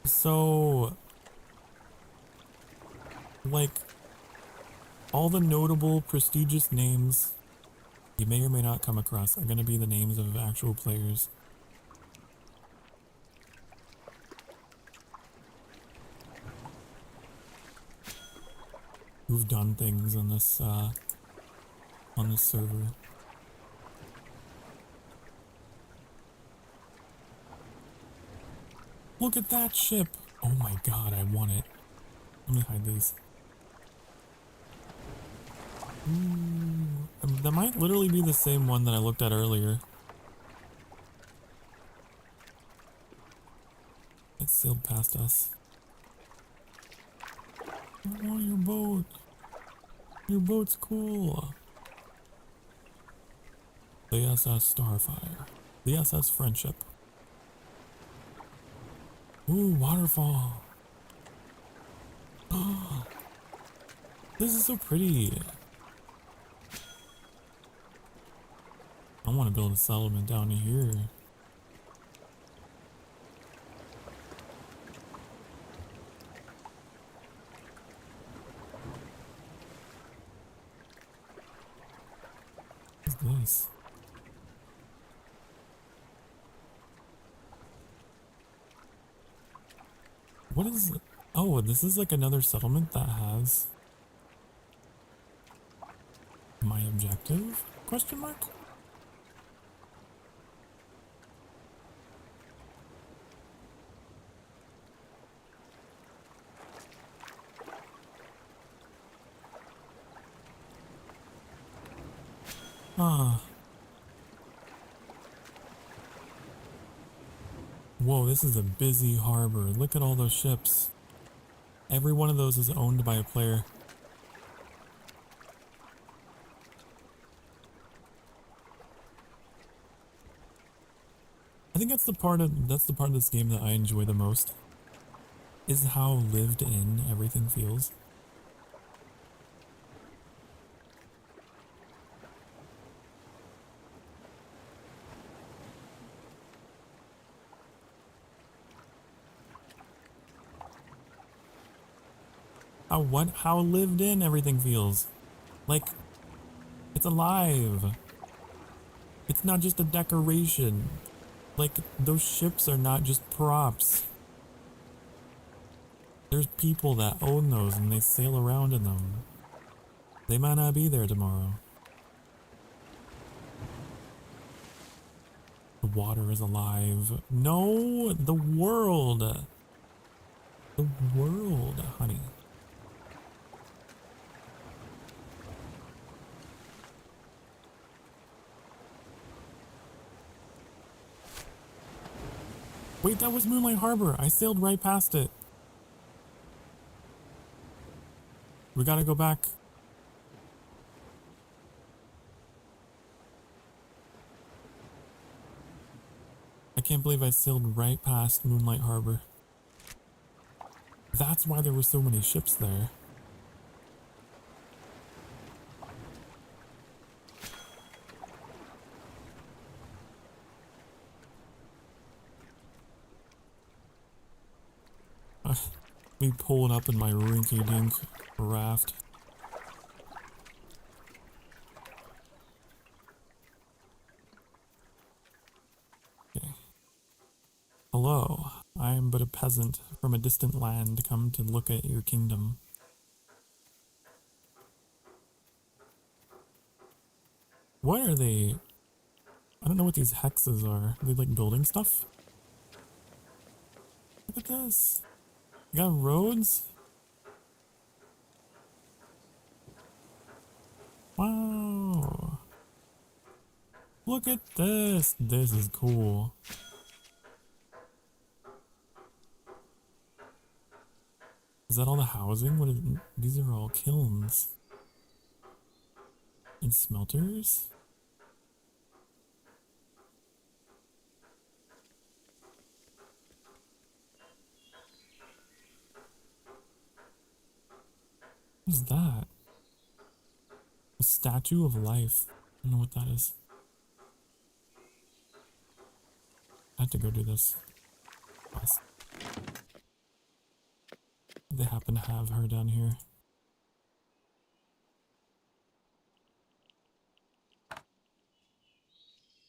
So, like, all the notable, prestigious names you may or may not come across are going to be the names of actual players. Who've done things on this server. Look at that ship! Oh my god, I want it. Let me hide these. Ooh, that might literally be the same one that I looked at earlier. It sailed past us. I want your boat. Your boat's cool. The SS Starfire. The SS Friendship. Ooh, waterfall. Oh, this is so pretty. I want to build a settlement down here. What's this? What is it? Oh, this is like another settlement that has my objective? Question mark? Ah. Whoa, this is a busy harbor. Look at all those ships. Every one of those is owned by a player. I think that's the part of this game that I enjoy the most. Is how lived in everything feels. How lived in everything feels. Like, it's alive. It's not just a decoration. Like, those ships are not just props. There's people that own those and they sail around in them. They might not be there tomorrow. The water is alive. No, the world. The world, honey. Wait, that was Moonlight Harbor. I sailed right past it. We gotta go back. I can't believe I sailed right past Moonlight Harbor. That's why there were so many ships there. Me pulling up in my rinky-dink raft. Okay. Hello, I am but a peasant from a distant land come to look at your kingdom. What are they? I don't know what these hexes are. Are they like building stuff? Look at this. You got roads? Wow. Look at this. This is cool. Is that all the housing? What is, these are all kilns. And smelters? What is that? A statue of life. I don't know what that is. I have to go do this. Yes. They happen to have her down here.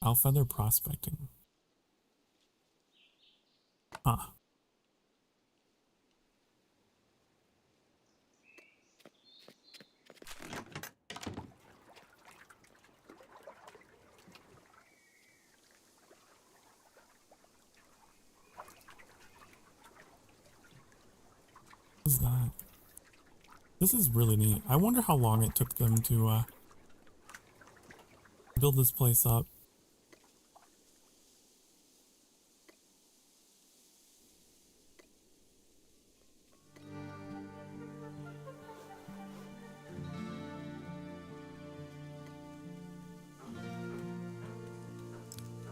Alfeather prospecting. Huh. What is that? This is really neat. I wonder how long it took them to build this place up.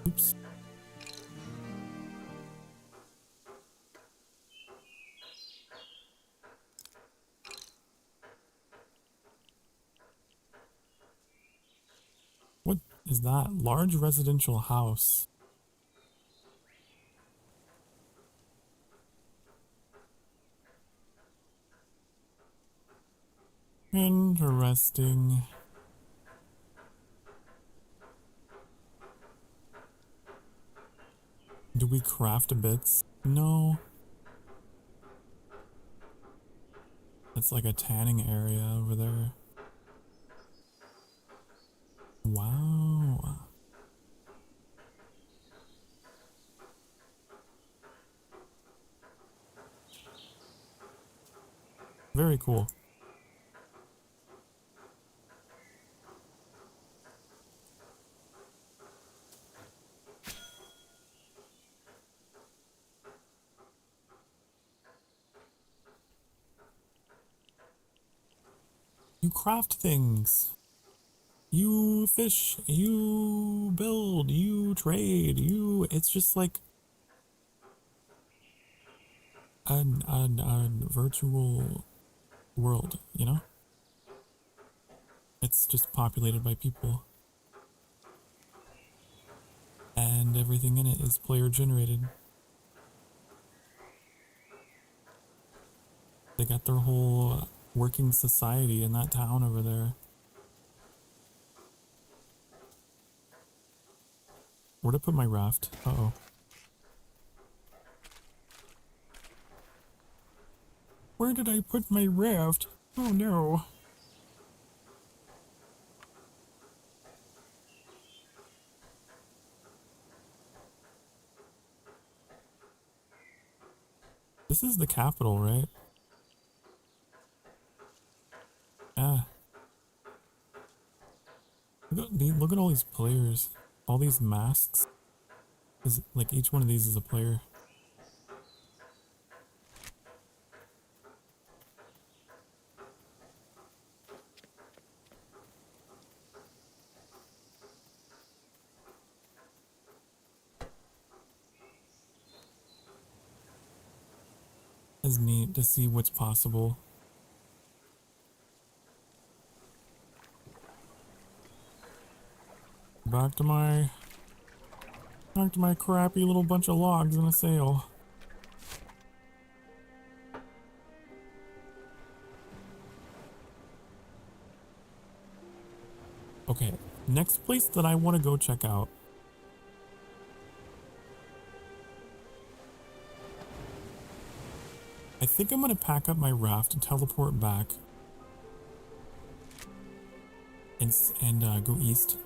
Oops. What is that? Large residential house. Interesting. Do we craft bits? No. It's like a tanning area over there. Wow. Very cool. You craft things. You fish. You build. You trade. It's just like a virtual world, you know? It's just populated by people. And everything in it is player generated. They got their whole working society in that town over there. Where'd I put my raft? Uh-oh. Where did I put my raft? Oh no. This is the capital, right? Ah. Look at all these players. All these masks. Like each one of these is a player. It's neat to see what's possible. Back to my crappy little bunch of logs in a sail. Okay, next place that I want to go check out. I think I'm going to pack up my raft and teleport back. And go east.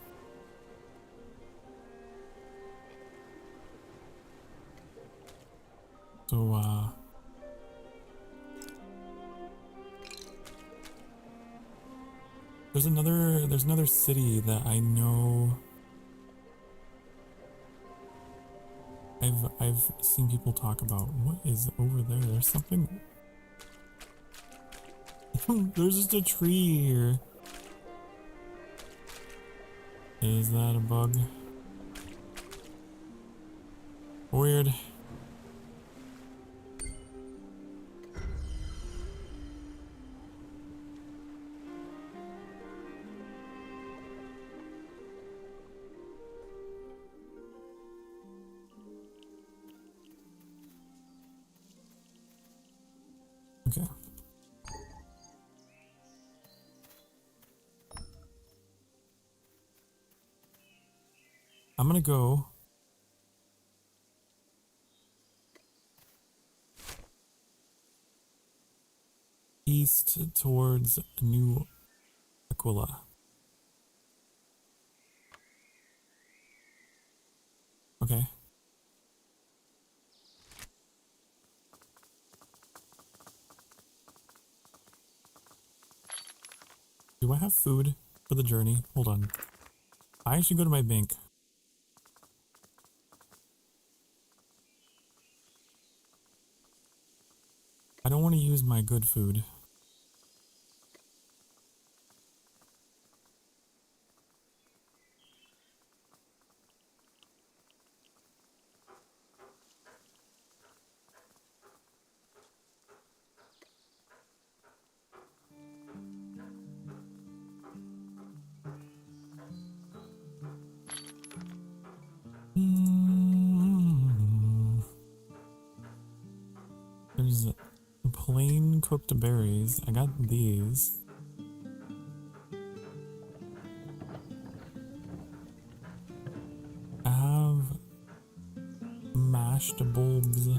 So, there's another city that I know I've seen people talk about. What is over there? There's something. There's just a tree here. Is that a bug? Weird. Okay. I'm gonna go east towards New Aquila. Okay. Do I have food for the journey? Hold on. I should go to my bank. I don't want to use my good food. There's plain cooked berries. I got these. I have flash the bulbs.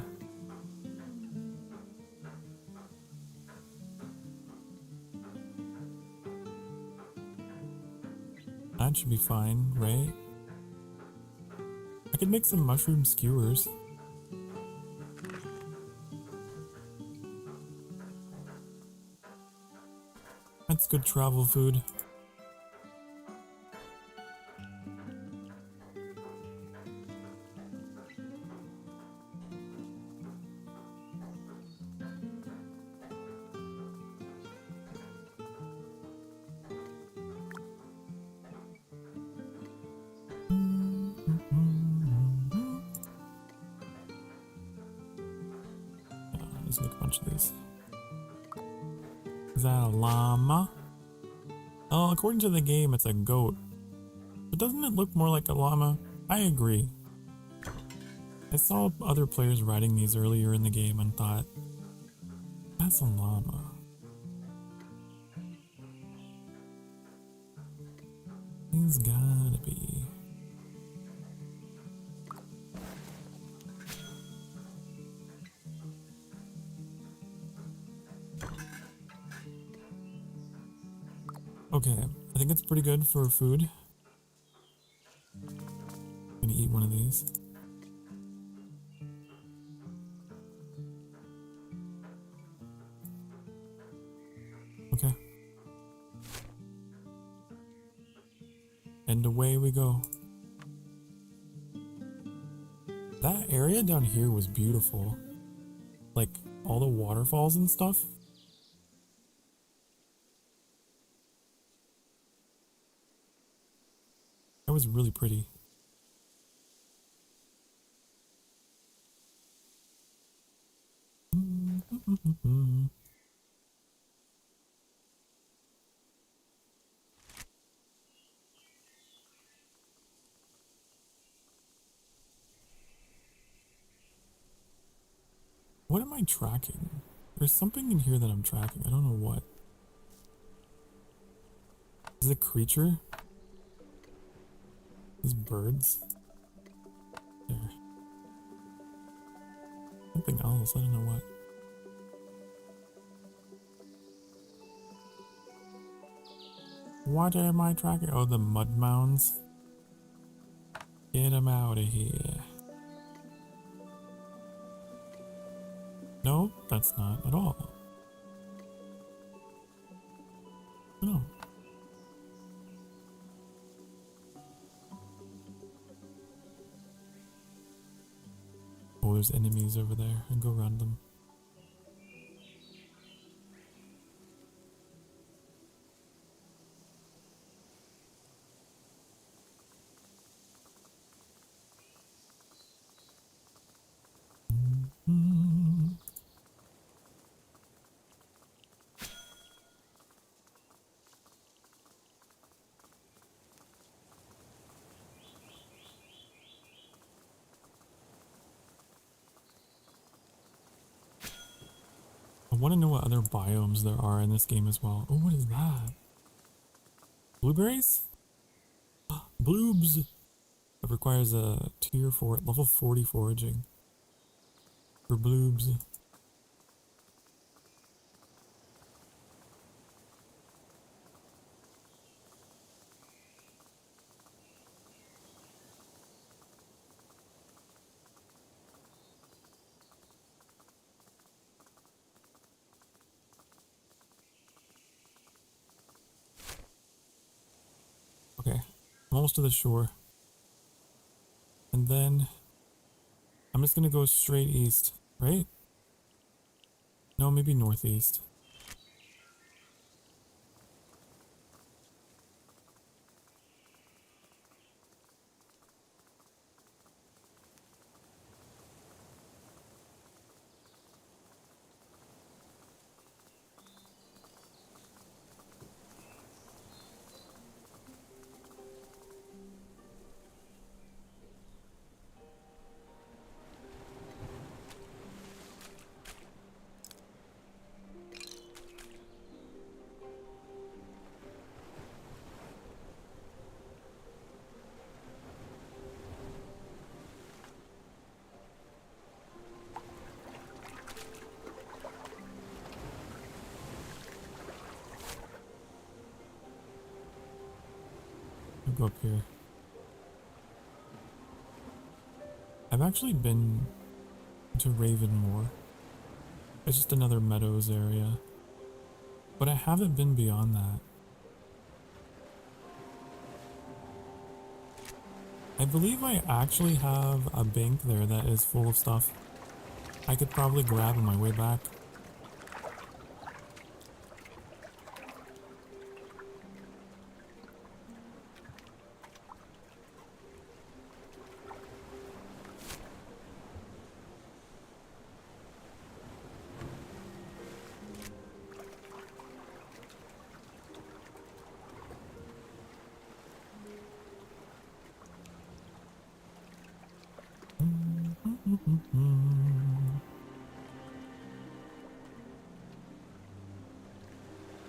That should be fine, right? I could make some mushroom skewers. That's good travel food. Let's make a bunch of these. Is that a llama? Oh, according to the game, it's a goat. But doesn't it look more like a llama? I agree. I saw other players riding these earlier in the game and thought, that's a llama. He's gotta be. Okay, I think it's pretty good for food. Gonna eat one of these. Okay. And away we go. That area down here was beautiful. Like, all the waterfalls and stuff. That was really pretty. What am I tracking? There's something in here that I'm tracking. I don't know what. Is it a creature? These birds? There. Something else. I don't know what. What am I tracking? Oh, the mud mounds. Get them out of here. No, that's not at all. No. Oh, there's enemies over there. And go around them. I want to know what other biomes there are in this game as well. Oh, what is that? Blueberries? Bloobs! It requires a tier 4, level 40 foraging. For bloobs. Okay, I'm almost to the shore. And then I'm just gonna go straight east, right? No, maybe northeast. go up here. I've actually been to Ravenmoor. It's just another meadows area. But I haven't been beyond that. I believe I actually have a bank there that is full of stuff I could probably grab on my way back.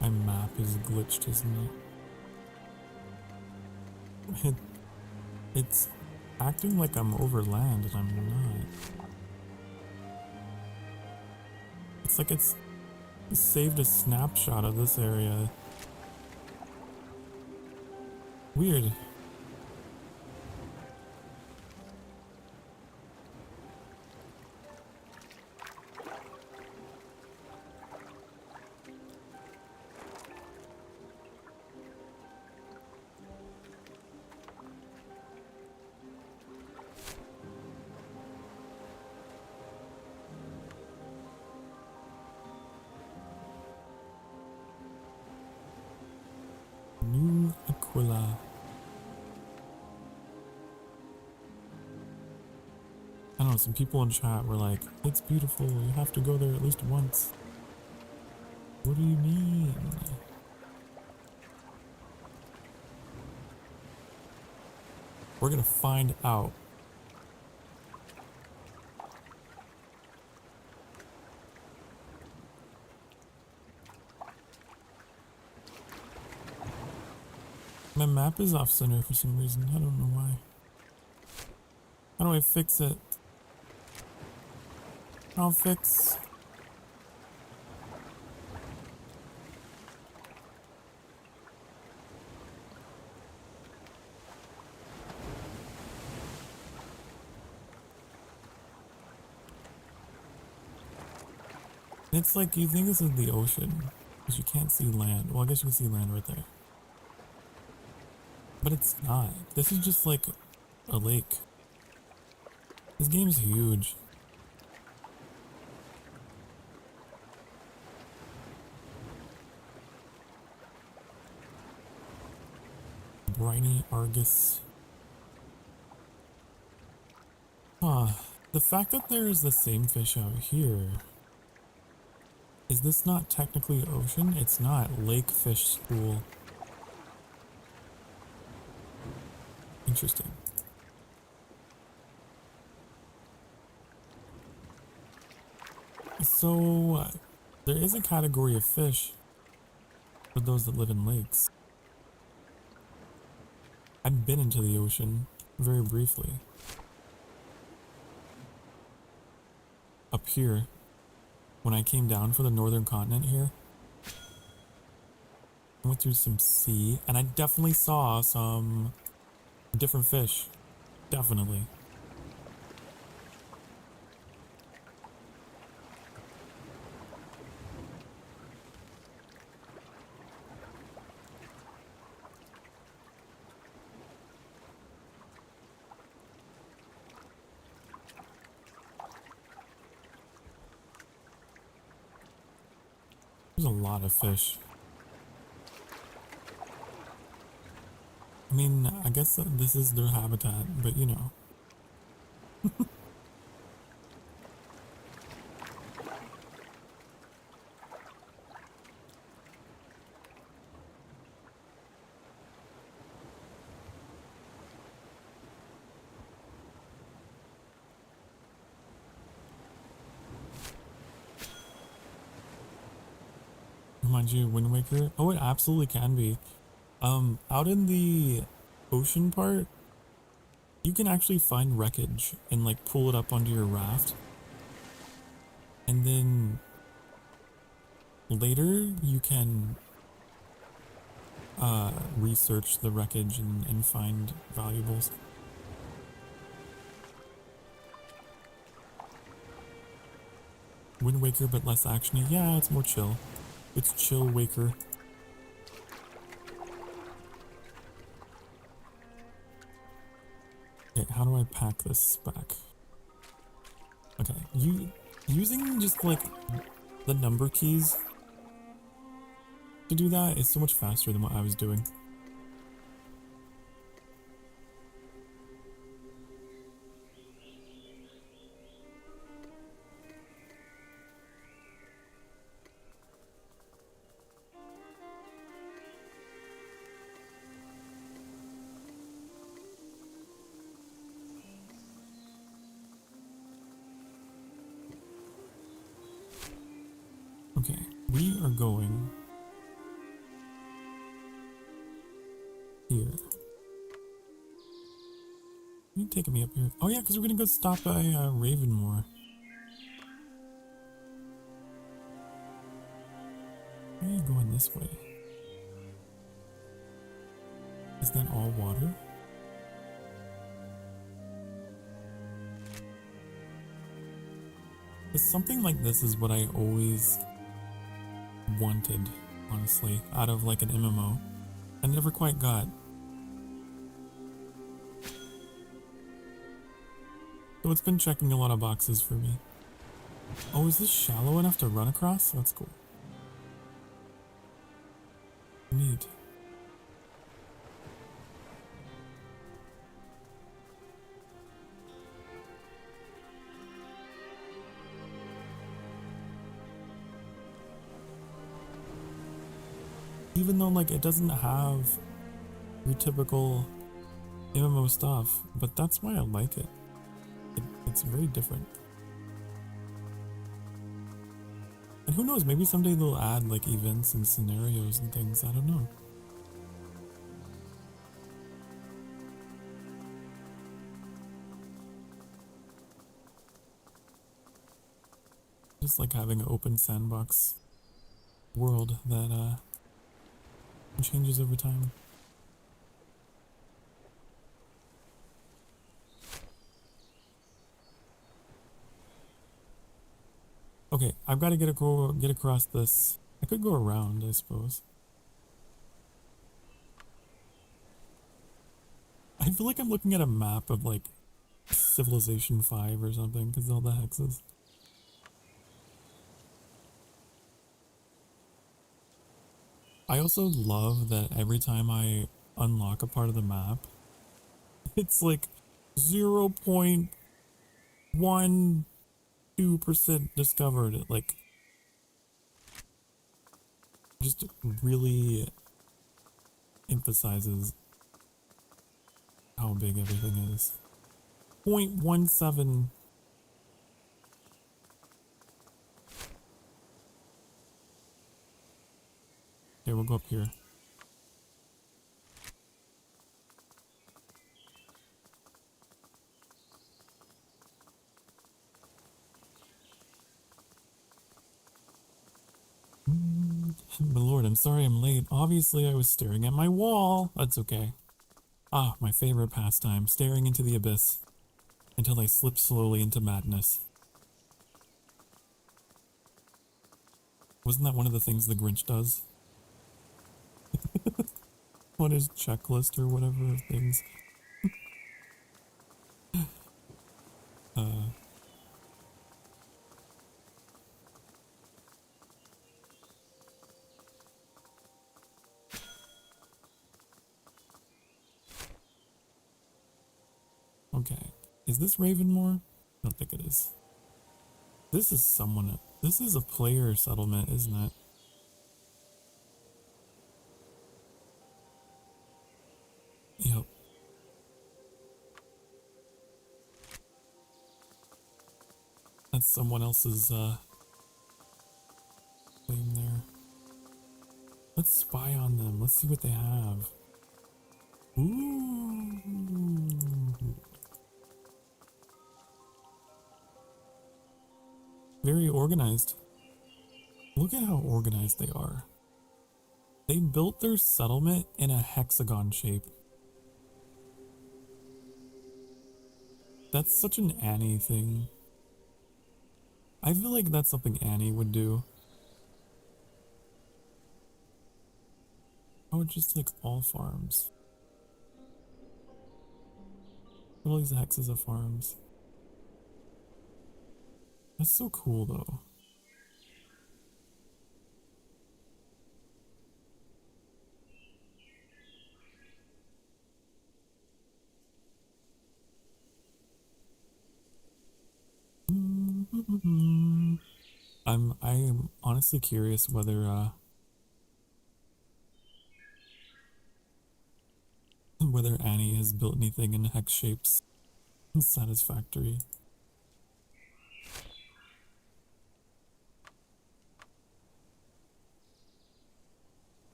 My map is glitched, isn't it? It's acting like I'm over land and I'm not. It's like it's saved a snapshot of this area. Weird. New Aquila. I don't know, some people in chat were like, it's beautiful, you have to go there at least once. What do you mean? We're gonna find out. My map is off center for some reason. I don't know why. How do I fix it? I'll fix. It's like you think this is the ocean, because you can't see land. Well, I guess you can see land right there. But it's not. This is just like a lake. This game's huge. Briny Argus. Huh. The fact that there is the same fish out here. Is this not technically ocean? It's not. Lake fish school. Interesting. So, there is a category of fish for those that live in lakes. I've been into the ocean very briefly. Up here, when I came down for the northern continent here, I went through some sea, and I definitely saw some different fish. Definitely. There's a lot of fish. I mean, I guess this is their habitat, but you know. Mind you, Wind Waker? Oh, it absolutely can be. Out in the ocean part, you can actually find wreckage and like pull it up onto your raft. And then later you can research the wreckage and find valuables. Wind Waker, but less actiony. Yeah, it's more chill. It's chill Waker. Okay, how do I pack this back? Okay, using just like the number keys to do that is so much faster than what I was doing. Okay, we are going here. You taking me up here? Oh yeah, because we're gonna go stop by Ravenmore. Why are you going this way? Is that all water? Because something like this is what I always wanted, honestly, out of like an MMO. I never quite got. So it's been checking a lot of boxes for me. Oh, is this shallow enough to run across? That's cool. Neat. Even though like it doesn't have your typical MMO stuff, but that's why I like it. It's very different. And who knows, maybe someday they'll add like events and scenarios and things, I don't know. Just like having an open sandbox world that changes over time. Okay, I've got to get across this. I could go around, I suppose. I feel like I'm looking at a map of like Civilization 5 or something because all the hexes. I also love that every time I unlock a part of the map, it's like 0.12% discovered. It like just really emphasizes how big everything is. 0.17. Okay, we'll go up here. My lord, I'm sorry I'm late. Obviously I was staring at my wall. That's okay. Ah, my favorite pastime, staring into the abyss until I slip slowly into madness. Wasn't that one of the things the Grinch does? On his checklist or whatever of things. Okay. Is this Ravenmore? I don't think it is. This is someone. This is a player settlement, isn't it? Yep. That's someone else's claim there. Let's spy on them. Let's see what they have. Ooh. Very organized. Look at how organized they are. They built their settlement in a hexagon shape. That's such an Annie thing. I feel like that's something Annie would do. I would just like all farms. All these hexes of farms. That's so cool though. I am honestly curious whether whether Annie has built anything in hex shapes satisfactory.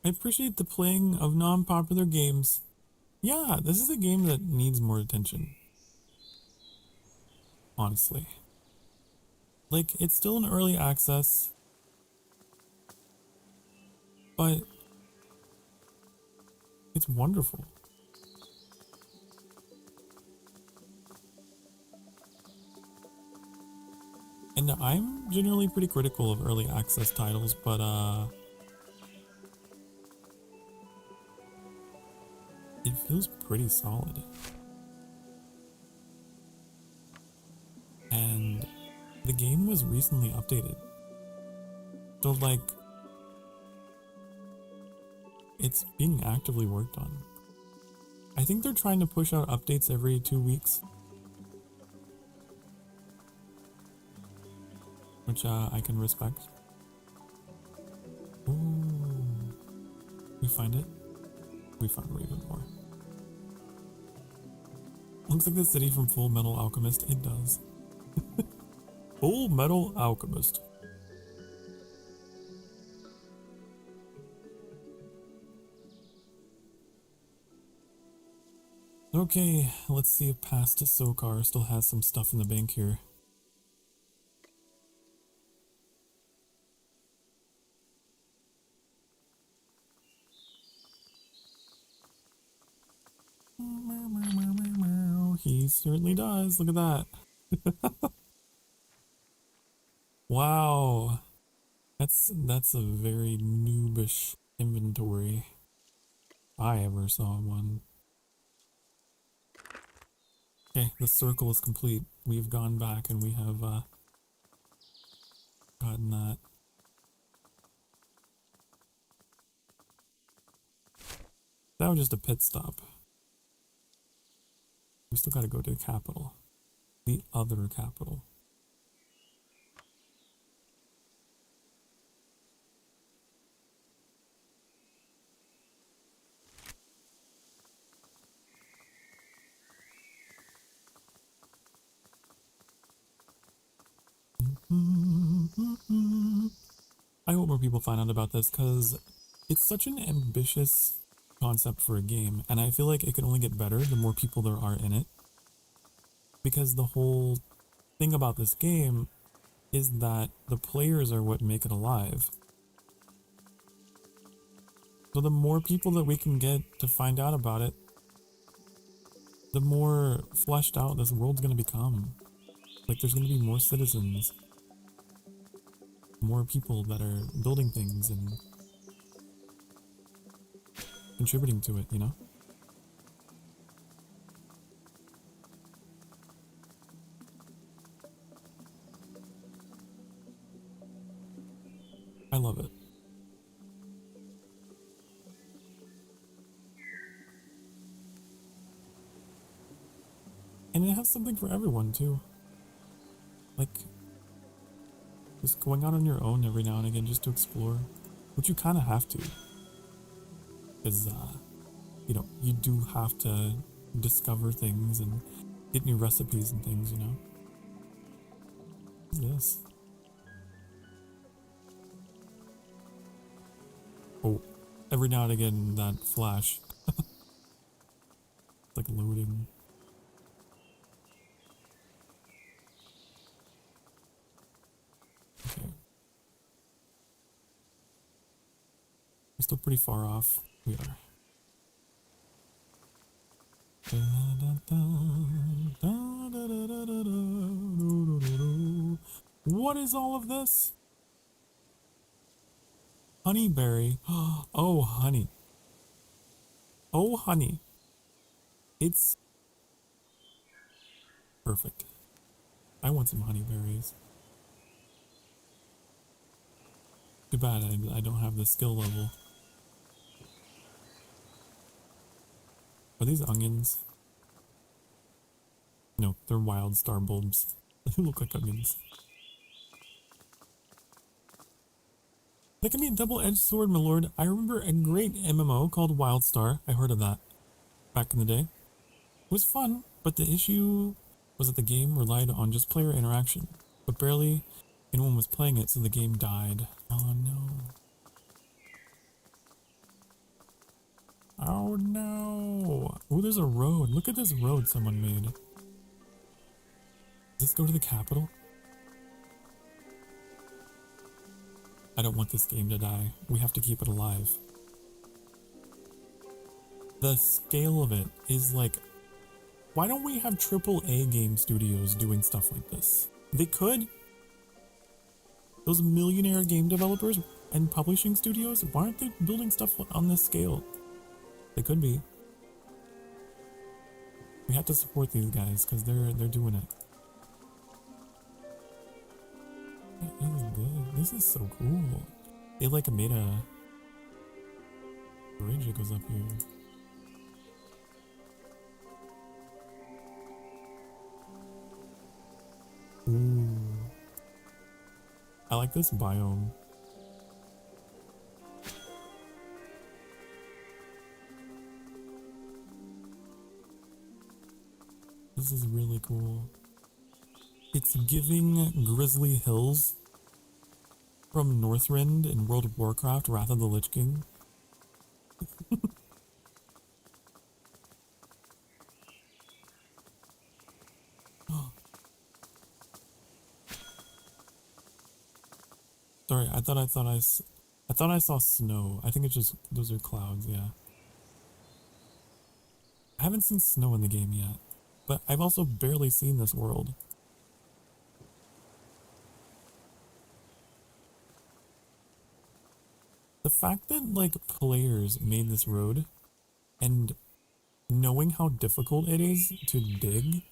I appreciate the playing of non-popular games. Yeah, this is a game that needs more attention. Honestly. Like, it's still in early access, but it's wonderful. And I'm generally pretty critical of early access titles, but it feels pretty solid. And the game was recently updated. So like, it's being actively worked on. I think they're trying to push out updates every 2 weeks. Which I can respect. Ooh. We find it? We found even more. Looks like the city from Full Metal Alchemist. It does. Full Metal Alchemist. Okay, let's see if past Sokar still has some stuff in the bank here. He certainly does. Look at that. Wow. That's a very noobish inventory. If I ever saw one. Okay, the circle is complete. We've gone back and we have gotten that. That was just a pit stop. We still gotta go to the capital. The other capital. I hope more people find out about this because it's such an ambitious concept for a game, and I feel like it can only get better the more people there are in it. Because the whole thing about this game is that the players are what make it alive. So the more people that we can get to find out about it, the more fleshed out this world's gonna become. Like there's gonna be more citizens, more people that are building things and contributing to it, you know? I love it. And it has something for everyone too. Like, just going out on your own every now and again just to explore, which you kind of have to. Because, you know, you do have to discover things and get new recipes and things, you know? What's this? Oh, every now and again that flash. Like loading. Okay. still pretty far off. We are. What is all of this? Honeyberry. Oh, honey. Oh, honey. It's perfect. I want some honeyberries. Too bad I don't have the skill level. Are these onions? No, they're wild star bulbs. They look like onions. That can be a double-edged sword, my lord. I remember a great MMO called Wildstar. I heard of that back in the day. It was fun, but the issue was that the game relied on just player interaction, but barely anyone was playing it, so the game died. Oh no. Oh no. Oh, there's a road. Look at this road someone made. Does this go to the capital? I don't want this game to die. We have to keep it alive. The scale of it is like, why don't we have AAA game studios doing stuff like this? They could. Those millionaire game developers and publishing studios, why aren't they building stuff on this scale? They could be. We have to support these guys because they're doing it. This is good. This is so cool. They like made a bridge that goes up here. Ooh. I like this biome. This is really cool. It's giving Grizzly Hills from Northrend in World of Warcraft, Wrath of the Lich King. Sorry, I thought I saw snow. I think it's just those are clouds, yeah. I haven't seen snow in the game yet, but I've also barely seen this world. The fact that like players made this road and knowing how difficult it is to dig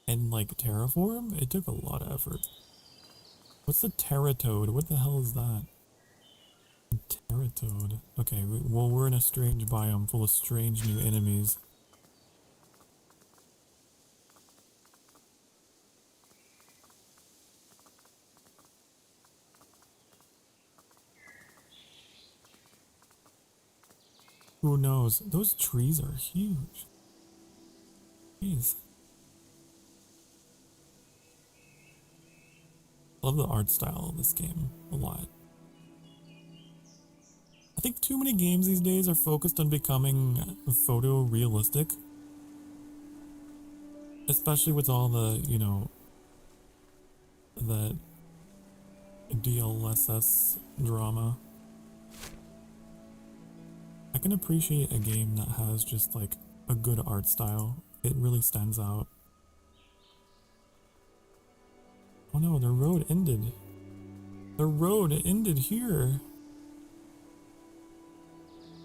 and like terraform, it took a lot of effort. What's the Terratoad? What the hell is that? Terratoad. Okay, well, we're in a strange biome full of strange new enemies. Who knows? Those trees are huge. Jeez. Love the art style of this game a lot. I think too many games these days are focused on becoming photorealistic. Especially with all the, you know, the DLSS drama. I can appreciate a game that has just like a good art style. It really stands out. Oh no, the road ended. The road ended here.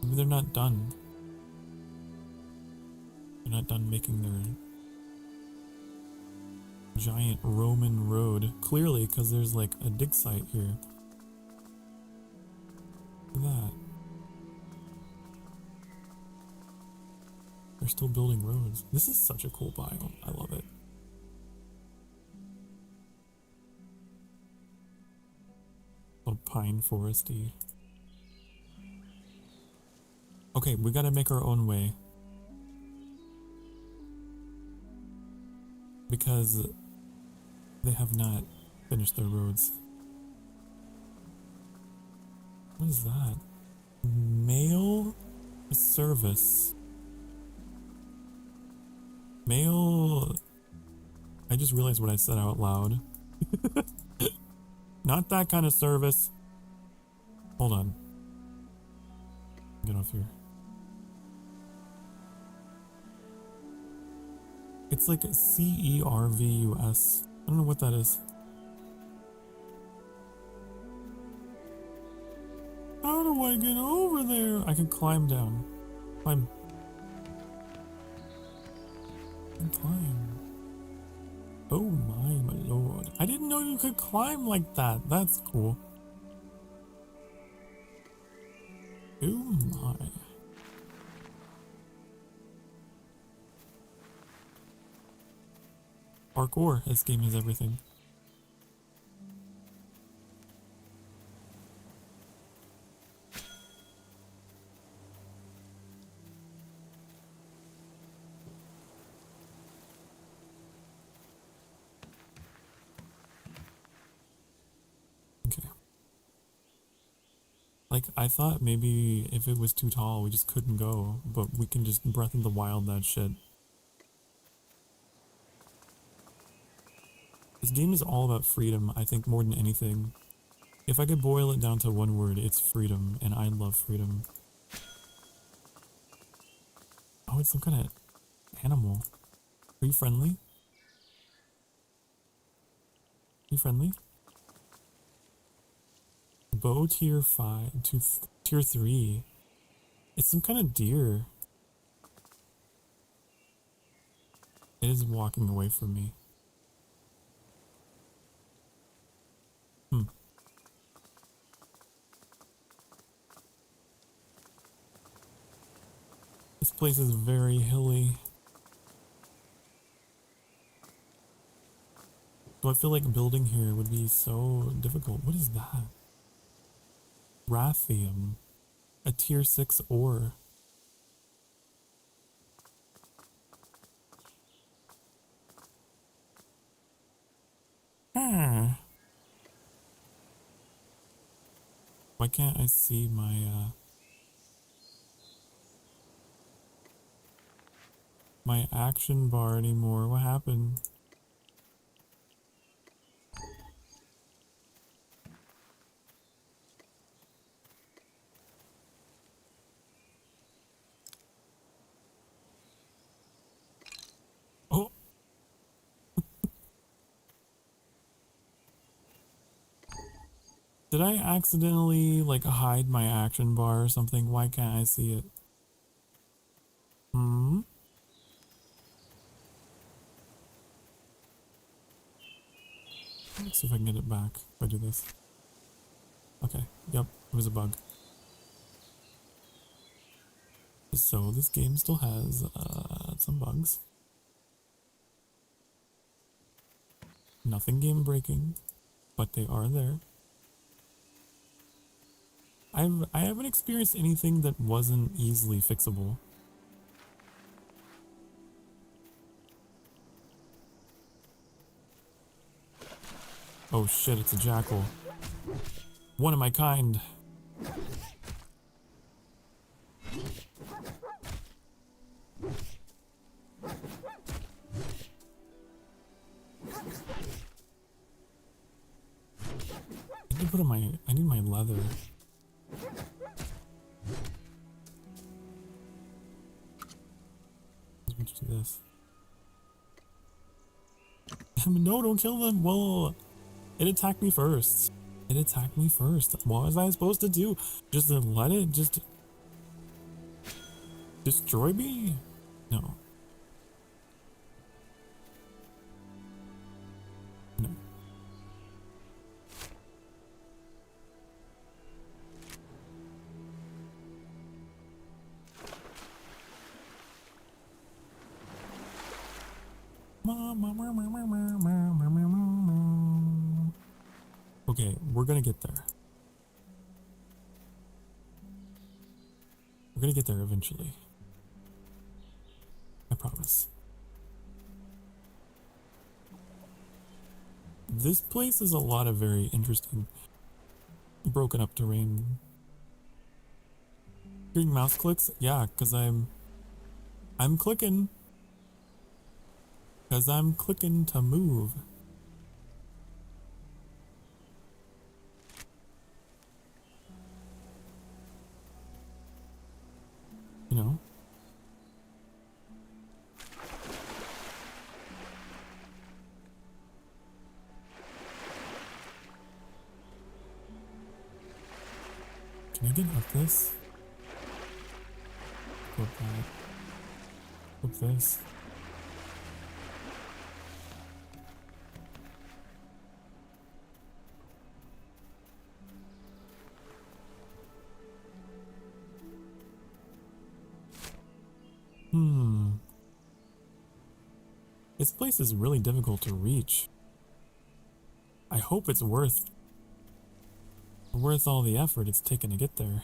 Maybe they're not done. They're not done making their giant Roman road. Clearly, because there's like a dig site here. Look at that. They're still building roads. This is such a cool biome. I love it. Pine foresty. Okay, we gotta make our own way. Because they have not finished their roads. What is that? Mail service. Mail... I just realized what I said out loud. Not that kind of service. Hold on. Get off here. It's like CERVUS. I don't know what that is. How do I get over there? I can climb down. Climb. I can climb. Oh my lord. I didn't know you could climb like that. That's cool. Oh my. Parkour. This game has everything. Okay. Like, I thought maybe if it was too tall, we just couldn't go, but we can just Breath of the Wild that shit. This game is all about freedom, I think, more than anything. If I could boil it down to one word, it's freedom, and I love freedom. Oh, it's some kind of animal. Are you friendly? Are you friendly? Bow tier 5 to tier 3. It's some kind of deer. It is walking away from me. This place is very hilly. So I feel like building here would be so difficult. What is that? Rathium. A tier 6 ore. Why can't I see my my action bar anymore? What happened? Oh. Did I accidentally like hide my action bar or something? Why can't I see it? Let's see if I can get it back if I do this. Okay, yep, it was a bug. So this game still has some bugs. Nothing game breaking, but they are there. I haven't experienced anything that wasn't easily fixable. Oh shit, it's a jackal. One of my kind. I need my leather. Let's do this. No, don't kill them. Whoa. It attacked me first. It attacked me first. What was I supposed to do? Just to let it just destroy me? No. No. Okay, we're gonna get there. We're gonna get there eventually. I promise. This place is a lot of very interesting, broken up terrain. Hearing mouse clicks? Yeah, because I'm clicking. Because I'm clicking to move. Can I get up this? Flip that. Flip this. This place is really difficult to reach. I hope it's worth all the effort it's taken to get there.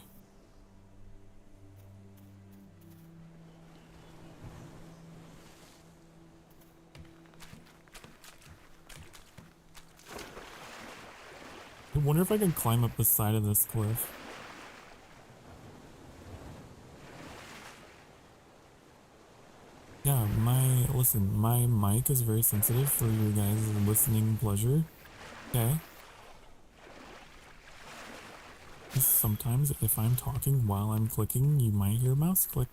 I wonder if I can climb up the side of this cliff. Yeah, listen, my mic is very sensitive for your guys' listening pleasure. Okay. Sometimes if I'm talking while I'm clicking, you might hear a mouse click.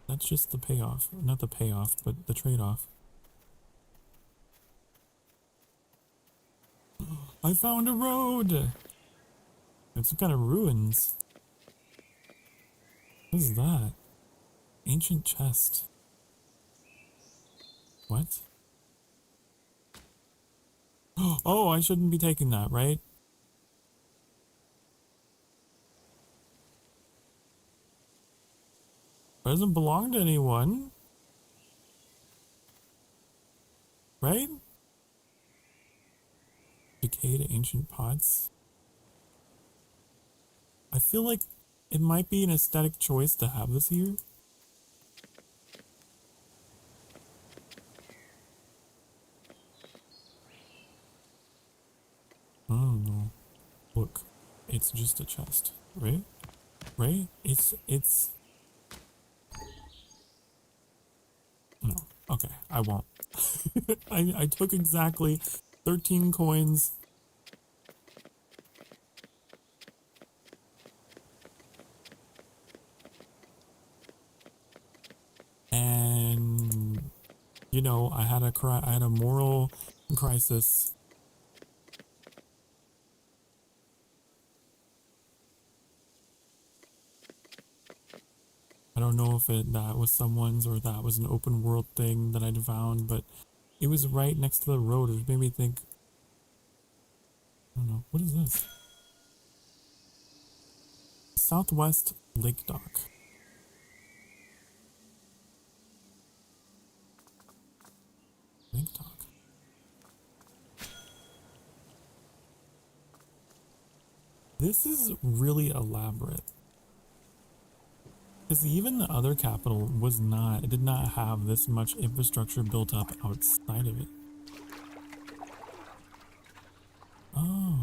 That's just the payoff. Not the payoff, but the trade-off. I found a road! It's some kind of ruins. What is that? Ancient chest. What? Oh, I shouldn't be taking that, right? It doesn't belong to anyone. Right? Decayed ancient pots. I feel like it might be an aesthetic choice to have this here. I don't know. Look, it's just a chest, right? Right? It's... No. Okay, I won't. I took exactly 13 coins. And you know, I had a moral crisis. I don't know if that was someone's or that was an open world thing that I'd found, but it was right next to the road. It made me think, I don't know, what is this? Southwest Lake Dock. Lake Dock. This is really elaborate. Because even the other capital did not have this much infrastructure built up outside of it. Oh.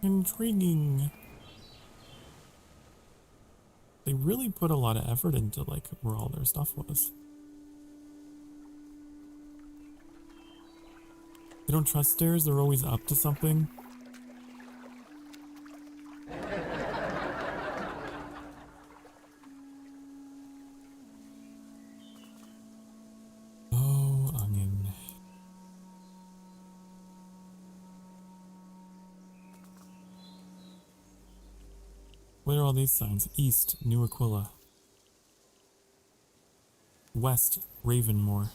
Intriguing. They really put a lot of effort into like where all their stuff was. You don't trust stairs? They're always up to something. Oh, onion. What are all these signs? East, New Aquila. West, Ravenmore.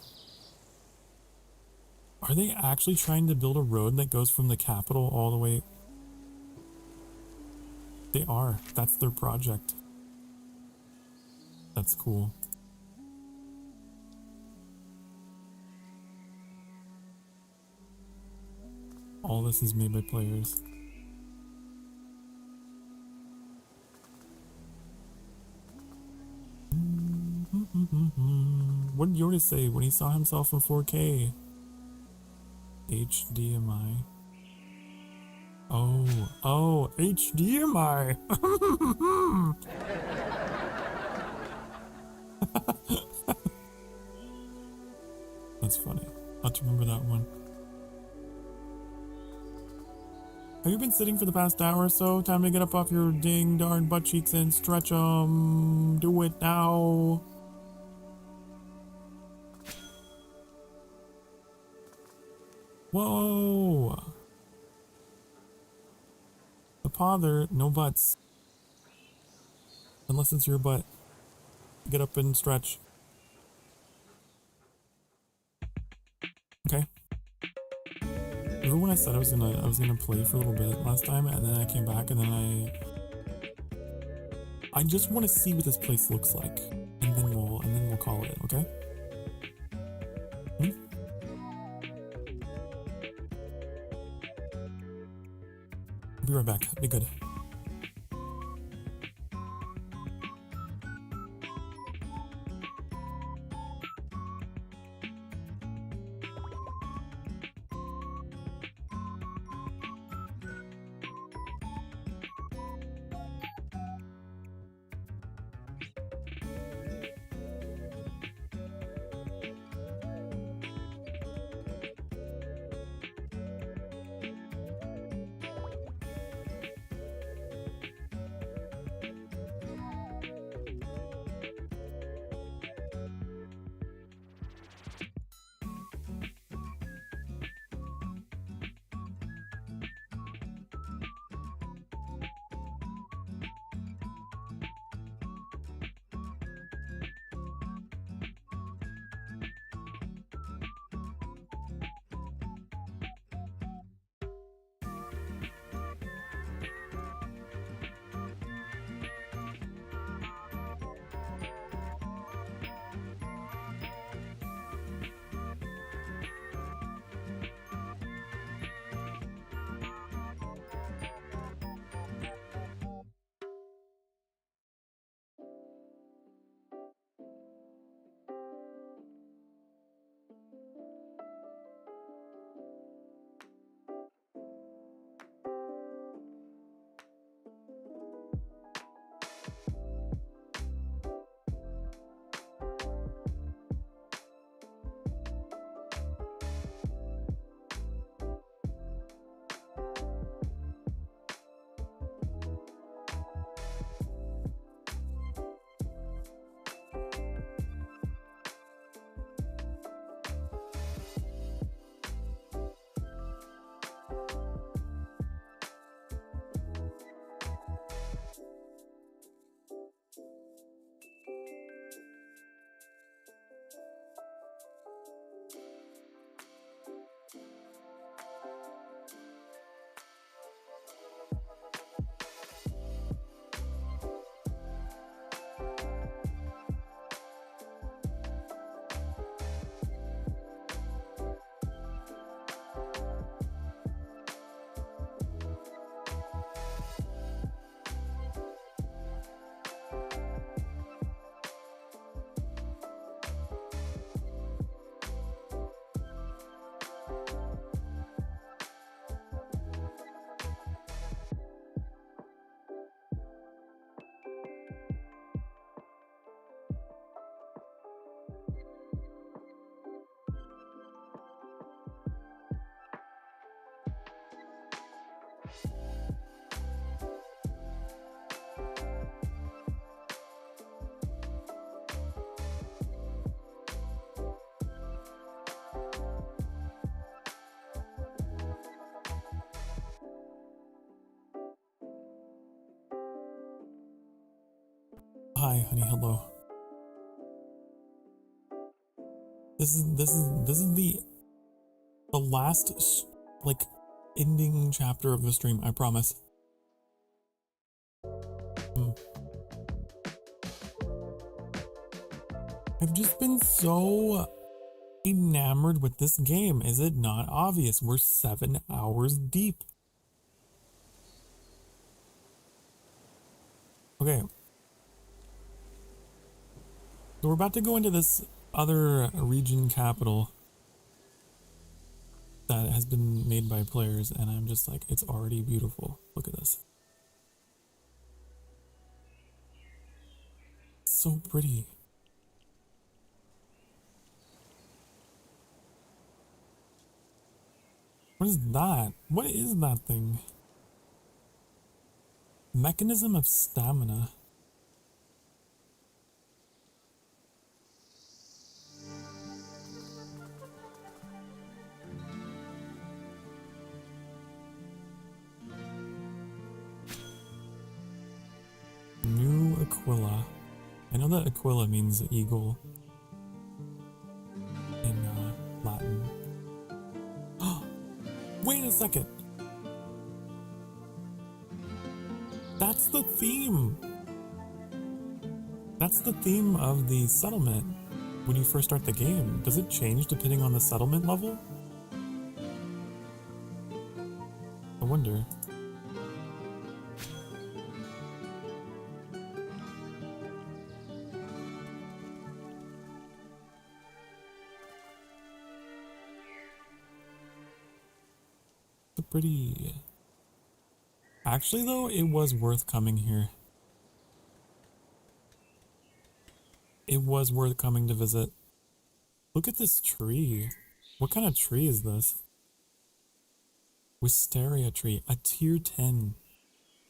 Are they actually trying to build a road that goes from the capital all the way? They are. That's their project. That's cool. All this is made by players. What did Yoda say when he saw himself in 4K? HDMI. Oh, HDMI. That's funny. I'll have to remember that one. Have you been sitting for the past hour or so? Time to get up off your ding darn butt cheeks and stretch 'em. Do it now. Whoa! The pother, no butts. Unless it's your butt. Get up and stretch. Okay. Remember when I said I was gonna play for a little bit last time, and then I came back, and then I just want to see what this place looks like, and then we'll call it, okay? Hmm? I'll be right back. Be good. Hi, honey. Hello. This is the last like ending chapter of the stream. I promise. I've just been so enamored with this game. Is it not obvious? We're 7 hours deep. Okay. So we're about to go into this other region capital that has been made by players, and I'm just like, it's already beautiful. Look at this. It's so pretty. What is that? What is that thing? Mechanism of stamina. Aquila. I know that Aquila means eagle in Latin. Wait a second! That's the theme! That's the theme of the settlement when you first start the game. Does it change depending on the settlement level? I wonder. It's a pretty... Actually though, it was worth coming here. It was worth coming to visit. Look at this tree. What kind of tree is this? Wisteria tree, a tier 10.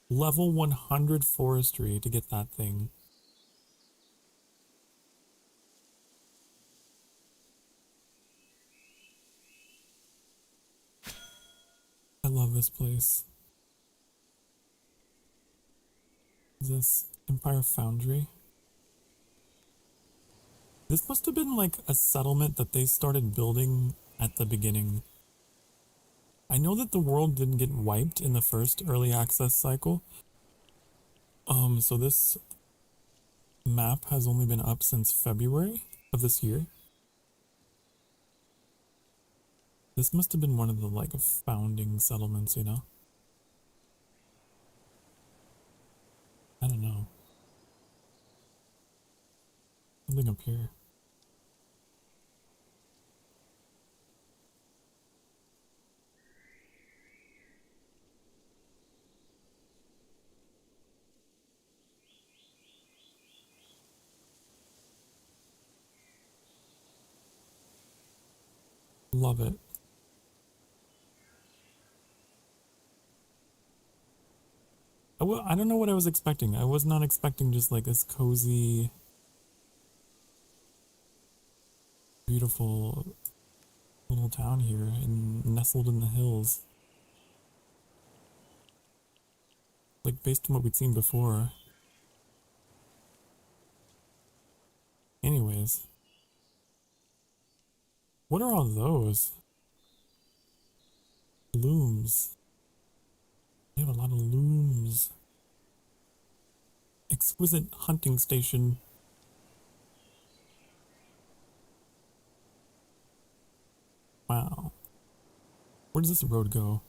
Level 100 forestry to get that thing. I love this place. Is this Empire Foundry? This must have been like a settlement that they started building at the beginning. I know that the world didn't get wiped in the first early access cycle. So this map has only been up since February of this year. This must have been one of the like founding settlements, you know? I don't know. Something up here. Love it. I don't know what I was expecting. I was not expecting just like this cozy, beautiful little town here and nestled in the hills. Like based on what we'd seen before. Anyways. What are all those? Looms. They have a lot of looms. Exquisite hunting station. Wow. Where does this road go?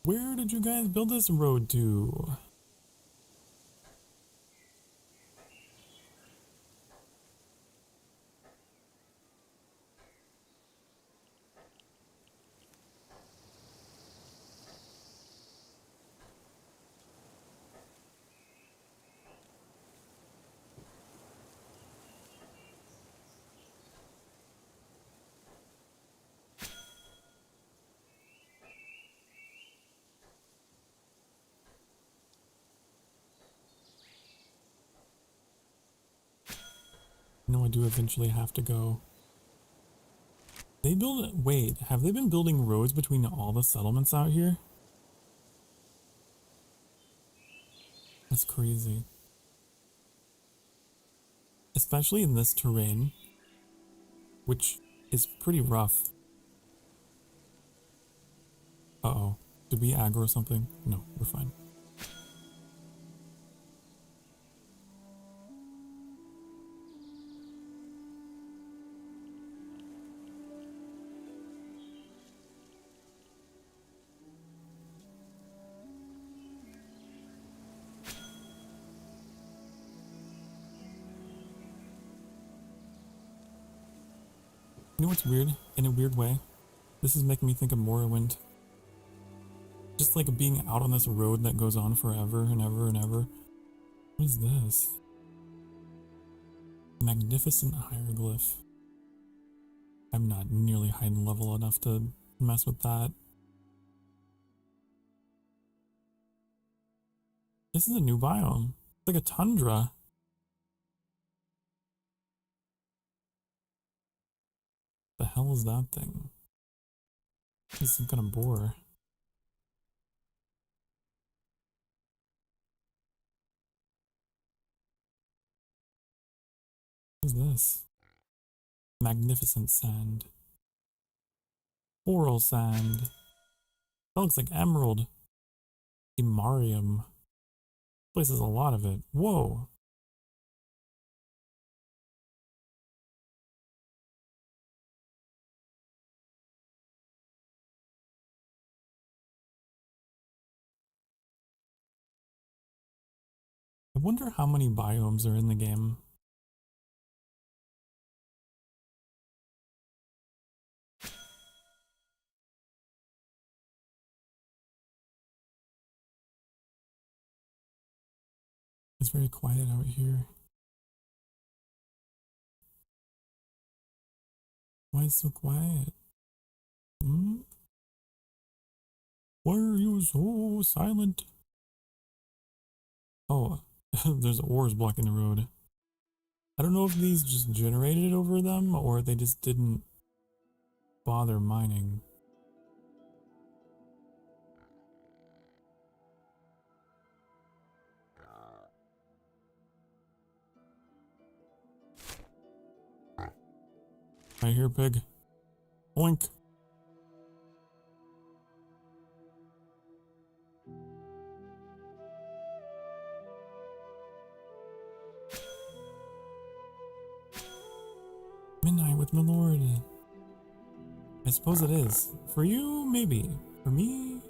Where did you guys build this road to? No, I do eventually have to go. They build... Wait, have they been building roads between all the settlements out here? That's crazy. Especially in this terrain, which is pretty rough. Uh-oh. Did we aggro something? No, we're fine. You know what's weird? In a weird way, this is making me think of Morrowind. Just like being out on this road that goes on forever and ever and ever. What is this? Magnificent hieroglyph. I'm not nearly high in level enough to mess with that. This is a new biome. It's like a tundra. The hell is that thing? This is some kind of boar. What is this? Magnificent sand. Coral sand. That looks like emerald. Imarium. This place has a lot of it. Whoa. I wonder how many biomes are in the game. It's very quiet out here. Why is it so quiet? Hmm? Why are you so silent? Oh, there's ores blocking the road. I don't know if these just generated over them or they just didn't bother mining. Right here, pig. Oink. Midnight with my lord. I suppose it is. For you, maybe. For me?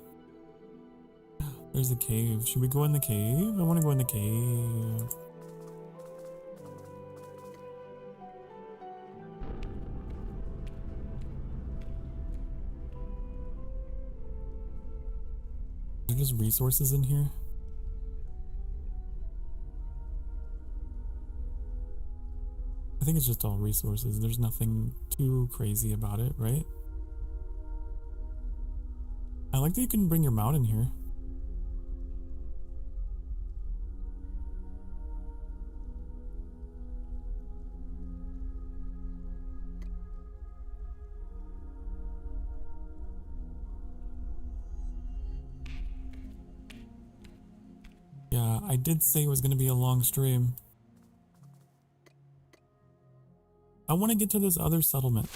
There's a cave. Should we go in the cave? I want to go in the cave. Are there just resources in here? I think it's just all resources. There's nothing too crazy about it, right? I like that you can bring your mount in here. Yeah, I did say it was going to be a long stream. I want to get to this other settlement.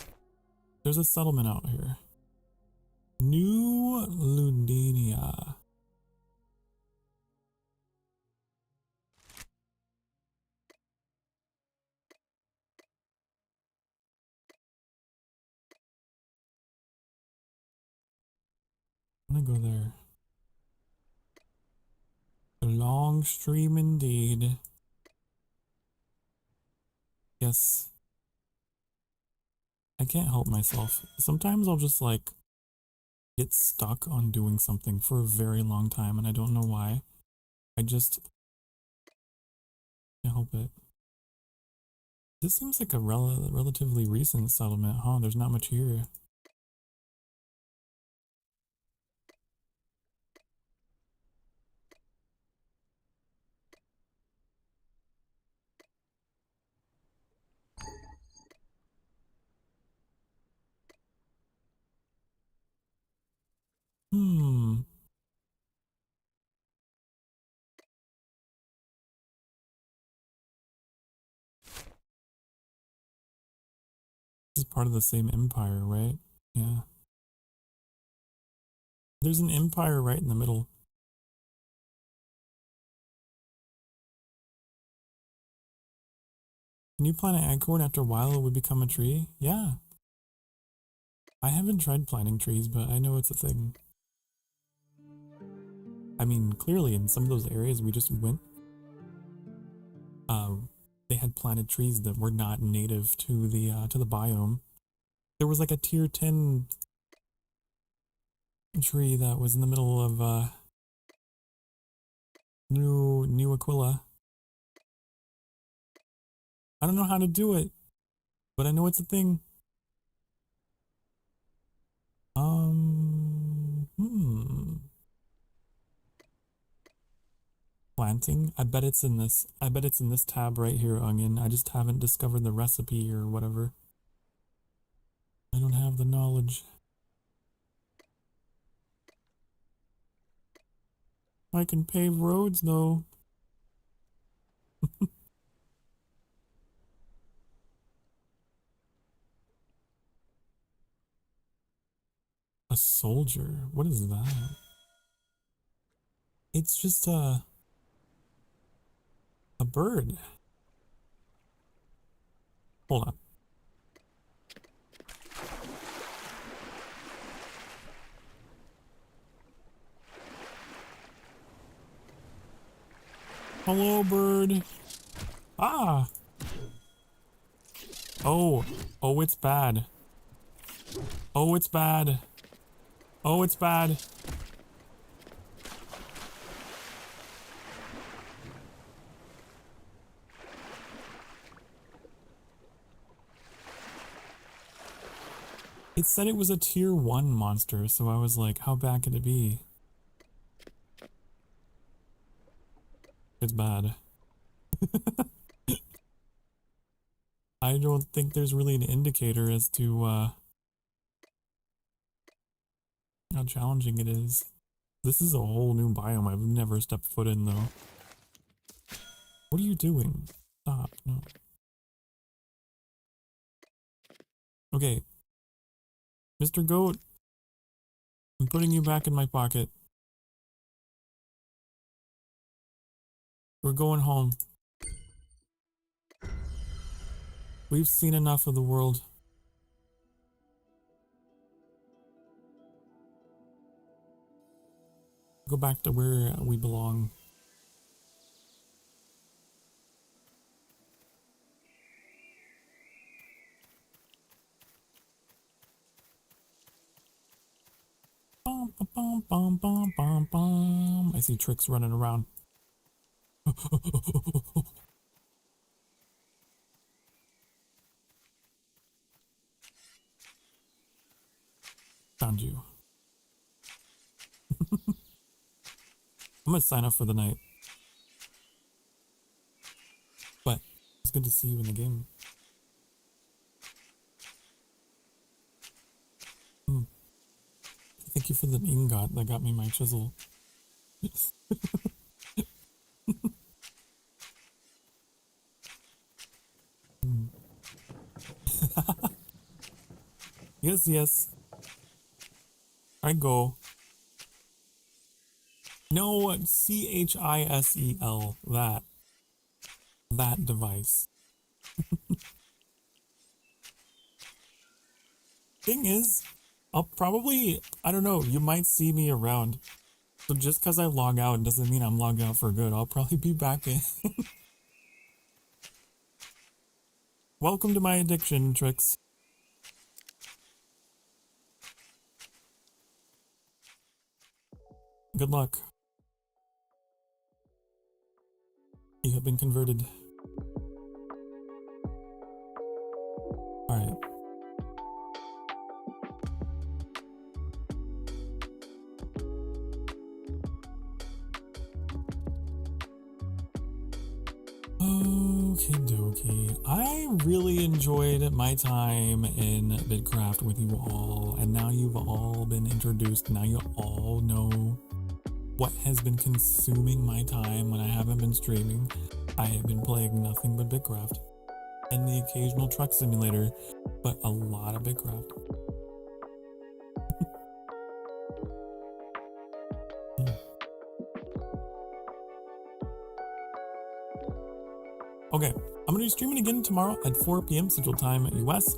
There's a settlement out here. New Ludinia. I'm gonna go there. A long stream indeed. Yes. I can't help myself. Sometimes I'll just like get stuck on doing something for a very long time and I don't know why. I just can't help it. This seems like a relatively recent settlement, huh? There's not much here. Hmm. This is part of the same empire, right? Yeah. There's an empire right in the middle. Can you plant an acorn after a while it would become a tree? Yeah. I haven't tried planting trees, but I know it's a thing. I mean, clearly in some of those areas we just went, they had planted trees that were not native to the biome. There was like a tier 10 tree that was in the middle of New Aquila. I don't know how to do it, but I know it's a thing. planting? I bet it's in this. I bet it's in this tab right here, Onion. I just haven't discovered the recipe or whatever. I don't have the knowledge. I can pave roads though. A soldier? What is that? It's just a bird. Hold on. Hello, bird. Ah. Oh. Oh, it's bad. Oh, it's bad. Oh, it's bad. It said it was a tier 1 monster, so I was like, how bad could it be? It's bad. I don't think there's really an indicator as to how challenging it is. This is a whole new biome I've never stepped foot in though. What are you doing? Stop. No. Okay. Mr. Goat, I'm putting you back in my pocket. We're going home. We've seen enough of the world. Go back to where we belong. Bum, bum, bum, bum, bum, bum. I see Tricks running around. Found you. I'm gonna sign up for the night. But it's good to see you in the game. Thank you for the ingot that got me my chisel. Yes, yes. I go. No, CHISEL. That device. Thing is, I'll probably, I don't know, you might see me around. So just because I log out doesn't mean I'm logged out for good. I'll probably be back in. Welcome to my addiction, Tricks. Good luck. You have been converted. Alright. Okie dokie. I really enjoyed my time in BitCraft with you all, and now you've all been introduced. Now you all know what has been consuming my time when I haven't been streaming. I have been playing nothing but BitCraft and the occasional truck simulator, but a lot of BitCraft. Okay, I'm going to be streaming again tomorrow at 4 p.m. Central Time US.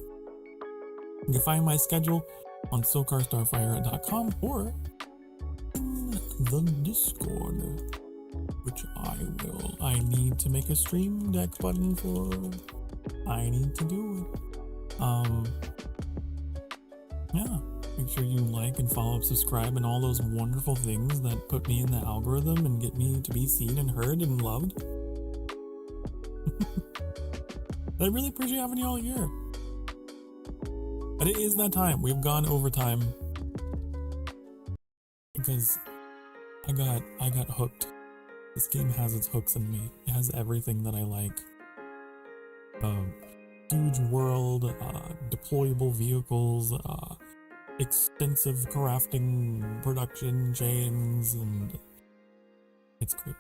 You can find my schedule on sokarstarfire.com or in the Discord, which I need to make a stream deck button for. I need to do it. Yeah, make sure you like and follow, subscribe, and all those wonderful things that put me in the algorithm and get me to be seen and heard and loved. I really appreciate having you all here. And it is that time. We've gone over time because I got hooked. This game has its hooks in me. It has everything that I like. Huge world, deployable vehicles, extensive crafting production chains, and it's great.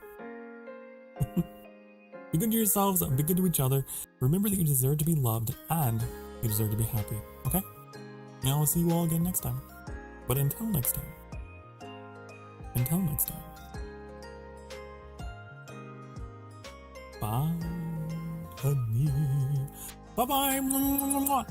Be good to yourselves, be good to each other. Remember that you deserve to be loved and you deserve to be happy, okay? And I'll see you all again next time. But until next time, bye, honey. Bye-bye.